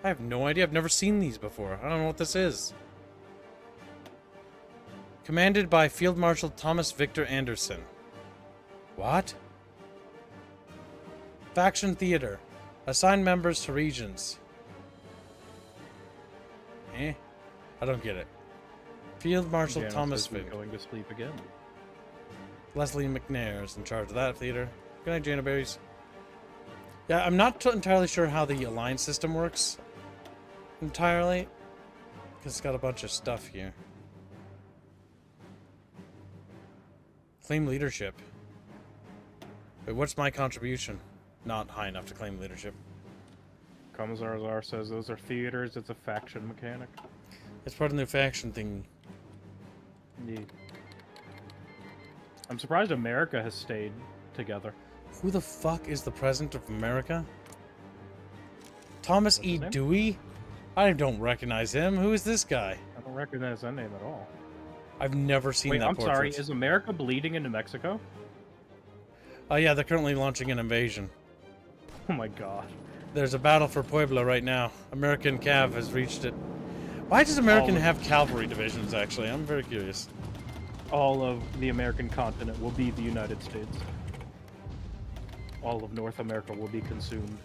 I have no idea. I've never seen these before. I don't know what this is. Commanded by Field Marshal Thomas Victor Anderson. What? Faction Theater. Assign members to regions. Eh? I don't get it. Field Marshal Janice Thomas says he's Victor. going to sleep again. Leslie McNair is in charge of that theater. Good night, Jana Berries. Yeah, I'm not entirely sure how the alliance system works. Entirely. Because it's got a bunch of stuff here. Claim leadership. Wait, what's my contribution? Not high enough to claim leadership. Commissar Azar says those are theaters. It's a faction mechanic. It's part of the new faction thing. Neat. I'm surprised America has stayed together. Who the fuck is the president of America? Thomas E. Dewey? I don't recognize him. Who is this guy? I don't recognize that name at all. I've never seen Wait, that I'm portrait. sorry. Is America bleeding into Mexico? Oh yeah, they're currently launching an invasion. Oh my god. There's a battle for Puebla right now. American Cav has reached it. Why does American have cavalry divisions, actually? I'm very curious. All of the American continent will be the United States. All of North America will be consumed.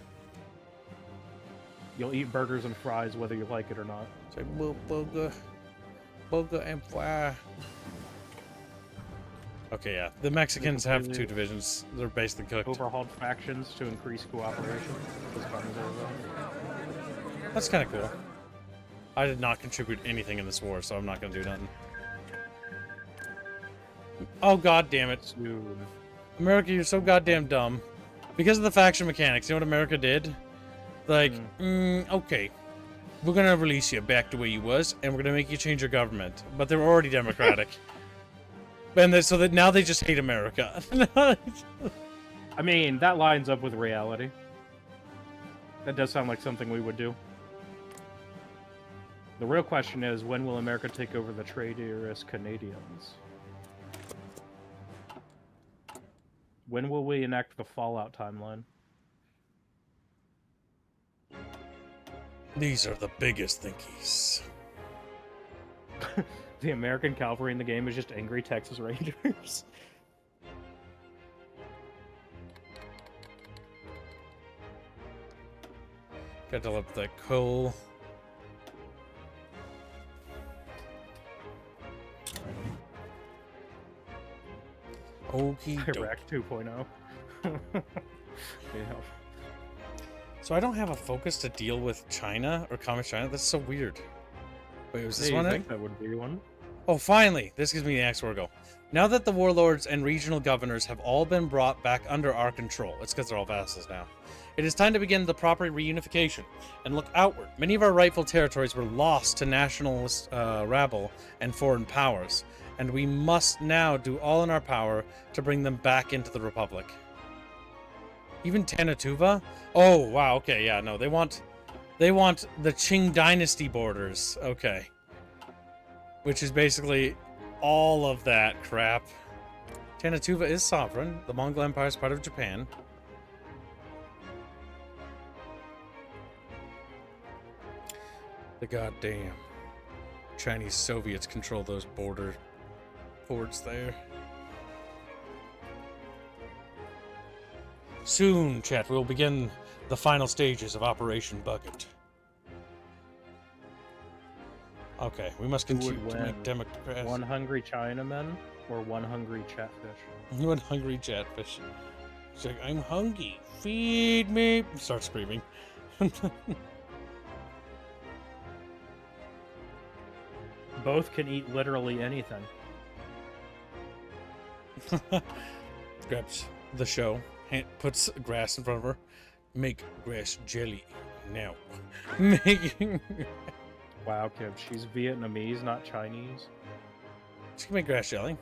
You'll eat burgers and fries whether you like it or not. Say, burger and fry. Okay, yeah. The Mexicans have 2 divisions. They're basically cooked. Overhauled factions to increase cooperation. That's kind of cool. I did not contribute anything in this war, so I'm not going to do nothing. Oh, god damn it. Dude. America, you're so goddamn dumb. Because of the faction mechanics, you know what America did? Like, okay. We're going to release you back the way you was, and we're going to make you change your government. But they were already democratic. So that now they just hate America. I mean, that lines up with reality. That does sound like something we would do. The real question is, when will America take over the traitorous Canadians? When will we enact the Fallout timeline? These are the biggest thinkies. The American cavalry in the game is just angry Texas Rangers. Gotta develop the coal. Okie doke. Iraq 2.0. Yeah. So I don't have a focus to deal with China or Communist China. That's so weird. Wait, was this one? I think that would be one. Oh, finally! This gives me the next word go. Now that the warlords and regional governors have all been brought back under our control, it's because they're all vassals now. It is time to begin the proper reunification and look outward. Many of our rightful territories were lost to nationalist rabble and foreign powers, and we must now do all in our power to bring them back into the Republic. Even Tanatuva? Oh, wow, okay, yeah, no, they want the Qing Dynasty borders. Okay. Which is basically all of that crap. Tanatuva is sovereign. The Mongol Empire is part of Japan. The goddamn Chinese Soviets control those border ports there. Soon, chat, we'll begin the final stages of Operation Bucket. Okay, we must continue to make democracy. One hungry Chinaman or one hungry chatfish? One hungry chatfish. It's like, I'm hungry. Feed me. Start screaming. Both can eat literally anything. Grabs the show, puts grass in front of her. Make grass jelly now. Making. Wow, kid, she's Vietnamese, not Chinese. She can make grass jelly.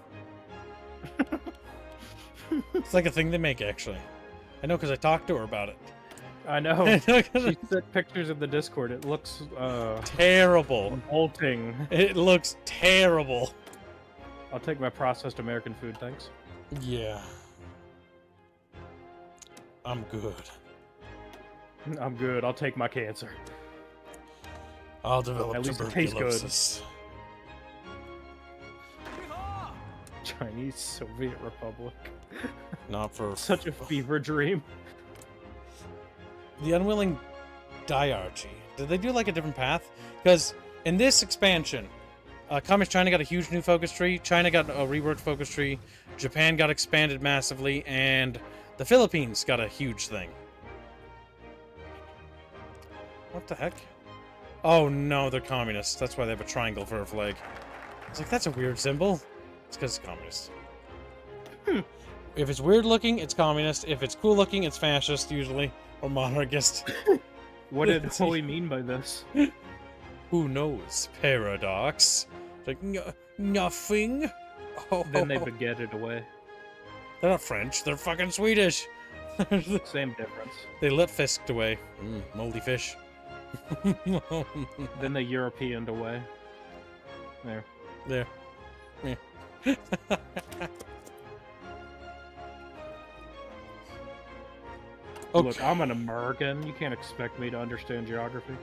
It's like a thing they make, actually. I know because I talked to her about it. I know. She sent pictures in the Discord. It looks terrible. Revolting. It looks terrible. I'll take my processed American food, thanks. Yeah. I'm good. I'm good. I'll take my cancer. I'll develop At least it tuberculosis. Chinese Soviet Republic. Not for Such a fever dream. The Unwilling Diarchy. Did they do like a different path? Because in this expansion, Communist China got a huge new focus tree, China got a reworked focus tree, Japan got expanded massively, and the Philippines got a huge thing. What the heck? Oh no, they're communists. That's why they have a triangle for a flag. It's like, that's a weird symbol. It's because it's communist. If it's weird looking, it's communist. If it's cool looking, it's fascist usually, or monarchist. What did HOI mean by this? Who knows? Paradox. Like nothing. Oh, Then they baguette it away. They're not French. They're fucking Swedish. Same difference. They lit fisked away. Moldy fish. Then they Europeaned away. There. There. Yeah. Okay. Look, I'm an American. You can't expect me to understand geography.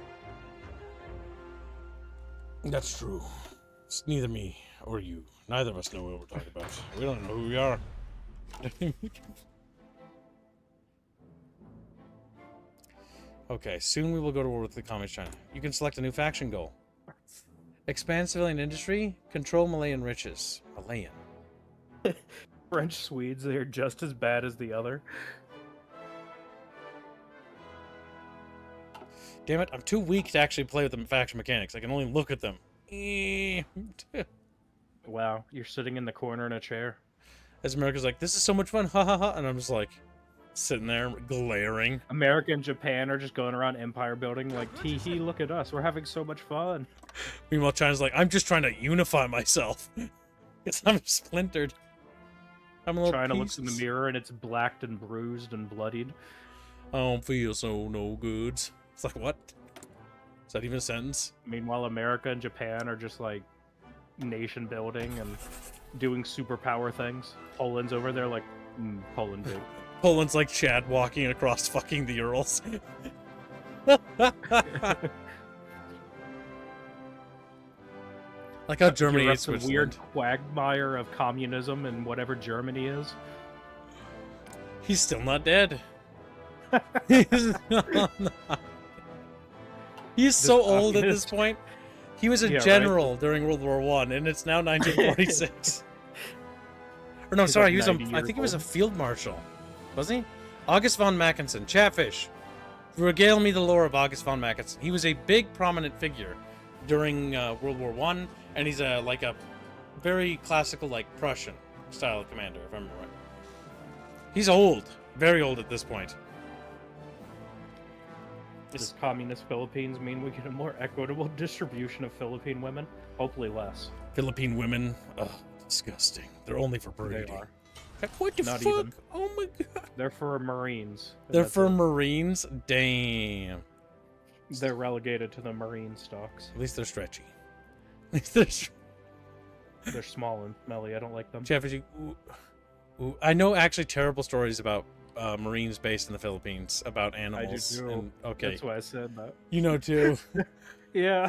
That's true. It's neither me or you. Neither of us know what we're talking about. We don't know who we are. Okay, soon we will go to war with the Communist China. You can select a new faction goal. Expand civilian industry, control Malayan riches. Malayan. French Swedes, they are just as bad as the other. Damn it, I'm too weak to actually play with the faction mechanics. I can only look at them. Wow, you're sitting in the corner in a chair. As America's like, this is so much fun, ha ha ha, and I'm just like, sitting there, glaring. America and Japan are just going around empire building like, tee hee, look at us, we're having so much fun. Meanwhile, China's like, I'm just trying to unify myself. Because I'm splintered. I'm a little China looks in the pieces. mirror and it's blacked and bruised and bloodied. I don't feel so no good. It's like, what? Is that even a sentence? Meanwhile, America and Japan are just like nation building and doing superpower things. Poland's over there like, Poland big. Poland's like Chad walking across fucking the Urals. Like how Germany You're is up the weird quagmire of communism and whatever Germany is. He's still not dead. He's not. He's so old at this point. He was a Yeah, right. general during World War One, and it's now 1946. Or no, He's sorry, like he was a, 90 I years think he was a old. field marshal. Wasn't he? August von Mackensen, Chatfish. Regale me the lore of August von Mackensen. He was a big, prominent figure during World War One, and he's a very classical, like Prussian style of commander, if I remember right. He's old, very old at this point. Does communist Philippines mean we get a more equitable distribution of Philippine women? Hopefully less. Philippine women, ugh, disgusting. They're only for breeding. They are. What the Not fuck? even. Oh my god. They're for Marines. and They're that's for it. Marines? Damn. They're relegated to the Marine stocks. At least they're stretchy. At least they're They're small and smelly. I don't like them. Jeffrey, I know actually terrible stories about Marines based in the Philippines about animals. too. And, okay, That's why I said that. you know too Yeah.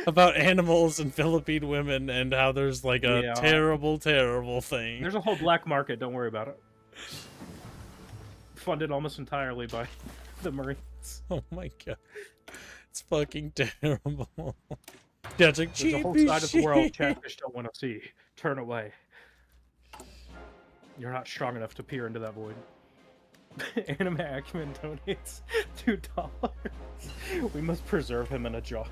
about animals and Philippine women and how there's like a Yeah. terrible, terrible thing. There's a whole black market. Don't worry about it. Funded almost entirely by the Marines. Oh my god, it's fucking terrible. That's like There's a whole side of the world Chatfish don't want to see. Turn away. You're not strong enough to peer into that void. Anime Acumen donates $2. We must preserve him in a jar.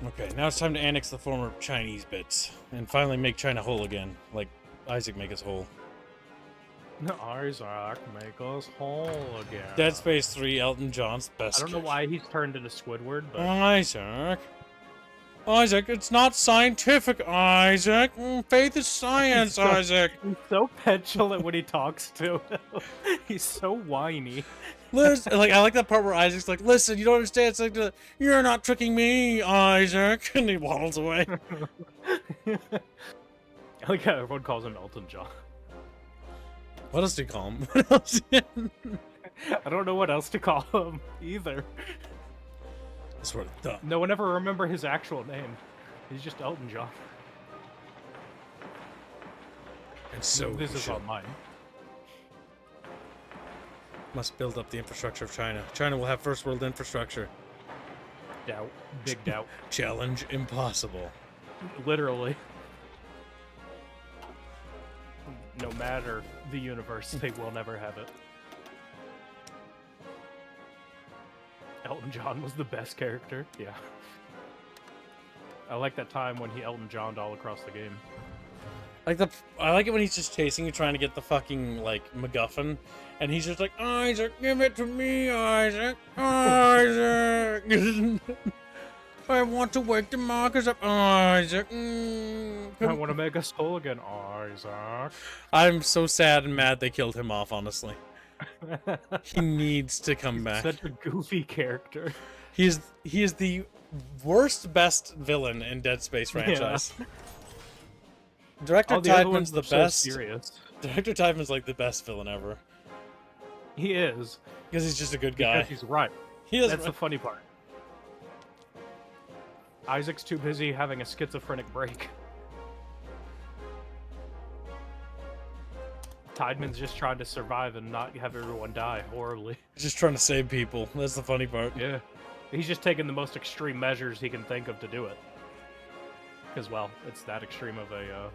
Okay, now it's time to annex the former Chinese bits and finally make China whole again, like Isaac make us whole. Isaac, make us whole again. Dead Space 3, Elton John's best. I don't know kick. why he's turned into Squidward, but Isaac. Isaac, it's not scientific, Isaac. Faith is science, so- Isaac. he's so petulant when he talks to him. He's so whiny. Listen, I like that part where Isaac's like, listen, you don't understand. It's like, you're not tricking me, Isaac. And he waddles away. I like how everyone calls him Elton John. What else do you call him? What else? I don't know what else to call him either. I swear to God. No one ever remember his actual name. He's just Elton John. And so this we is shall- on mine. must build up the infrastructure of China. China will have first world infrastructure. Doubt. Big doubt. Challenge impossible. Literally. No matter the universe, they will never have it. Elton John was the best character. Yeah. I like that time when he Elton Johned all across the game. I like it when he's just chasing you, trying to get the fucking like MacGuffin, and he's just like, Isaac, give it to me, Isaac, Isaac. I want to wake the markers up, Isaac. I want to make us whole again, Isaac. I'm so sad and mad they killed him off. Honestly, he needs to come back. Such a goofy character. He is the worst best villain in Dead Space franchise. Yeah. Director All the other Tideman's ones the are so best. serious. Director Tideman's like the best villain ever He is. because he's just a good guy. Because he's right. He is. That's the funny part. Isaac's too busy having a schizophrenic break. Tideman's just trying to survive and not have everyone die horribly. Just trying to save people. That's the funny part. Yeah. He's just taking the most extreme measures he can think of to do it. Because, well, it's that extreme of a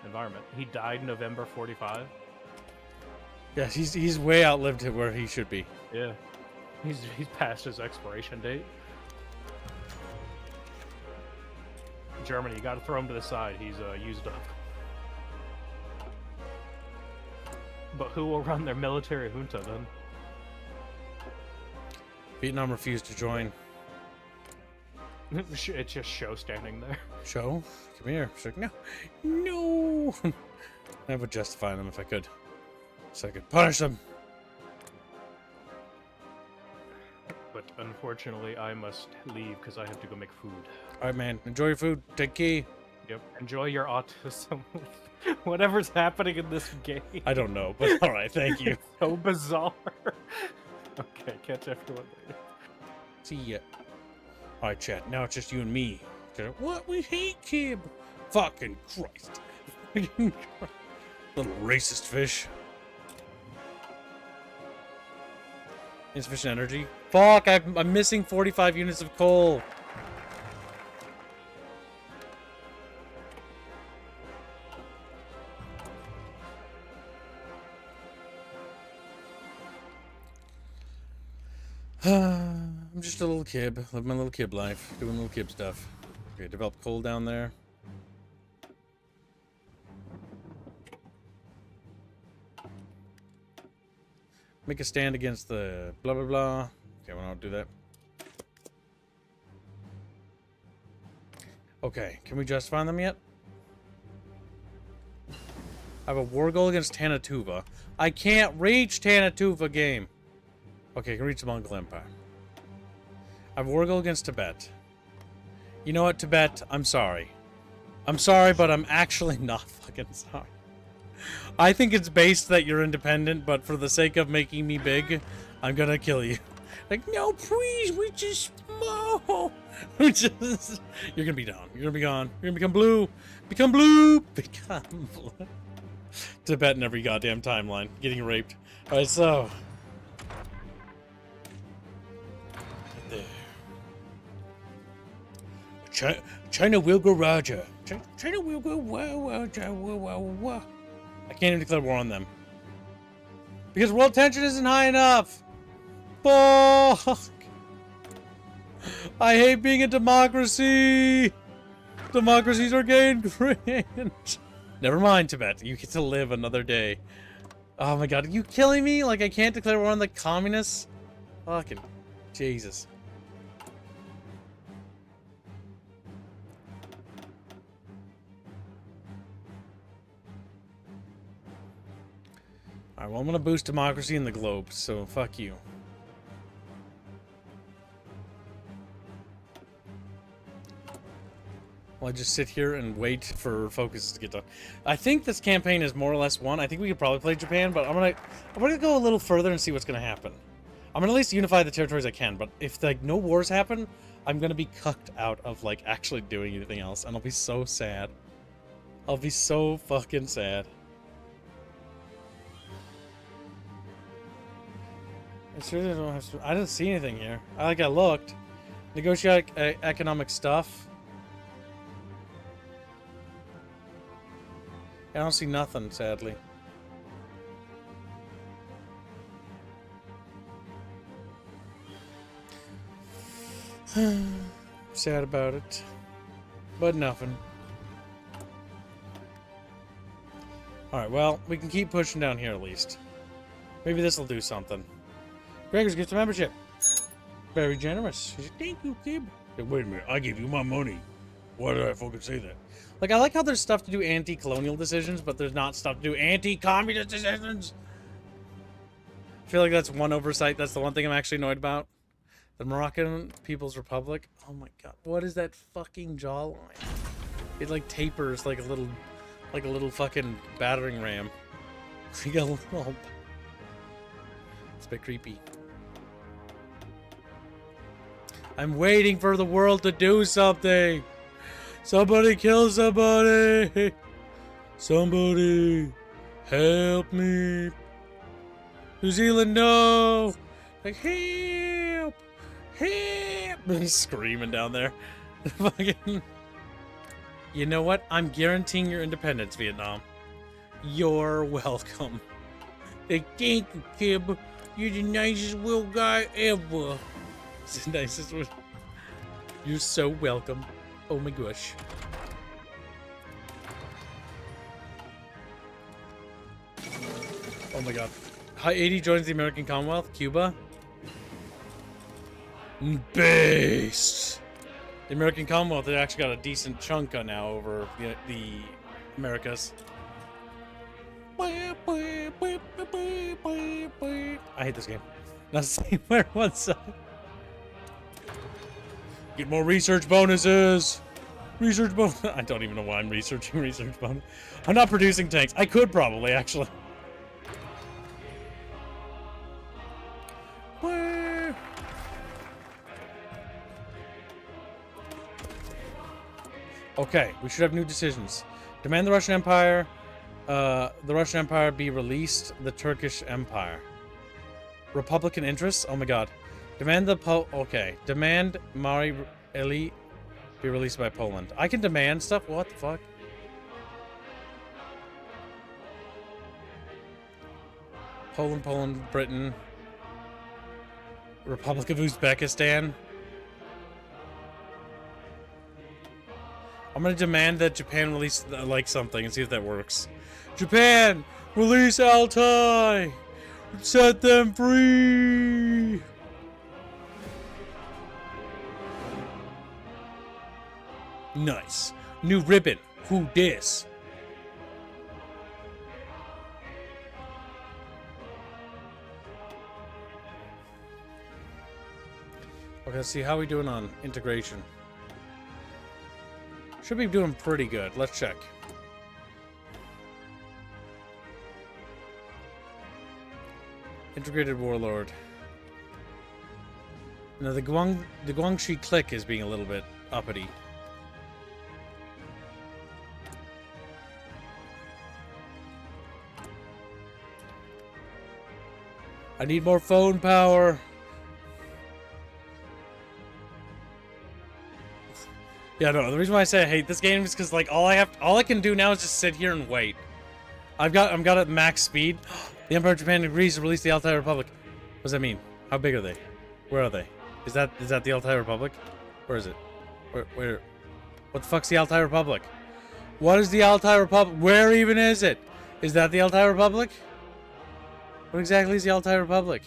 environment. He died November 45. Yeah, he's way outlived where he should be. Yeah. He's past his expiration date. Germany, you gotta throw him to the side. He's used up. But who will run their military junta then? Vietnam refused to join. It's just Show standing there. Show, come here. She's like, no, no. I would justify them if I could, so I could punish them. But unfortunately, I must leave because I have to go make food. All right, man. Enjoy your food. Take care. Yep. Enjoy your autism. Whatever's happening in this game. I don't know, but all right. Thank you. It's so bizarre. Okay, catch everyone later. See ya. All right, chat. Now it's just you and me. What? We hate Kib. Fucking Christ. Little racist fish. Insufficient energy. Fuck, I'm missing 45 units of coal. I'm just a little kid. Live my little kid life. Doing little kid stuff. Okay, develop coal down there. Make a stand against the blah blah blah. Okay, well, I'll do that. Okay, can we justify them yet? I have a war goal against Tanatuva. I can't reach Tanatuva game. Okay, I can reach the Mongol Empire. I have a war goal against Tibet. You know what, Tibet? I'm sorry. I'm sorry, but I'm actually not fucking sorry. I think it's based that you're independent, but for the sake of making me big, I'm gonna kill you. Like, no, please, we just small. You're gonna be down. You're gonna be gone. You're gonna become blue. Become blue. Become blue. Tibet in every goddamn timeline. Getting raped. Alright, so. There. China will go Raja. China will go wow. I can't even declare war on them. Because world tension isn't high enough. Fuck. I hate being a democracy. Democracies are getting cringe. Never mind, Tibet. You get to live another day. Oh my god, are you killing me? Like I can't declare war on the communists? Fucking Jesus. Alright, well I'm gonna boost democracy in the globe, so fuck you. Well, I just sit here and wait for focuses to get done. I think this campaign is more or less won. I think we could probably play Japan, but I'm gonna go a little further and see what's gonna happen. I'm gonna at least unify the territories I can, but if like no wars happen, I'm gonna be cucked out of like actually doing anything else, and I'll be so sad. I'll be so fucking sad. I didn't see anything here. I looked. Negotiate economic stuff. I don't see nothing, sadly. Sad about it. But nothing. Alright, well, we can keep pushing down here at least. Maybe this will do something. Gregor's gets a membership. Very generous. He's like, thank you, kid. Hey, wait a minute, I gave you my money. Why did I fucking say that? Like, I like how there's stuff to do anti-colonial decisions, but there's not stuff to do anti-communist decisions. I feel like that's one oversight. That's the one thing I'm actually annoyed about. The Moroccan People's Republic. Oh my god, what is that fucking jawline? It like tapers like a little fucking battering ram. Like a little... It's a bit creepy. I'm waiting for the world to do something. Somebody kill somebody. Somebody help me. New Zealand, no. Like, help. Help. Screaming down there. Fucking. You know what? I'm guaranteeing your independence, Vietnam. You're welcome. Like, thank you, Kib. You're the nicest little guy ever. It's the nicest one. You're so welcome. Oh my gosh. Oh my god. Haiti joins the American Commonwealth. Cuba. Based. The American Commonwealth, they actually got a decent chunk now over the Americas. I hate this game. Not saying where one side. Get more research bonuses. Research bonus. I don't even know why I'm researching research bonus. I'm not producing tanks. I could probably, actually. Okay, we should have new decisions. Demand the Russian Empire be released. The Turkish Empire. Republican interests? Oh my god. Demand the okay. Demand Mari Eli be released by Poland. I can demand stuff? What the fuck? Poland, Britain. Republic of Uzbekistan. I'm gonna demand that Japan release like something and see if that works. Japan, release Altai. Set them free. Nice. New ribbon. Who dis? Okay, let's see how we doing on integration. Should be doing pretty good. Let's check. Integrated Warlord. Now the Guangxi clique is being a little bit uppity. I need more phone power. Yeah, no, the reason why I say I hate this game is because like all I can do now is just sit here and wait. I'm got at max speed. The Empire of Japan agrees to release the Altai Republic. What does that mean? How big are they? Where are they? Is that the Altai Republic? Where is it? Where? What the fuck's the Altai Republic? What is the Altai Republic? Where even is it? Is that the Altai Republic? What exactly is the Altai Republic?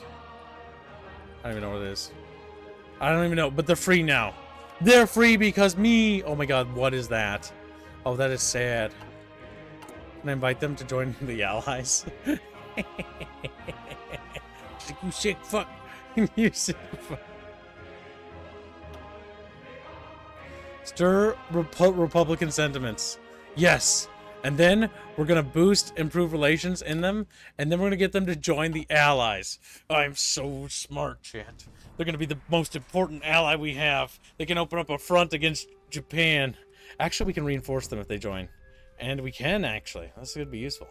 I don't even know what it is. I don't even know, but they're free now. They're free because me! Oh my god, what is that? Oh, that is sad. Can I invite them to join the Allies? Like, you sick fuck. You sick fuck. Stir Republican sentiments. Yes. And then we're going to boost, improve relations in them. And then we're going to get them to join the Allies. I'm so smart, chat. They're going to be the most important ally we have. They can open up a front against Japan. Actually, we can reinforce them if they join. And we can, actually. That's going to be useful.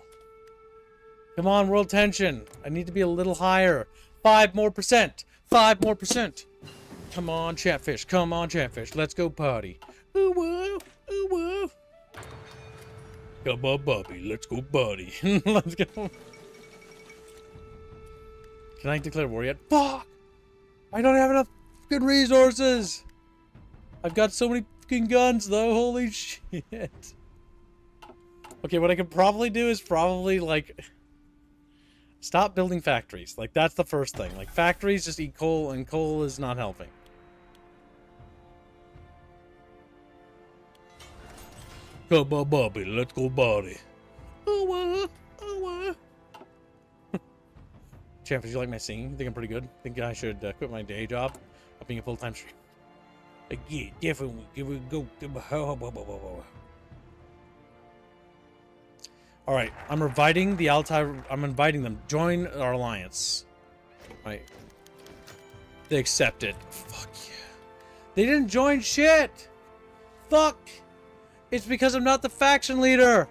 Come on, world tension. I need to be a little higher. 5 more percent. 5 more percent. Come on, Chatfish. Come on, Chatfish. Let's go party. Ooh, woo. Ooh, woo. Come on, Bobby. Let's go party. Let's go. Can I declare war yet? Fuck! I don't have enough good resources. I've got so many fucking guns, though. Holy shit. Okay, what I could probably do is probably, like, stop building factories. Like, that's the first thing. Like, factories just eat coal, and coal is not helping. Come on, Bobby, let's go body. Champ, did you like my singing? You think I'm pretty good? Think I should quit my day job of being a full-time streamer? Yeah, definitely. Give it a go. All right, I'm inviting the Altai. I'm inviting them. Join our alliance. Right. They accept it. Fuck yeah. They didn't join shit. Fuck. It's because I'm not the faction leader.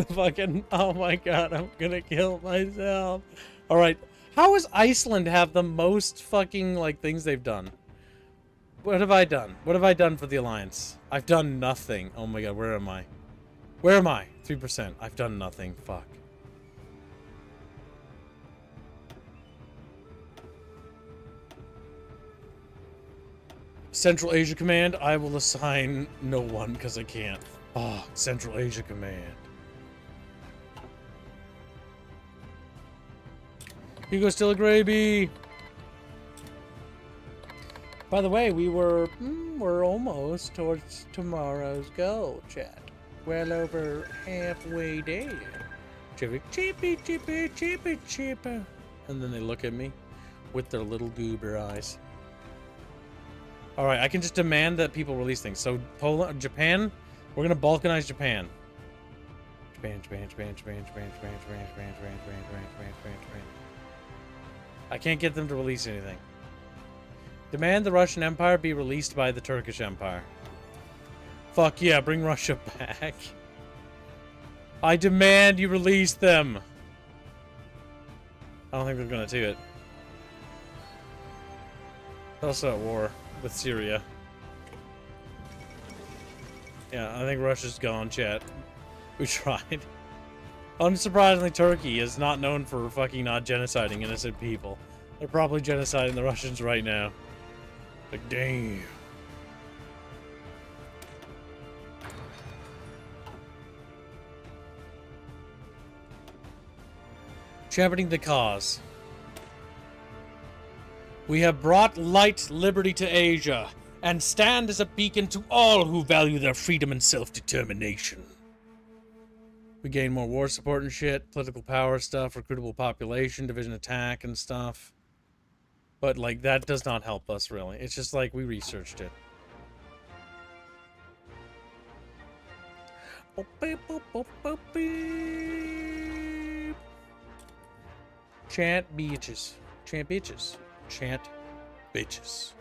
Fucking. Oh my god, I'm gonna kill myself. All right. How does Iceland have the most fucking like things they've done? What have I done? What have I done for the alliance? I've done nothing. Oh my god, where am I? Where am I? 3%. I've done nothing. Fuck. Central Asia Command, I will assign no one because I can't. Oh, Central Asia Command. Hugo still a gravy. By the way, we're almost towards tomorrow's goal, chat. Well over halfway there. Chippy, chippy, chippy, chippy, chippy. And then they look at me with their little goober eyes. Alright, I can just demand that people release things. So, Poland, Japan, we're gonna balkanize Japan. Japan. I can't get them to release anything. Demand the Russian Empire be released by the Turkish Empire. Fuck yeah, bring Russia back. I demand you release them. I don't think they're gonna do it. They're also at war with Syria. Yeah, I think Russia's gone, chat. We tried. Unsurprisingly, Turkey is not known for fucking not genociding innocent people. They're probably genociding the Russians right now. Like, damn. Championing the cause. We have brought light liberty to Asia, and stand as a beacon to all who value their freedom and self-determination. We gain more war support and shit, political power stuff, recruitable population, division attack and stuff. But, like, that does not help us, really. It's just like we researched it. Chant bitches. Chant bitches. Chant bitches.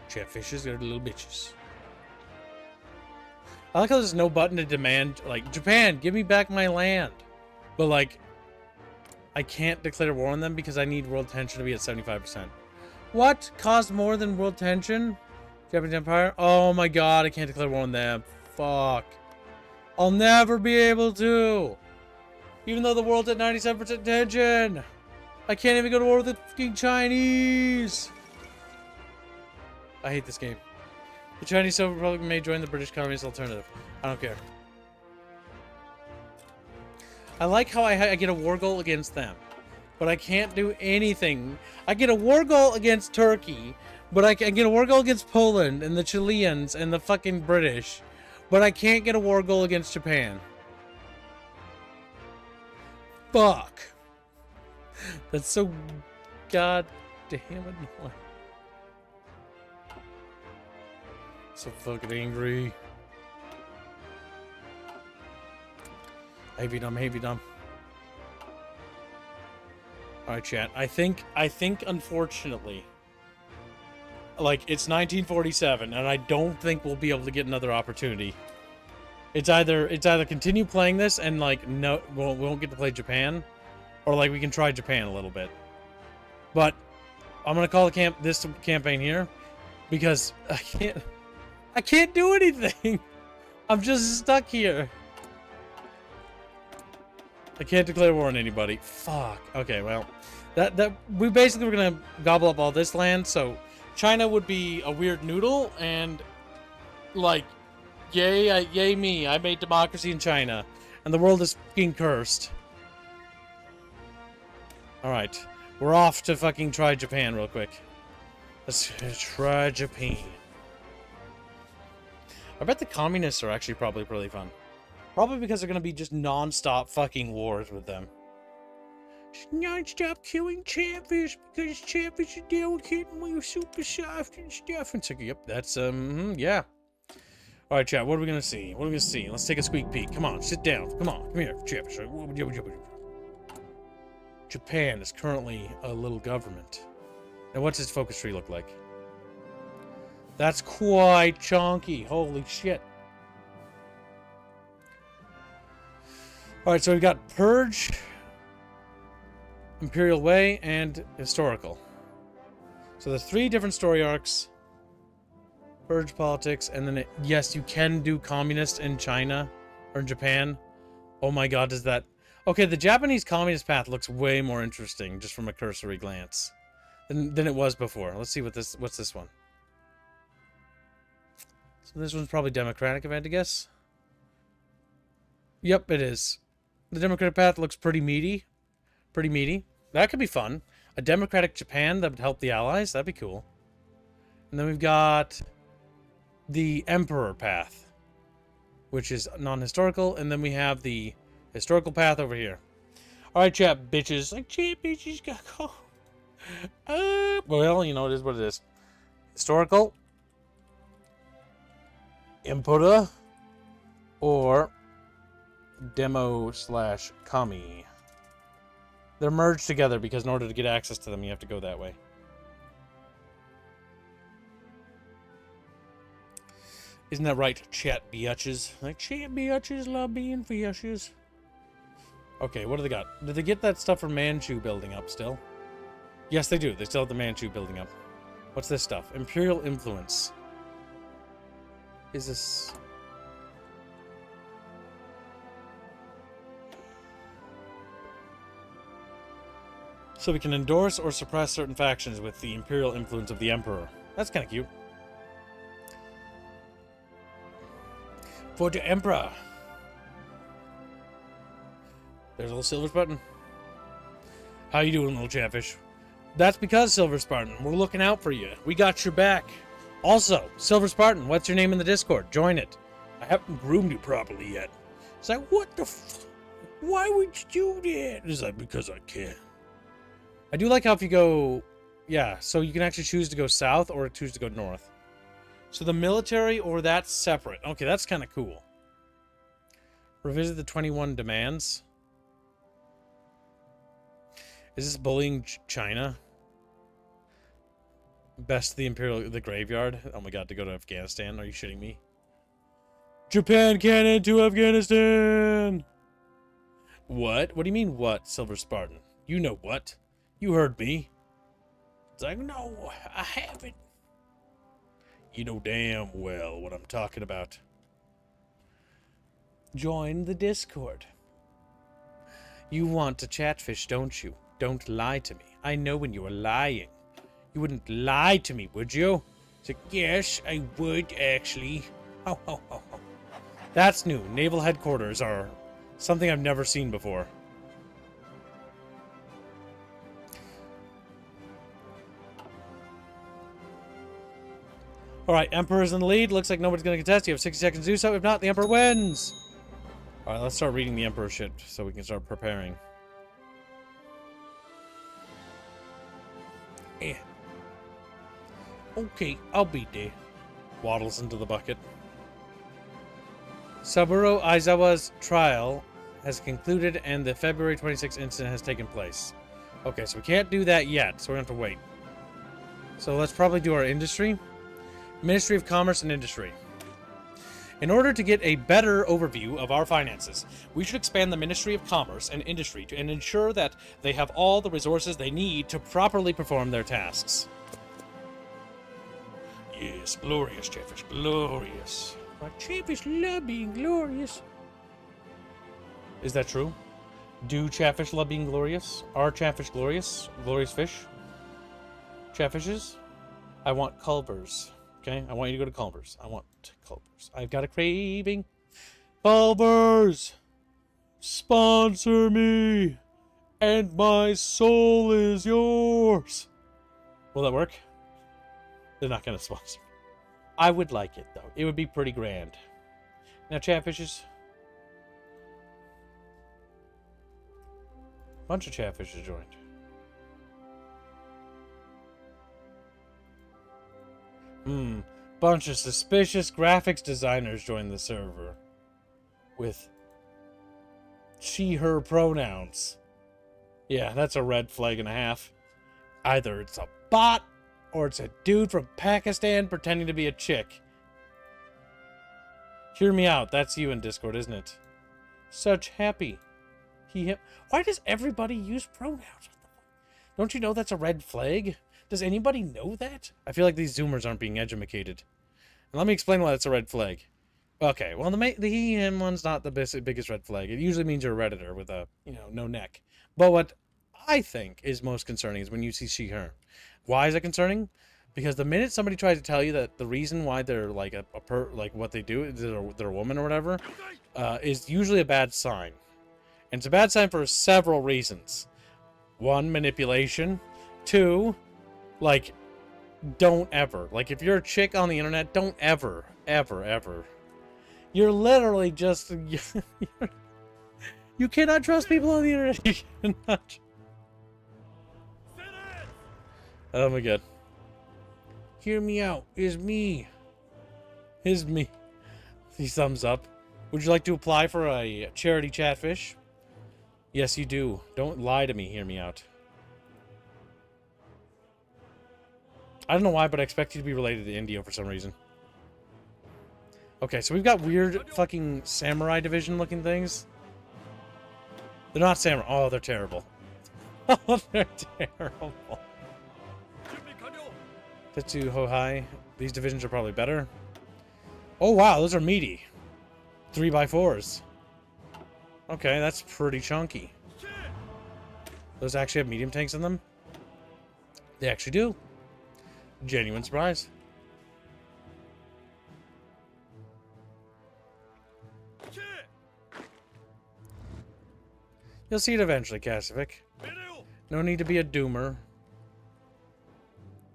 Chat fishes, they're little bitches. I like how there's no button to demand, like, Japan, give me back my land. But, like, I can't declare war on them because I need world tension to be at 75%. What? Caused more than world tension? Japanese Empire? Oh my god, I can't declare war on them. Fuck. I'll never be able to. Even though the world's at 97% tension. I can't even go to war with the fucking Chinese. I hate this game. The Chinese Soviet Republic may join the British Communist alternative. I don't care. I like how I get a war goal against them, but I can't do anything. I get a war goal against Turkey, but I can get a war goal against Poland and the Chileans and the fucking British, but I can't get a war goal against Japan. Fuck. That's so goddamn annoying. So fucking angry. Heavy dumb. Alright, chat. I think unfortunately, like, it's 1947, and I don't think we'll be able to get another opportunity. It's either continue playing this and, like, no, we won't get to play Japan, or, like, we can try Japan a little bit. But I'm gonna call this campaign here because I can't do anything. I'm just stuck here. I can't declare war on anybody. Fuck. Okay, well, we basically were gonna gobble up all this land, so China would be a weird noodle, and like, yay me, I made democracy in China, and the world is fucking cursed. Alright, we're off to fucking try Japan real quick. Let's try Japan. I bet the communists are actually probably really fun. Probably because they're gonna be just non-stop fucking wars with them. Just non-stop killing chatfish because chatfish are delicate and we're super soft and stuff. And it's like, yep, that's yeah. All right, chat. What are we gonna see? What are we gonna see? Let's take a squeak peek. Come on, sit down. Come on, come here, chatfish. Japan is currently a little government. Now, what's its focus tree look like? That's quite chunky. Holy shit. Alright, so we've got Purge, Imperial Way, and Historical. So there's 3 different story arcs. Purge politics, and then yes, you can do communist in China or in Japan. Oh my god, does that... Okay, the Japanese communist path looks way more interesting just from a cursory glance than it was before. Let's see what's this one. So this one's probably democratic, if I had to guess. Yep, it is. The democratic path looks pretty meaty. Pretty meaty. That could be fun. A democratic Japan that would help the allies. That'd be cool. And then we've got the emperor path, which is non-historical. And then we have the historical path over here. Alright, chat bitches. Like, chat bitches gotta go. Well, you know, it is what it is. Historical. Emperor. Or demo/commie. They're merged together because in order to get access to them, you have to go that way. Isn't that right, chat biatches? Like, chat biatches love being fiashes. Okay, what do they got? Did they get that stuff from Manchu building up still? Yes, they do. They still have the Manchu building up. What's this stuff? Imperial influence. Is this... So we can endorse or suppress certain factions with the imperial influence of the emperor. That's kind of cute. For the emperor. There's a little Silver Spartan. How you doing, little chatfish? That's because, Silver Spartan, we're looking out for you. We got your back. Also, Silver Spartan, what's your name in the Discord? Join it. I haven't groomed you properly yet. It's like, what the f... Why would you do that? It's like, because I can. I do like how if you go... Yeah, so you can actually choose to go south or choose to go north. So the military or that's separate. Okay, that's kind of cool. Revisit the 21 demands. Is this bullying China? Best the the graveyard. Oh my god, to go to Afghanistan. Are you shitting me? Japan cannon to Afghanistan! What? What do you mean what, Silver Spartan? You know what? You heard me. It's like, no, I haven't. You know damn well what I'm talking about. Join the Discord. You want to chatfish, don't you? Don't lie to me. I know when you are lying. You wouldn't lie to me, would you? It's like, yes, I would, actually. Ho, ho, ho, ho. That's new. Naval headquarters are something I've never seen before. Alright, Emperor's in the lead. Looks like nobody's going to contest. You have 60 seconds to do so. If not, the Emperor wins. Alright, let's start reading the Emperor shit so we can start preparing. Eh. Okay, I'll be there. Waddles into the bucket. Saburo Aizawa's trial has concluded and the February 26th incident has taken place. Okay, so we can't do that yet, so we're going to have to wait. So let's probably do our industry. Ministry of Commerce and Industry. In order to get a better overview of our finances, we should expand the Ministry of Commerce and Industry and ensure that they have all the resources they need to properly perform their tasks. Yes, glorious, Chatfish, glorious. My Chatfish love being glorious. Is that true? Do Chatfish love being glorious? Are Chatfish glorious? Glorious fish? Chatfishes? I want Culver's. Okay? I want you to go to Culver's. I want Culver's. I've got a craving. Culver's! Sponsor me! And my soul is yours! Will that work? They're not going to sponsor. I would like it, though. It would be pretty grand. Now, Chatfishes. Bunch of Chatfishes joined. Bunch of suspicious graphics designers joined the server. With she, her pronouns. Yeah, that's a red flag and a half. Either it's a bot, or it's a dude from Pakistan pretending to be a chick. Hear me out. That's you in Discord, isn't it? Such happy. He, him. Why does everybody use pronouns? Don't you know that's a red flag? Does anybody know that? I feel like these Zoomers aren't being educated. And let me explain why that's a red flag. Okay, well, the he, him one's not the biggest red flag. It usually means you're a Redditor with a, no neck. But what I think is most concerning is when you see she, her. Why is it concerning? Because the minute somebody tries to tell you that the reason why they're like like what they do is they're a woman or whatever, is usually a bad sign. And it's a bad sign for several reasons. 1, manipulation. 2, like, don't ever. Like, if you're a chick on the internet, don't ever, ever. You're literally just... you cannot trust people on the internet. You cannot. Oh my god. Hear me out. Is me. Is me. He thumbs up. Would you like to apply for a charity Chatfish? Yes, you do. Don't lie to me. Hear me out. I don't know why, but I expect you to be related to Indio for some reason. Okay, so we've got weird fucking samurai division looking things. They're not samurai. Oh, they're terrible. Oh, they're terrible. Tetsu HOI. These divisions are probably better. Oh, wow, those are meaty. 3x4s. Okay, that's pretty chunky. Those actually have medium tanks in them? They actually do. Genuine surprise. You'll see it eventually, Kasivik. No need to be a doomer.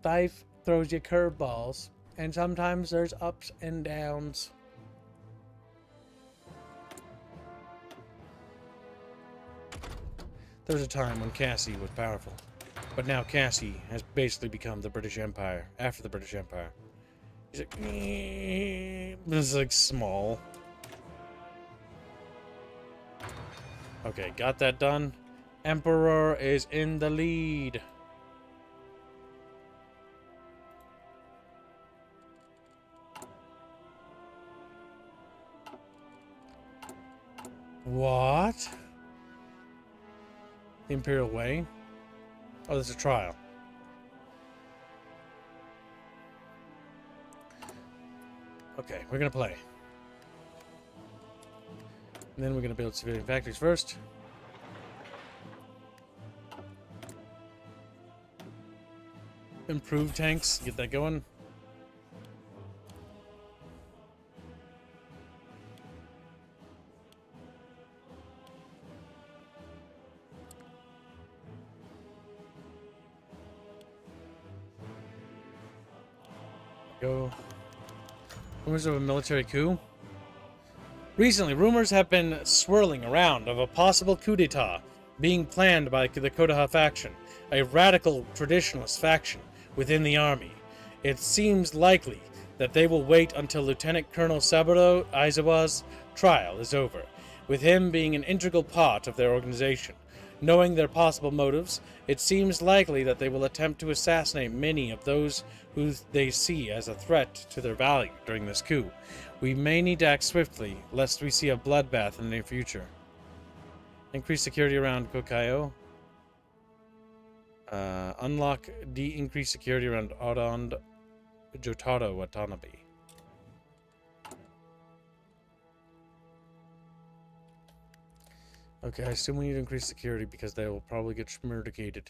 Life throws you curveballs, and sometimes there's ups and downs. There was a time when Cassie was powerful, but now Cassie has basically become the British Empire after the British Empire. He's like, this is like small. Okay, got that done. Emperor is in the lead. What? The Imperial Way? Oh, there's a trial. Okay, we're gonna play. And then we're gonna build civilian factories first. Improve tanks, get that going. Go. Rumors of a military coup? Recently, rumors have been swirling around of a possible coup d'etat being planned by the Kodaha faction, a radical traditionalist faction within the army. It seems likely that they will wait until Lieutenant Colonel Saburo Aizawa's trial is over, with him being an integral part of their organization. Knowing their possible motives, it seems likely that they will attempt to assassinate many of those who they see as a threat to their value during this coup. We may need to act swiftly, lest we see a bloodbath in the near future. Increase security around Kokayo. Unlock increased security around Odond Jotaro Watanabe. Okay, I assume we need to increase security because they will probably get schmurdicated.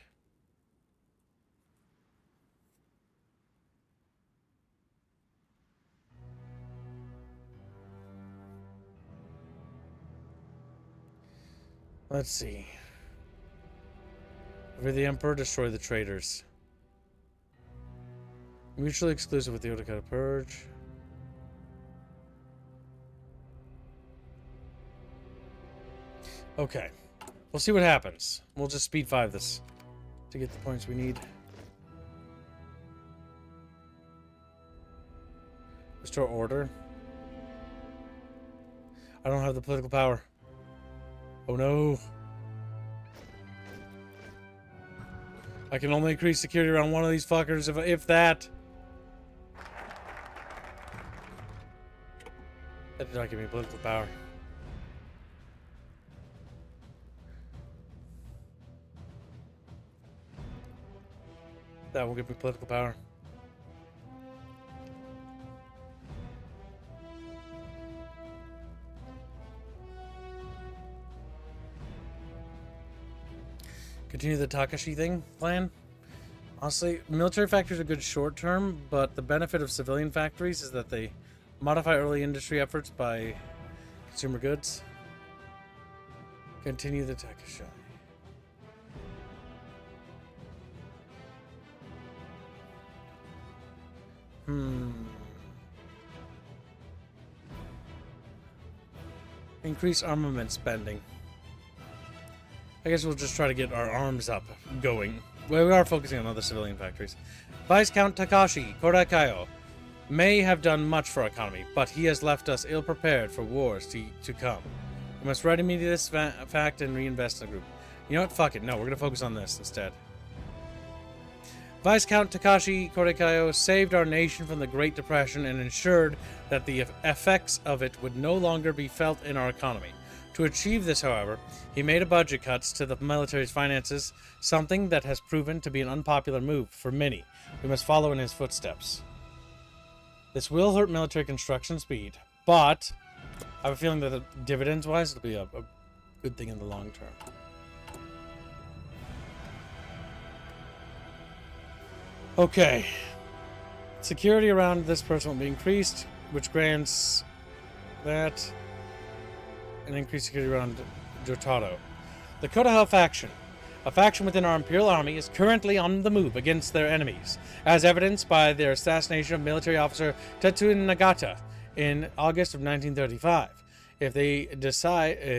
Let's see. Over the Emperor, destroy the traitors. Mutually exclusive with the Otakata Purge. Okay. We'll see what happens. We'll just speed 5 this to get the points we need. Restore order. I don't have the political power. Oh no. I can only increase security around one of these fuckers if that. That did not give me political power. That will give me political power. Continue the Takashi thing plan. Honestly, military factories are good short term, but the benefit of civilian factories is that they modify early industry efforts by consumer goods. Continue the Takashi. Increase armament spending. I guess we'll just try to get our arms up going. Well, we are focusing on other civilian factories. Viscount Takashi Korakayo may have done much for our economy, but he has left us ill-prepared for wars to come. We must remedy this fact and reinvest in the group. You know what? Fuck it. No, we're going to focus on this instead. Viscount Takashi Korakayo saved our nation from the Great Depression and ensured that the effects of it would no longer be felt in our economy. To achieve this, however, he made a budget cuts to the military's finances, something that has proven to be an unpopular move for many. We must follow in his footsteps. This will hurt military construction speed, but I have a feeling that dividends-wise, it'll be a good thing in the long term. Okay. Security around this person will be increased, which grants that and increased security around Jotaro. The Kodaha faction, a faction within our Imperial Army, is currently on the move against their enemies, as evidenced by their assassination of military officer Tetsuya Nagata in August of 1935. If they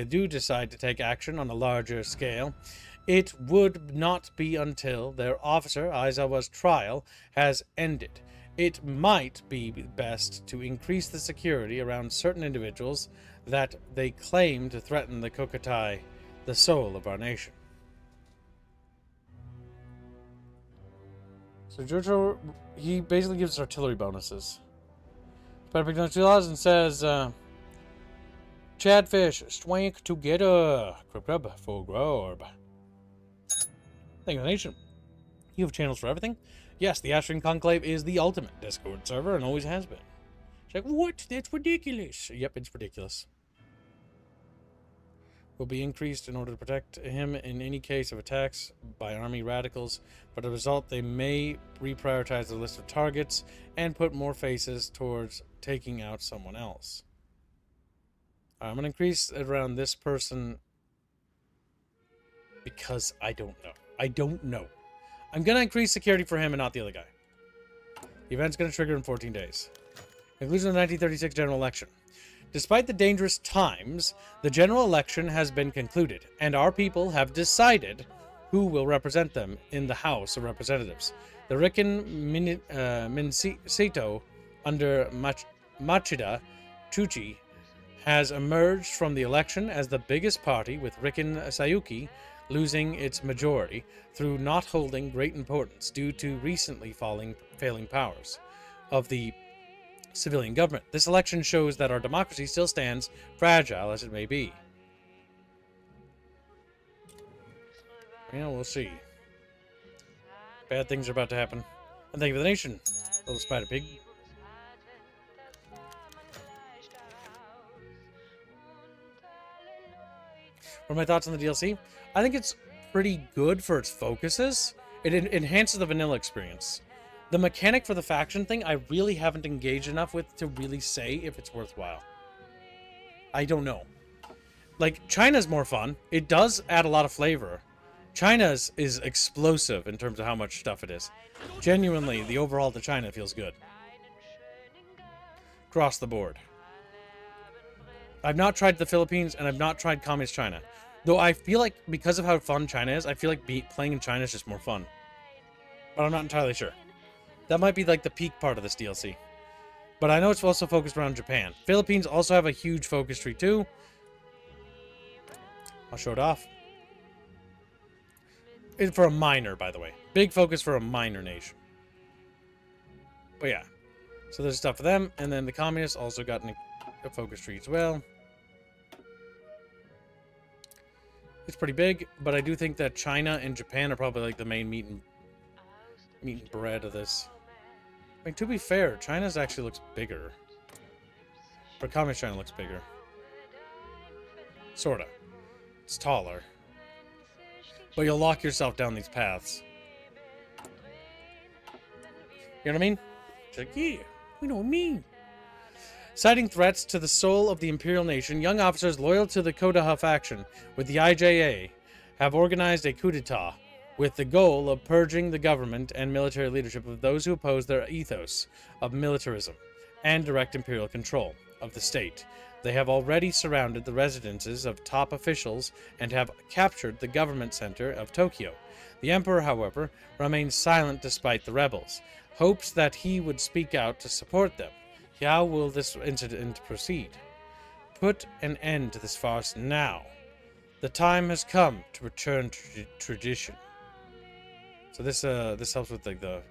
do decide to take action on a larger scale, it would not be until their officer Aizawa's trial has ended. It might be best to increase the security around certain individuals that they claim to threaten the Kokutai, the soul of our nation. So Jojo, he basically gives us artillery bonuses. Better pick 2 laws and says, Chatfish, swank together. Grub grub for grub. Thank you, the nation. You have channels for everything? Yes, the Ashran Conclave is the ultimate Discord server and always has been. It's like, what? That's ridiculous. Yep, it's ridiculous. Will be increased in order to protect him in any case of attacks by army radicals. But as a result, they may reprioritize the list of targets and put more faces towards taking out someone else. I'm going to increase it around this person because I don't know. I don't know. I'm going to increase security for him and not the other guy. The event's going to trigger in 14 days. Conclusion of the 1936 general election. Despite the dangerous times, the general election has been concluded, and our people have decided who will represent them in the House of Representatives. The Rikin Minseto under Machida Chuchi has emerged from the election as the biggest party, with Rikin Sayuki losing its majority through not holding great importance due to recently failing powers of the civilian government. This election shows that our democracy still stands, fragile as it may be. Yeah, we'll see. Bad things are about to happen. And thank you for the nation, little spider pig. What are my thoughts on the DLC? I think it's pretty good for its focuses. It enhances the vanilla experience. The mechanic for the faction thing, I really haven't engaged enough with to really say if it's worthwhile. I don't know. Like, China's more fun. It does add a lot of flavor. China's is explosive in terms of how much stuff it is. Genuinely, the overall to China feels good. Across the board. I've not tried the Philippines, and I've not tried Communist China. Though I feel like, because of how fun China is, I feel like playing in China is just more fun. But I'm not entirely sure. That might be like the peak part of this DLC. But I know it's also focused around Japan. Philippines also have a huge focus tree too. I'll show it off. It's for a minor, by the way. Big focus for a minor nation. But yeah. So there's stuff for them. And then the communists also got a focus tree as well. It's pretty big, but I do think that China and Japan are probably like the main meat and bread of this. I mean, to be fair, China's actually looks bigger. But Communist China looks bigger. Sorta. It's taller. But you'll lock yourself down these paths. You know what I mean? It's like, yeah, we know what I mean. Citing threats to the soul of the Imperial Nation, young officers loyal to the Kodaha faction with the IJA have organized a coup d'etat with the goal of purging the government and military leadership of those who oppose their ethos of militarism and direct imperial control of the state. They have already surrounded the residences of top officials and have captured the government center of Tokyo. The Emperor, however, remains silent despite the rebels, hopes that he would speak out to support them. How will this incident proceed? Put an end to this farce now. The time has come to return to tradition. So this helps with like the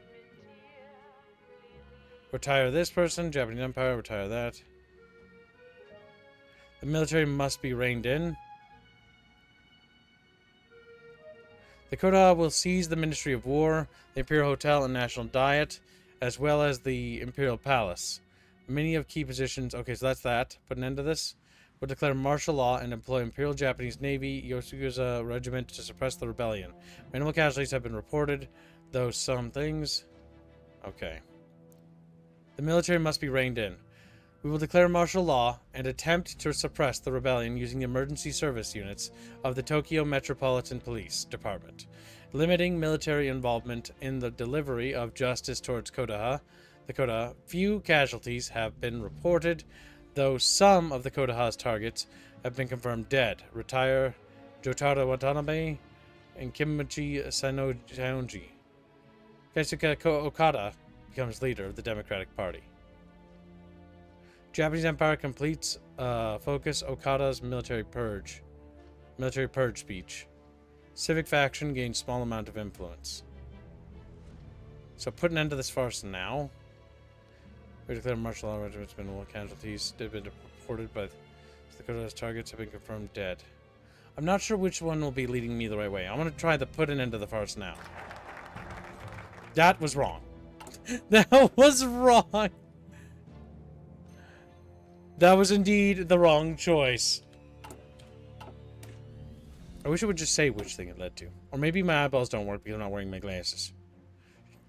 retire this person, Japanese Empire, retire that. The military must be reined in. The Kodaha will seize the Ministry of War, the Imperial Hotel and National Diet, as well as the Imperial Palace. Many of key positions. Okay, so that's that. Put an end to this. Will declare martial law and employ Imperial Japanese Navy Yosuga's regiment to suppress the rebellion. Minimal casualties have been reported, though some things. Okay. The military must be reined in. We will declare martial law and attempt to suppress the rebellion using the emergency service units of the Tokyo Metropolitan Police Department, limiting military involvement in the delivery of justice towards Kodaha. The Kodaha, few casualties have been reported, though some of the Kodaha's targets have been confirmed dead. Retire Jotaro Watanabe and Kimchi Saionji. Keisuke Okada becomes leader of the Democratic Party. Japanese Empire completes focus Okada's military purge speech. Civic faction gains small amount of influence. So put an end to this farce now. We declare martial law regiments, minimal casualties have been reported, but the Kodaha's targets have been confirmed dead. I'm not sure which one will be leading me the right way. I'm going to try to put an end to the farce now. That was wrong. That was wrong. That was indeed the wrong choice. I wish it would just say which thing it led to. Or maybe my eyeballs don't work because I'm not wearing my glasses.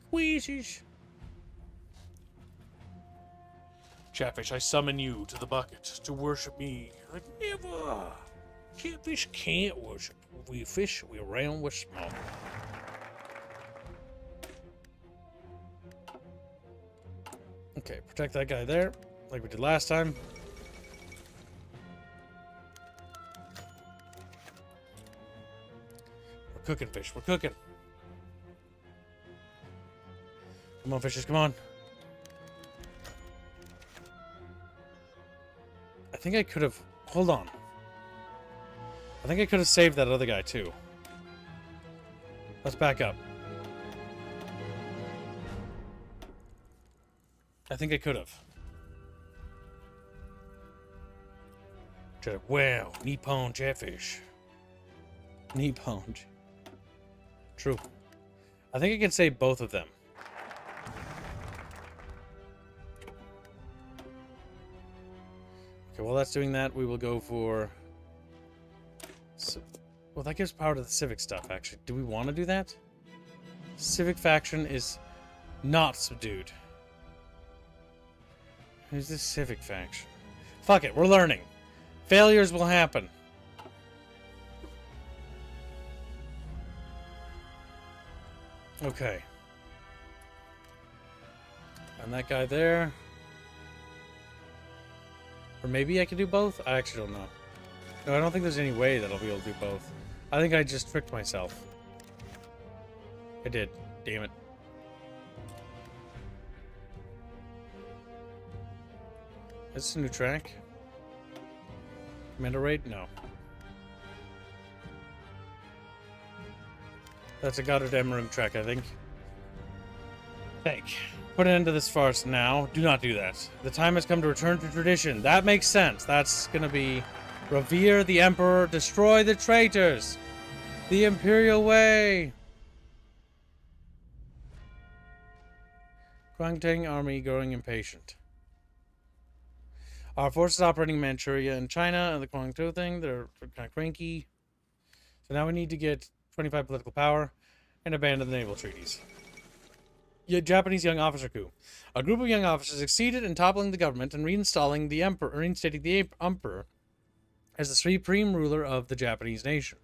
Wheezes. Chatfish, I summon you to the bucket to worship me. Like never. Catfish can't worship. We fish, we round with small. Okay, protect that guy there, like we did last time. We're cooking, fish. We're cooking. Come on, fishes. Come on. I think I could have... Hold on. I think I could have saved that other guy, too. Let's back up. I think I could have. Wow, Nippon Chatfish. Nippon. True. I think I can save both of them. Okay, while that's doing that, we will go for... Well, that gives power to the civic stuff, actually. Do we want to do that? Civic faction is not subdued. Who's this civic faction? Fuck it, we're learning. Failures will happen. Okay. And that guy there. Or maybe I could do both? I actually don't know. No, I don't think there's any way that I'll be able to do both. I think I just tricked myself. I did. Damn it. Is this a new track? Commander raid? No. That's a Goddard Emerald track, I think. Put an end to this farce now. Do not do that. The time has come to return to tradition. That makes sense. That's gonna be revere the Emperor, destroy the traitors. The Imperial way. Guangtang army growing impatient. Our forces operating in Manchuria and China and the Guangzhou thing, they're kind of cranky. So now we need to get 25 political power and abandon the naval treaties. Japanese young officer coup. A group of young officers succeeded in toppling the government and reinstating the emperor as the supreme ruler of the Japanese nation.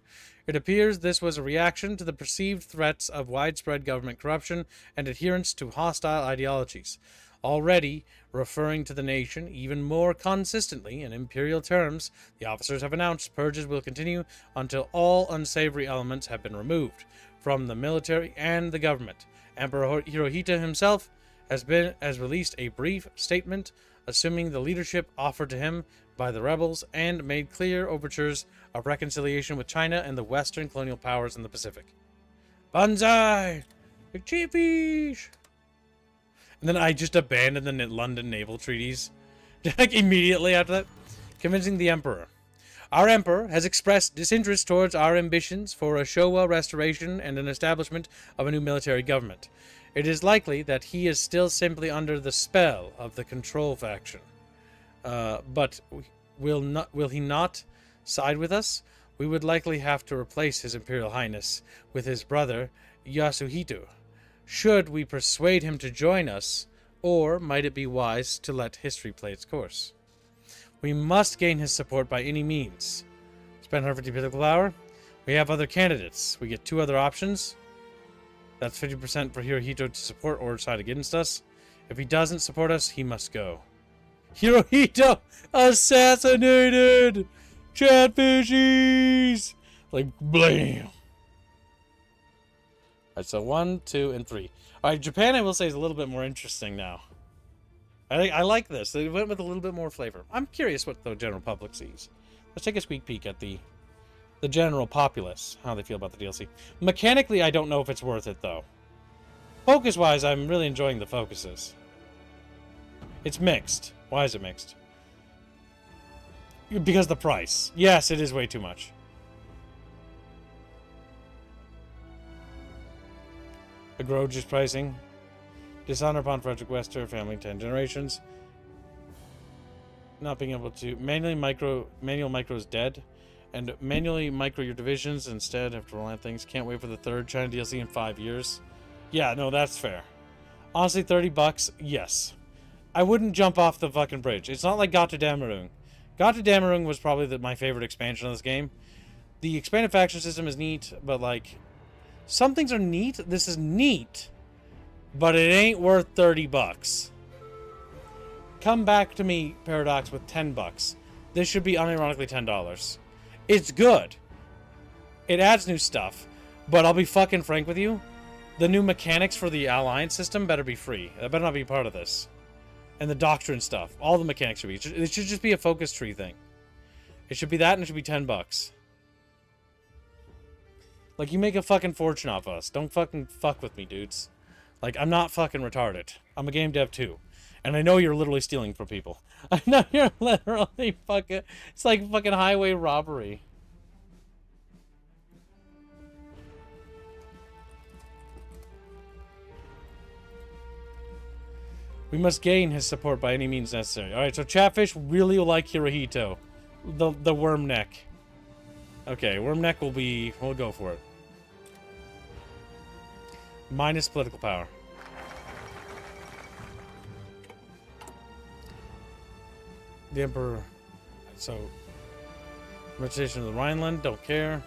It appears this was a reaction to the perceived threats of widespread government corruption and adherence to hostile ideologies. Already referring to the nation even more consistently in imperial terms, the officers have announced purges will continue until all unsavory elements have been removed from the military and the government. Emperor Hirohito himself has released a brief statement assuming the leadership offered to him by the rebels and made clear overtures of reconciliation with China and the Western colonial powers in the Pacific. Banzai! Chatfish! And then I just abandoned the London naval treaties. Like immediately after that. Convincing the Emperor. Our Emperor has expressed disinterest towards our ambitions for a Showa restoration and an establishment of a new military government. It is likely that he is still simply under the spell of the control faction. But will he not side with us? We would likely have to replace His Imperial Highness with his brother Yasuhito. Should we persuade him to join us, or might it be wise to let history play its course? We must gain his support by any means. Spend 150 political power. We have other candidates. We get 2 other options. That's 50% for Hirohito to support or side against us. If he doesn't support us, he must go. Hirohito assassinated! Chatfishies! Like, blam! Alright, so 1, 2, and 3. Alright, Japan, I will say, is a little bit more interesting now. I like this. They went with a little bit more flavor. I'm curious what the general public sees. Let's take a sneak peek at the general populace, how they feel about the DLC. Mechanically, I don't know if it's worth it, though. Focus-wise, I'm really enjoying the focuses. It's mixed. Why is it mixed? Because of the price. Yes, it is way too much. Egregious pricing. Dishonor upon Frederick Wester, family 10 generations. Not being able to manual micro is dead. And manually micro your divisions instead have to rely on things. Can't wait for the 3rd China DLC in 5 years. Yeah, no, that's fair. Honestly, $30, yes. I wouldn't jump off the fucking bridge. It's not like Gotterdammerung. Gotterdammerung was probably my favorite expansion of this game. The expanded faction system is neat, but like, some things are neat. This is neat. But it ain't worth $30. Come back to me, Paradox, with $10. This should be unironically $10. It's good. It adds new stuff. But I'll be fucking frank with you. The new mechanics for the alliance system better be free. That better not be part of this. And the doctrine stuff. All the mechanics should be. It should just be a focus tree thing. It should be that and it should be $10. Like, you make a fucking fortune off us. Don't fucking fuck with me, dudes. Like, I'm not fucking retarded. I'm a game dev too. And I know you're literally stealing from people. I know you're literally fucking... It's like fucking highway robbery. We must gain his support by any means necessary. Alright, so Chatfish really will like Hirohito. The worm neck. Okay, worm neck will be... We'll go for it. Minus political power. The Emperor. So, representation of the Rhineland. Don't care.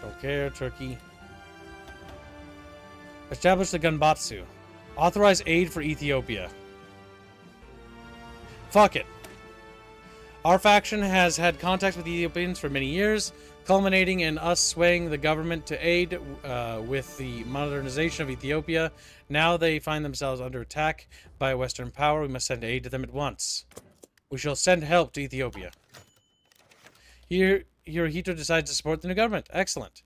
Don't care. Turkey. Establish the Gunbatsu. Authorize aid for Ethiopia. Fuck it. Our faction has had contacts with Ethiopians for many years, culminating in us swaying the government to aid with the modernization of Ethiopia. Now they find themselves under attack by a Western power. We must send aid to them at once. We shall send help to Ethiopia. Here, Hirohito decides to support the new government. Excellent.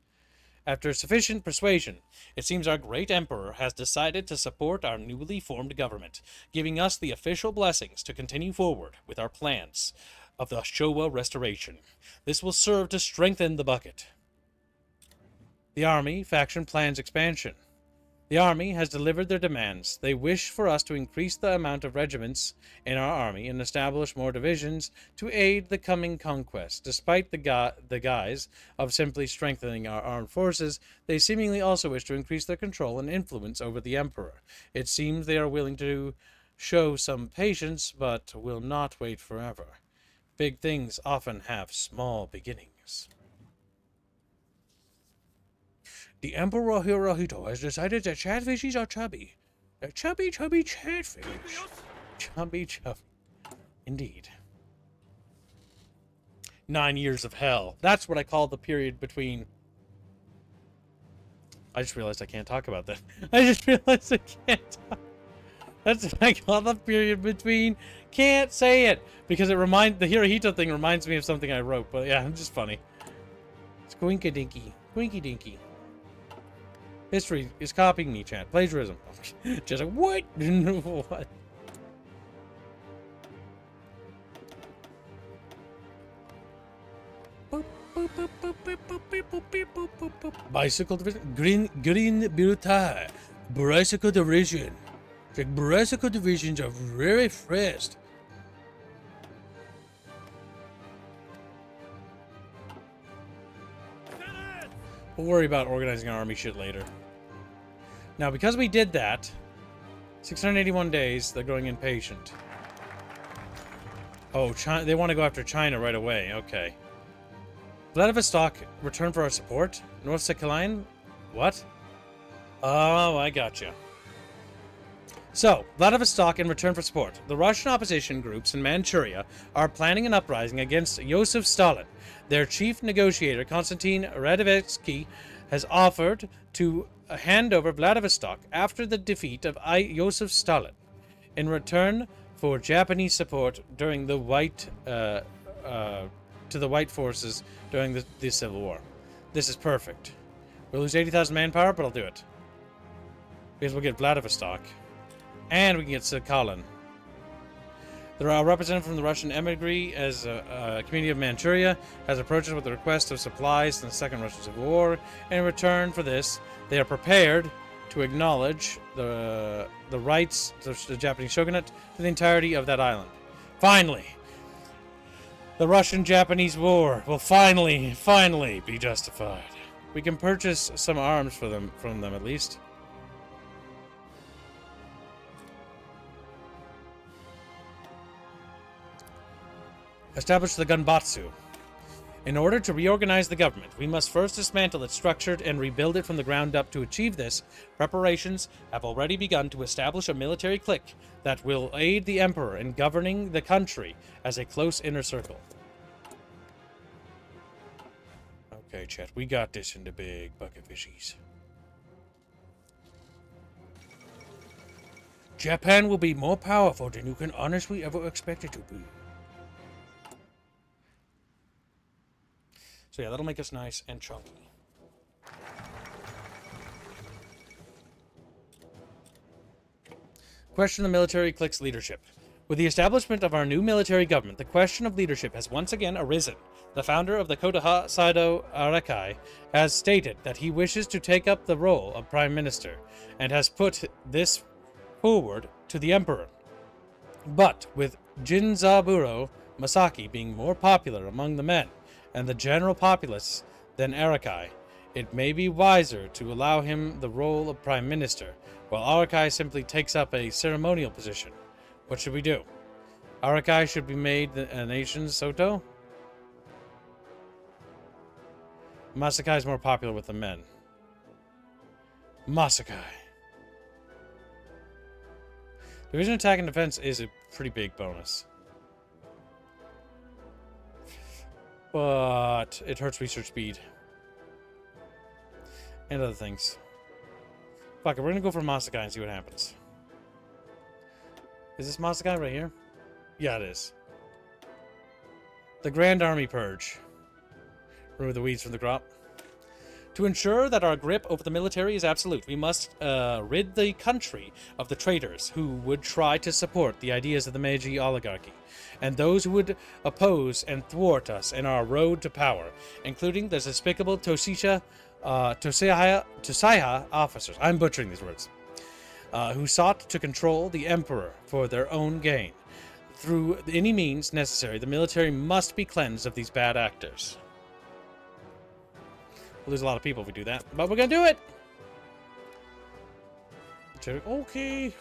After sufficient persuasion, it seems our great emperor has decided to support our newly formed government, giving us the official blessings to continue forward with our plans of the Showa restoration. This will serve to strengthen the bucket. The army faction plans expansion. The army has delivered their demands. They wish for us to increase the amount of regiments in our army and establish more divisions to aid the coming conquest. Despite the guise of simply strengthening our armed forces, they seemingly also wish to increase their control and influence over the emperor. It seems they are willing to show some patience, but will not wait forever. Big things often have small beginnings. The Emperor Hirohito has decided that chatfishes are chubby. They're chubby chatfish. Chubby. Indeed. 9 years of hell. That's what I call the period between... I just realized I can't talk about that. I just realized I can't talk. That's what I call the period between... Can't say it! Because the Hirohito thing reminds me of something I wrote. But yeah, it's just funny. Squinky dinky. Squinky dinky. History is copying me, chat. Plagiarism. Just like, what? What? Bicycle division. Green Butai. Bicycle division. The bicycle divisions are very fast. We'll worry about organizing our army shit later. Now, because we did that, 681 days, they're growing impatient. Oh, China, they want to go after China right away. Okay. Vladivostok, return for our support. North Sakhalin? What? Oh, I gotcha. So, Vladivostok in return for support. The Russian opposition groups in Manchuria are planning an uprising against Joseph Stalin. Their chief negotiator, Konstantin Radevetsky, has offered to hand over Vladivostok after the defeat of Joseph Stalin in return for Japanese support during the White forces during the Civil War. This is perfect. We'll lose 80,000 manpower, but I'll do it. Because we'll get Vladivostok. And we can get Sakhalin. There are a representative from the Russian emigre as a community of Manchuria has approached us with a request of supplies in the Second Russian Civil War. In return for this, they are prepared to acknowledge the rights of the Japanese shogunate to the entirety of that island. Finally, the Russian-Japanese War will finally be justified. We can purchase some arms from them at least. Establish the Gunbatsu. In order to reorganize the government, we must first dismantle its structure and rebuild it from the ground up. To achieve this, preparations have already begun to establish a military clique that will aid the emperor in governing the country as a close inner circle. Okay, chat, we got this in the big bucket fishies. Japan will be more powerful than you can honestly ever expect it to be. So yeah, that'll make us nice and chunky. Question the military clique's leadership. With the establishment of our new military government, the question of leadership has once again arisen. The founder of the Kodaha Saido Arakai has stated that he wishes to take up the role of prime minister and has put this forward to the emperor. But with Jinzaburo Masaki being more popular among the men and the general populace than Arakai, it may be wiser to allow him the role of prime minister, while Arakai simply takes up a ceremonial position. What should we do? Arakai should be made a nation's Soto? Masakai is more popular with the men. Masakai. Division attack and defense is a pretty big bonus. But it hurts research speed. And other things. Fuck it, we're gonna go for Masakai and see what happens. Is this Masakai right here? Yeah, it is. The Grand Army Purge. Remove the weeds from the crop. To ensure that our grip over the military is absolute, we must rid the country of the traitors who would try to support the ideas of the Meiji oligarchy, and those who would oppose and thwart us in our road to power, including the despicable Tosaiha officers, I'm butchering these words, who sought to control the emperor for their own gain. Through any means necessary, the military must be cleansed of these bad actors. We'll lose a lot of people if we do that, but we're gonna do it! Okay.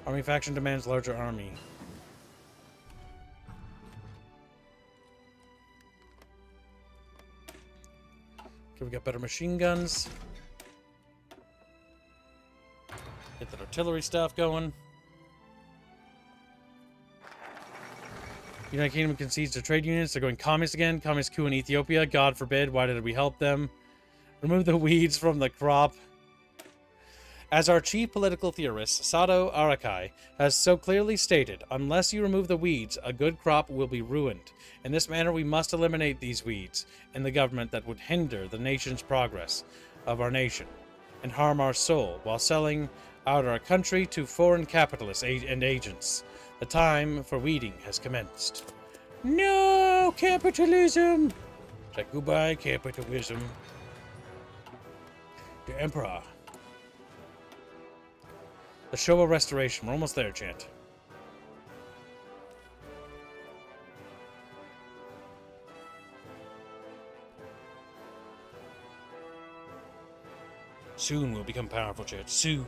Army faction demands larger army. Okay, we got better machine guns. Get that artillery stuff going. United Kingdom concedes to trade unions. They're going communist again. Communist coup in Ethiopia. God forbid. Why did we help them? Remove the weeds from the crop. As our chief political theorist, Sado Arakai, has so clearly stated, unless you remove the weeds, a good crop will be ruined. In this manner, we must eliminate these weeds in the government that would hinder the nation's progress of our nation and harm our soul while selling out our country to foreign capitalists and agents. The time for weeding has commenced. No capitalism! Say goodbye, capitalism. The Emperor. The Showa Restoration. We're almost there, Chant. Soon we'll become powerful, Chant. Soon.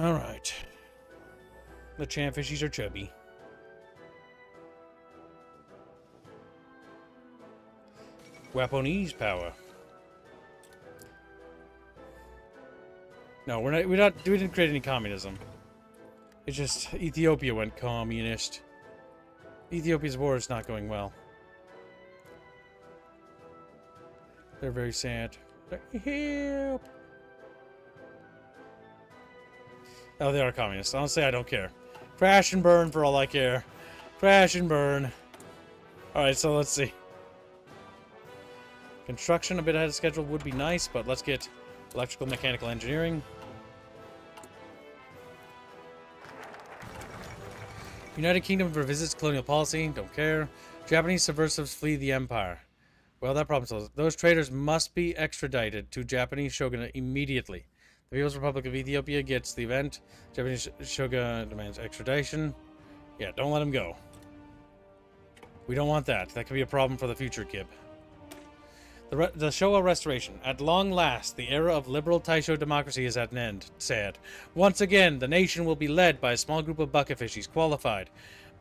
Alright. The Chatfishies are chubby. Waponese power. No, we didn't create any communism. It's just Ethiopia went communist. Ethiopia's war is not going well. They're very sad. Help! Oh, they are communists. Honestly, I don't care. Crash and burn for all I care. Crash and burn. Alright, so let's see. Construction a bit ahead of schedule would be nice, but let's get electrical mechanical engineering. United Kingdom revisits colonial policy. Don't care. Japanese subversives flee the empire. Well, that problem solves. Those traitors must be extradited to Japanese shogunate immediately. The People's Republic of Ethiopia gets the event. Japanese shogun demands extradition. Yeah, don't let him go. We don't want that. That could be a problem for the future, Kib. The Showa Restoration. At long last, the era of liberal Taisho democracy is at an end. Sad. Once again, the nation will be led by a small group of bucketfishies, qualified,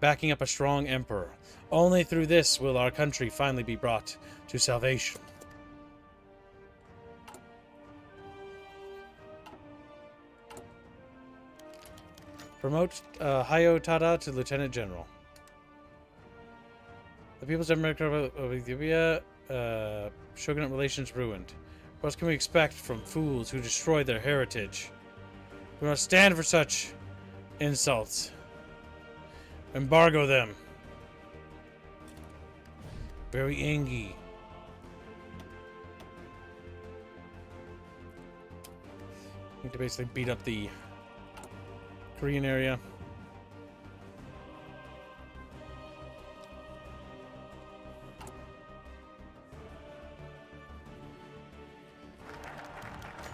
backing up a strong emperor. Only through this will our country finally be brought to salvation. Promote Hayo Tada to Lieutenant General. The People's Democratic Republic of Ethiopia, shogunate relations ruined. What else can we expect from fools who destroy their heritage? We must stand for such insults. Embargo them. Very angry. Need to basically beat up the Korean area.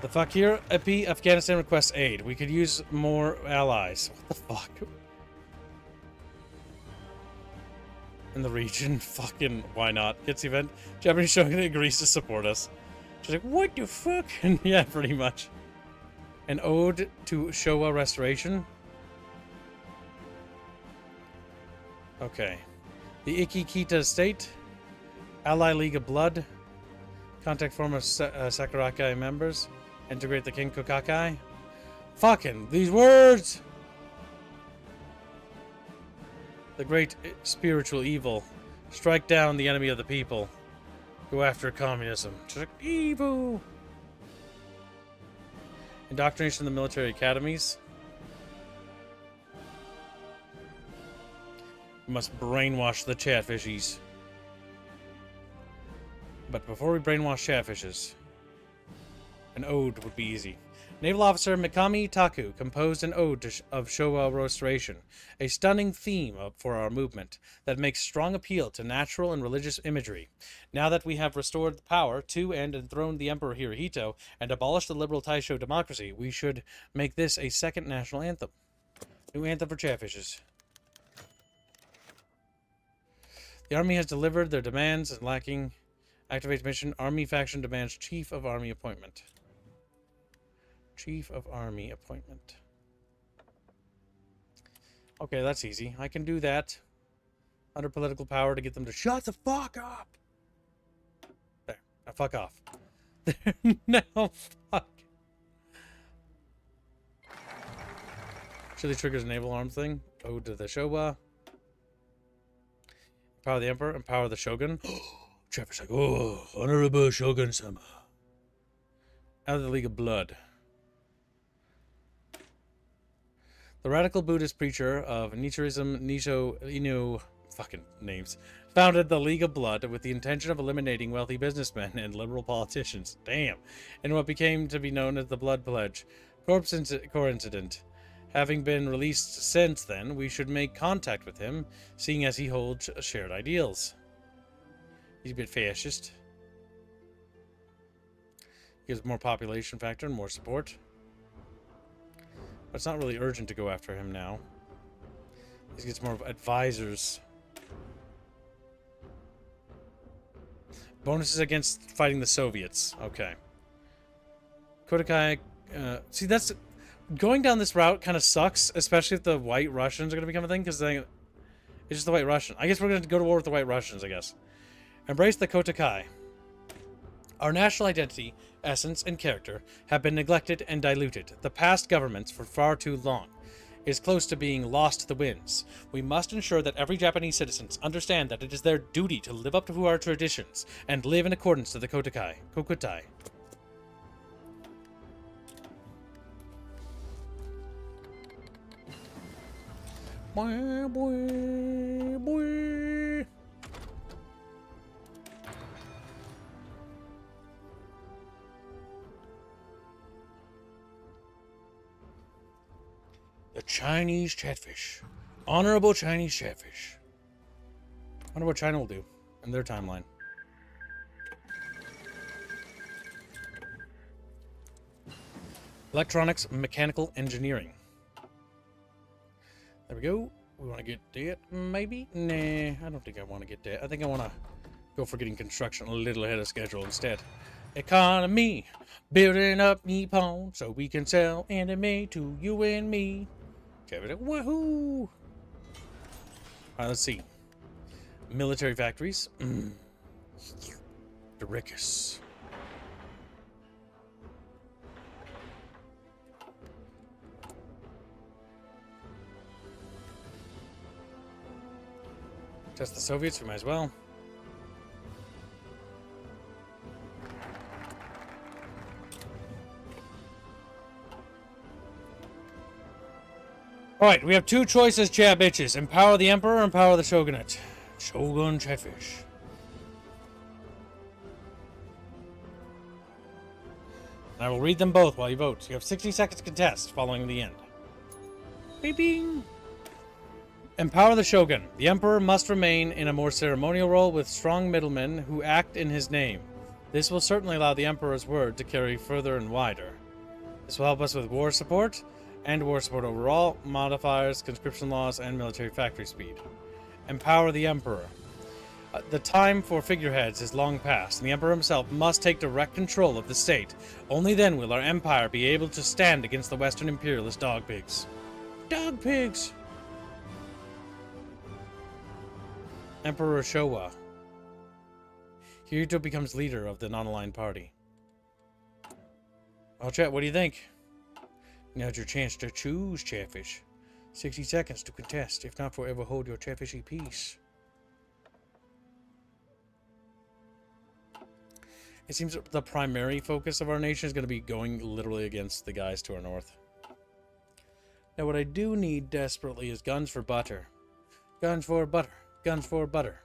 The Fakir Epi Afghanistan requests aid. We could use more allies. What the fuck? In the region, fucking why not? Gets the event. Japanese shogunate agrees to support us. She's like, what the fuck? Yeah, pretty much. An ode to Showa restoration. Okay. The Ikikita State. Ally League of Blood. Contact former Sakurakai members. Integrate the King Kokakai. Fucking these words! The great spiritual evil. Strike down the enemy of the people. Go after communism. Evil! Indoctrination in the military academies. We must brainwash the chatfishies. But before we brainwash chatfishes, an ode would be easy. Naval officer Mikami Taku composed an ode of Showa restoration, a stunning theme for our movement that makes strong appeal to natural and religious imagery. Now that we have restored the power to and enthroned the Emperor Hirohito and abolished the liberal Taisho democracy, we should make this a second national anthem. New anthem for chatfishes. The army has delivered their demands and lacking activate mission. Army faction demands chief of army appointment. Chief of army appointment. Okay, that's easy. I can do that. Under political power to get them to shut the fuck up. There. Now fuck off. There. Now fuck. Chile triggers naval arms thing. Ode to the Showa. Empower the Emperor. Empower the Shogun. Trevor's like, oh, Honorable Shogun-sama. Out of the League of Blood. The radical Buddhist preacher of Nichirism, Nisho Inu, fucking names, founded the League of Blood with the intention of eliminating wealthy businessmen and liberal politicians. Damn. In what became to be known as the Blood Pledge. Core incident. Having been released since then, we should make contact with him, seeing as he holds shared ideals. He's a bit fascist. Gives more population factor and more support. But it's not really urgent to go after him now. He gets more advisors. Bonuses against fighting the Soviets. Okay. Kodakai. See, that's... Going down this route kind of sucks, especially if the White Russians are going to become a thing, because it's just the White Russian. I guess we're going to go to war with the White Russians, I guess. Embrace the Kotakai. Our national identity, essence, and character have been neglected and diluted. The past governments for far too long is close to being lost to the winds. We must ensure that every Japanese citizens understand that it is their duty to live up to our traditions and live in accordance to the Kotakai. Kokutai. Boy, boy, boy. The Chinese Chatfish. Honorable Chinese Chatfish. I wonder what China will do in their timeline. Electronics, mechanical engineering. There we go. We want to get that, maybe? Nah, I don't think I want to get that. I think I want to go for getting construction a little ahead of schedule instead. Economy, building up Nippon so we can sell anime to you and me. Woohoo! Alright, let's see. Military factories. Dorikus. Test the Soviets, we might as well. Alright, we have two choices, chat bitches. Empower the Emperor or empower the Shogunate. Shogun Chatfish. I will read them both while you vote. You have 60 seconds to contest following the end. Bing! Empower the Shogun. The Emperor must remain in a more ceremonial role with strong middlemen who act in his name. This will certainly allow the Emperor's word to carry further and wider. This will help us with war support and war support overall, modifiers, conscription laws, and military factory speed. Empower the Emperor. The time for figureheads is long past, and the Emperor himself must take direct control of the state. Only then will our empire be able to stand against the Western imperialist dog pigs. Dog pigs! Emperor Showa. Hirohito becomes leader of the non-aligned party. Oh, chat, what do you think? Now's your chance to choose, Chatfish. 60 seconds to contest. If not, forever hold your Chatfishy peace. It seems the primary focus of our nation is going to be going literally against the guys to our north. Now, what I do need desperately is guns for butter. Guns for butter. Guns for butter.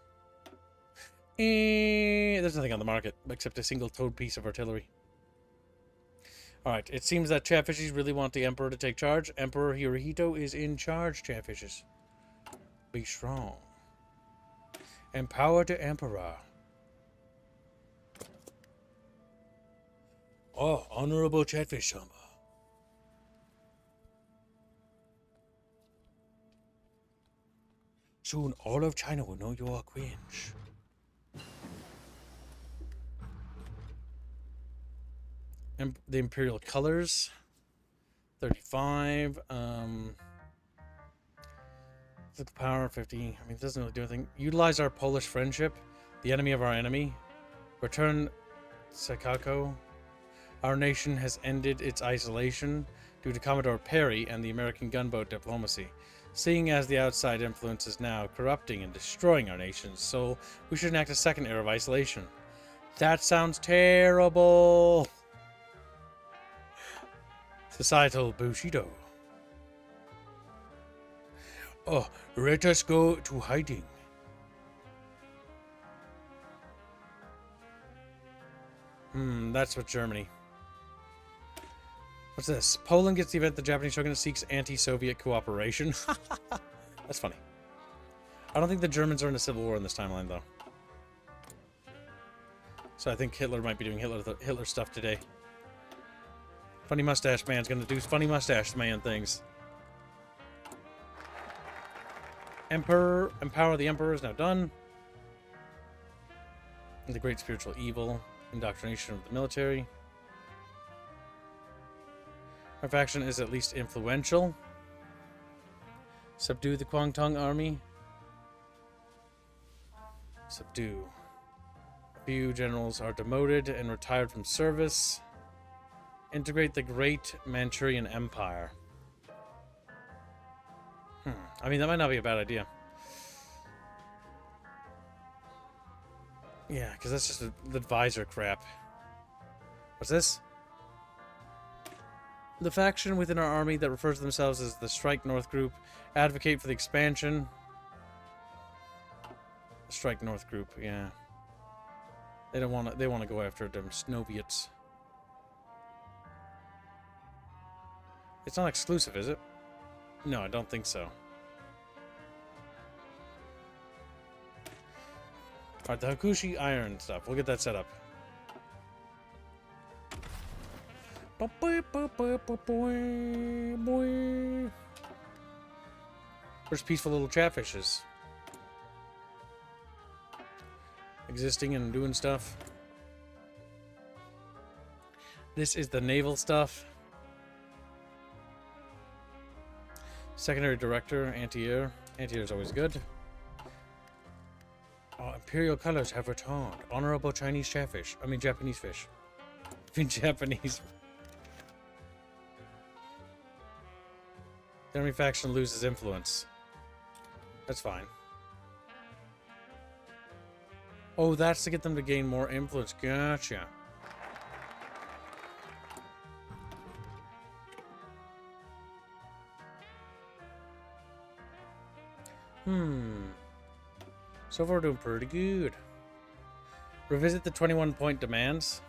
There's nothing on the market except a single towed piece of artillery. Alright, it seems that Chatfishes really want the Emperor to take charge. Emperor Hirohito is in charge, Chatfishes. Be strong. Empower the Emperor. Oh, Honorable Chatfish-sama. Soon all of China will know you are cringe. The Imperial Colors. 35. Physical power, 50. I mean, it doesn't really do anything. Utilize our Polish friendship. The enemy of our enemy. Return Sakako. Our nation has ended its isolation due to Commodore Perry and the American gunboat diplomacy. Seeing as the outside influence is now corrupting and destroying our nation's soul, we should enact a second era of isolation. That sounds terrible! Societal Bushido. Oh, let us go to hiding. That's what Germany. What's this? Poland gets the event the Japanese shogunate seeks anti-Soviet cooperation. That's funny. I don't think the Germans are in a civil war in this timeline, though. So I think Hitler might be doing Hitler stuff today. Funny mustache man's gonna do funny mustache man things. Empower the Emperor is now done. The great spiritual evil. Indoctrination of the military. Our faction is at least influential. Subdue the Kwangtung army. Subdue. A few generals are demoted and retired from service. Integrate the Great Manchurian Empire. I mean, that might not be a bad idea. Yeah, because that's just the advisor crap. What's this? The faction within our army that refers to themselves as the Strike North Group advocate for the expansion. Strike North Group, yeah. They don't want to. They want to go after them Snoviets. It's not exclusive, is it? No, I don't think so. Alright, the Hakushi iron stuff. We'll get that set up. Where's peaceful little chatfishes? Existing and doing stuff. This is the naval stuff. Secondary director, anti-air. Anti-air is always good. Oh, Imperial colors have returned. Honorable Chinese chatfish. I mean Japanese fish. I mean Japanese. The enemy faction loses influence. That's fine. Oh, that's to get them to gain more influence. Gotcha. So far, we're doing pretty good. Revisit the 21-point demands.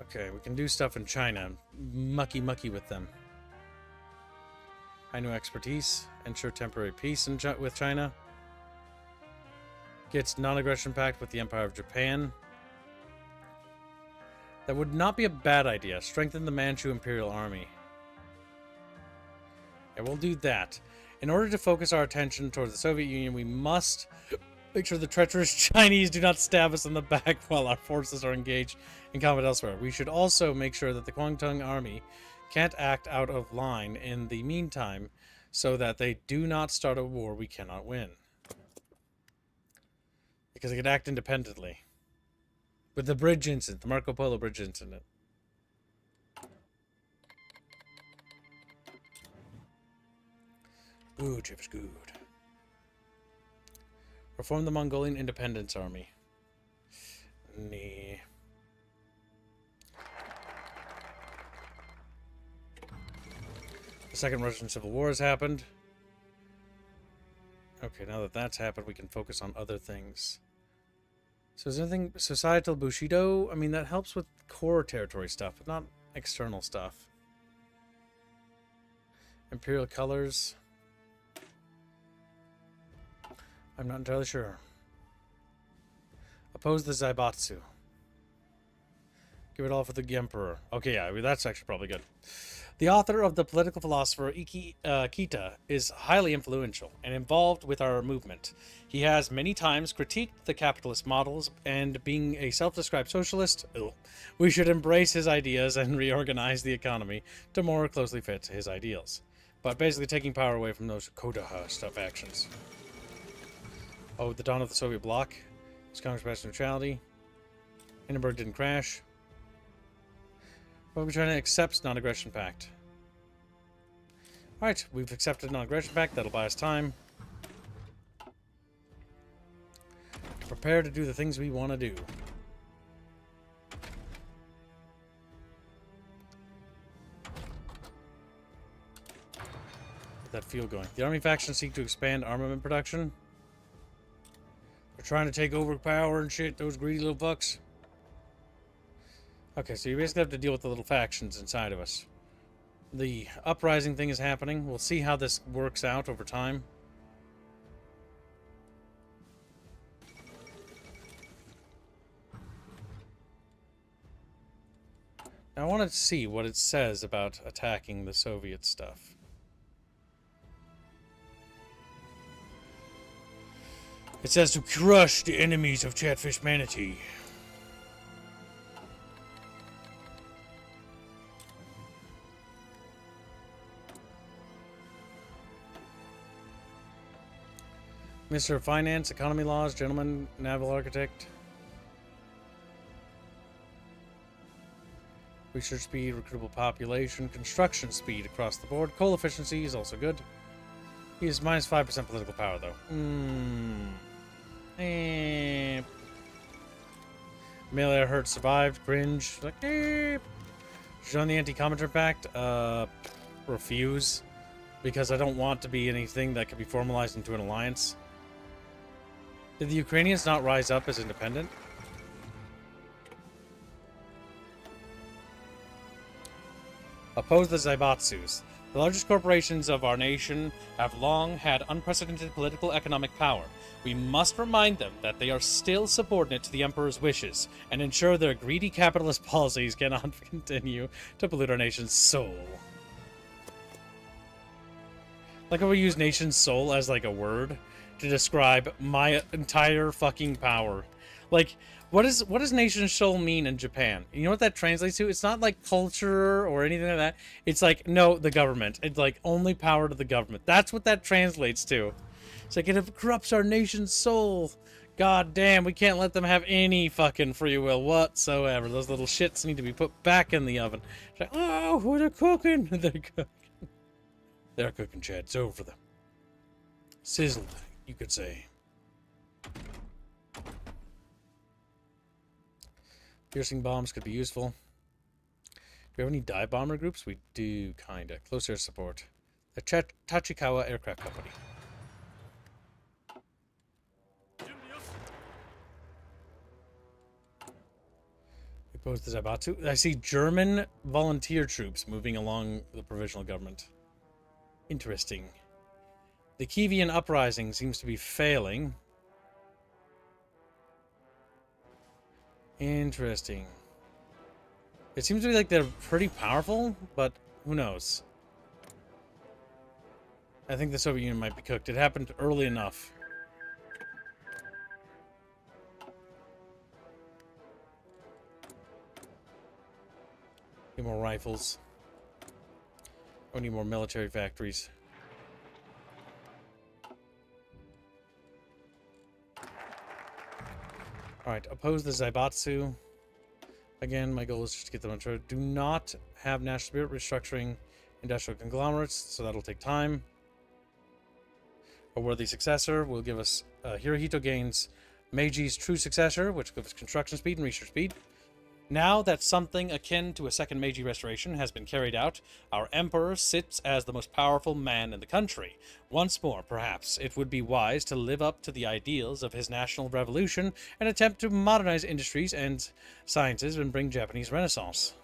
Okay, we can do stuff in China. Mucky with them. I know expertise. Ensure temporary peace with China. Gets non-aggression pact with the Empire of Japan. That would not be a bad idea. Strengthen the Manchu Imperial Army. Yeah, we'll do that. In order to focus our attention towards the Soviet Union, we must make sure the treacherous Chinese do not stab us in the back while our forces are engaged in combat elsewhere. We should also make sure that the Kwangtung army can't act out of line in the meantime, so that they do not start a war we cannot win. Because it could act independently. With the bridge incident, the Marco Polo bridge incident. Ooh, chip is good. Reform the Mongolian Independence Army. Nee. The Second Russian Civil War has happened. Okay, now that that's happened, we can focus on other things. So is there anything societal Bushido? I mean, that helps with core territory stuff, but not external stuff. Imperial colors. I'm not entirely sure. Oppose the Zaibatsu. Give it all for the Emperor. Okay, yeah, that's actually probably good. The author of the political philosopher Kita is highly influential and involved with our movement. He has many times critiqued the capitalist models, and being a self-described socialist, we should embrace his ideas and reorganize the economy to more closely fit his ideals. But basically taking power away from those quota stuff actions. Oh, the dawn of the Soviet bloc. It's Congress passed neutrality. Hindenburg didn't crash. But we're trying to accept non-aggression pact. Alright, we've accepted non-aggression pact. That'll buy us time. Prepare to do the things we want to do. Get that fuel going. The army factions seek to expand armament production. They're trying to take over power and shit, those greedy little fucks. Okay, so you basically have to deal with the little factions inside of us. The uprising thing is happening. We'll see how this works out over time. Now, I want to see what it says about attacking the Soviet stuff. It says to crush the enemies of Chatfish Manatee. Mr. Finance, Economy Laws, Gentleman, Naval Architect. Research speed, recruitable population, construction speed across the board. Coal efficiency is also good. He is minus 5% political power, though. Melee air hurt survived. Cringe. Like, join the Anti-Commentary Pact. Refuse. Because I don't want to be anything that could be formalized into an alliance. Did the Ukrainians not rise up as independent? Oppose the Zaibatsus. The largest corporations of our nation have long had unprecedented political economic power. We must remind them that they are still subordinate to the Emperor's wishes and ensure their greedy capitalist policies cannot continue to pollute our nation's soul. Like how we use nation's soul as like a word to describe my entire fucking power. Like, what does nation's soul mean in Japan? You know what that translates to? It's not like culture or anything like that. It's like, no, the government. It's like only power to the government. That's what that translates to. It's like it corrupts our nation's soul. God damn, we can't let them have any fucking free will whatsoever. Those little shits need to be put back in the oven. It's like, oh, they're cooking. They're cooking. They're cooking, Chad. It's over them. Sizzled, you could say. Piercing bombs could be useful. Do we have any dive bomber groups? We do, kinda. Close air support. The Tachikawa Aircraft Company. Oppose the Zaibatsu. I see German volunteer troops moving along the provisional government. Interesting. The Kievan uprising seems to be failing. Interesting. It seems to be like they're pretty powerful, but who knows? I think the Soviet Union might be cooked. It happened early enough. Need more rifles. We need more military factories. Alright, oppose the Zaibatsu. Again, my goal is just to get them on track. Do not have national spirit restructuring industrial conglomerates, so that'll take time. A worthy successor will give us Hirohito gains Meiji's true successor, which gives construction speed and research speed. Now that something akin to a second Meiji restoration has been carried out, our emperor sits as the most powerful man in the country. Once more, perhaps, it would be wise to live up to the ideals of his national revolution and attempt to modernize industries and sciences and bring Japanese renaissance.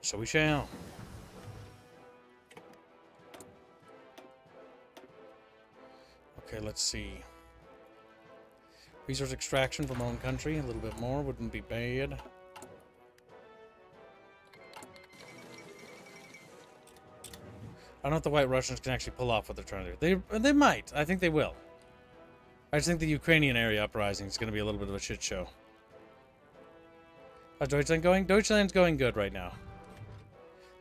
So we shall. Okay, let's see. Resource extraction from our own country, a little bit more wouldn't be bad. I don't know if the White Russians can actually pull off what they're trying to do. They might. I think they will. I just think the Ukrainian area uprising is going to be a little bit of a shit show. How's Deutschland going? Deutschland's going good right now.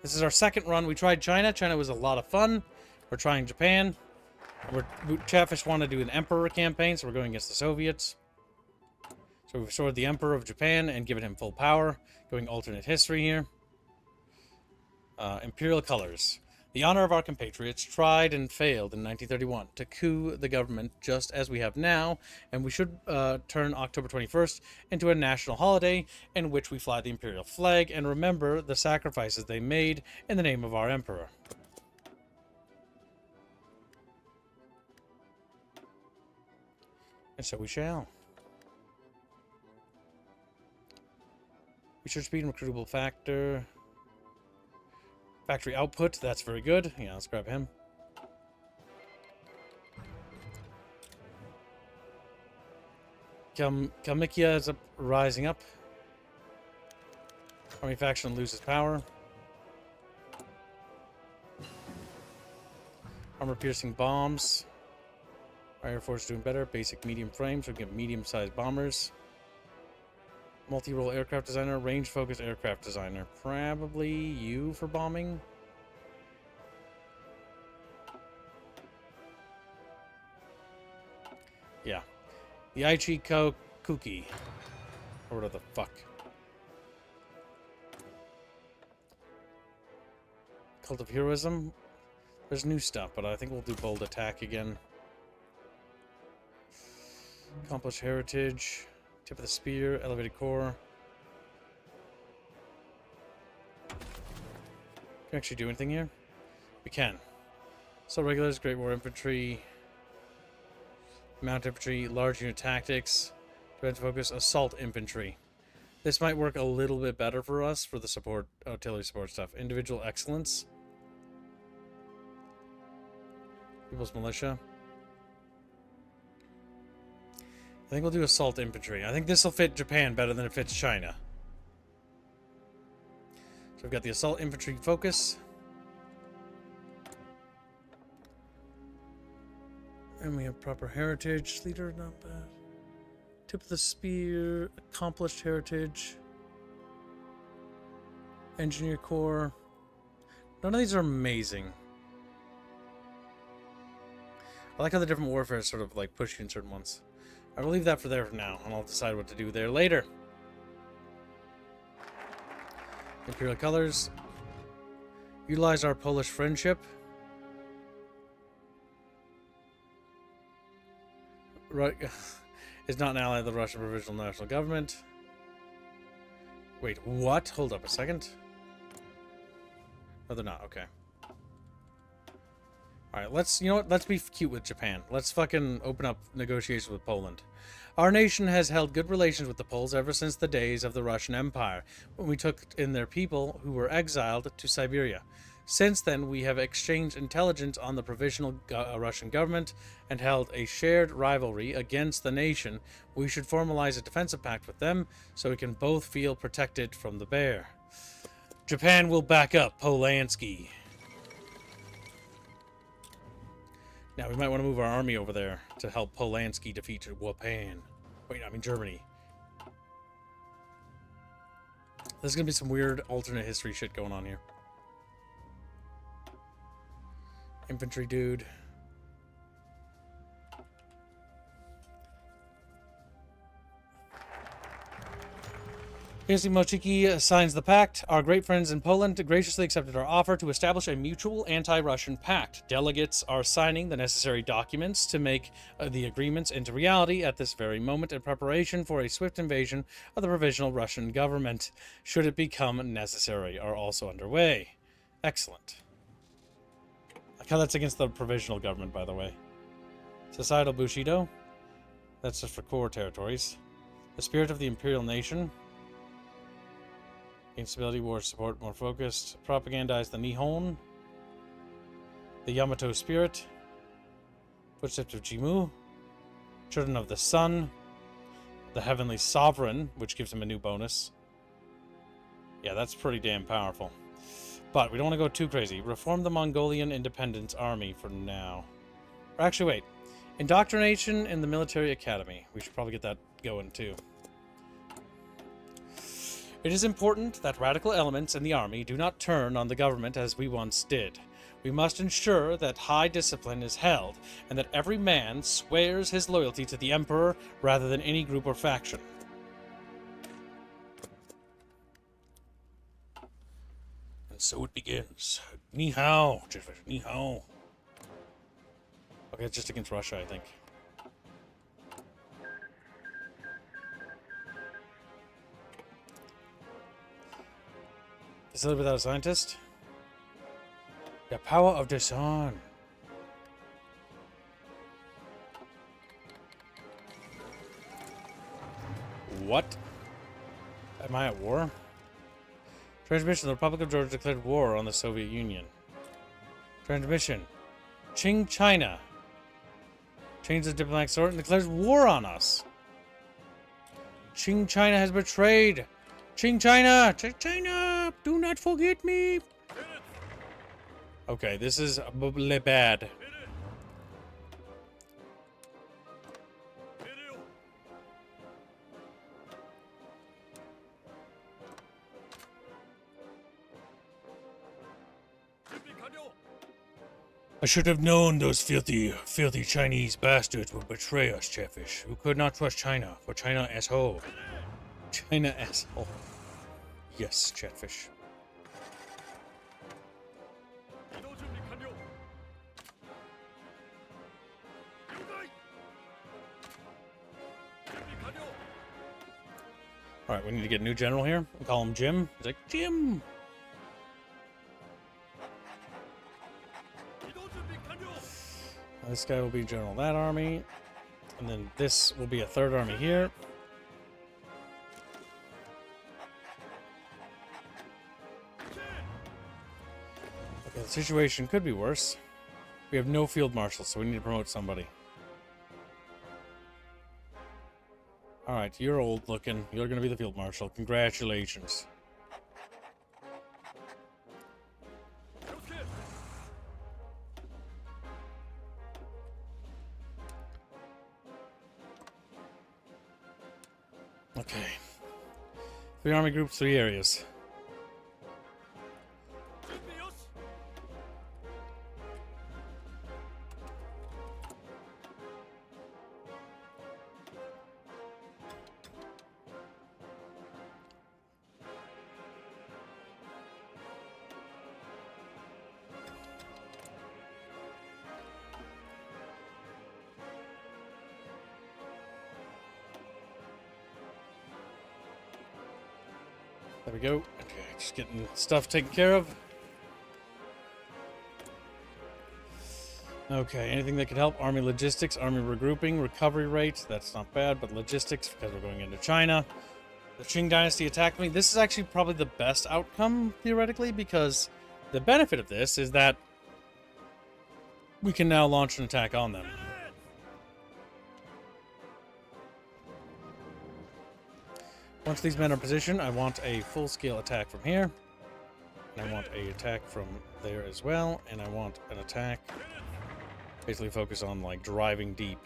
This is our second run. We tried China. China was a lot of fun. We're trying Japan. Chatfish want to do an Emperor campaign, so we're going against the Soviets. So we've restored the Emperor of Japan and given him full power. Going alternate history here. Imperial colors. The honor of our compatriots tried and failed in 1931 to coup the government just as we have now, and we should turn October 21st into a national holiday in which we fly the imperial flag and remember the sacrifices they made in the name of our emperor. And so we shall. Research speed and recruitable factor. Factory output, that's very good. Yeah, let's grab him. Kalmykia is rising up. Army faction loses power. Armor-piercing bombs. Our Air Force is doing better. Basic medium frames, so we get medium-sized bombers. Multi-role aircraft designer, range-focused aircraft designer. Probably you for bombing. Yeah. The Aichi Kuki. Or whatever the fuck. Cult of Heroism. There's new stuff, but I think we'll do Bold Attack again. Accomplished Heritage. Tip of the Spear, Elevated Core. Can we actually do anything here? We can. So regulars, Great War Infantry, Mount Infantry, Large Unit Tactics, Red Focus, Assault Infantry. This might work a little bit better for us for the support, artillery support stuff. Individual Excellence. People's Militia. I think we'll do Assault Infantry. I think this will fit Japan better than it fits China. So we've got the Assault Infantry focus. And we have proper heritage. Leader, not bad. Tip of the Spear. Accomplished Heritage. Engineer Corps. None of these are amazing. I like how the different warfare sort of like push you in certain ones. I will leave that for there for now, and I'll decide what to do there later. Imperial colors. Utilize our Polish friendship. Right, is not an ally of the Russian Provisional National Government. Wait, what? Hold up a second. No, they're not. Okay. Alright, you know what? Let's be cute with Japan. Let's fucking open up negotiations with Poland. Our nation has held good relations with the Poles ever since the days of the Russian Empire, when we took in their people who were exiled to Siberia. Since then, we have exchanged intelligence on the provisional Russian government and held a shared rivalry against the nation. We should formalize a defensive pact with them so we can both feel protected from the bear. Japan will back up Polanski. Now, we might want to move our army over there to help Polanski defeat Japan. Wait, I mean Germany. There's going to be some weird alternate history shit going on here. Infantry dude. Casey Mochiki signs the pact. Our great friends in Poland graciously accepted our offer to establish a mutual anti-Russian pact. Delegates are signing the necessary documents to make the agreements into reality at this very moment in preparation for a swift invasion of the provisional Russian government, should it become necessary, are also underway. Excellent. I like how that's against the provisional government, by the way. Societal Bushido. That's just for core territories. The spirit of the imperial nation. Instability, war support, more focused. Propagandize the Nihon. The Yamato spirit. Footsteps of Jimu. Children of the Sun. The Heavenly Sovereign, which gives him a new bonus. Yeah, that's pretty damn powerful. But we don't want to go too crazy. Reform the Mongolian Independence Army for now. Or actually, wait. Indoctrination in the military academy. We should probably get that going too. It is important that radical elements in the army do not turn on the government as we once did. We must ensure that high discipline is held, and that every man swears his loyalty to the Emperor rather than any group or faction. And so it begins. Ni hao, Chatfish, ni hao. Okay, it's just against Russia, I think. Facility without a scientist? The power of the sun. What? Am I at war? Transmission: the Republic of Georgia declared war on the Soviet Union. Transmission: Qing China changes the diplomatic sort and declares war on us. Qing China has betrayed. Qing China! China! Do not forget me! Okay, this is bad. I should have known those filthy Chinese bastards would betray us, Chatfish. We could not trust China, for China asshole. China asshole. Yes, Chatfish. Alright, we need to get a new general here. We'll call him Jim. He's like, Jim! This guy will be general of that army. And then this will be a third army here. Okay, the situation could be worse. We have no field marshals, so we need to promote somebody. Alright, you're old looking. You're going to be the field marshal. Congratulations. Okay. 3 army groups, 3 areas. There we go. Okay, just getting stuff taken care of. Okay, anything that could help? Army logistics, army regrouping, recovery rate. That's not bad, but logistics, because we're going into China. The Qing Dynasty attacked me. This is actually probably the best outcome, theoretically, because the benefit of this is that we can now launch an attack on them. Once these men are positioned, I want a full-scale attack from here. And I want an attack from there as well. And I want an attack, basically focus on, like, driving deep.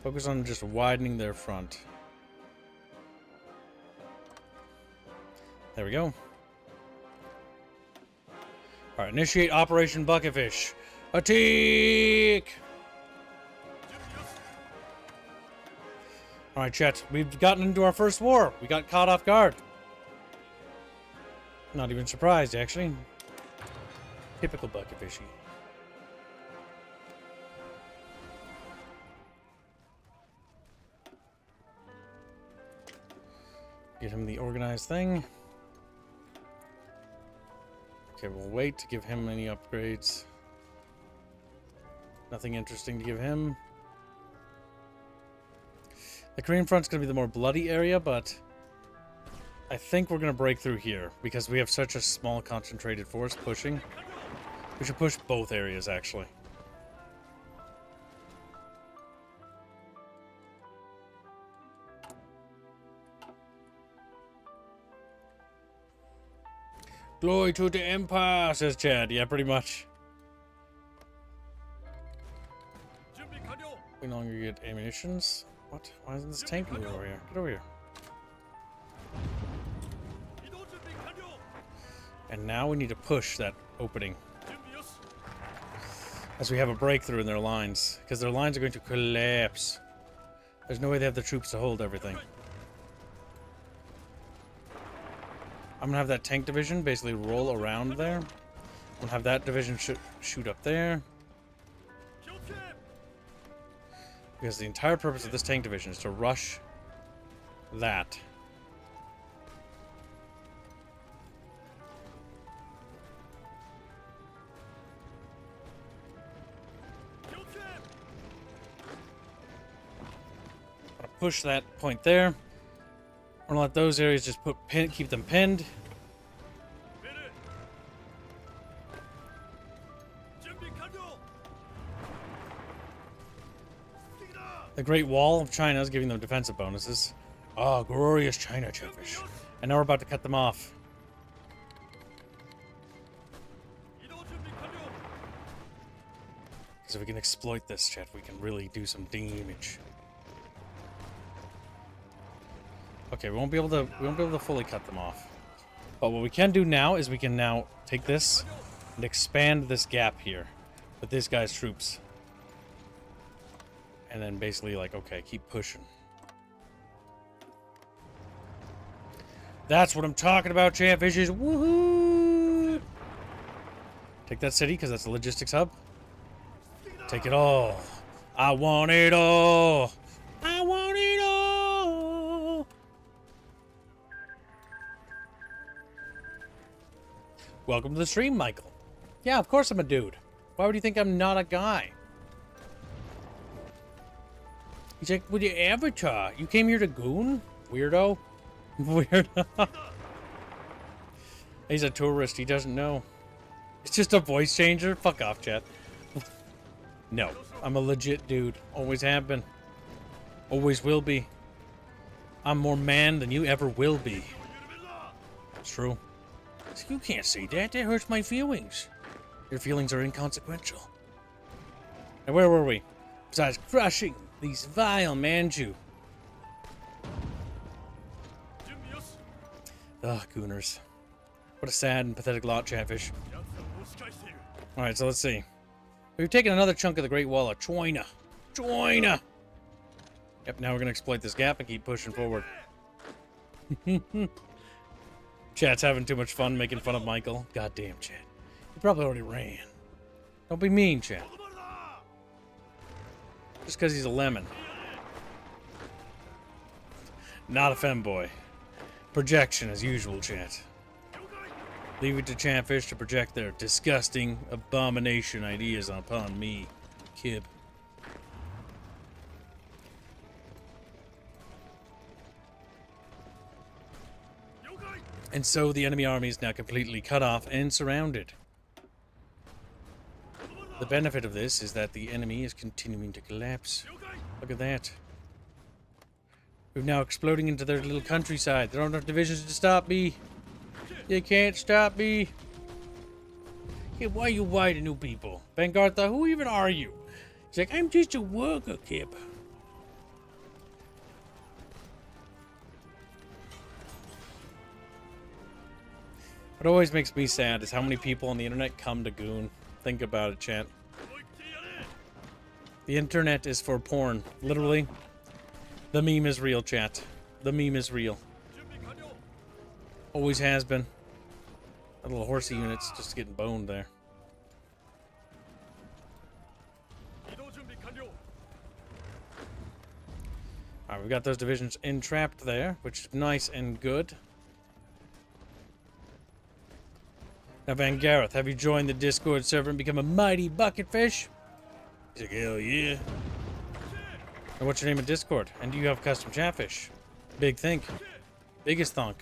Focus on just widening their front. There we go. Alright, initiate Operation Bucketfish. Attack! Alright, chat. We've gotten into our first war. We got caught off guard. Not even surprised, actually. Typical bucket fishy. Get him the organized thing. Okay, we'll wait to give him any upgrades. Nothing interesting to give him. The Korean front's going to be the more bloody area, but I think we're going to break through here because we have such a small concentrated force pushing. We should push both areas, actually. Glory to the Empire, says Chad. Yeah, pretty much. 준비 완료. We no longer get ammunitions. What? Why isn't this tank moving over here? Get over here. 이동 준비 완료. And now we need to push that opening 준비 요시. as we have a breakthrough in their lines, because their lines are going to collapse. There's no way they have the troops to hold everything. I'm gonna have that tank division basically roll around there. We'll have that division shoot up there. 교체. Because the entire purpose of this tank division is to rush that. 교체. Gonna push that point there. We're gonna let those areas just keep them pinned. 미래. 준비 완료. 뛰다. The Great Wall of China is giving them defensive bonuses. Oh, glorious China Chatfish. And now we're about to cut them off. 이동 준비 완료. Because if we can exploit this, chat, we can really do some damage. Okay, we won't be able to fully cut them off. But what we can do now is we can now take this and expand this gap here with this guy's troops. And then basically like, okay, keep pushing. That's what I'm talking about, Chatfishes. Woohoo! Take that city because that's a logistics hub. Take it all. I want it all. I want it all. Welcome to the stream, Michael. Yeah, of course I'm a dude. Why would you think I'm not a guy? He's like, with your avatar, you came here to goon? Weirdo. Weirdo. He's a tourist, he doesn't know. It's just a voice changer? Fuck off, chat. No, I'm a legit dude. Always have been. Always will be. I'm more man than you ever will be. It's true. You can't say that. That hurts my feelings. Your feelings are inconsequential. And where were we? Besides crushing these vile Manchu. 준비 요시. Ugh, gooners. What a sad and pathetic lot, Chatfish. 약속 못 시켜 있어요. Alright, so let's see. We've taken another chunk of the Great Wall of China. China! Yep, now we're gonna exploit this gap and keep pushing forward. Chat's having too much fun making fun of Michael. Goddamn, Chat. He probably already ran. Don't be mean, Chat. Just because he's a lemon. Not a femboy. Projection as usual, Chat. Leave it to Chatfish to project their disgusting abomination ideas upon me, Kib. And so the enemy army is now completely cut off and surrounded. The benefit of this is that the enemy is continuing to collapse. Look at that. We're now exploding into their little countryside. There aren't enough divisions to stop me. You can't stop me. Hey, why are you white new people? Bangartha, who even are you? He's like, I'm just a worker, Kib. What always makes me sad is how many people on the internet come to Goon. Think about it, chat. The internet is for porn. Literally. The meme is real, chat. The meme is real. Always has been. That little horsey unit's just getting boned there. Alright, we've got those divisions entrapped there, which is nice and good. Now, Van Gareth, have you joined the Discord server and become a mighty bucketfish? He's like, hell yeah. And what's your name in Discord? And do you have custom chatfish? Big think. Biggest thunk.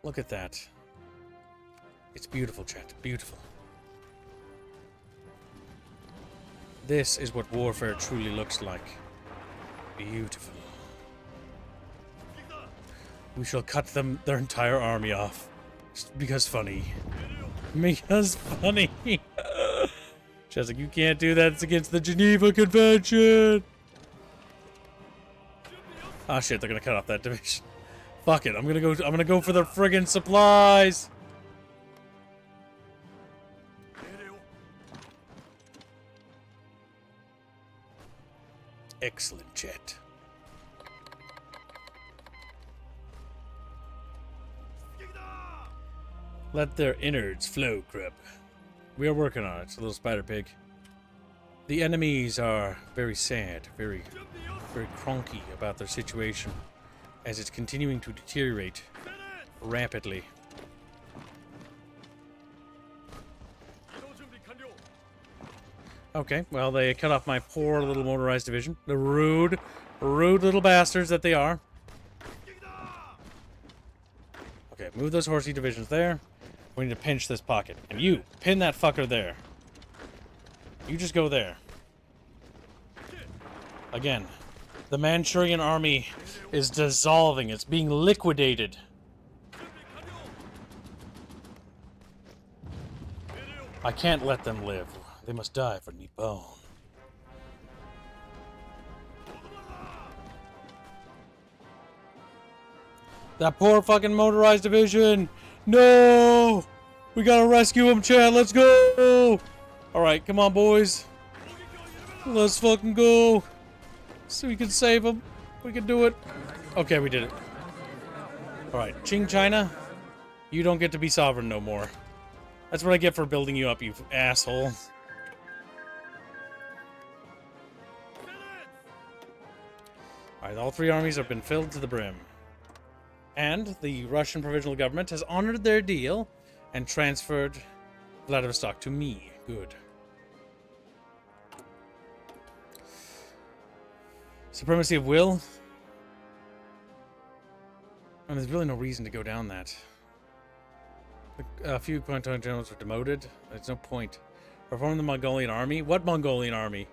Look at that. It's beautiful, chat. Beautiful. This is what warfare truly looks like. Beautiful. We shall cut their entire army off. Just because funny. Because funny. Just like, you can't do that. It's against the Geneva Convention. Ah, shit. They're gonna cut off that division. Fuck it. I'm gonna go for the friggin' supplies. Excellent, chat. Let their innards flow, Crab. We are working on it. It's a little spider pig. The enemies are very sad, very cronky about their situation, as it's continuing to deteriorate rapidly. Okay, well, they cut off my poor little motorized division. The rude little bastards that they are. Okay, move those horsey divisions there. We need to pinch this pocket. And you, pin that fucker there. You just go there. Again, the Manchurian army is dissolving. It's being liquidated. I can't let them live. They must die for Nippon. That poor fucking motorized division! No! We gotta rescue him, Chad. Let's go! Alright, come on, boys. Let's fucking go. So we can save him. We can do it. Okay, we did it. Alright, Qing China, you don't get to be sovereign no more. That's what I get for building you up, you asshole. Alright, all three armies have been filled to the brim. And the Russian provisional government has honored their deal and transferred Vladivostok to me. Good. Supremacy of will? And there's really no reason to go down that. A few Kwantung generals were demoted. There's no point. Reform the Mongolian army? What Mongolian army?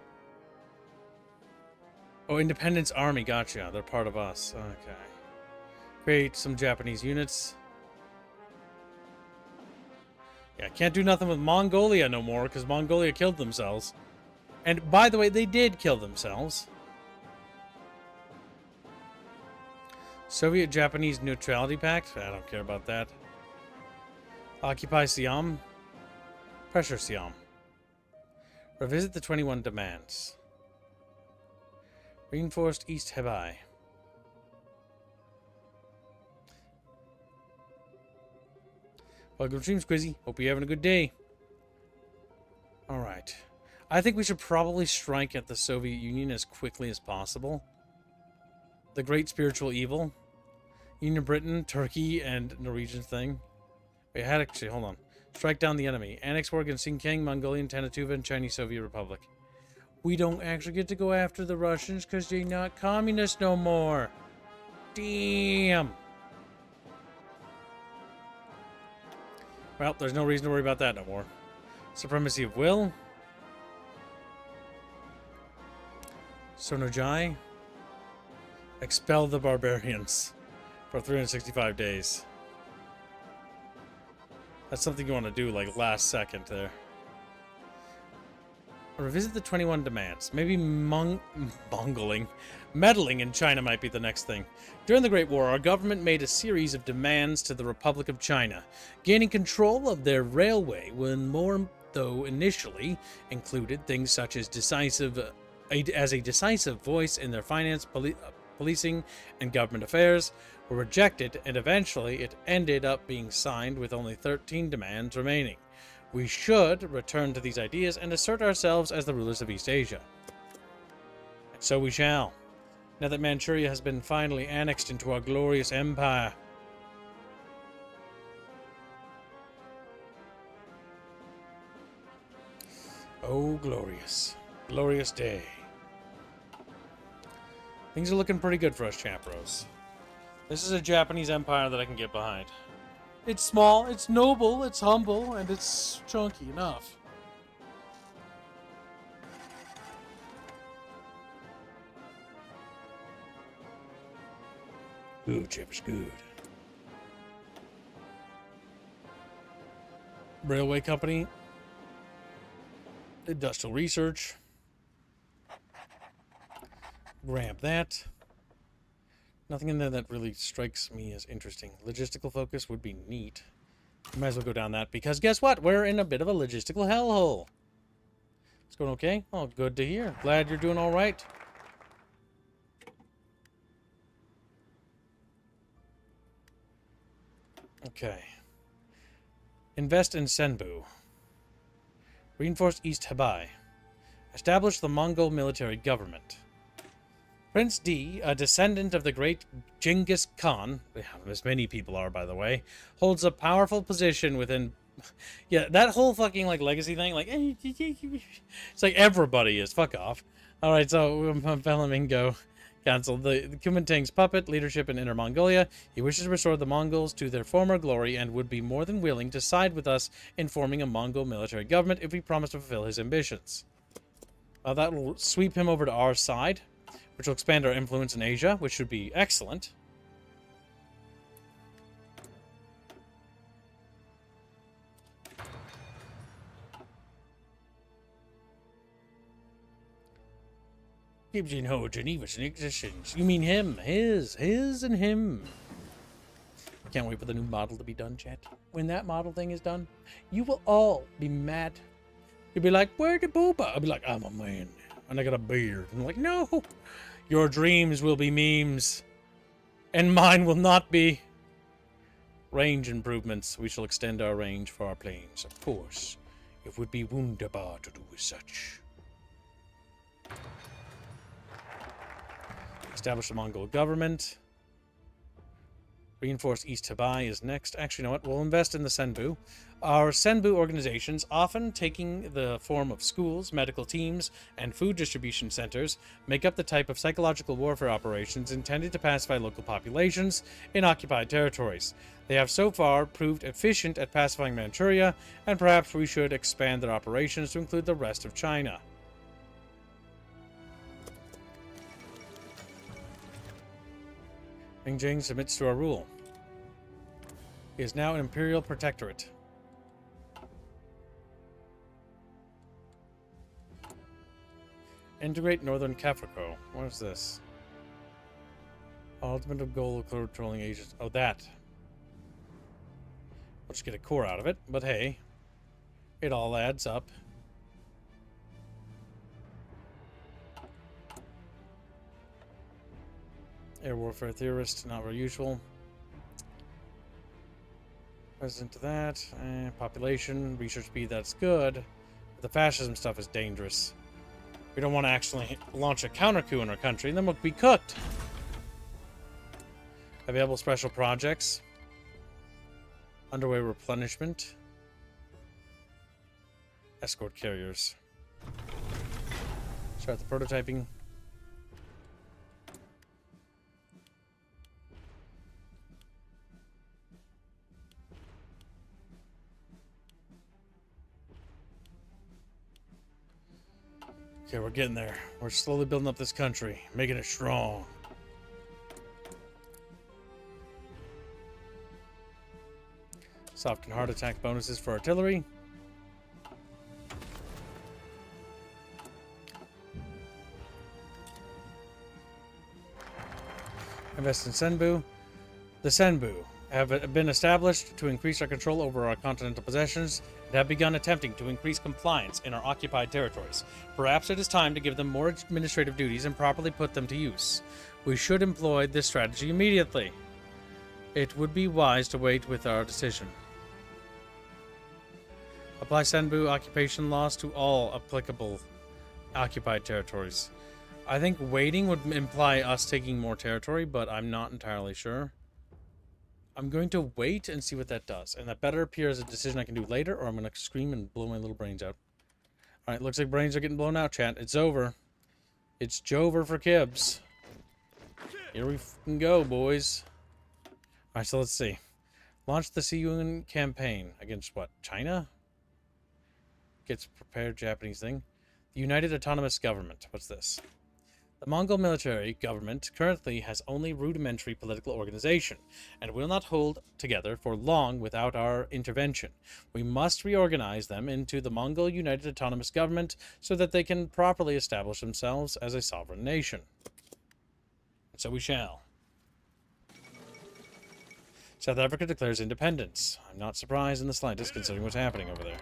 Oh, Independence Army. Gotcha. They're part of us. Okay. Create some Japanese units. Yeah, can't do nothing with Mongolia no more because Mongolia killed themselves. And by the way, they did kill themselves. Soviet-Japanese Neutrality Pact? I don't care about that. Occupy Siam. Pressure Siam. Revisit the 21 demands. Reinforced East HOI. Welcome to Stream Squizzy. Hope you're having a good day. Alright. I think we should probably strike at the Soviet Union as quickly as possible. The great spiritual evil. Union of Britain, Turkey, and Norwegian thing. Wait, I had actually, hold on. Strike down the enemy. Annex war against Xinjiang, Mongolian, Tanatuva, and Chinese Soviet Republic. We don't actually get to go after the Russians because they're not communists no more. Damn. Well, there's no reason to worry about that no more. Supremacy of will. Sonojai. Expel the barbarians for 365 days. That's something you want to do, like, last second there. Revisit the 21 demands. Maybe meddling in China might be the next thing. During the Great War, our government made a series of demands to the Republic of China. Gaining control of their railway was more though initially included things such as a decisive voice in their finance, policing, and government affairs, were rejected, and eventually it ended up being signed with only 13 demands remaining. We should return to these ideas and assert ourselves as the rulers of East Asia. And so we shall, now that Manchuria has been finally annexed into our glorious empire. Oh, glorious, glorious day. Things are looking pretty good for us, Chapros. This is a Japanese empire that I can get behind. It's small, it's noble, it's humble, and it's chunky enough. Good, Chap's good. Railway company. Industrial research. Grab that. Nothing in there that really strikes me as interesting. Logistical focus would be neat. Might as well go down that, because guess what? We're in a bit of a logistical hellhole. It's going okay? Oh, good to hear. Glad you're doing all right. Okay. Invest in Senbu. Reinforce East Hebei. Establish the Mongol military government. Prince D, a descendant of the great Genghis Khan, as many people are, by the way, holds a powerful position within... Yeah, that whole fucking, like, legacy thing, like... It's like everybody is. Fuck off. Alright, so, Flamingo canceled the Kuomintang's puppet leadership in Inner Mongolia. He wishes to restore the Mongols to their former glory and would be more than willing to side with us in forming a Mongol military government if we promise to fulfill his ambitions. That will sweep him over to our side, which will expand our influence in Asia, which should be excellent. Gives you no Geneva's in existence. You mean him, his and him. Can't wait for the new model to be done, chat. When that model thing is done, you will all be mad. You'll be like, where the booba? I'll be like, I'm a man, and I got a beard. I'm like, no. Your dreams will be memes, and mine will not be. Range improvements. We shall extend our range for our planes. Of course, it would be wunderbar to do as such. Establish a Mongol government. Reinforce East Hebei is next. Actually, you know what? We'll invest in the Senbu. Our Senbu organizations, often taking the form of schools, medical teams, and food distribution centers, make up the type of psychological warfare operations intended to pacify local populations in occupied territories. They have so far proved efficient at pacifying Manchuria, and perhaps we should expand their operations to include the rest of China. Beijing submits to our rule. He is now an imperial protectorate. Integrate Northern Kafriko. What is this? Ultimate goal of controlling agents. Oh, that. We'll just get a core out of it, but hey, it all adds up. Air warfare theorist, not very useful. President to that. Population, research speed, that's good. But the fascism stuff is dangerous. We don't want to actually launch a counter coup in our country, and then we'll be cooked. Available special projects. Underway replenishment. Escort carriers. Start the prototyping. Okay, we're getting there. We're slowly building up this country, making it strong. Soft and hard attack bonuses for artillery. Invest in Senbu. The Senbu have been established to increase our control over our continental possessions and have begun attempting to increase compliance in our occupied territories. Perhaps it is time to give them more administrative duties and properly put them to use. We should employ this strategy immediately. It would be wise to wait with our decision. Apply Senbu occupation laws to all applicable occupied territories. I think waiting would imply us taking more territory, but I'm not entirely sure. I'm going to wait and see what that does. And that better appear as a decision I can do later, or I'm going to scream and blow my little brains out. Alright, looks like brains are getting blown out, chat. It's over. It's Jover for Kibs. Here we fucking go, boys. Alright, so let's see. Launch the Siyun campaign against what? China? Gets prepared Japanese thing. The United Autonomous Government. What's this? The Mongol military government currently has only rudimentary political organization and will not hold together for long without our intervention. We must reorganize them into the Mongol United Autonomous Government so that they can properly establish themselves as a sovereign nation. And so we shall. South Africa declares independence. I'm not surprised in the slightest considering what's happening over there.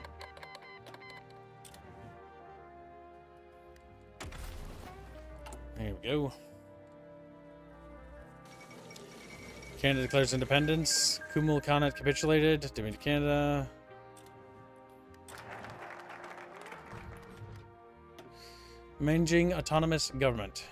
There we go. Canada declares independence. Kumul Khanate capitulated. Dominion Canada. Menjing Autonomous Government.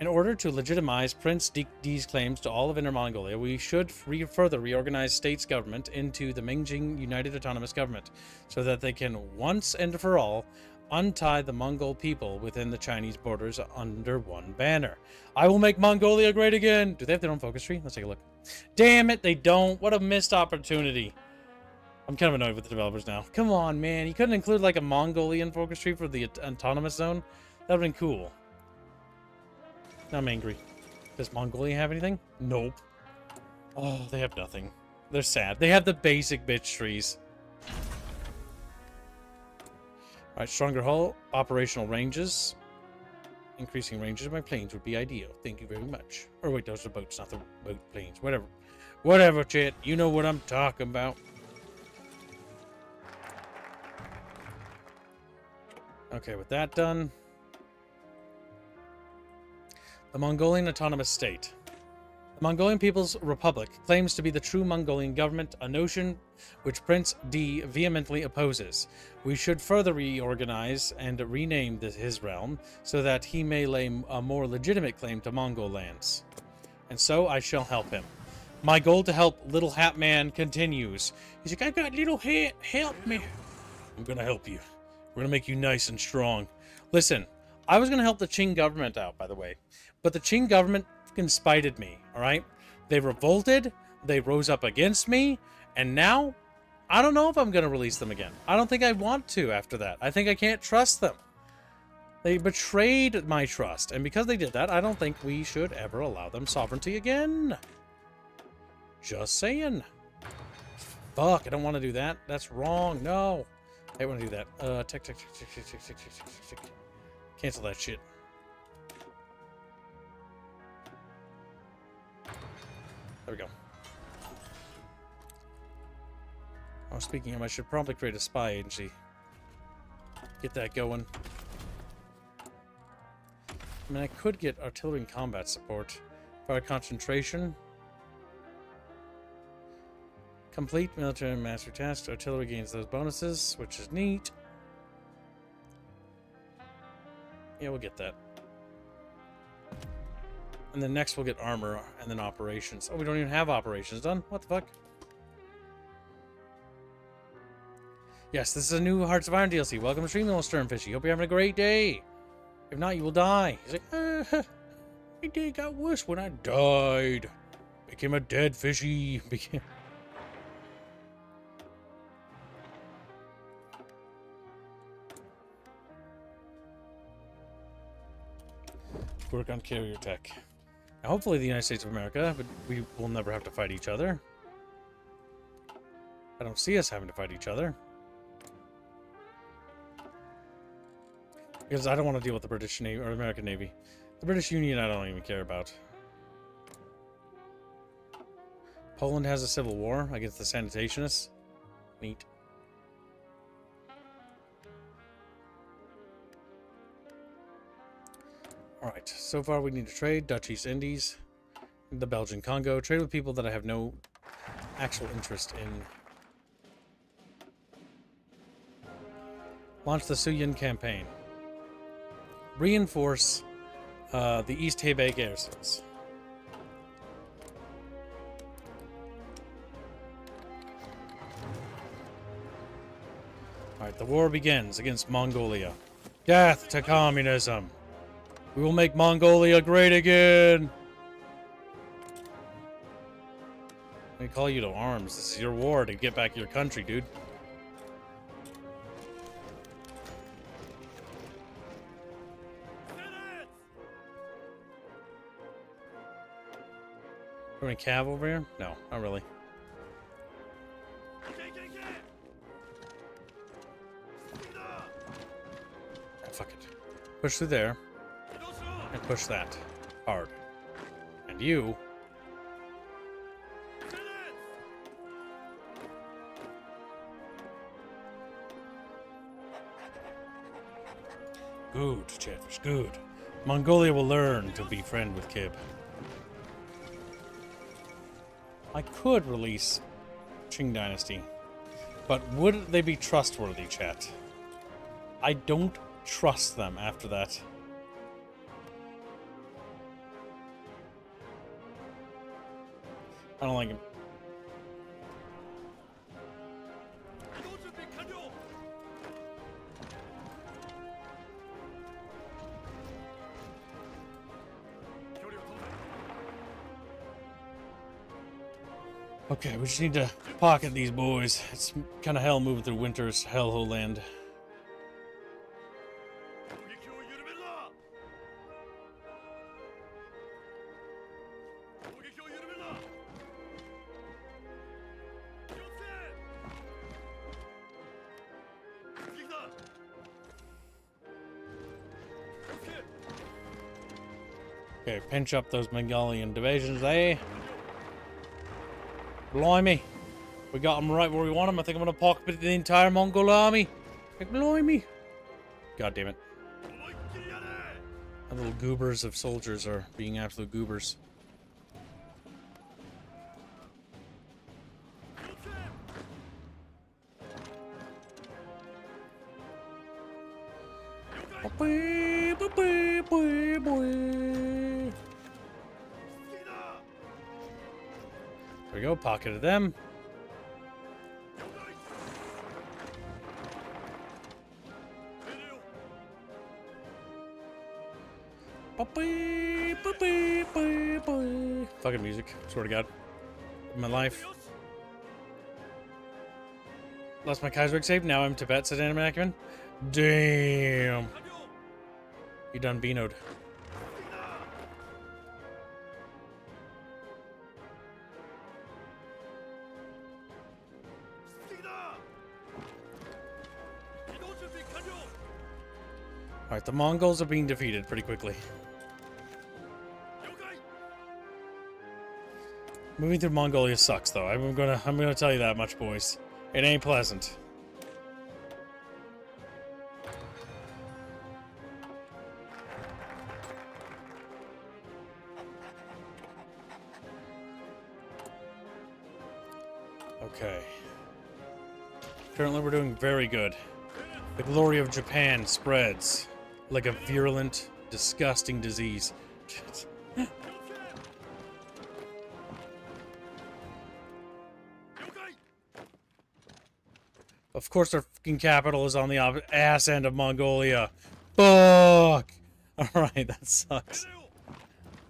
In order to legitimize Prince Di's claims to all of Inner Mongolia, we should further reorganize state's government into the Menjing United Autonomous Government so that they can once and for all untie the Mongol people within the Chinese borders under one banner. I will make Mongolia great again. Do they have their own focus tree? Let's take a look. Damn it, they don't. What a missed opportunity. I'm kind of annoyed with the developers now. Come on, man. You couldn't include like a Mongolian focus tree for the autonomous zone? That would have been cool. Now I'm angry. Does Mongolia have anything? Nope. Oh, they have nothing. They're sad. They have the basic bitch trees. Alright, stronger hull, operational ranges. Increasing ranges of my planes would be ideal. Thank you very much. Or wait, those are boats, not the boat planes. Whatever. Whatever, chat. You know what I'm talking about. Okay, with that done. The Mongolian Autonomous State. The Mongolian People's Republic claims to be the true Mongolian government, a notion which Prince D vehemently opposes. We should further reorganize and rename his realm so that he may lay a more legitimate claim to Mongol lands. And so I shall help him. My goal to help Little Hat Man continues. He's like, I got little hat, help me. I'm gonna help you. We're gonna make you nice and strong. Listen, I was gonna help the Qing government out, by the way. But the Qing government fucking spited me, alright? They revolted, they rose up against me, and now, I don't know if I'm going to release them again. I don't think I want to after that. I think I can't trust them. They betrayed my trust, and because they did that, I don't think we should ever allow them sovereignty again. Just saying. Fuck, I don't want to do that. That's wrong. No. I don't want to do that. Tick. Cancel that shit. There we go. Oh, speaking of, I should probably create a spy agency. Get that going. I mean, I could get artillery and combat support. Fire concentration. Complete military master tasks. Artillery gains those bonuses, which is neat. Yeah, we'll get that. And then next we'll get armor and then operations. Oh, we don't even have operations done? What the fuck? Yes, this is a new Hearts of Iron DLC. Welcome to Stream, little Sternfishy. Hope you're having a great day. If not, you will die. He's like, my day got worse when I died. Became a dead fishy. Work on carrier tech. Now, hopefully the United States of America, but we will never have to fight each other. I don't see us having to fight each other. Because I don't want to deal with the British Navy or American Navy. The British Union I don't even care about. Poland has a civil war against the sanitationists. Neat. Alright, so far we need to trade Dutch East Indies, the Belgian Congo, trade with people that I have no actual interest in. Launch the Suyin campaign. Reinforce the East Hebei garrisons. Alright, the war begins against Mongolia. Death to communism! We will make Mongolia great again! They call you to arms. This is your war to get back your country, dude. Are we cav over here? No, not really. Oh, fuck it. Push through there. And push that. Hard. And you... Good, Chatfish, good. Mongolia will learn to be friend with Kib. I could release Qing Dynasty, but would they be trustworthy, chat? I don't trust them after that. I don't like him. Okay, we just need to pocket these boys. It's kind of hell moving through winter's hellhole land. Okay, pinch up those Mongolian divisions there. Blimey. We got them right where we want them. I think I'm going to pocket the entire Mongol army. Blimey. God damn it. The little goobers of soldiers are being absolute goobers. There we go, pocketed them. Fucking music, swear to God. My life. Lost my Kaiserweg save, now I'm Tibet, said Anime Acumen. Damn. You done beanoed. Alright, the Mongols are being defeated pretty quickly. Moving through Mongolia sucks though. I'm gonna tell you that much, boys. It ain't pleasant. Okay. Currently we're doing very good. The glory of Japan spreads like a virulent, disgusting disease. Of course their fucking capital is on the ass end of Mongolia. Fuck! Alright, that sucks.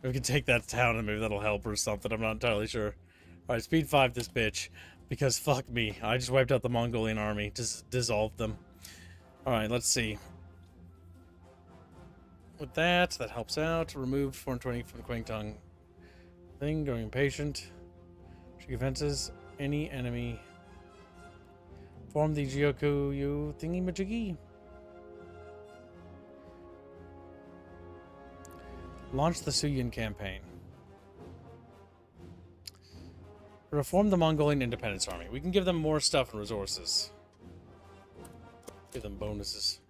We can take that town and maybe that'll help or something. I'm not entirely sure. Alright, speed 5 this bitch. Because fuck me. I just wiped out the Mongolian army. Just dissolved them. Alright, let's see. With that helps out. Removed 420 from the Kwangtung thing. Going impatient. Tricky fences. Any enemy. Form the Gyoku thingy majiggy. Launch the Suyin campaign. Reform the Mongolian Independence Army. We can give them more stuff and resources. Give them bonuses.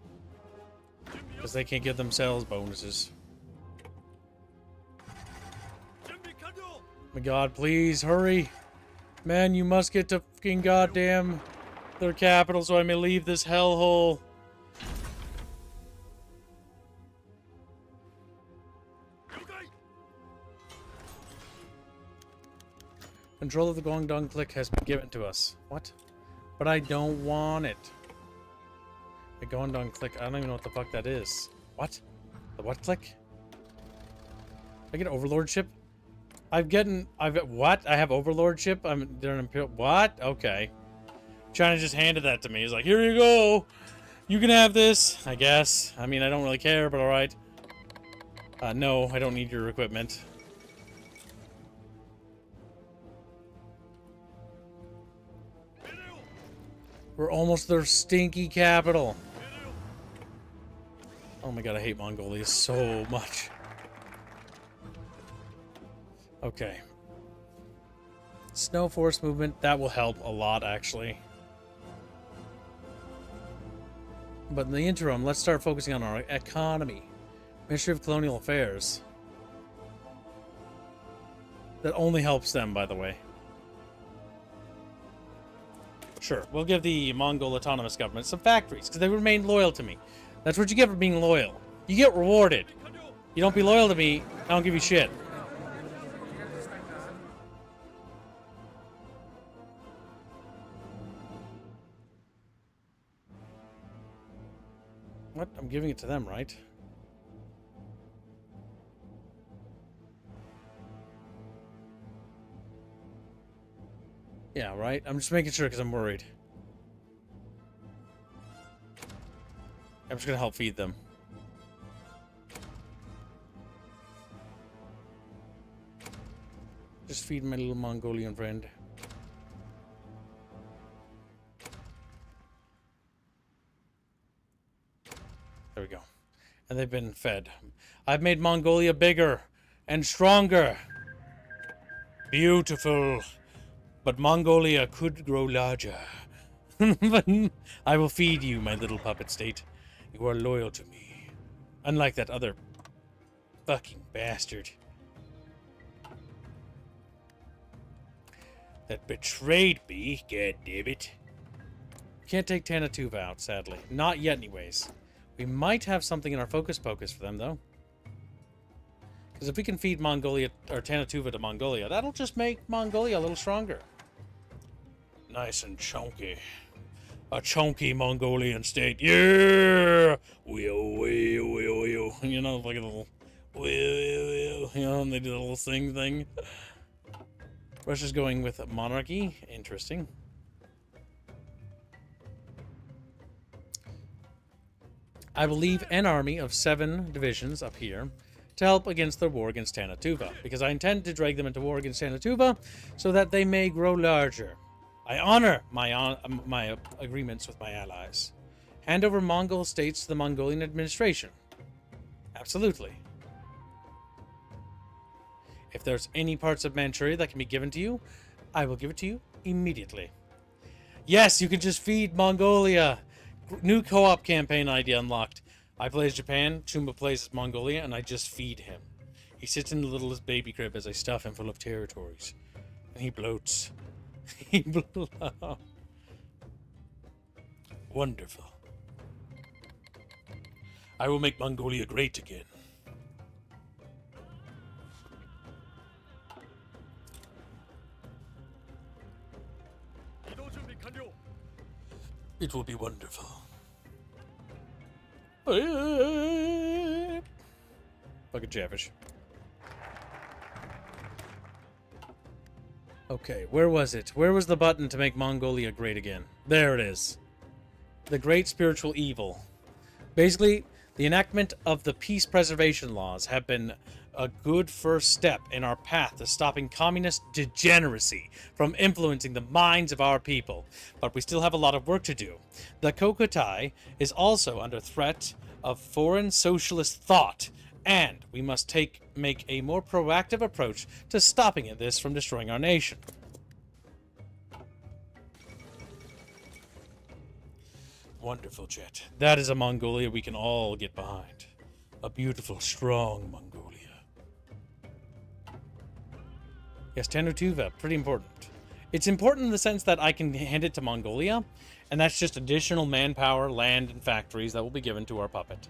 Because they can't give themselves bonuses. My god, please, hurry. Man, you must get to fucking goddamn their capital so I may leave this hellhole. Control of the Guangdong clique has been given to us. What? But I don't want it. The Guangdong clique, I don't even know what the fuck that is. What? The what clique? I get overlordship? What? I have overlordship? They're an imperial, what? Okay. China just handed that to me. He's like, here you go. You can have this, I guess. I mean, I don't really care, but alright. No, I don't need your equipment. We're almost their stinky capital. Oh my god, I hate Mongolia so much. Okay. Snow forest movement, that will help a lot, actually. But in the interim, let's start focusing on our economy. Ministry of Colonial Affairs. That only helps them, by the way. Sure, we'll give the Mongol Autonomous Government some factories, because they remained loyal to me. That's what you get for being loyal. You get rewarded. You don't be loyal to me, I don't give you shit. What? I'm giving it to them, right? Yeah, right? I'm just making sure because I'm worried. I'm just gonna help feed them. Just feed my little Mongolian friend. There we go. And they've been fed. I've made Mongolia bigger and stronger. Beautiful. But Mongolia could grow larger. But I will feed you, my little puppet state. You are loyal to me. Unlike that other fucking bastard. That betrayed me, goddammit. Can't take Tanatuva out, sadly. Not yet, anyways. We might have something in our focus pocus for them, though. Because if we can feed Mongolia, or Tanatuva to Mongolia, that'll just make Mongolia a little stronger. Nice and chunky. A chunky Mongolian state. Yeah! Wheel. You know, like a little... Wheel. You know, and they do the little sing thing. Russia's going with monarchy. Interesting. I will leave an army of 7 divisions up here to help against their war against Tanatuva, because I intend to drag them into war against Tanatuva so that they may grow larger. I honor my agreements with my allies. Hand over Mongol states to the Mongolian administration. Absolutely. If there's any parts of Manchuria that can be given to you, I will give it to you immediately. Yes, you can just feed Mongolia. New co-op campaign idea unlocked. I play as Japan, Chumba plays as Mongolia, and I just feed him. He sits in the littlest baby crib as I stuff him full of territories. And he bloats. He bloats. Wonderful. I will make Mongolia great again. It will be wonderful. Fucking Chatfish. Okay, where was it? Where was the button to make Mongolia great again? There it is. The Great Spiritual Evil. Basically, the enactment of the peace preservation laws have been a good first step in our path to stopping communist degeneracy from influencing the minds of our people. But we still have a lot of work to do. The Kokotai is also under threat of foreign socialist thought, and we must make a more proactive approach to stopping this from destroying our nation. Wonderful, chat. That is a Mongolia we can all get behind. A beautiful, strong Mongolia. Yes, Tanutuva, pretty important. It's important in the sense that I can hand it to Mongolia, and that's just additional manpower, land, and factories that will be given to our puppet.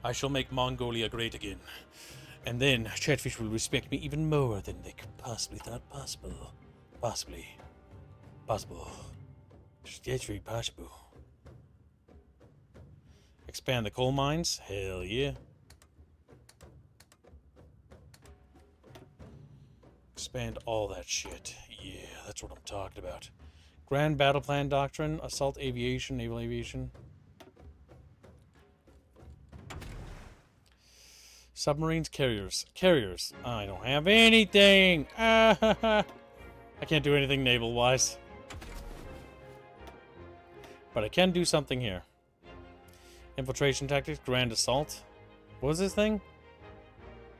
I shall make Mongolia great again. And then Chatfish will respect me even more than they could possibly thought possible. Possibly. Possible. That's very possible. Expand the coal mines? Hell yeah. Expand all that shit. Yeah, that's what I'm talking about. Grand Battle Plan Doctrine, Assault Aviation, Naval Aviation. Submarines, carriers. Carriers. I don't have anything. I can't do anything naval-wise. But I can do something here. Infiltration tactics, Grand Assault. What was this thing?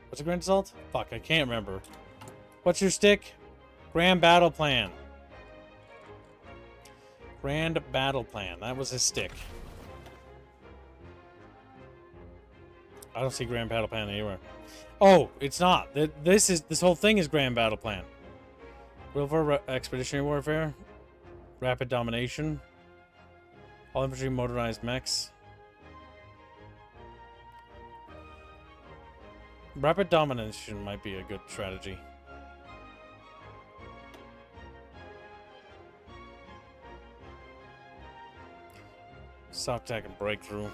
What's a Grand Assault? Fuck, I can't remember. What's your stick? Grand Battle Plan. Grand Battle Plan. That was his stick. I don't see Grand Battle Plan anywhere. Oh, it's not. This whole thing is Grand Battle Plan. Wilbur Expeditionary Warfare. Rapid Domination. All infantry motorized mechs. Rapid Domination might be a good strategy. Soft attack and breakthrough.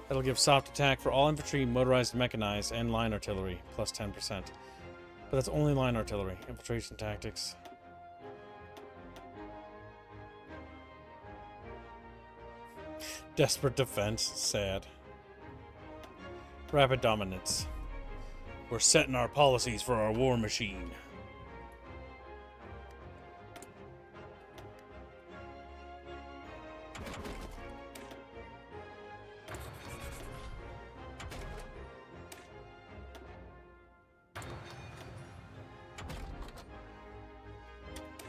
That'll give soft attack for all infantry, motorized, mechanized, and line artillery, plus 10%. But that's only line artillery. Infiltration tactics. Desperate defense. Sad. Rapid dominance. We're setting our policies for our war machine.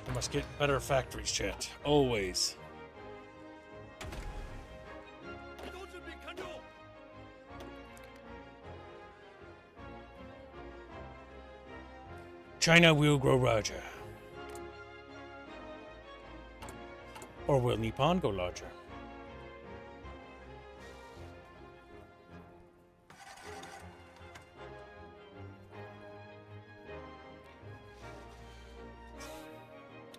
We must get better factories, chat. Always. China will grow larger. Or will Nippon go larger?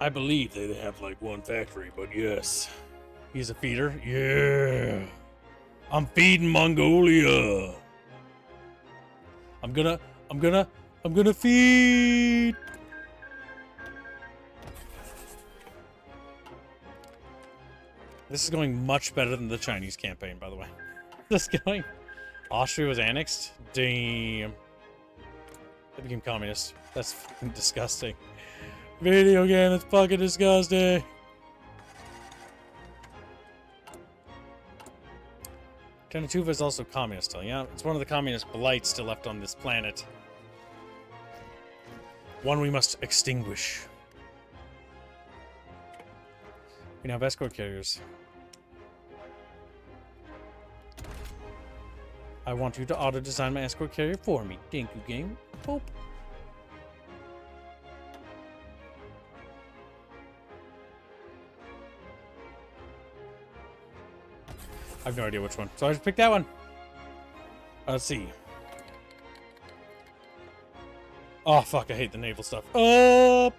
I believe they have like one factory, but yes. He's a feeder? Yeah. I'm feeding Mongolia. I'm gonna feed. This is going much better than the Chinese campaign, by the way. This is going. Austria was annexed? Damn. They became communist. That's fucking disgusting. Video game, it's fucking disgusting. Tanatuva is also communist still, yeah? It's one of the communist blights still left on this planet. One we must extinguish. We now have escort carriers. I want you to auto-design my escort carrier for me. Thank you, game. Boop. I have no idea which one, so I just picked that one. Let's see. Oh, fuck, I hate the naval stuff. Blah,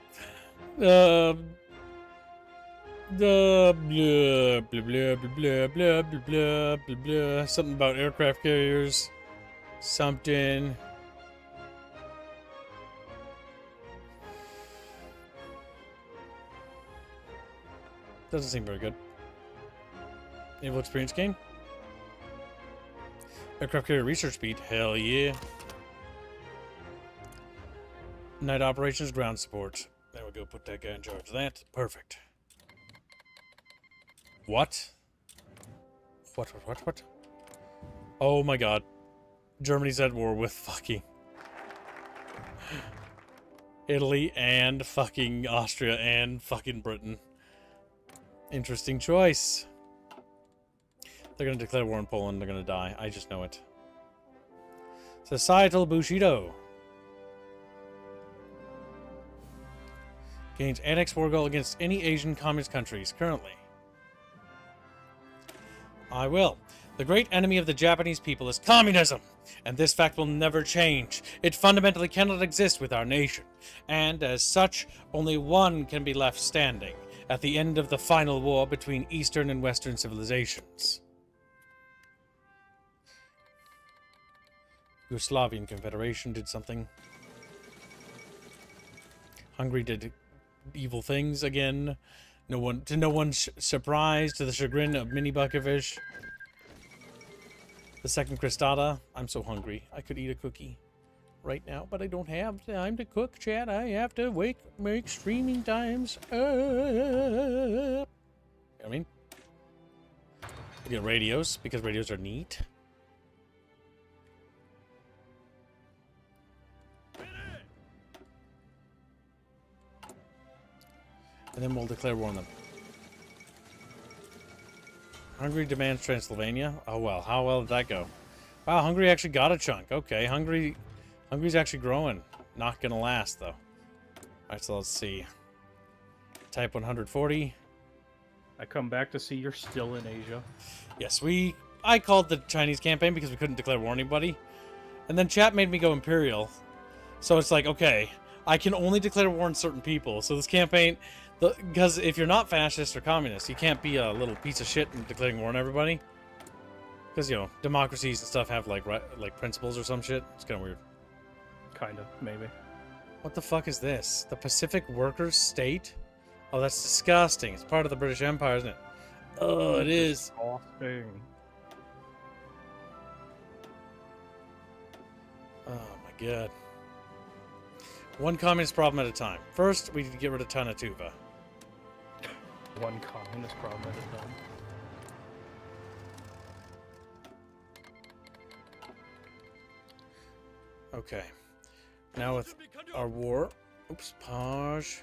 blah, blah, blah, blah, blah, blah, blah, blah, blah. Something about aircraft carriers. Something. Doesn't seem very good. Naval experience gain. Aircraft carrier research speed. Hell yeah. Night operations, ground support. There we go. Put that guy in charge of that. Perfect. What? What? Oh my god. Germany's at war with fucking Italy and fucking Austria and fucking Britain. Interesting choice. They're going to declare war on Poland. They're going to die. I just know it. Societal Bushido. Gains annex war goal against any Asian communist countries currently. I will. The great enemy of the Japanese people is communism, and this fact will never change. It fundamentally cannot exist with our nation, and as such, only one can be left standing at the end of the final war between Eastern and Western civilizations. Yugoslavian Confederation did something. Hungary did evil things again. No one's surprise, to the chagrin of Mini Buckerfish. The second Cristata. I'm so hungry. I could eat a cookie right now, but I don't have time to cook, chat. I have to make streaming times up. I mean, we get radios because radios are neat. And then we'll declare war on them. Hungary demands Transylvania. Oh well, how well did that go? Wow, Hungary actually got a chunk. Okay, Hungary's actually growing. Not gonna last though. Alright, so let's see. Type 140. I come back to see you're still in Asia. Yes, I called the Chinese campaign because we couldn't declare war on anybody. And then chat made me go Imperial. So it's like, okay, I can only declare war on certain people. So this campaign, because if you're not fascist or communist, you can't be a little piece of shit and declaring war on everybody. Because, you know, democracies and stuff have, like principles or some shit. It's kind of weird. Kinda, maybe. What the fuck is this? The Pacific Workers State? Oh, that's disgusting. It's part of the British Empire, isn't it? Oh, it is. Disgusting. Oh, my God. One communist problem at a time. First, we need to get rid of Tanatuva. One communist problem at a time. Okay. Now with our war. Oops, pause.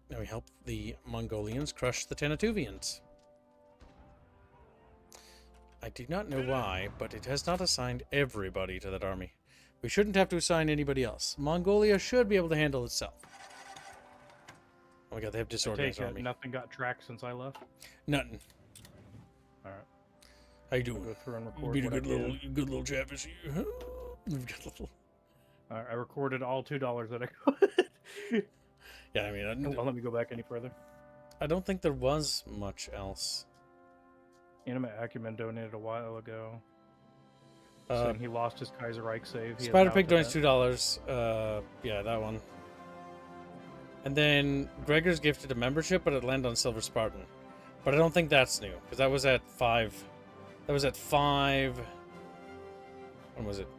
Now we help the Mongolians crush the Tanatuvians. I do not know why, but it has not assigned everybody to that army. We shouldn't have to assign anybody else. Mongolia should be able to handle itself. Oh my god, they have disorganized army. Nothing got tracked since I left? Nothing. Alright. How you doing? Go through and You record being a what I good little did. Travis. We've got a little... I recorded all $2 that I could. Yeah, I mean... Don't let me go back any further. I don't think there was much else. Anime Acumen donated a while ago. Saying he lost his Kaiser Reich save. Spider Pig donates $2. Yeah, that one. And then Gregor's gifted a membership, but it landed on Silver Spartan. But I don't think that's new, because that was at 5. That was at 5. When was it?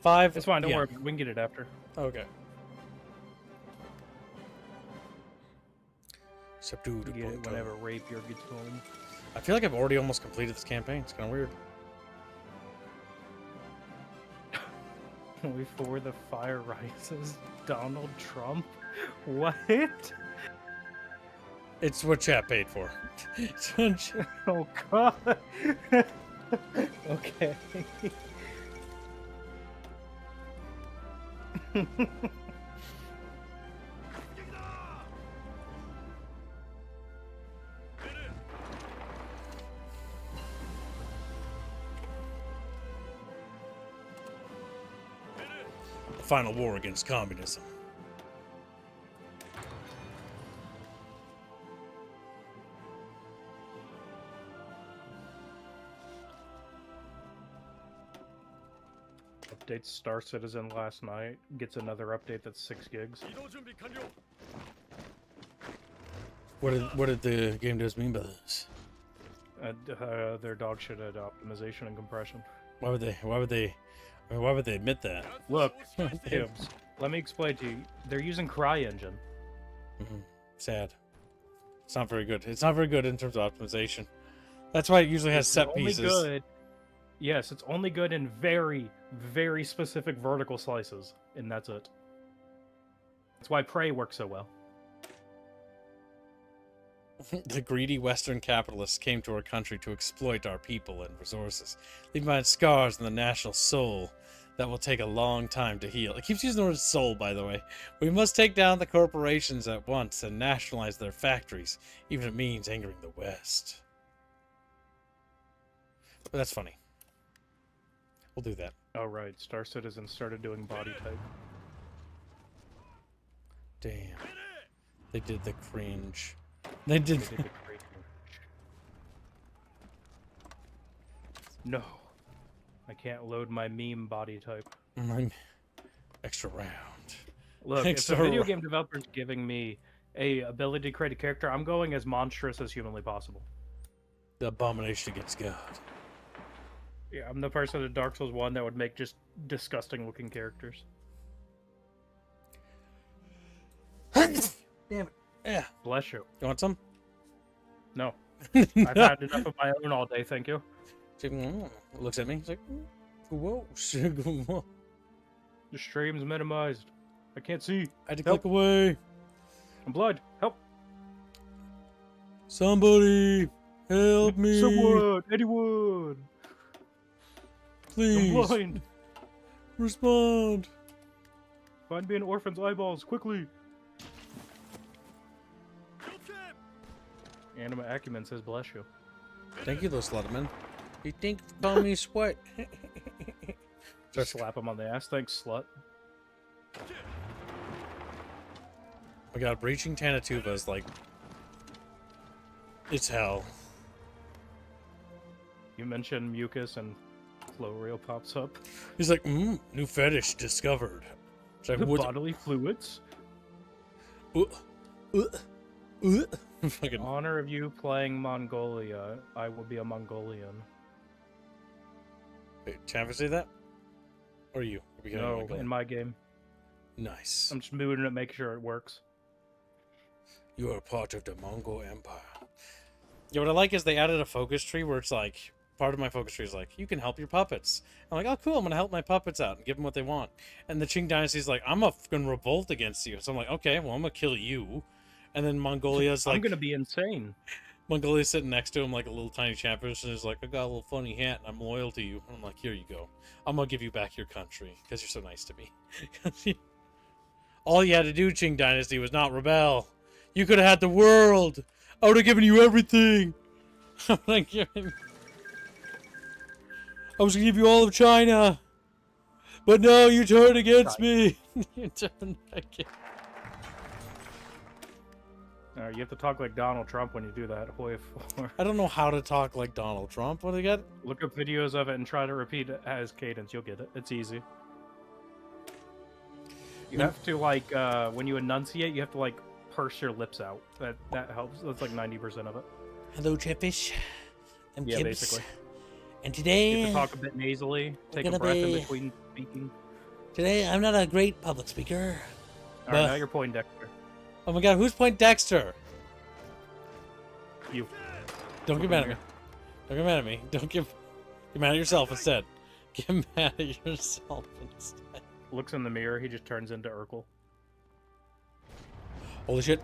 5. It's fine, don't yeah. worry. We can get it after. Okay. Subdue the Get it Proton. whenever Rapier gets home. I feel like I've already almost completed this campaign. It's kind of weird. Before the fire rises, Donald Trump? What? It's what chat paid for. It's what chat- Oh god. Okay. The final war against communism. Updates Star Citizen last night. Gets another update that's 6 gigs. What did the game devs mean by this? Their dog shit at optimization and compression. Why would they admit that? Look, Tibbs, let me explain to you. They're using CryEngine. Sad. It's not very good. It's not very good in terms of optimization. That's why it usually has set only pieces. Good. Yes, it's only good in very, very specific vertical slices, and that's it. That's why Prey works so well. The greedy Western capitalists came to our country to exploit our people and resources, leaving behind scars in the national soul that will take a long time to heal. It keeps using the word soul, by the way. We must take down the corporations at once and nationalize their factories, even if it means angering the West. But that's funny. We'll do that. Oh, right. Star Citizen started doing body type. Damn. They did the cringe. They did. They did the cringe. No. I can't load my meme body type. Extra round. Look, if Extra the video round. game developer's giving me a ability to create a character, I'm going as monstrous as humanly possible. The abomination against God. Yeah, I'm the person in Dark Souls 1 that would make just disgusting looking characters. Damn it. Yeah. Bless you. You want some? No. I've had enough of my own all day, thank you. Looks at me. He's like, whoa. The stream's minimized. I can't see. I had to Help. click away. I'm blind. Help. Somebody help me. Someone. Anyone. Please. I'm blind. Respond. Find me an orphan's eyeballs, quickly. Anima Acumen says bless you. Thank you, those Slutterman. You think call me sweat? Just slap him on the ass. Thanks, slut. My god, breaching Tanatuva is like... It's hell. You mentioned mucus and Flowreel pops up. He's like, new fetish discovered. It's like, what? Bodily fluids. Fucking... In honor of you playing Mongolia, I will be a Mongolian. Wait, Chavis say that? Or you? No, in my game. Nice. I'm just moving it, making sure it works. You are part of the Mongol Empire. Yeah, what I like is they added a focus tree where it's like, part of my focus tree is like, you can help your puppets. I'm like, oh cool, I'm gonna help my puppets out and give them what they want. And the Qing Dynasty's like, I'm gonna revolt against you. So I'm like, okay, well I'm gonna kill you. And then Mongolia's like, I'm gonna be insane. Mongolia's sitting next to him like a little tiny champion and is like, I got a little funny hat and I'm loyal to you. And I'm like, here you go. I'm gonna give you back your country because you're so nice to me. All you had to do, Qing Dynasty, was not rebel. You could have had the world. I would have given you everything. I was gonna give you all of China. But no, you turned against me. You turned against. You have to talk like Donald Trump when you do that. HOI 4. I don't know how to talk like Donald Trump. What do you got? Look up videos of it and try to repeat it as cadence. You'll get it. It's easy. You have to, like, when you enunciate, you have to, like, purse your lips out. That helps. That's like 90% of it. Hello, Chatfish. I'm Yeah, Gibbs. basically. And today... You have to talk a bit nasally. Take a breath in between speaking. Today, I'm not a great public speaker. Alright, now you're Poindexter. Oh my god, who's Poindexter? You. Don't get mad at me. Don't get mad at me. Get mad at yourself instead. Get mad at yourself instead. Looks in the mirror, he just turns into Urkel. Holy shit.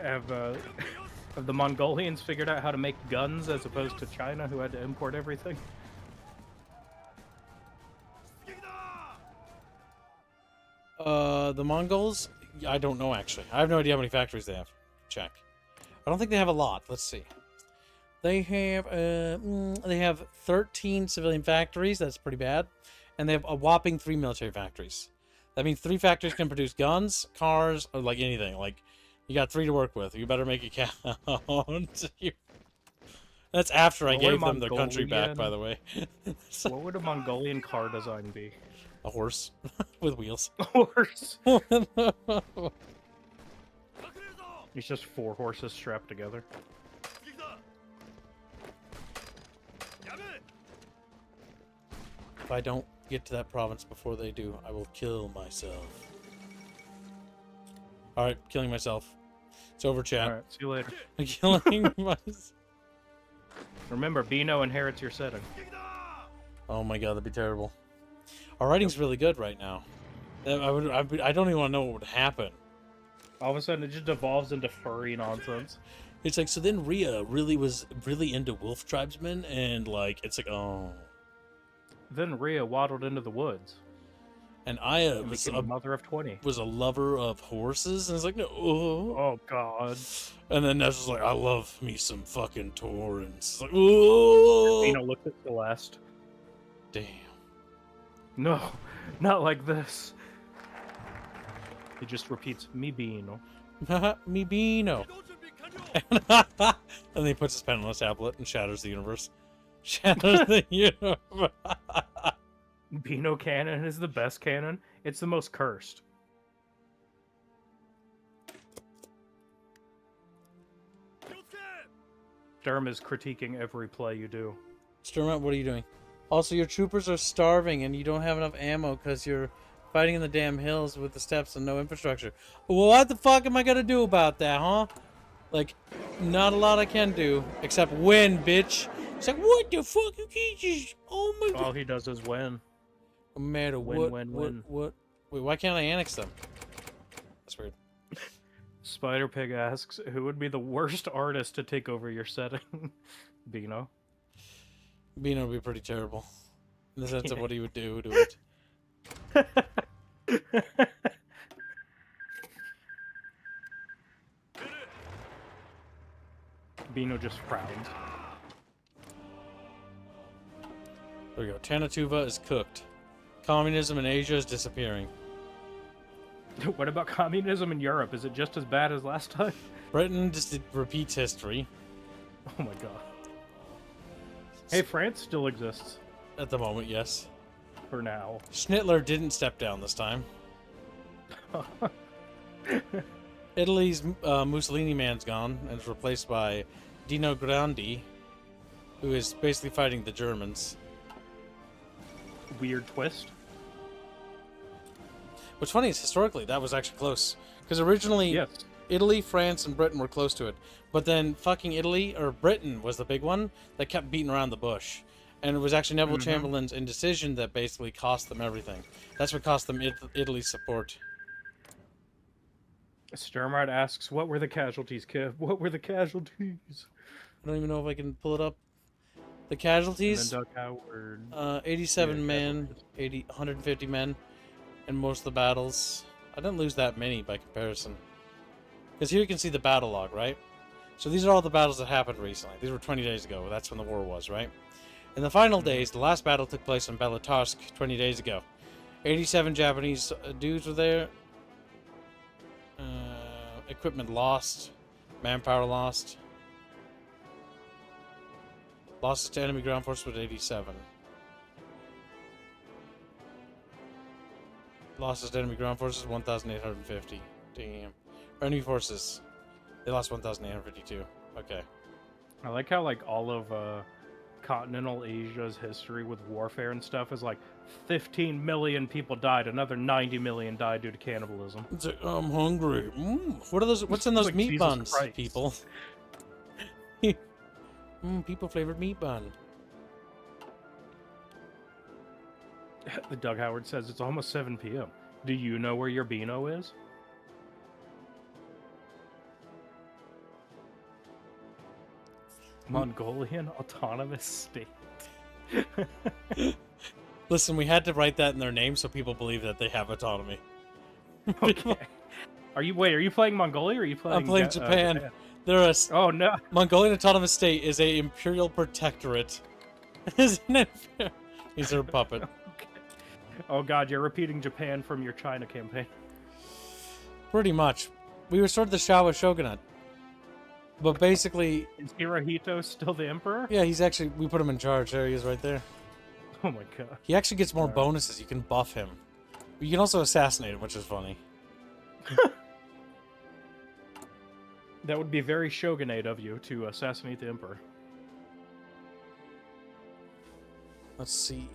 Have the Mongolians figured out how to make guns as opposed to China, who had to import everything? The Mongols? I don't know, actually. I have no idea how many factories they have. Check. I don't think they have a lot. Let's see. They have 13 civilian factories. That's pretty bad. And they have a whopping 3 military factories. That means 3 factories can produce guns, cars, or like anything. Like, you got 3 to work with. You better make it count. That's after I gave them their country back, by the way. So, what would a Mongolian car design be? a horse with wheels. A horse. It's just 4 horses strapped together. If I don't get to that province before they do, I will kill myself. Alright, killing myself. It's over, chat. Alright, see you later. I'm killing myself. Remember, Beano inherits your setting. Oh my god, that'd be terrible. Our writing's really good right now. I don't even want to know what would happen. All of a sudden, it just devolves into furry nonsense. It's like, so then Rhea was really into wolf tribesmen, and like, it's like, oh. Then Rhea waddled into the woods. And Aya And was became a mother of 20. a lover of horses, and it's like, no. Oh, God. And then Ness was like, I love me some fucking Taurans. It's like, oh. Bino looked at Celeste. Damn. No, not like this. He just repeats, me Bino. Me Bino. 移动准备完了。 And then he puts his pen on a tablet and shatters the universe. Shatters the universe. Bino canon is the best canon. It's the most cursed. Sturm is critiquing every play you do. Sturm, what are you doing? Also, your troopers are starving and you don't have enough ammo because you're fighting in the damn hills with the steppes and no infrastructure. Well, what the fuck am I gonna do about that, huh? Like, not a lot I can do except win, bitch. It's like, what the fuck? You can't just. Oh my god. All he does is win. No matter Win, win, win. what? Wait, why can't I annex them? That's weird. Spider Pig asks, who would be the worst artist to take over your setting? Bino. Bino would be pretty terrible. In the sense of what he would do to it. Bino just frowns. There we go. Tanatuva is cooked. Communism in Asia is disappearing. What about communism in Europe? Is it just as bad as last time? Britain just repeats history. Oh my god. Hey, France still exists. At the moment, yes. For now. Schnittler didn't step down this time. Italy's Mussolini man's gone and is replaced by Dino Grandi, who is basically fighting the Germans. Weird twist. What's funny is historically that was actually close. Because originally Yes. Italy, France, and Britain were close to it. But then fucking Italy, or Britain was the big one that kept beating around the bush. And it was actually Neville Chamberlain's indecision that basically cost them everything. That's what cost them Italy's support. Sturmrod asks, what were the casualties, Kev? What were the casualties? I don't even know if I can pull it up. The And casualties, then Doug Howard. 87 Yeah, men, casualties. 150 men in most of the battles. I didn't lose that many by comparison. Because here you can see the battle log, right? So these are all the battles that happened recently. These were 20 days ago. That's when the war was, right? In the final days, the last battle took place in Belatarsk 20 days ago. 87 Japanese dudes were there. Equipment lost. Manpower lost. Losses to enemy ground force was 87. Losses to enemy ground forces 1,850. Damn. Enemy forces. They lost 1,852. Okay. I like how, like, all of continental Asia's history with warfare and stuff is like 15 million people died, another 90 million died due to cannibalism. It's like, I'm hungry. What are those? What's in those Like meat Jesus buns, Christ. people? People flavored meat bun. The Doug Howard says it's almost 7 p.m. Do you know where your Beano is? Mongolian Autonomous State. Listen, we had to write that in their name so people believe that they have autonomy. Okay. Are you playing Mongolia or are you playing? I'm playing Japan. They're a Oh no! Mongolian Autonomous State is a imperial protectorate. Isn't it? He's their puppet. Okay. Oh god, you're repeating Japan from your China campaign. Pretty much. We restored the Showa shogunate. But basically, Is Hirohito still the emperor? yeah, he's actually, we put him in charge. There he is right there. Oh my god. He actually gets more Alright. bonuses. You can buff him. But you can also assassinate him, which is funny. That would be very shogunate of you to assassinate the emperor. Let's see.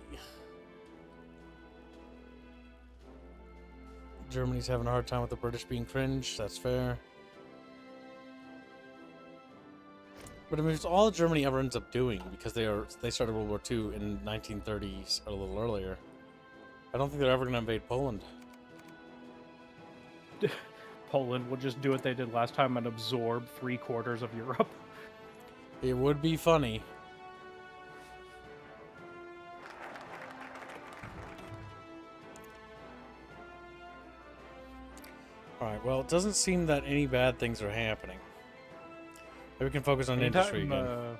Germany's having a hard time with the British being cringe. That's fair. But I mean, it's all Germany ever ends up doing because they started World War II in 1930s or a little earlier. I don't think they're ever going to invade Poland. Poland will just do what they did last time and absorb 3/4 of Europe. It would be funny. Alright, well, it doesn't seem that any bad things are happening. Maybe we can focus on industry again.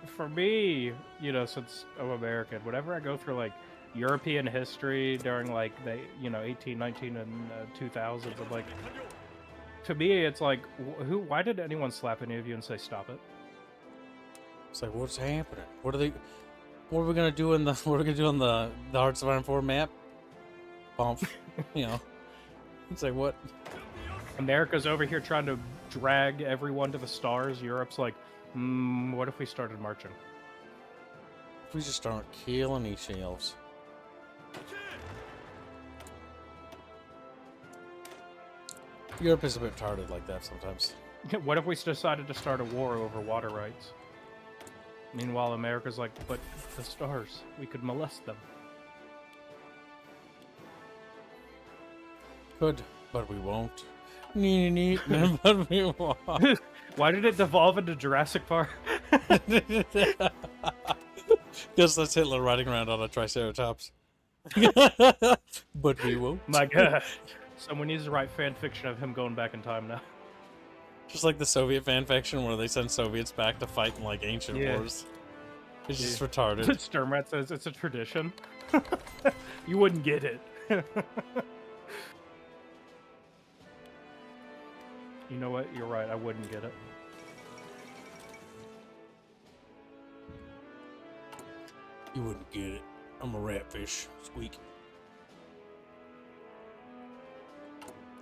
For me, you know, since I'm American, whenever I go through like European history during like the 18, 19, and 2000s, I'm like, to me, it's like, why did anyone slap any of you and say stop it? It's like, what's happening? What are we gonna do in the the Hearts of Iron 4 map? Bump. You know. It's like, what? America's over here trying to drag everyone to the stars. Europe's like, what if we started marching? If we just start killing each elves. Europe is a bit retarded like that sometimes. What if we decided to start a war over water rights? Meanwhile, America's like, but the stars, we could molest them. Could, but we won't. But we won't. Why did it devolve into Jurassic Park? Guess that's Hitler riding around on a Triceratops. But we won't. My God. Someone needs to write fan fiction of him going back in time now. Just like the Soviet fan fiction where they send Soviets back to fight in like ancient wars. It's just retarded. Sturmrat says it's a tradition. You wouldn't get it. You know what? You're right. I wouldn't get it. You wouldn't get it. I'm a ratfish. Squeak.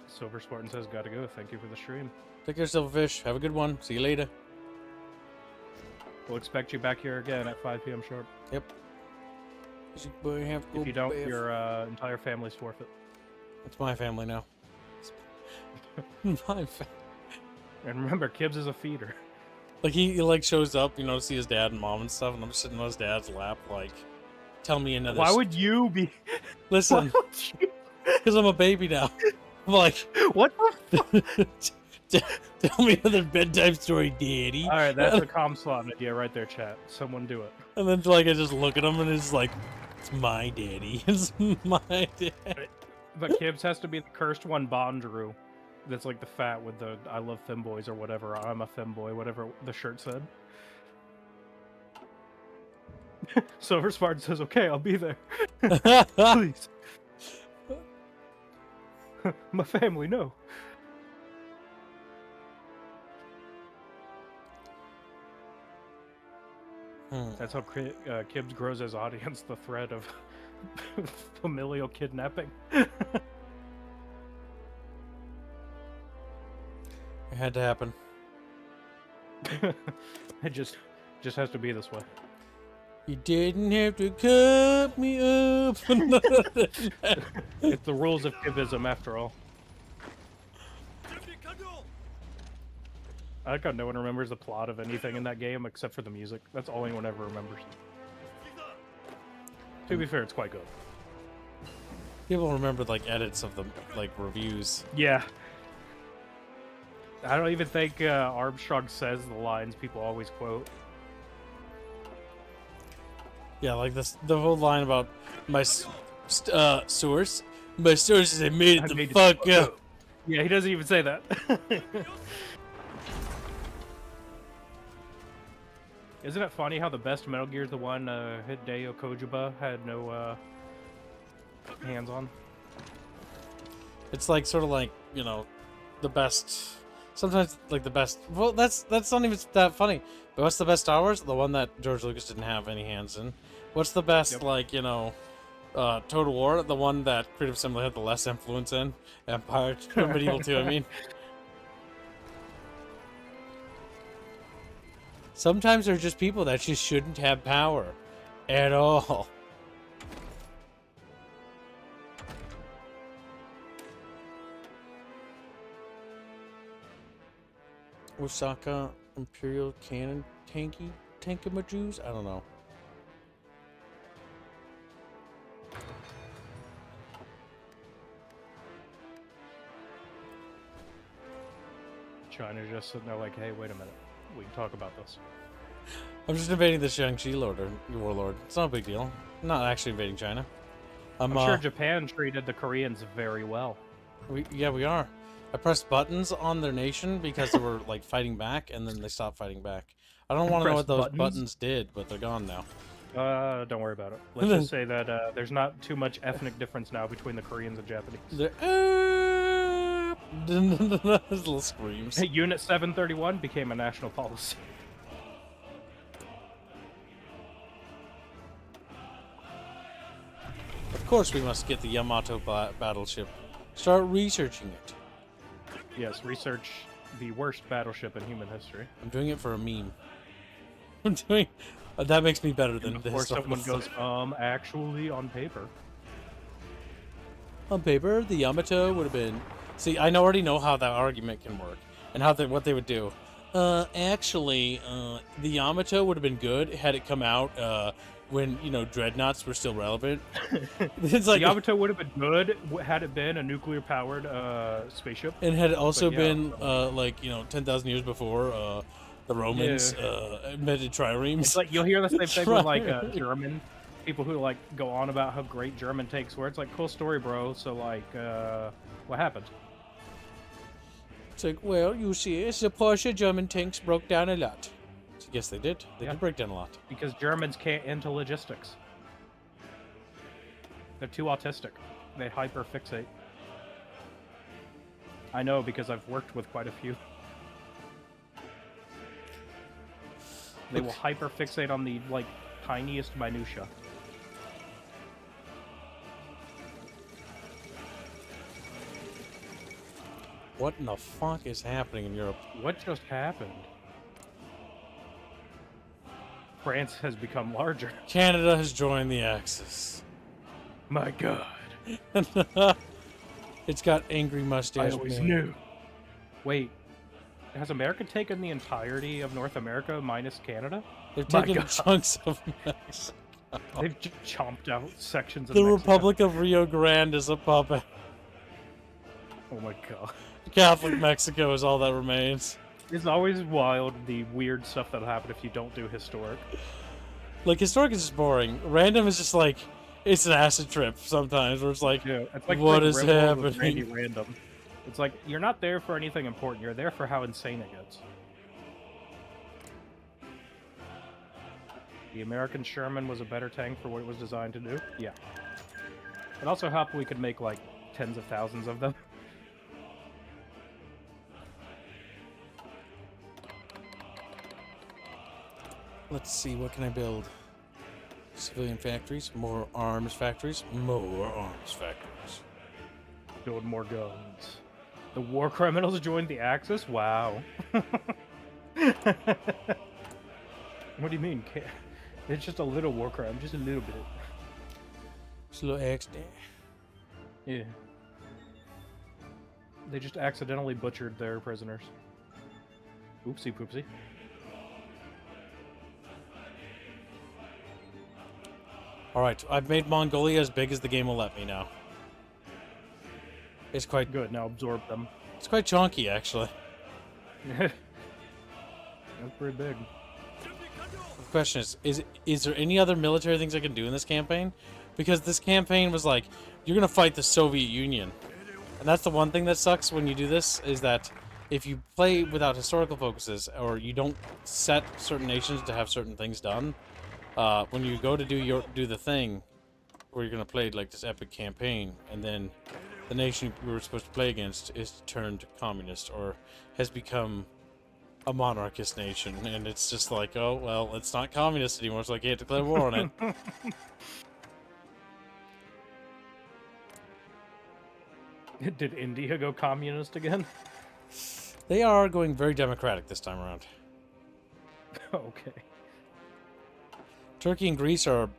Silver Spartan says, gotta go. Thank you for the stream. Take care, Silverfish. Have a good one. See you later. We'll expect you back here again at 5 p.m. sharp. Yep. If you don't, your entire family's forfeit. It's my family now. My family. And remember, Kibbs is a feeder. Like, he like shows up, you know, to see his dad and mom and stuff, and I'm sitting on his dad's lap, like, tell me another. Why would you be? Listen, because I'm a baby now. I'm like, what the tell me another bedtime story, Daddy. All right, that's a comm slot idea right there, chat. Someone do it. And then, like, I just look at him, and it's like, it's my daddy. It's my dad. But Kibbs has to be the cursed one, Bondrew. That's like the fat with the I love femboys or whatever. I'm a femboy, whatever the shirt said. Silver Spartan says, okay, I'll be there. Please. My family, no. That's how Kibbs grows his audience, the threat of familial kidnapping. It had to happen. It just has to be this way. You didn't have to cut me up. It's the rules of Kibbism, after all. I like how no one remembers the plot of anything in that game except for the music. That's all anyone ever remembers. To be fair, it's quite good. People remember like edits of the like reviews. Yeah. I don't even think Armstrong says the lines people always quote. Yeah, like this, the whole line about my source. My source is I made it the fuck up. Yeah, he doesn't even say that. Isn't it funny how the best Metal Gear is the one Hideo Kojima had no hands on? It's like sort of like, you know, the best. Sometimes like the best. Well, that's not even that funny. But what's the best Star Wars? The one that George Lucas didn't have any hands in. What's the best like, you know, Total War? The one that Creative Assembly had the less influence in. Empire, Medieval 2. I mean. Sometimes there's just people that just shouldn't have power at all. Osaka Imperial Cannon Tankamajoos? I don't know. China's just sitting there like, hey, wait a minute, we can talk about this. I'm just invading the Jiangxi warlord. It's not a big deal. I'm not actually invading China. I'm sure Japan treated the Koreans very well. We are. I pressed buttons on their nation because they were like fighting back, and then they stopped fighting back. I don't want to know what those buttons did, but they're gone now. Don't worry about it. Let's just say that there's not too much ethnic difference now between the Koreans and Japanese. Little screams. Unit 731 became a national policy. Of course, we must get the Yamato battleship. Start researching it. Yes, research the worst battleship in human history. I'm doing it for a meme. I'm doing. That makes me better than this. Before someone goes, actually, on paper. On paper, the Yamato would have been. See, I already know how that argument can work and what they would do. Actually, the Yamato would have been good had it come out when dreadnoughts were still relevant. It's like the Yamato would have been good had it been a nuclear-powered spaceship, and had it also been 10,000 years before the Romans invented triremes. It's like you'll hear the same thing with like German people who like go on about how great German tanks were. It's like, cool story, bro. So like, what happened? It's like, well, you see, it's the Porsche German tanks broke down a lot. So yes, they did. They did break down a lot. Because Germans can't into logistics. They're too autistic. They hyper-fixate. I know because I've worked with quite a few. They will hyper-fixate on the, like, tiniest minutia. What in the fuck is happening in Europe? What just happened? France has become larger. Canada has joined the Axis. My god. It's got angry mustache. I always knew. Wait. Has America taken the entirety of North America minus Canada? They've taken chunks of Mexico. They've chomped out sections of the Mexico. Republic of Rio Grande is a puppet. Oh my god. Catholic Mexico is all that remains. It's always wild, the weird stuff that'll happen if you don't do historic. Like, historic is just boring. Random is just like, it's an acid trip sometimes, where it's like, it's like what is happening? Randy happening? Random. It's like, you're not there for anything important, you're there for how insane it gets. The American Sherman was a better tank for what it was designed to do? Yeah. It also helped we could make, like, tens of thousands of them. Let's see, what can I build? Civilian factories, more arms factories, more arms factories. Build more guns. The war criminals joined the Axis? Wow. What do you mean? It's just a little war crime, just a little bit. Just a little accident. Yeah. They just accidentally butchered their prisoners. Oopsie poopsie. Alright, I've made Mongolia as big as the game will let me now. It's quite good. Now absorb them. It's quite chunky, actually. That's pretty big. The question is there any other military things I can do in this campaign? Because this campaign was like, you're gonna fight the Soviet Union. And that's the one thing that sucks when you do this, is that if you play without historical focuses, or you don't set certain nations to have certain things done, when you go to do the thing where you're gonna play like this epic campaign, and then the nation we were supposed to play against is turned communist or has become a monarchist nation, and it's just like, oh well, it's not communist anymore, so I can't declare war on it. Did India go communist again? They are going very democratic this time around. Okay. Turkey and Greece are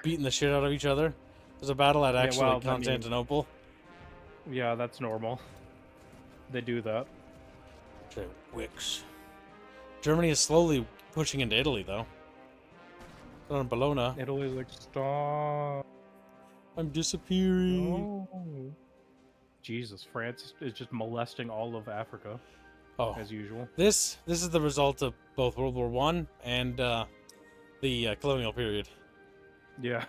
beating the shit out of each other. There's a battle at actually Constantinople. Yeah, that's normal. They do that. Okay, Wix. Germany is slowly pushing into Italy, though. On Bologna. Italy's like, stop. I'm disappearing. No. Jesus, France is just molesting all of Africa. Oh, as usual. this is the result of both World War One and the colonial period. Yeah.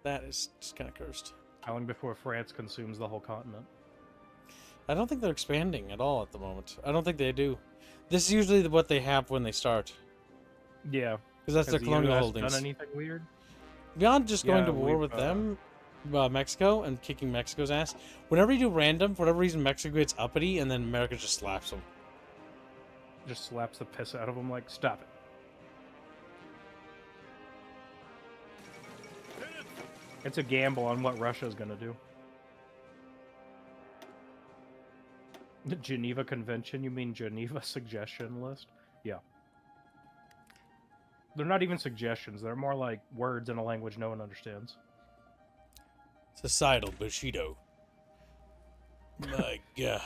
That is just kind of cursed. How long before France consumes the whole continent? I don't think they're expanding at all at the moment. I don't think they do. This is usually what they have when they start, Yeah. because that's their Has the colonial US holdings. done anything weird? Beyond just going Yeah, to war we've, with them, Mexico, and kicking Mexico's ass, whenever you do random, for whatever reason, Mexico gets uppity, and then America just slaps them. Just slaps the piss out of them like, stop it. It's a gamble on what Russia's gonna do. The Geneva Convention? You mean Geneva Suggestion List? Yeah. They're not even suggestions. They're more like words in a language no one understands. Societal Bushido. My God.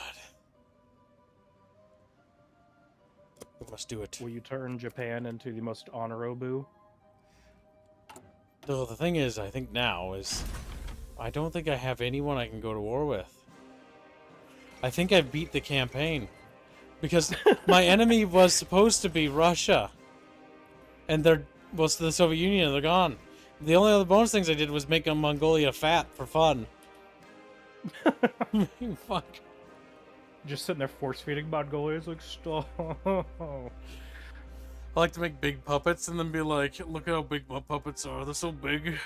We must do it. Will you turn Japan into the most honorable? Though the thing is, I think now is, I don't think I have anyone I can go to war with. I think I beat the campaign. Because my enemy was supposed to be Russia. And they're, was the Soviet Union, and they're gone. The only other bonus things I did was make Mongolia fat for fun. Fuck. Just sitting there force-feeding Mongolia. It's like, stop. I like to make big puppets and then be like, look how big my puppets are. They're so big.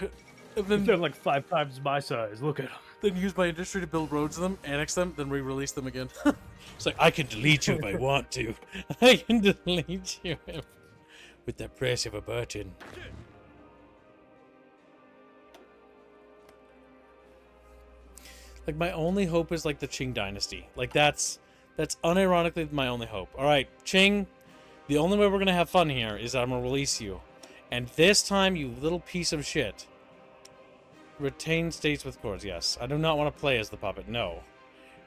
And then They're like 5 times my size. Look at them. then use my industry to build roads to them, annex them, then re-release them again. It's like, I can delete you if I want to. I can delete you with the press of a button. Like, my only hope is, like, the Qing dynasty. Like, that's unironically my only hope. Alright, Qing, the only way we're gonna have fun here is I'm gonna release you. And this time, you little piece of shit. Retain states with cores, yes. I do not want to play as the puppet, no.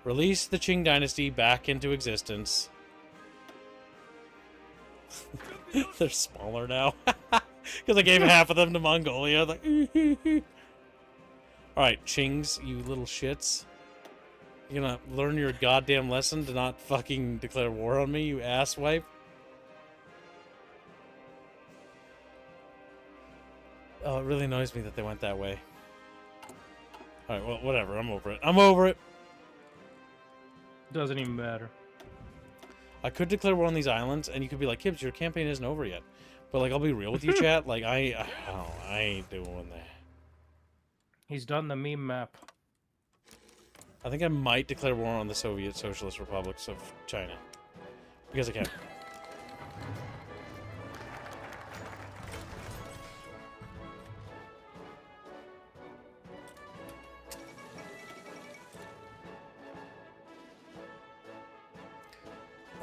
Release the Qing dynasty back into existence. They're smaller now. Because I gave half of them to Mongolia. Like, alright, Qings, you little shits. You're gonna learn your goddamn lesson to not fucking declare war on me, you asswipe? Oh, it really annoys me that they went that way. Alright, well, whatever. I'm over it. I'm over it. Doesn't even matter. I could declare war on these islands, and you could be like, Kibbs, your campaign isn't over yet. But, like, I'll be real with you, chat. Like, I ain't doing that. He's done the meme map. I think I might declare war on the Soviet Socialist Republics of China. Because I can.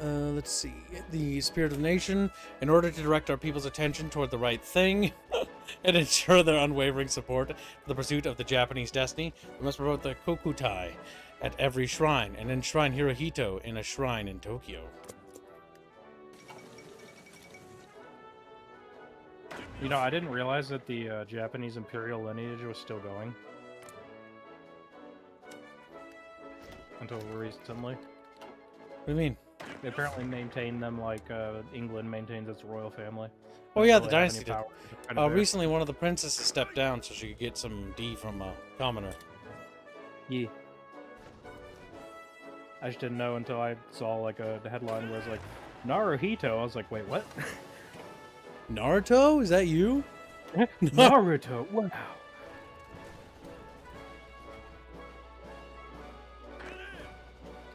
Let's see. The spirit of the nation, in order to direct our people's attention toward the right thing and ensure their unwavering support for the pursuit of the Japanese destiny, we must promote the Kokutai at every shrine and enshrine Hirohito in a shrine in Tokyo. You know, I didn't realize that the Japanese imperial lineage was still going. Until recently. What do you mean? They apparently maintain them like England maintains its royal family. Oh Don't yeah, really the have any dynasty did. power to kind of Recently, one of the princesses stepped down so she could get some D from a commoner. Yeah. I just didn't know until I saw like the headline where it was like Naruhito. I was like, wait, what? Naruto? Is that you? Naruto. Wow.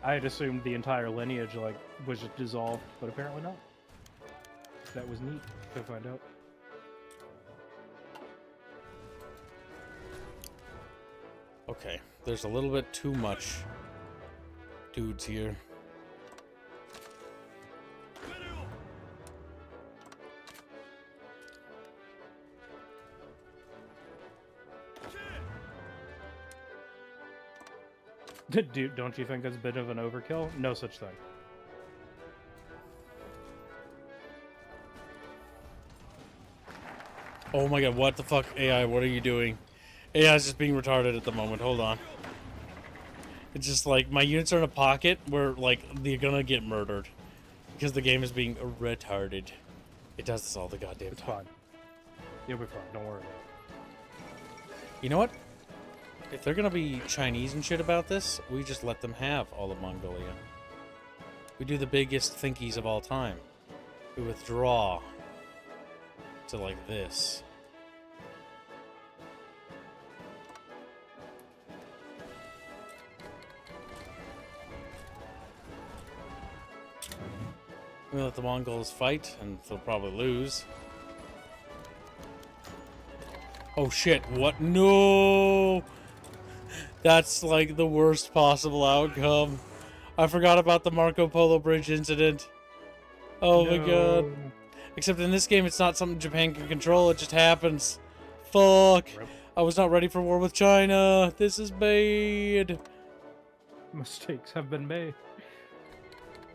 I had assumed the entire lineage like was just dissolved, but apparently not. That was neat to find out. Okay, there's a little bit too much dudes here. Don't you think that's a bit of an overkill? No such thing. Oh my god, what the fuck, AI, what are you doing? AI is just being retarded at the moment, hold on. It's just like my units are in a pocket where like they're gonna get murdered because the game is being retarded. It does this all the goddamn It's time. fine. You'll be fine. Don't worry about it. You know what? If they're gonna be Chinese and shit about this, we just let them have all of Mongolia. We do the biggest thinkies of all time. We withdraw to like this. We let the Mongols fight, and they'll probably lose. Oh shit, what? No! That's like the worst possible outcome. I forgot about the Marco Polo Bridge incident. Oh my god. Except in this game, it's not something Japan can control, it just happens. Fuck. Rip. I was not ready for war with China. This is bad. Mistakes have been made.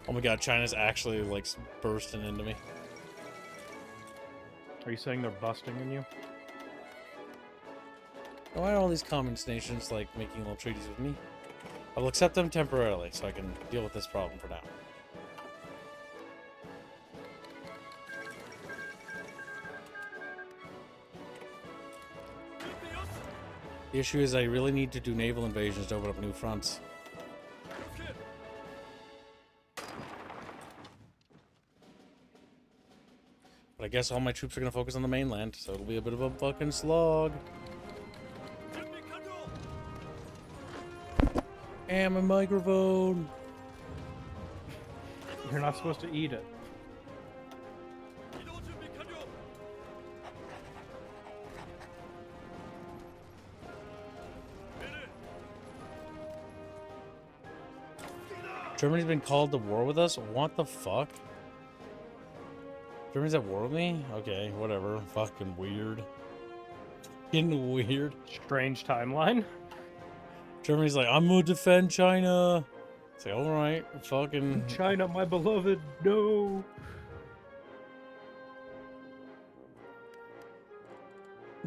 Oh my god, China's actually like bursting into me. Are you saying they're busting in you? Why are all these communist nations like making little treaties with me? I will accept them temporarily so I can deal with this problem for now. The issue is I really need to do naval invasions to open up new fronts. But I guess all my troops are going to focus on the mainland, so it'll be a bit of a fucking slog. And my microphone. You're not supposed to eat it. Germany's been called to war with us? What the fuck? Germany's at war with me? Okay, whatever. Fucking weird. Getting weird. Strange timeline. Germany's like, I'm gonna defend China. It's like, alright, fucking... China, my beloved, no.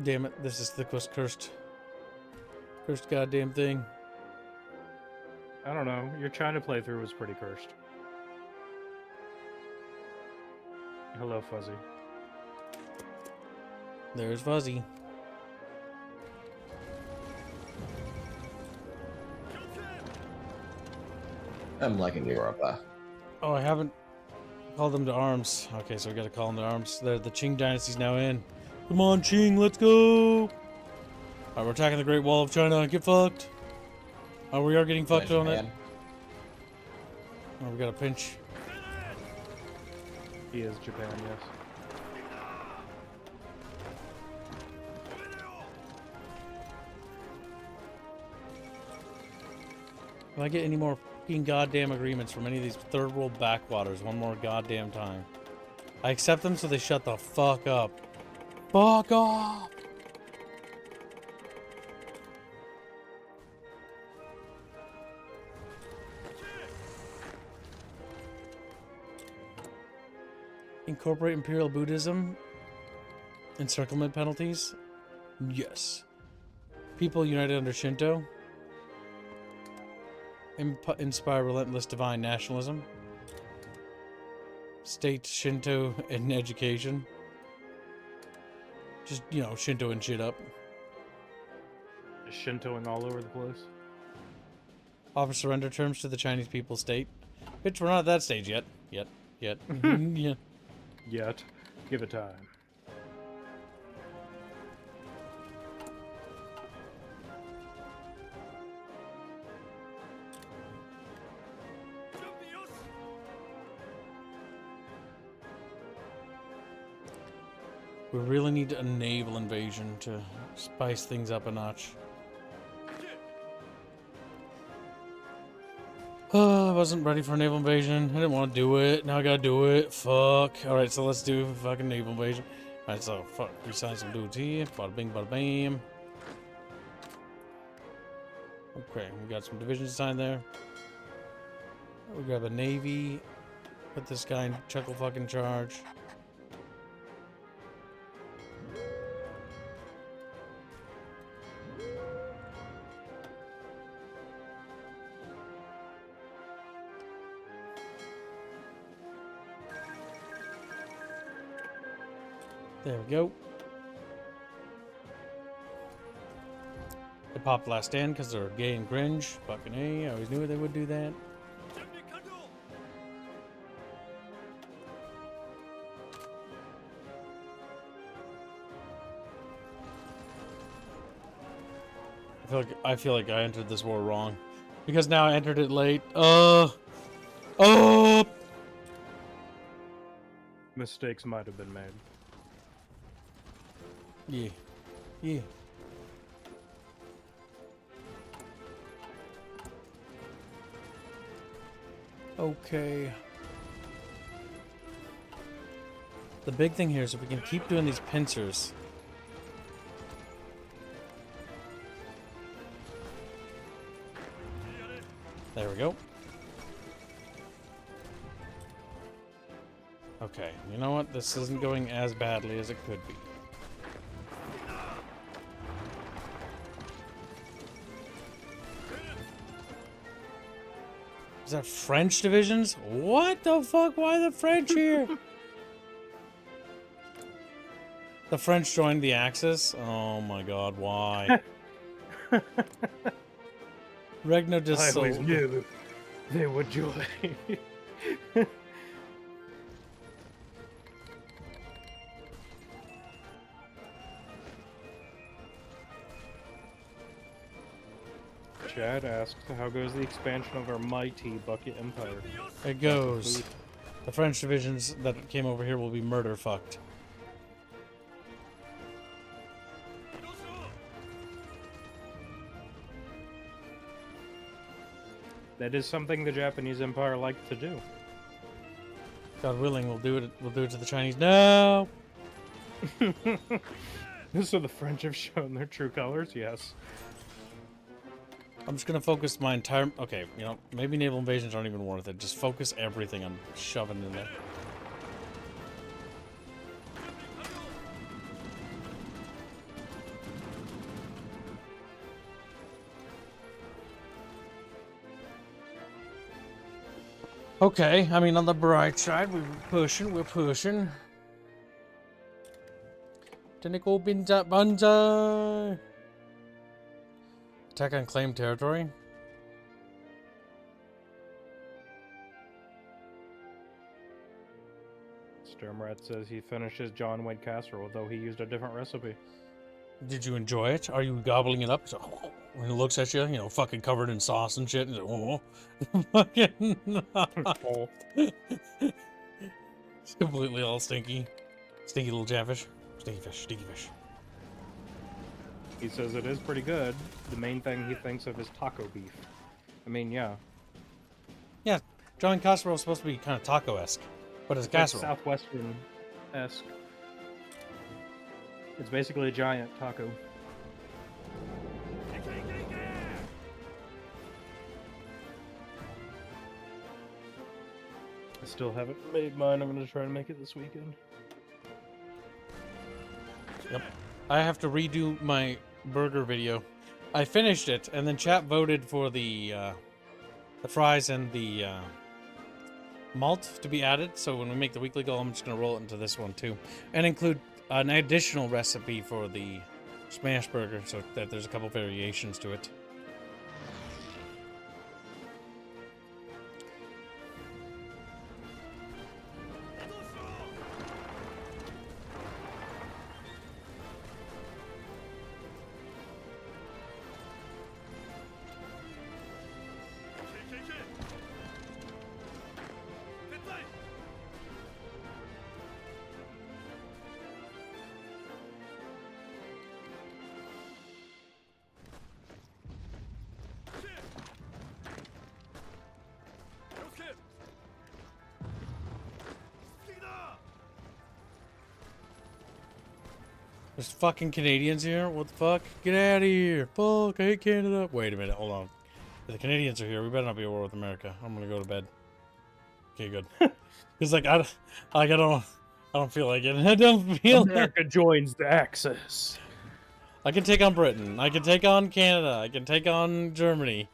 Damn it, this is the cursed goddamn thing. I don't know. Your China playthrough was pretty cursed. Hello, Fuzzy. There's Fuzzy. I'm liking Europe. Oh, I haven't called them to arms. Okay, so we gotta call them to arms. The Qing dynasty's now in. Come on, Qing, let's go! Alright, we're attacking the Great Wall of China. Get fucked. Oh, we are getting fucked on it. Oh, we got a pinch. He is Japan, yes. If I get any more fucking goddamn agreements from any of these third world backwaters one more goddamn time, I accept them so they shut the fuck up. Fuck off! Incorporate Imperial Buddhism? Encirclement penalties? Yes. People united under Shinto? Inspire relentless divine nationalism? State Shinto in education? Just, you know, Shinto and shit up. Just Shintoing all over the place. Offer surrender terms to the Chinese People's State? Bitch, we're not at that stage yet. Yet. Yeah. Yet. Give it time. We really need a naval invasion to spice things up a notch. I wasn't ready for a naval invasion. I didn't want to do it. Now I gotta do it. Fuck. Alright, so let's do a fucking naval invasion. Alright, so fuck. We sign some dudes here. Bada bing, bada bam. Okay, we got some divisions signed there. We grab a navy. Put this guy in chuckle fucking charge. There we go. They popped last stand because they're gay and cringe. Fucking A. I always knew they would do that. I feel like I entered this war wrong. Because now I entered it late. Oh! Mistakes might have been made. Yeah. Yeah. Okay. The big thing here is if we can keep doing these pincers. There we go. Okay, you know what? This isn't going as badly as it could be. Is that French divisions? What the fuck? Why the French here? The French joined the Axis? Oh my god, why? Regno just I always sold. knew they would join. Chad asked, how goes the expansion of our mighty Bucket Empire? It goes. The French divisions that came over here will be murder fucked. That is something the Japanese Empire liked to do. God willing, we'll do it. We'll do it to the Chinese. No. So the French have shown their true colors. Yes. I'm just gonna focus my entire. Okay, you know, maybe naval invasions aren't even worth it. Just focus everything on shoving in there. Okay, I mean, on the bright side, we're pushing. Tentacle Binza Banzai! Attack on claimed territory? Sturmrat says he finished his John Wayne casserole, though he used a different recipe. Did you enjoy it? Are you gobbling it up? So, when he looks at you, you know, fucking covered in sauce and shit, and he's like, oh. Fucking. It's completely all stinky. Stinky little catfish. Stinky fish. He says it is pretty good. The main thing he thinks of is taco beef. I mean, yeah. Yeah, John casserole is supposed to be kind of taco-esque, but it's casserole. Like Southwestern-esque. It's basically a giant taco. I still haven't made mine. I'm going to try to make it this weekend. Yep. I have to redo my burger video. I finished it, and then chat voted for the fries and the malt to be added. So when we make the weekly goal, I'm just going to roll it into this one too, and include an additional recipe for the smash burger, so that there's a couple variations to it. There's fucking Canadians here? What the fuck? Get out of here! Fuck, I hate Canada. Wait a minute, hold on. If the Canadians are here, we better not be at war with America. I'm gonna go to bed. Okay, good. It's like, I don't feel like it. I don't feel America joins the Axis. I can take on Britain. I can take on Canada. I can take on Germany.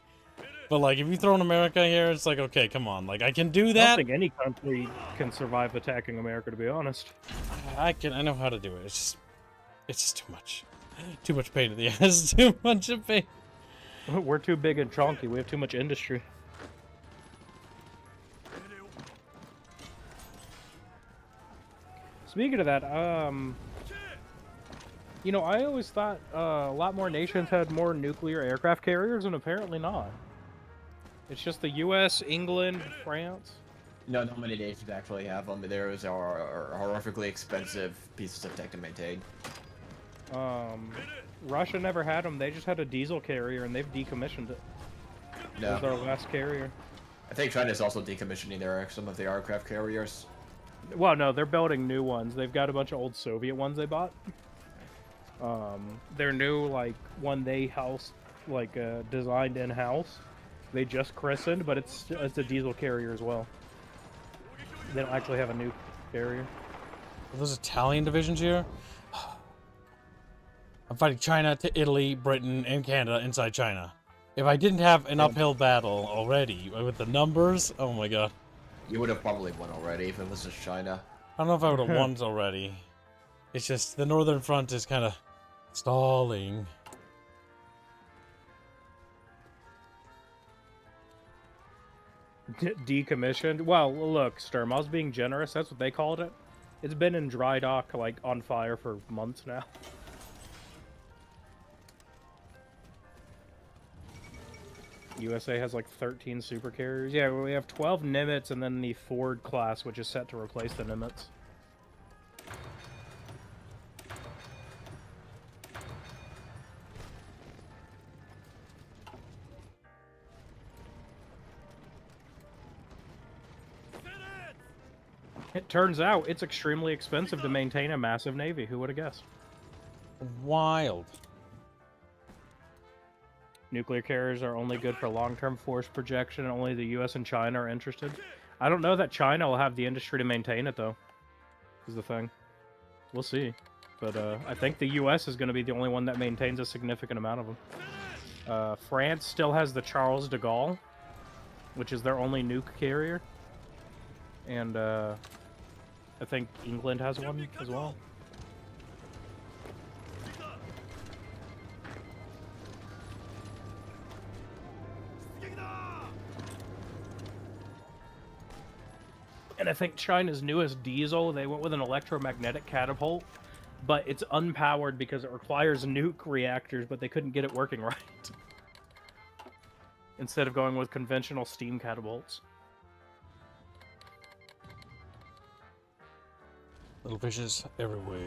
But like, if you throw in America here, it's like, okay, come on. Like, I can do I don't that. think any country can survive attacking America, to be honest. I know how to do it. It's just too much. Too much pain in the ass. Too much of pain. We're too big and chunky. We have too much industry. Speaking of that, you know, I always thought a lot more nations had more nuclear aircraft carriers, and apparently not. It's just the U.S., England, France. No, not many nations actually have them. Theirs are horrifically expensive pieces of tech to maintain. Russia never had them. They just had a diesel carrier, and they've decommissioned it. That was No. our last carrier. I think China's also decommissioning some of the aircraft carriers. Well, no, they're building new ones. They've got a bunch of old Soviet ones they bought. Their new, like, one they house, like, designed in-house. They just christened, but it's a diesel carrier as well. They don't actually have a new carrier. Are those Italian divisions here? I'm fighting China to Italy, Britain, and Canada inside China. If I didn't have an uphill battle already with the numbers, oh my god. You would have probably won already if it was just China. I don't know if I would have won already. It's just the northern front is kind of stalling. Decommissioned? Well, look, Sturm, I was being generous. That's what they called it. It's been in dry dock, like, on fire for months now. USA has like 13 super carriers. Yeah, we have 12 Nimitz and then the Ford class, which is set to replace the Nimitz. It turns out it's extremely expensive to maintain a massive navy. Who would have guessed? Wild. Nuclear carriers are only good for long-term force projection, and only the US and China are interested. I don't know that China will have the industry to maintain it, though, is the thing. We'll see. But I think the US is going to be the only one that maintains a significant amount of them. France still has the Charles de Gaulle, which is their only nuke carrier. And I think England has one as well. And I think China's newest diesel, they went with an electromagnetic catapult, but it's unpowered because it requires nuke reactors, but they couldn't get it working right. Instead of going with conventional steam catapults. Little fishes everywhere.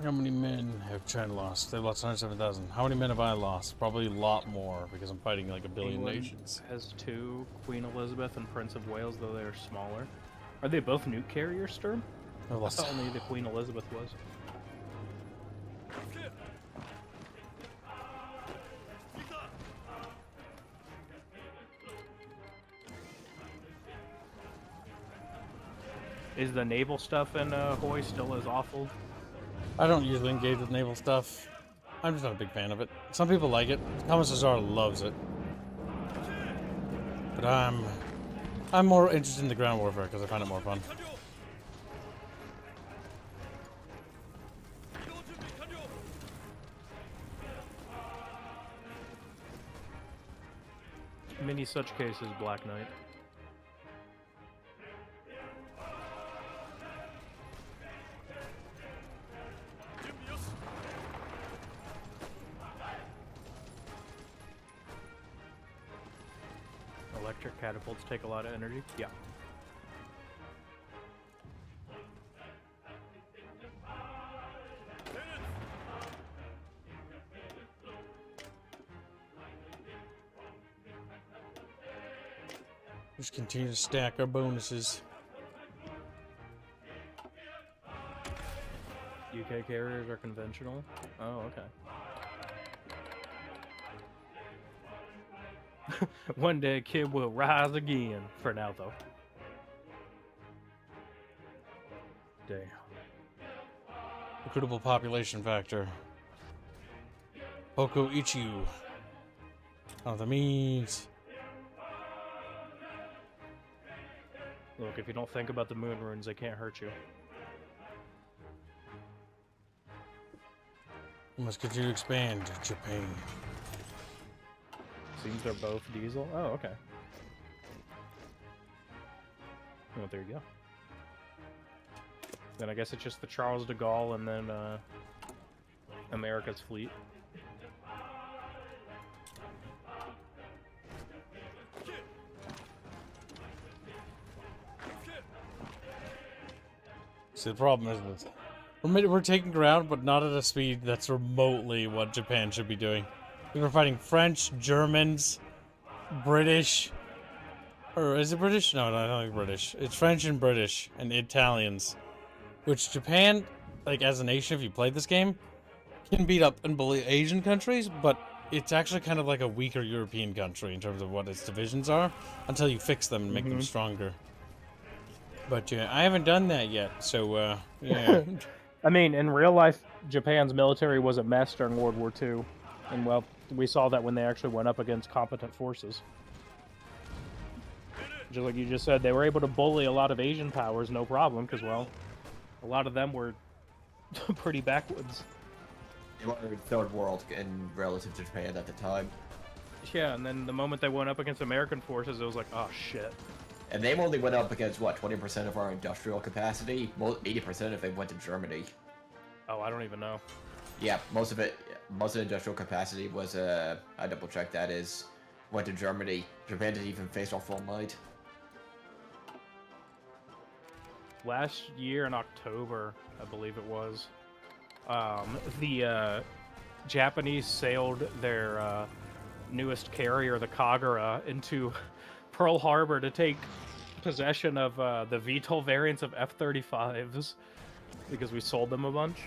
How many men have China lost? They've lost 107,000. How many men have I lost? Probably a lot more, because I'm fighting like a billion England nations. has two, Queen Elizabeth and Prince of Wales, though they are smaller. Are they both nuke carriers, Sturm? I've I lost. thought only the Queen Elizabeth was. Is the naval stuff in HOI still as awful? I don't usually engage with naval stuff. I'm just not a big fan of it. Some people like it. Commissar loves it. But I'm more interested in the ground warfare because I find it more fun. Many such cases, Black Knight. Electric catapults take a lot of energy. Yeah. Just continue to stack our bonuses. UK carriers are conventional. Oh, okay. One day, kid will rise again. For now, though. Damn. Recruitable population factor. Hoko Ichiu. I don't know what that means. Look, if you don't think about the moon runes, they can't hurt you. We must continue to expand Japan. Seems they're both diesel. Oh, okay. Well, there you go. Then I guess it's just the Charles de Gaulle and then America's fleet. See, the problem is that we're taking ground, but not at a speed that's remotely what Japan should be doing. We were fighting French, Germans, British, or is it British? No, I don't think British. It's French and British and Italians, which Japan, like as a nation, if you played this game, can beat up and bully Asian countries, but it's actually kind of like a weaker European country in terms of what its divisions are until you fix them and make them stronger. But yeah, I haven't done that yet, so yeah. I mean, in real life, Japan's military was a mess during World War II. And, well, we saw that when they actually went up against competent forces. Just like you just said, they were able to bully a lot of Asian powers, no problem, because, well, a lot of them were pretty backwoods. They were third world in relative to Japan at the time. Yeah, and then the moment they went up against American forces, it was like, oh, shit. And they only went up against, what, 20% of our industrial capacity? 80% if they went to Germany. Oh, I don't even know. Yeah, most of the industrial capacity was, I double-checked that, is, went to Germany. Japan didn't even face our full might. Last year in October, I believe it was, the Japanese sailed their newest carrier, the Kagura, into Pearl Harbor to take possession of the VTOL variants of F-35s because we sold them a bunch.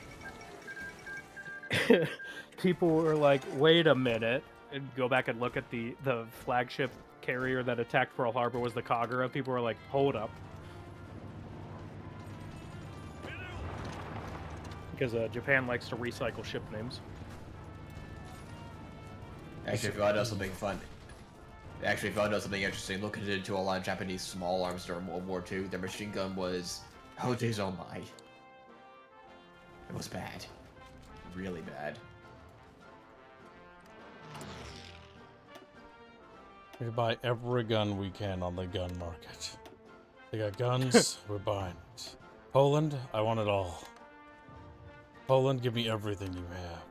People were like, wait a minute, and go back and look at the flagship carrier that attacked Pearl Harbor was the Kagura. People were like, hold up. Because Japan likes to recycle ship names. Actually, if you want to know something fun, actually, if you want to know something interesting, looking into a lot of Japanese small arms during World War II, their machine gun was, oh jeez, oh my. It was bad. Really bad. We buy every gun we can on the gun market. They got guns, we're buying it. Poland, I want it all. Poland, give me everything you have.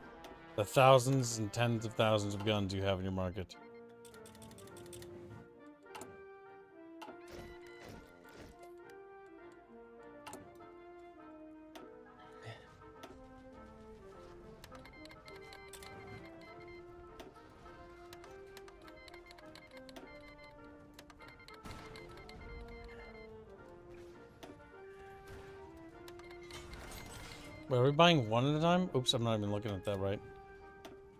The thousands and tens of thousands of guns you have in your market. Wait, are we buying one at a time? Oops, I'm not even looking at that right.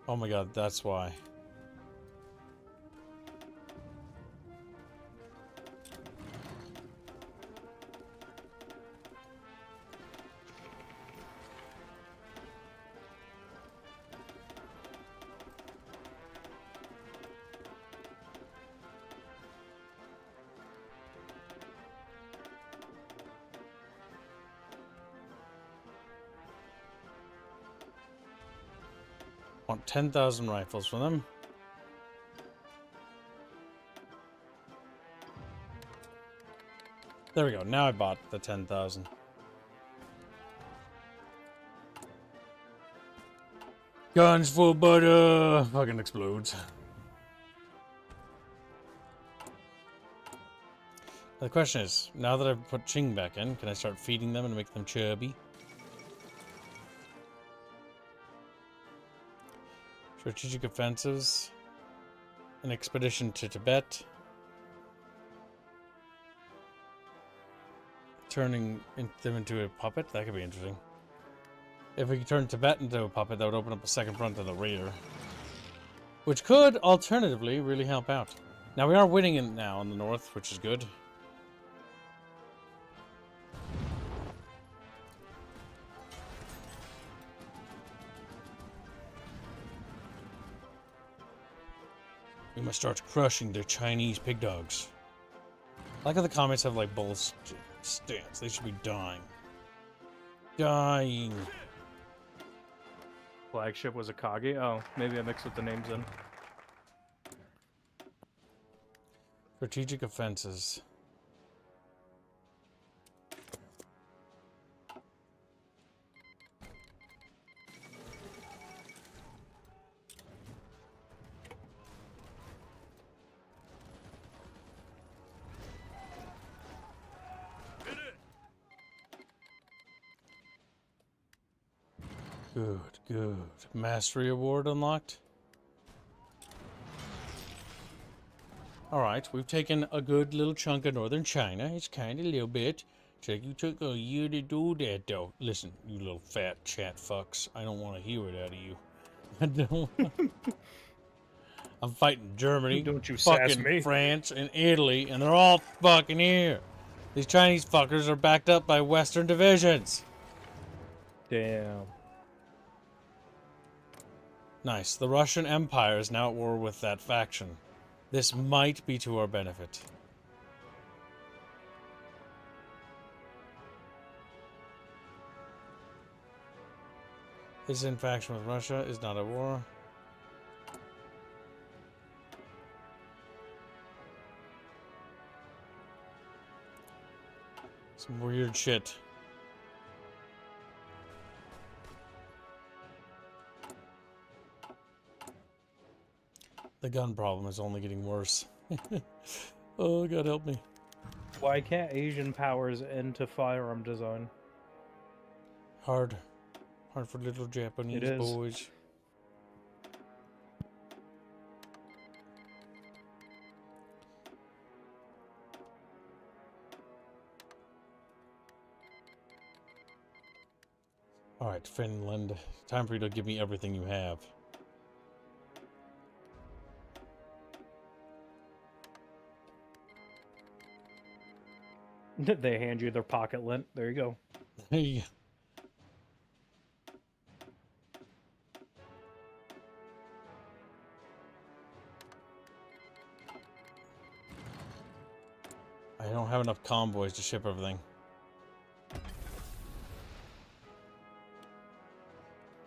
Oh my god, that's why. Want 10,000 rifles from them. There we go. Now I bought the 10,000. Guns for butter! Fucking explodes. The question is, now that I've put Ching back in, can I start feeding them and make them chubby? Strategic offensives. An expedition to Tibet. Turning them into a puppet? That could be interesting. If we could turn Tibet into a puppet, that would open up a second front to the rear. Which could, alternatively, really help out. Now, we are winning in now in the north, which is good. We must start crushing their Chinese pig dogs. I like how the comments have like both stance. They should be dying. Dying. Flagship was a Kage? Oh, maybe I mixed with the names in. Strategic offenses. Good, good. Mastery award unlocked. Alright, we've taken a good little chunk of northern China. It's kind of a little bit. You took a year to do that, though. Listen, you little fat chat fucks. I don't want to hear it out of you. I don't. I'm fighting Germany, Don't you sass fucking me. France, and Italy, and they're all fucking here. These Chinese fuckers are backed up by Western divisions. Damn. Nice. The Russian Empire is now at war with that faction. This might be to our benefit. Is in faction with Russia, is not at war. Some weird shit. The gun problem is only getting worse. Oh, God help me. Why can't Asian powers into firearm design? Hard. Hard for little Japanese It is. boys. Alright, Finland. Time for you to give me everything you have. They hand you their pocket lint. There you go. Hey. I don't have enough convoys to ship everything.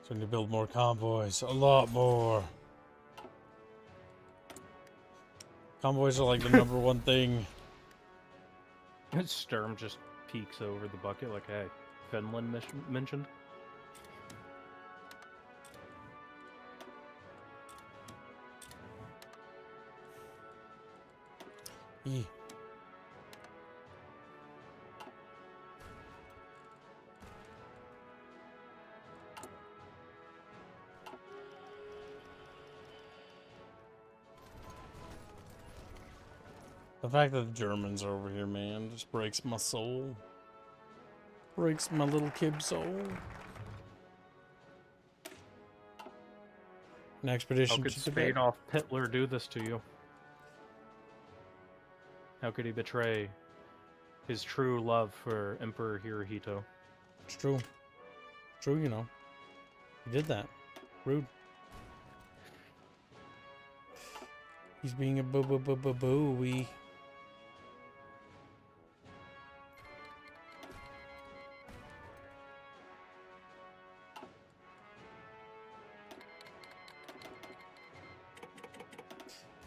So I need to build more convoys. A lot more. Convoys are like the number one thing. Sturm just peeks over the bucket like, hey, Finland mentioned. E. The fact that the Germans are over here, man, just breaks my soul. Breaks my little kid soul. An expedition How could to Spain Tibet. off Hitler do this to you? How could he betray his true love for Emperor Hirohito? It's true. True, you know. He did that. Rude. He's being a boo-boo-boo-boo-boo-wee.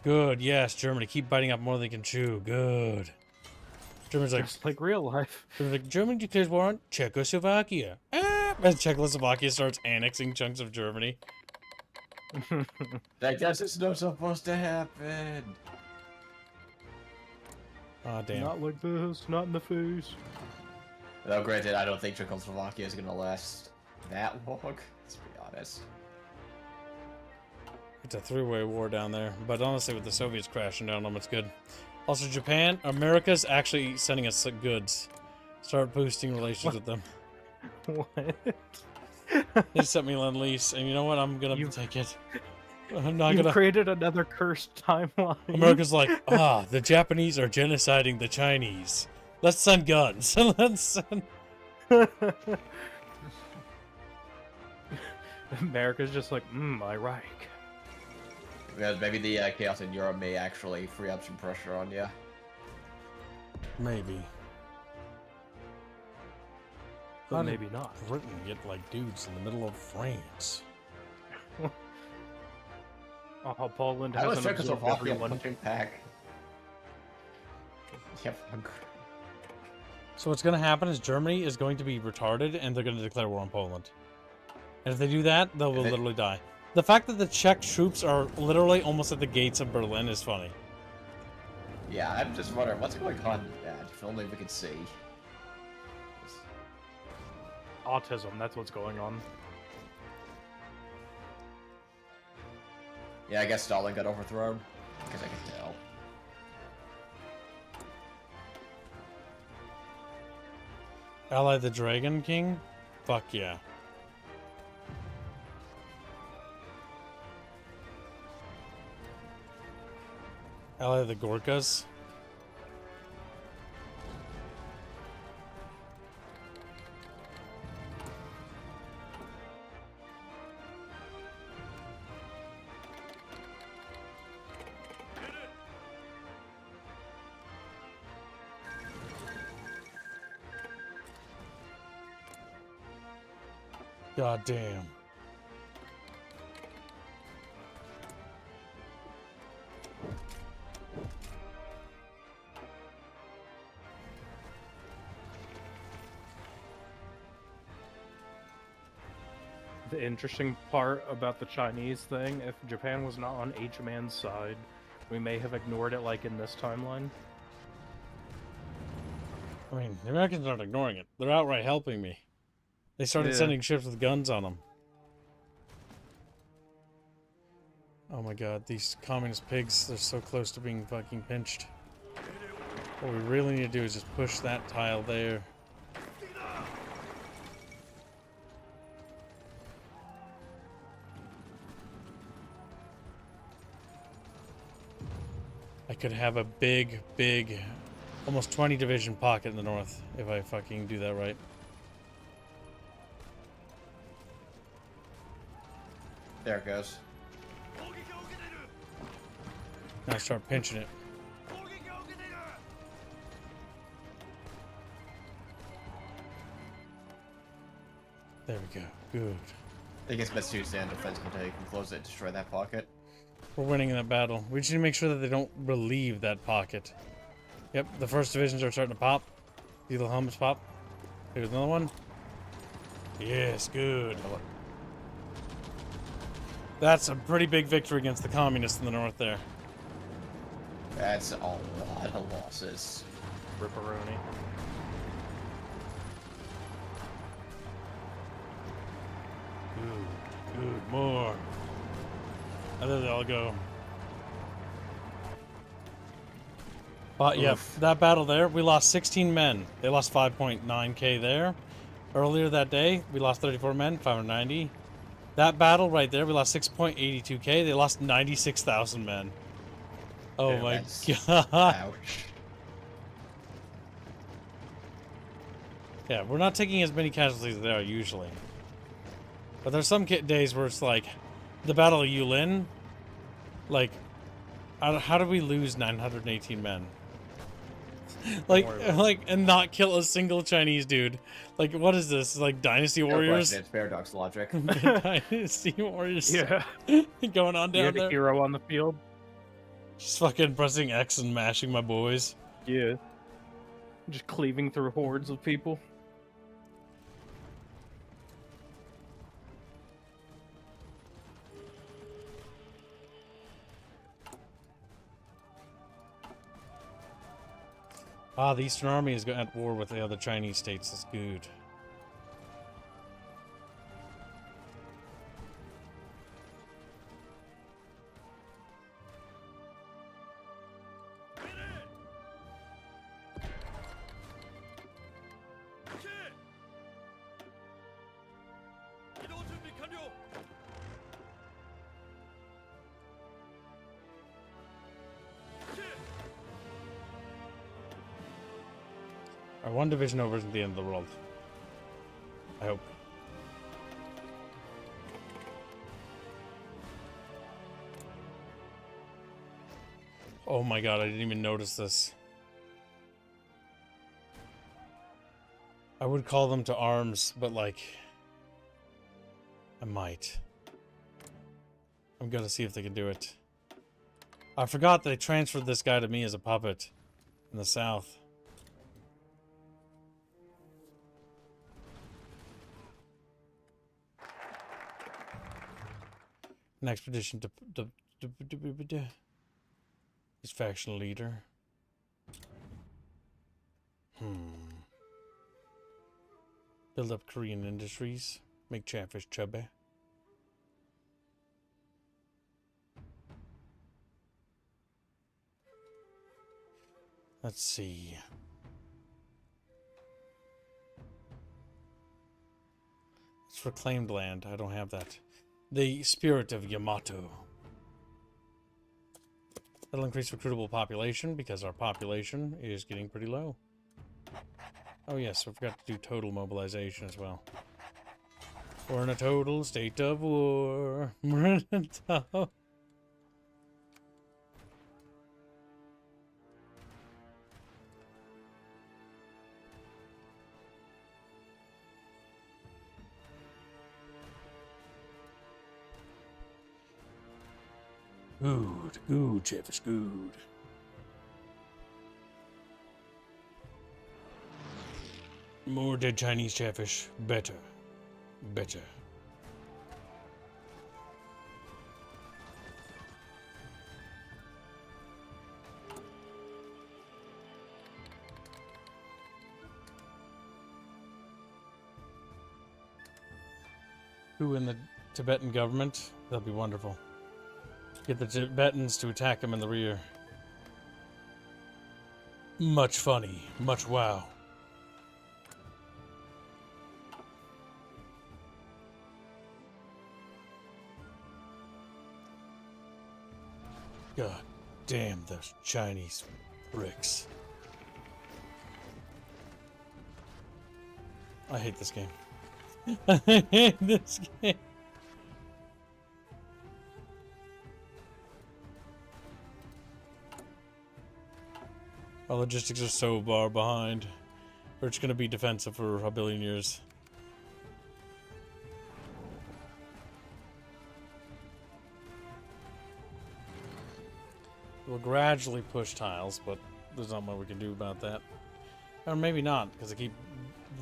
Good, yes, Germany. Keep biting up more than they can chew. Good. Germany's like, Just like real life. Germany declares war on Czechoslovakia. Ah! As Czechoslovakia starts annexing chunks of Germany. I guess it's not supposed to happen. Ah, damn. Not like this, not in the face. Though granted, I don't think Czechoslovakia is gonna last that long. Let's be honest. It's a three-way war down there. But honestly, with the Soviets crashing down on them, it's good. Also, Japan, America's actually sending us goods. Start boosting relations with them. What? They sent me Lend-Lease, and you know what? I'm gonna take it. I'm not You gonna... created another cursed timeline. America's like, the Japanese are genociding the Chinese. Let's send guns. Let's send... America's just like, Iraq. Because maybe the chaos in Europe may actually free up some pressure on you. Maybe. But How did maybe not. Britain get like dudes in the middle of France. Oh, Poland I was hasn't absorbed Czechoslovakia everyone. punching back. Yeah, fuck. So what's going to happen is Germany is going to be retarded, and they're going to declare war on Poland. And if they do that, they will literally die. The fact that the Czech troops are literally almost at the gates of Berlin is funny. Yeah, I'm just wondering what's going on with that. If only we could see. Autism, that's what's going on. Yeah, I guess Stalin got overthrown. Because I can tell. Ally the Dragon King? Fuck yeah. Ally the Gorkas? God damn. The interesting part about the Chinese thing, if Japan was not on H-Man's side, we may have ignored it like in this timeline. I mean, the Americans aren't ignoring it. They're outright helping me. They started Yeah. sending ships with guns on them. Oh my god, these communist pigs, they're so close to being fucking pinched. What we really need to do is just push that tile there. I could have a big, almost 20 division pocket in the north if I fucking do that right. There it goes. Now start pinching it. There we go. Good. I guess best to stand defense until you can close it, destroy that pocket. We're winning in that battle. We just need to make sure that they don't relieve that pocket. Yep, the first divisions are starting to pop. The little helmets pop. Here's another one. Yes, good. That's a pretty big victory against the communists in the north there. That's a lot of losses. Ripperoni. Good, more. And there they all go. But yeah, that battle there, we lost 16 men. They lost 5.9k there. Earlier that day, we lost 34 men, 590. That battle right there, we lost 6.82k. They lost 96,000 men. Oh Yeah, my that's- god. Ouch. Yeah, we're not taking as many casualties as they are usually. But there's some days where it's like, the Battle of Yulin, like, how did we lose 918 men? Like, and not kill a single Chinese dude. Like, what is this? Like Dynasty No Warriors? question, it's Paradox logic. Dynasty Warriors Yeah. going on You down had a there. hero on the field? Just fucking pressing X and mashing my boys. Yeah. Just cleaving through hordes of people. Ah, the Eastern Army is at war with the other Chinese states. That's good. 이동 준비 완료. Our one division over isn't the end of the world. I hope. Oh my god, I didn't even notice this. I would call them to arms, but like... I might. I'm gonna see if they can do it. I forgot they transferred this guy to me as a puppet in the south. An expedition to his faction leader. Build up Korean industries. Make Chatfish chubby. Let's see. It's reclaimed land. I don't have that. The spirit of Yamato. That'll increase recruitable population because our population is getting pretty low. Oh yes, I forgot to do total mobilization as well. We're in a total state of war. We're in a total... Good, Chatfish, good. More dead Chinese Chatfish, better. Better. Who in the Tibetan government? That'll be wonderful. Get the Tibetans to attack him in the rear. Much funny. Much wow. God damn those Chinese pricks. I hate this game. I hate this game. Our logistics are so far behind. We're just gonna be defensive for a billion years. We'll gradually push tiles, but there's not much we can do about that. Or maybe not, because I keep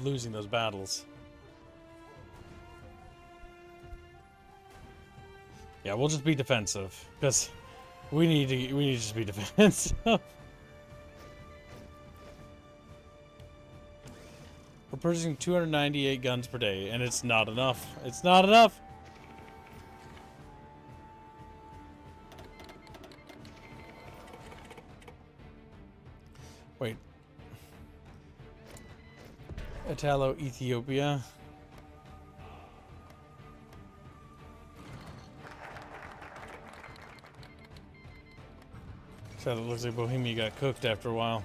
losing those battles. Yeah, we'll just be defensive, because we need to just be defensive. We're purchasing 298 guns per day, and it's not enough. It's not enough! Wait. Italo-Ethiopia. So it looks like Bohemia got cooked after a while.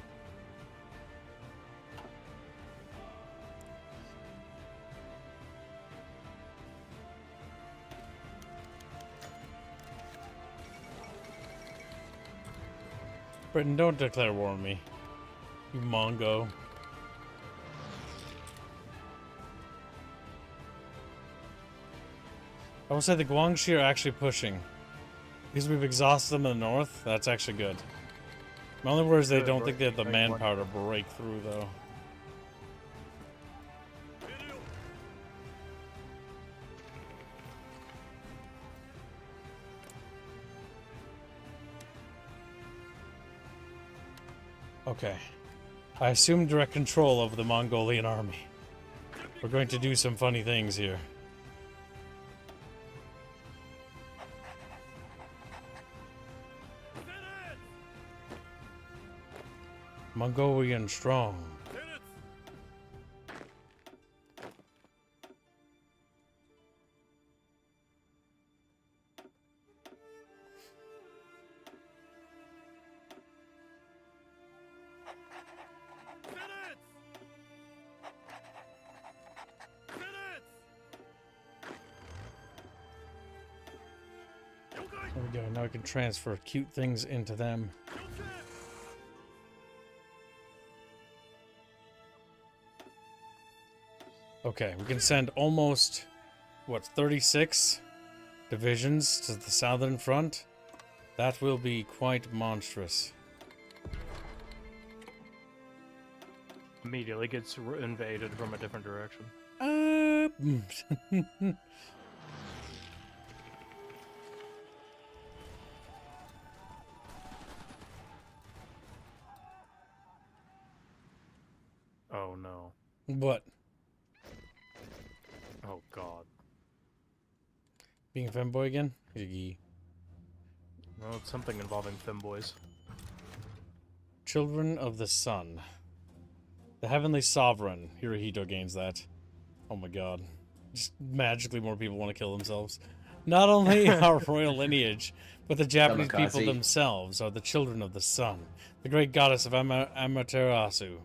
Britain, don't declare war on me. You Mongo. I will say the Guangxi are actually pushing. Because we've exhausted them in the north, that's actually good. My only worry is they don't think they have the manpower to break through, though. Okay. I assume direct control of the Mongolian army. We're going to do some funny things here. Mongolian strong. There we go. Now I can transfer cute things into them. Okay, we can send almost, what, 36 divisions to the southern front? That will be quite monstrous. Immediately gets invaded from a different direction. Oh no. What? Oh god. Being a femboy again? Yee. Well, it's something involving femboys. Children of the Sun. The Heavenly Sovereign. Hirohito gains that. Oh my god. Just magically more people want to kill themselves. Not only our royal lineage, but the Japanese people Kamikaze. themselves are the children of the sun. The great goddess of Amaterasu.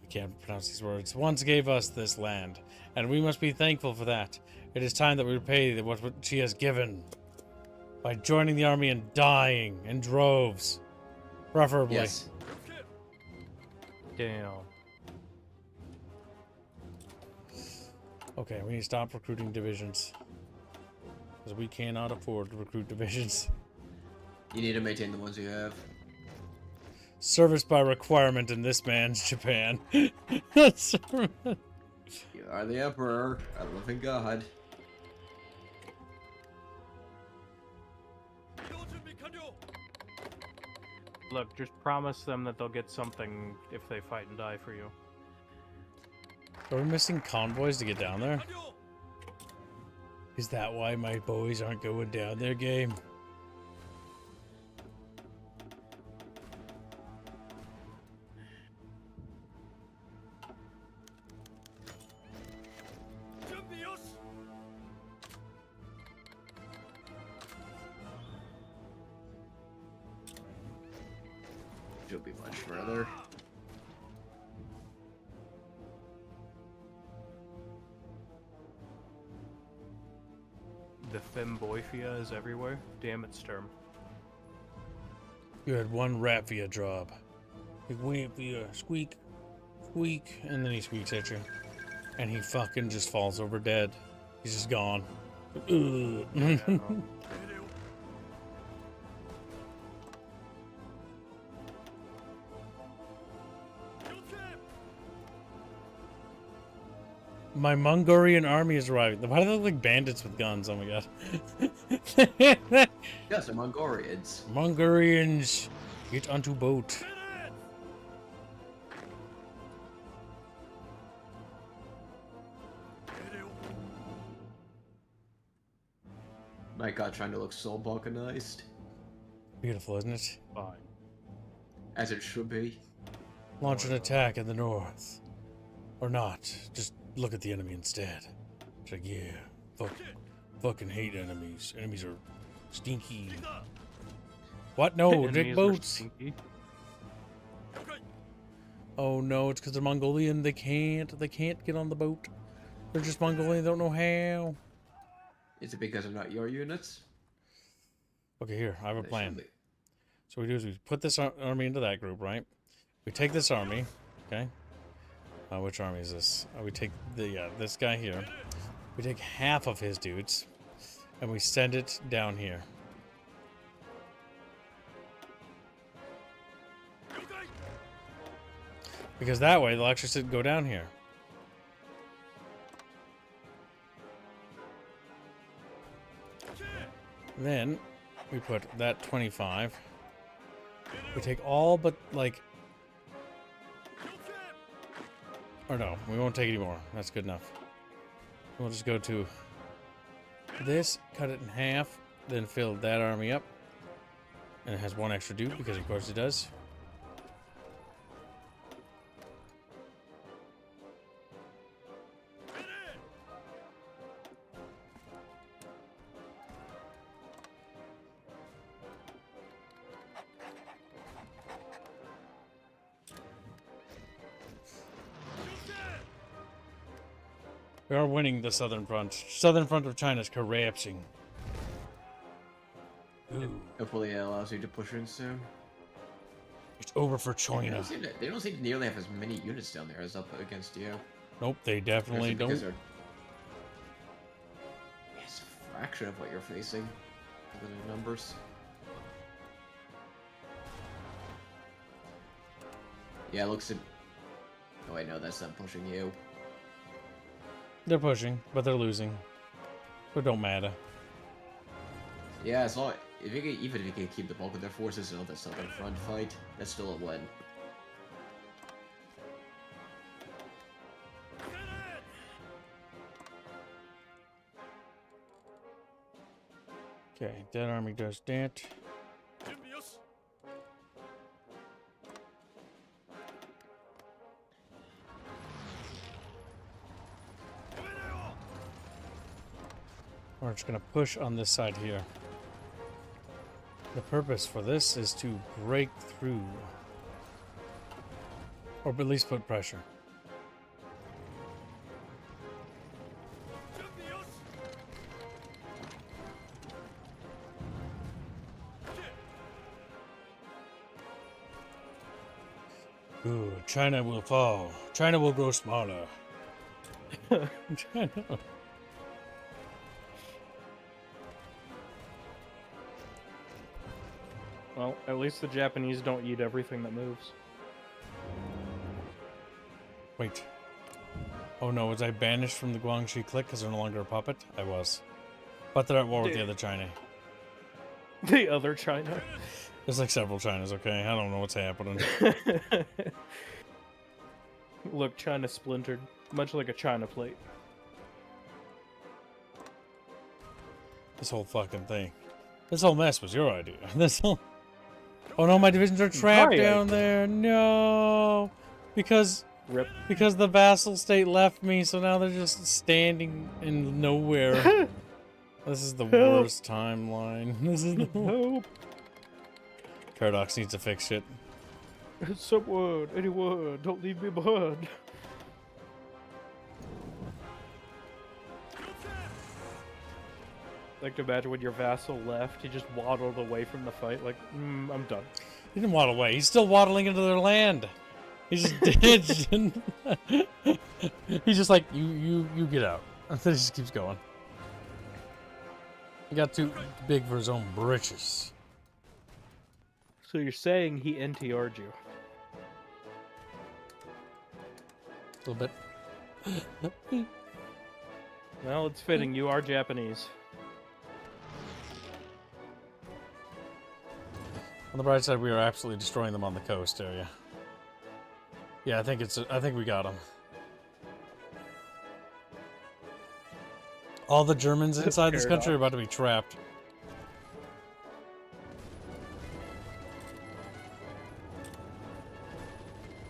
I can't pronounce these words. Once gave us this land, and we must be thankful for that. It is time that we repay what she has given. By joining the army and dying in droves. Preferably. Yes. Damn. Okay, we need to stop recruiting divisions. Because we cannot afford to recruit divisions. You need to maintain the ones you have. Service by requirement in this man's Japan. You are the emperor, a living god. Look, just promise them that they'll get something if they fight and die for you. Are we missing convoys to get down there? Is that why my boys aren't going down there, game? She'll be much further. The femboyphia is everywhere. Damn its term. You had one Raffia job. You wait for your squeak, squeak, and then he squeaks at you. And he fucking just falls over dead. He's just gone. Ugh. My Mongolian army is arriving. Why do they look like bandits with guns? Oh my god. Yes, they're Mongolians. Mongolians, get onto boat. My god, trying to look so balkanized. Beautiful, isn't it? Fine. As it should be. Launch an attack in the north. Or not. Just look at the enemy instead. It's like, yeah, fucking hate enemies. Enemies are stinky. What? No, Enemies big are boats. stinky. Oh no, it's because they're Mongolian. They can't get on the boat. They're just Mongolian. They don't know how. Is it because they're not your units? Okay, here, I have a They plan. should be. So what we do is we put this army into that group, right? We take this army, okay? Which army is this? We take this guy here. We take half of his dudes, and we send it down here. Because that way they'll actually go down here. Then we put that 25. We take all but like. Or no, we won't take any more. That's good enough. We'll just go to this, cut it in half, then fill that army up. And it has one extra dude, because of course it does. We are winning the southern front. Southern front of China is collapsing. Ooh, Hopefully it allows you to push in soon. it's over for They China. don't seem to nearly have as many units down there as up against you. Nope, they definitely Especially because don't. it's a fraction of what you're facing. The numbers. Yeah, it looks. Oh wait, no, that's not pushing you. They're pushing, but they're losing. So it don't matter. Yeah, as long if you can, even if you can keep the bulk of their forces in the southern front fight, that's still a win. Okay, that army does that. 準備よし We're just gonna push on this side here. The purpose for this is to break through. Or at least put pressure. 準備よし Ooh, China will fall. China will grow smaller. China. Well, at least the Japanese don't eat everything that moves. Wait. Oh no, was I banished from the Guangxi clique because they're no longer a puppet? I was. But they're at war with the other China. The other China. There's like several Chinas, okay? I don't know what's happening. Look, China splintered, much like a China plate. This whole fucking thing. This whole mess was your idea. This whole... Oh no, my divisions are trapped down there. No! Because Rip. the vassal state left me, so now they're just standing in nowhere. This is the worst timeline. This is the Help! Paradox needs to fix shit. Someone, anyone, don't leave me behind. Like to imagine when your vassal left, he just waddled away from the fight. Like, I'm done. He didn't waddle away. He's still waddling into their land. He's just ditched. He's just like, you get out. And then he just keeps going. He got too big for his own britches. So you're saying he NTR'd you? A little bit. Well, it's fitting. You are Japanese. On the bright side, we are absolutely destroying them on the coast area. Yeah, I think we got them. All the Germans inside this country are about to be trapped.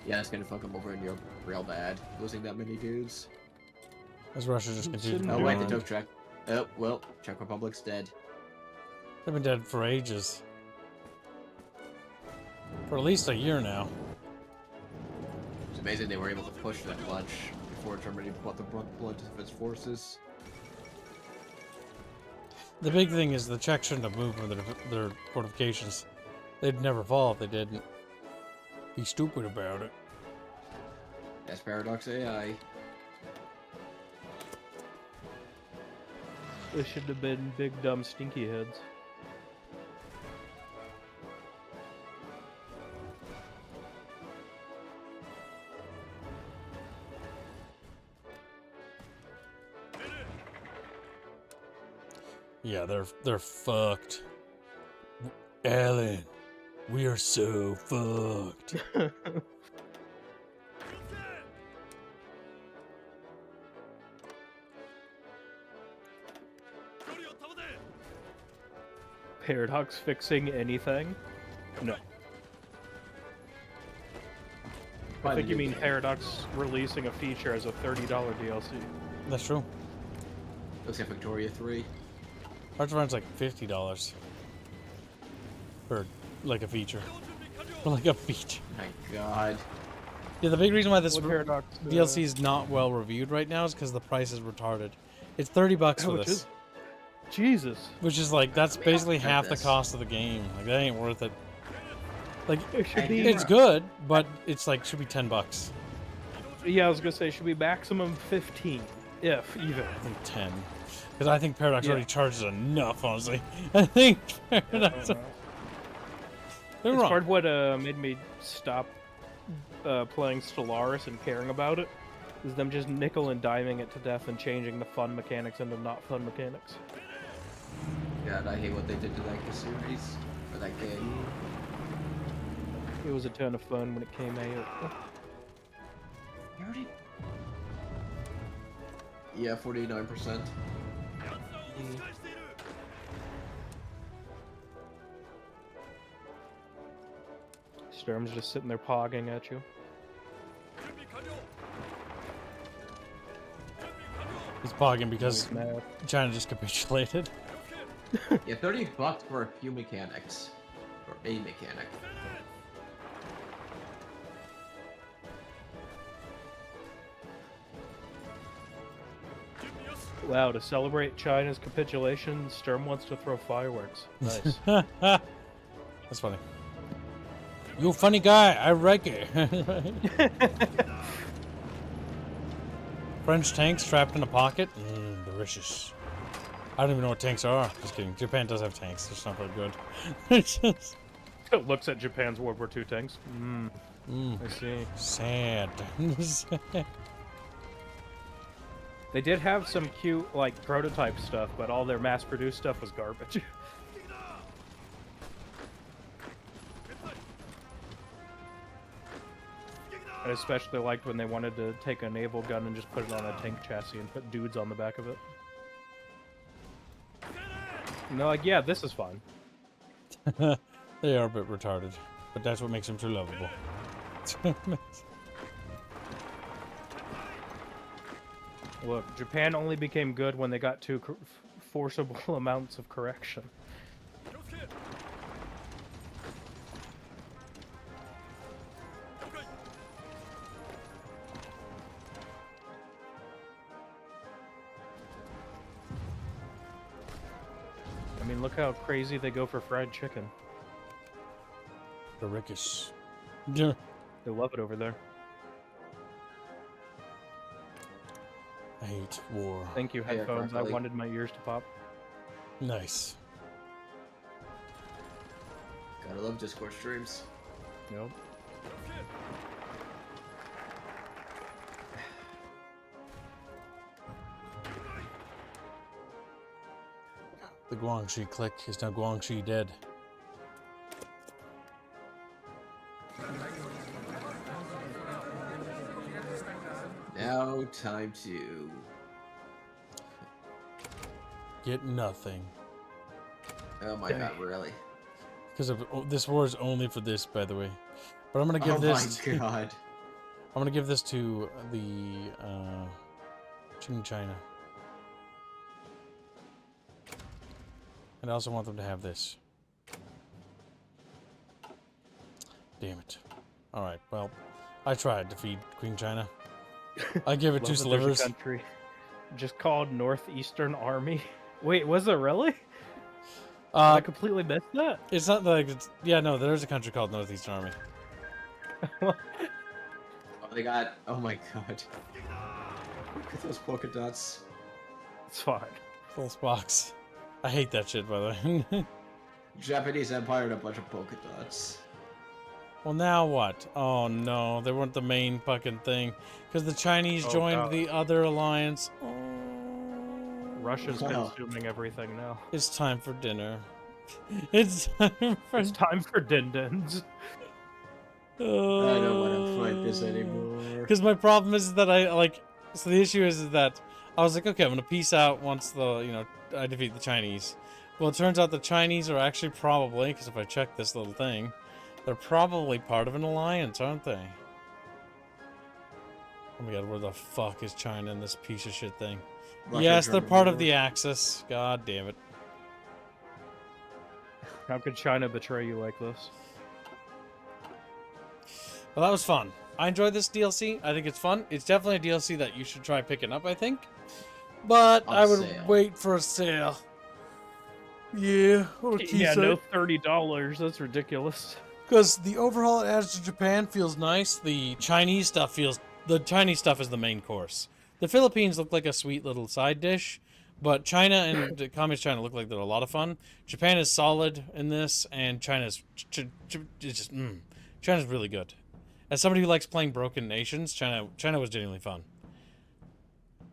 Yeah, it's gonna fuck them over in Europe real bad, losing that many dudes. As Russia just continues to Oh move wait, they on. took Czech. Oh well, Czech Republic's dead. They've been dead for ages. For at least a year now. It's amazing they were able to push that much before Germany brought the blood of its forces. The big thing is the Czechs shouldn't have moved from their fortifications. They'd never fall if they didn't. Be stupid about it. That's Paradox AI. They should have been big, dumb, stinky heads. Yeah, they're fucked. Alan, we are so fucked. Paradox fixing anything? No. I think you mean Paradox releasing a feature as a $30 DLC. That's true. Looks like Victoria 3. Hearts of Iron's like $50 for like a feature. For like a feature. My god. Yeah, the big reason why this What Paradox DLC is not well reviewed right now is because the price is retarded. It's $30 for which this, is- Jesus. which is like that's basically at half the this. cost of the game. Like that ain't worth it. Like It should be it's good, but it's like should be $10. Yeah, I was gonna say it should be maximum 15, if even. I think 10. Because I think Paradox Yeah. already charges enough, honestly. I think Paradox... They're It's wrong. part of what made me stop playing Stellaris and caring about it. Is them just nickel and diming it to death and changing the fun mechanics into not fun mechanics. God, I hate what they did to that series or that game. It was a ton of fun when it came out. You already... Yeah, 49%. Storm's just sitting there pogging at you. He's pogging because He's mad. China just capitulated. Yeah, $30 for a few mechanics. Or a mechanic. Wow, to celebrate China's capitulation, Sturm wants to throw fireworks. Nice. That's funny. You funny guy, I like it. French tanks trapped in a pocket? Delicious. I don't even know what tanks are. Just kidding. Japan does have tanks. It's not very good. It's just... It looks at Japan's World War II tanks. I see. sad. They did have some cute, like, prototype stuff, but all their mass-produced stuff was garbage. I especially liked when they wanted to take a naval gun and just put it on a tank chassis and put dudes on the back of it. And they're like, yeah, this is fun. They are a bit retarded, but that's what makes them so lovable. Look, Japan only became good when they got to forcible amounts of correction. I mean, look how crazy they go for fried chicken. The Rickish. Yeah. They love it over there. I hate war. Thank you, Hey, headphones. I broccoli. wanted my ears to pop. Nice. Gotta love Discord streams. Nope. The Guangxi clique is now Guangxi dead. Now, time to... Get nothing. Oh my god, really? Because this war is only for this, by the way. But I'm gonna give Oh this. my god. I'm gonna give this to the Qing China. And I also want them to have this. Damn it. Alright, well, I tried to feed Queen China. I give it Love two that there's a slivers. country just called Northeastern Army. Wait, was it really? I completely missed that. It's not like it's... Yeah, no, there's a country called Northeastern Army. Oh, they got... Oh my god. Look at those polka dots. It's fine. Full box. I hate that shit, by the way. Japanese Empire and a bunch of polka dots. Well, now what? Oh no, they weren't the main fucking thing. Because the Chinese Oh, joined God. the other alliance. Oh. Russia's Wow. consuming everything now. It's time for dinner. It's time for... It's time for din-dins. I don't want to fight this anymore. Because my problem is that I, like... So the issue is that I was like, okay, I'm going to peace out once the, you know, I defeat the Chinese. Well, it turns out the Chinese are actually probably, because if I check this little thing, they're probably part of an alliance, aren't they? Oh my god, where the fuck is China in this piece of shit thing? Russia, Yes, they're Germany part of war. the Axis. God damn it. How could China betray you like this? Well, that was fun. I enjoyed this DLC. I think it's fun. It's definitely a DLC that you should try picking up, I think. But On I would sale. wait for a sale. Yeah, or Yeah, no $30. That's ridiculous. Because the overhaul it adds to Japan feels nice. The Chinese stuff feels the Chinese stuff is the main course. The Philippines look like a sweet little side dish, but China and Communist China look like they're a lot of fun. Japan is solid in this, and China's China's really good. As somebody who likes playing Broken Nations, China was genuinely fun,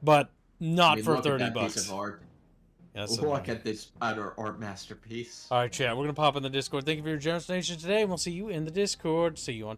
but not I mean, for look at 30 that bucks. piece of art. Yeah, that's Look at this utter art masterpiece. All right, chat. We're gonna pop in the Discord. Thank you for your generous donation today, and we'll see you in the Discord. See you on